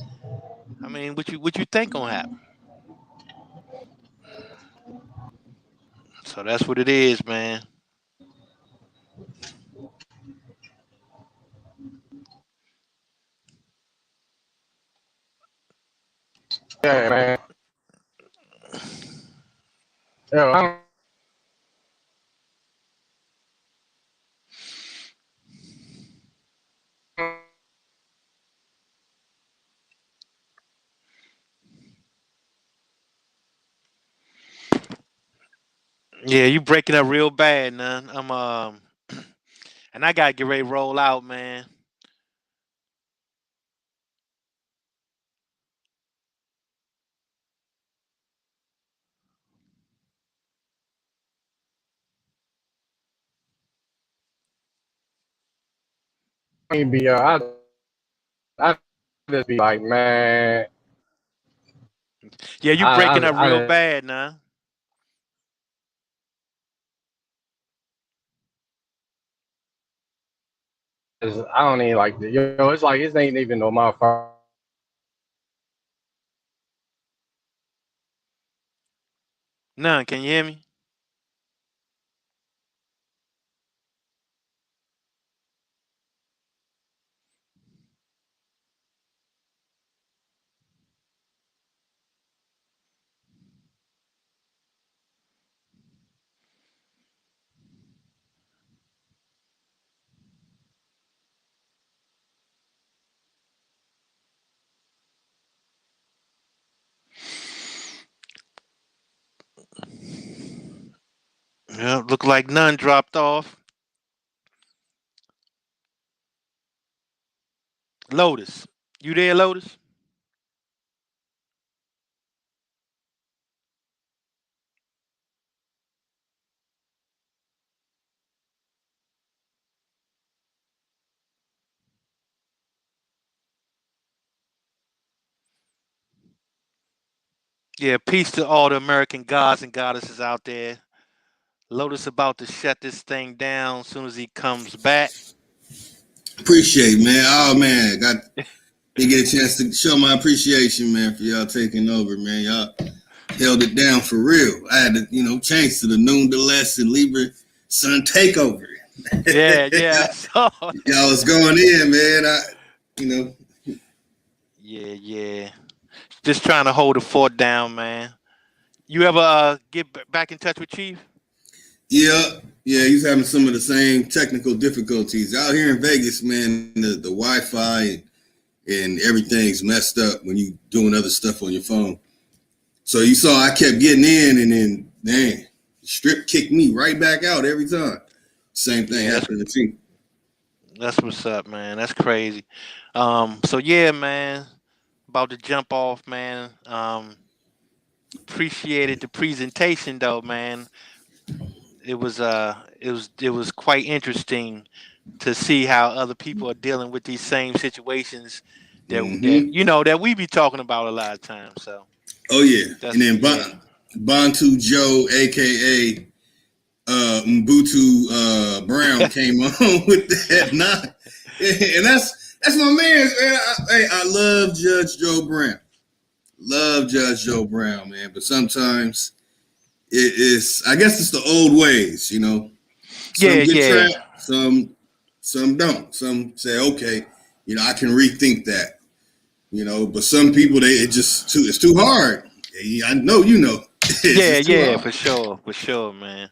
I mean, what you think gonna happen? So that's what it is, man. Yeah, man. Yo, Yeah, you breaking up real bad, man. And I gotta get ready to roll out, man. I just be like, man. Yeah, you breaking up real bad, now. I don't even like this. Yo, it's like it ain't even no motherfucker. None. Can you hear me? Yeah, look like none dropped off. Lotus, you there, Lotus? Yeah, peace to all the American gods and goddesses out there. Lotus about to shut this thing down as soon as he comes back. Appreciate, man. Oh man, got to get a chance to show my appreciation, man, for y'all taking over, man. Y'all held it down for real. I had to, change to the noon to less and Libra Sun takeover. Yeah. So, Y'all was going in, man. yeah. Just trying to hold the fort down, man. You ever get back in touch with Chief? Yeah, he's having some of the same technical difficulties out here in Vegas, man. The Wi-Fi and everything's messed up when you doing other stuff on your phone. So you saw I kept getting in, and then the strip kicked me right back out every time. Same thing happened to Chief. That's what's up, man. That's crazy. So yeah, man. About to jump off, man. Appreciated the presentation though, man. It was quite interesting to see how other people are dealing with these same situations that we be talking about a lot of times. So and then Bantu Joe, aka Mbutu Brown, came on with that and that's my man. I love Judge Joe Brown. Love Judge Joe Brown, man. But sometimes I guess it's the old ways, Some get trapped, some don't. Some say, okay, I can rethink that. But some people it's too hard. I know Yeah, for sure, man.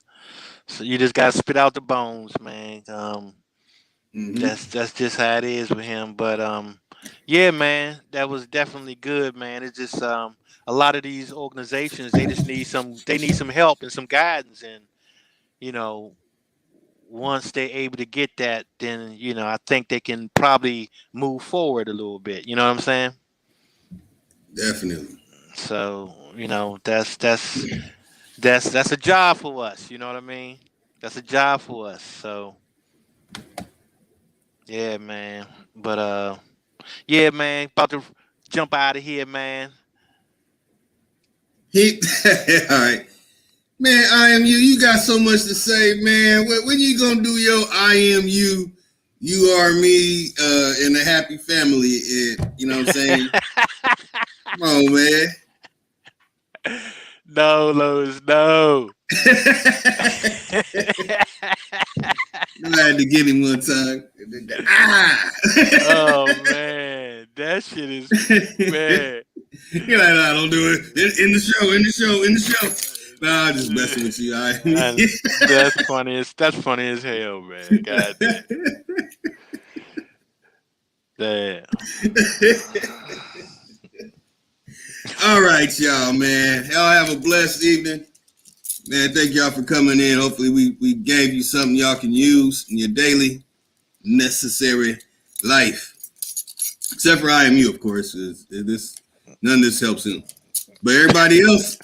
So you just gotta spit out the bones, man. That's just how it is with him. But yeah, man, that was definitely good, man. It's just a lot of these organizations, they need some help and some guidance, and once they're able to get that, then I think they can probably move forward a little bit. You know what I'm saying? Definitely. So that's a job for us. You know what I mean? That's a job for us. So yeah, man. But yeah, man. About to jump out of here, man. All right. Man, I am you. You got so much to say, man. When you gonna do your I am you, you are me, in a happy family? You know what I'm saying? Come on, man. No, Lois, no. I had to get him one time. Oh man, that shit is man. You're like, nah, don't do it. In the show. Nah, I'm just messing with you. All right. That's funny as hell, man. God damn. All right, y'all, man. Y'all have a blessed evening. Man, thank y'all for coming in. Hopefully we gave you something y'all can use in your daily necessary life. Except for IMU, of course. None of this helps him. But everybody else,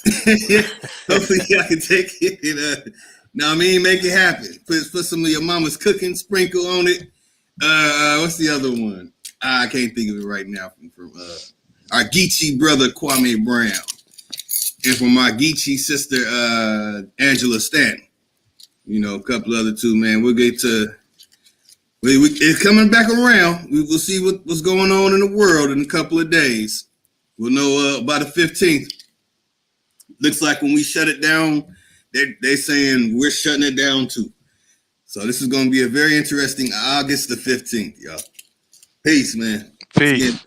hopefully y'all can take it. Make it happen. Put some of your mama's cooking, sprinkle on it. What's the other one? I can't think of it right now from our Geechee brother Kwame Brown, and from my Geechee sister Angela Stanton. A couple other two, man. We'll get to. It's coming back around. We will see what's going on in the world in a couple of days. We'll know by the 15th. Looks like when we shut it down, they're saying we're shutting it down too. So this is going to be a very interesting August the 15th, y'all. Peace, man. Peace. Again.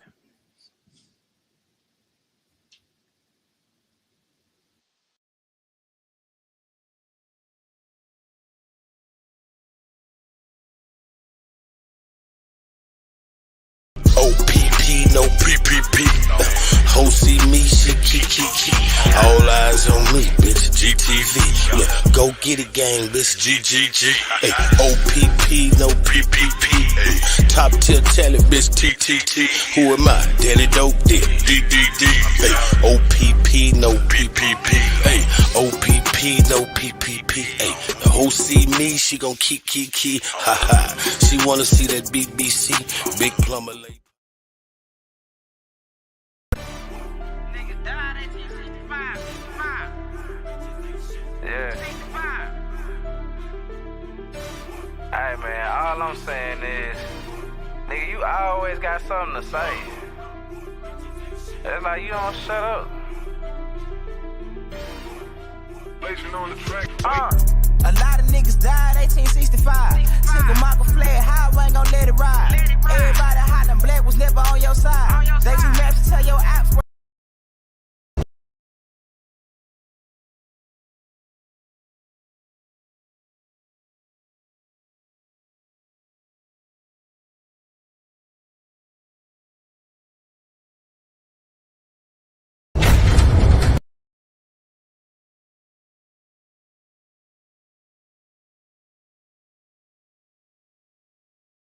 OPP, no PPP. Ho see me, she key. All eyes on me, bitch. GTV. Yeah, go get it, gang, bitch. GGG. Hey, OPP, no PPP. Top tier talent, bitch. TTT. Who am I? Daddy Dope Dick. DDD. Hey, OPP, no PPP. Hey, OPP, no PPP. Hey, the hoe see me, she gon' key. Ha ha. She wanna see that BBC. Big plumber lady. All I'm saying is, nigga, you always got something to say. It's like you don't shut up. Blazing on the track. A lot of niggas died 1865. Single Michael flag, how I ain't gon' let it ride. Everybody hot and black was never on your side.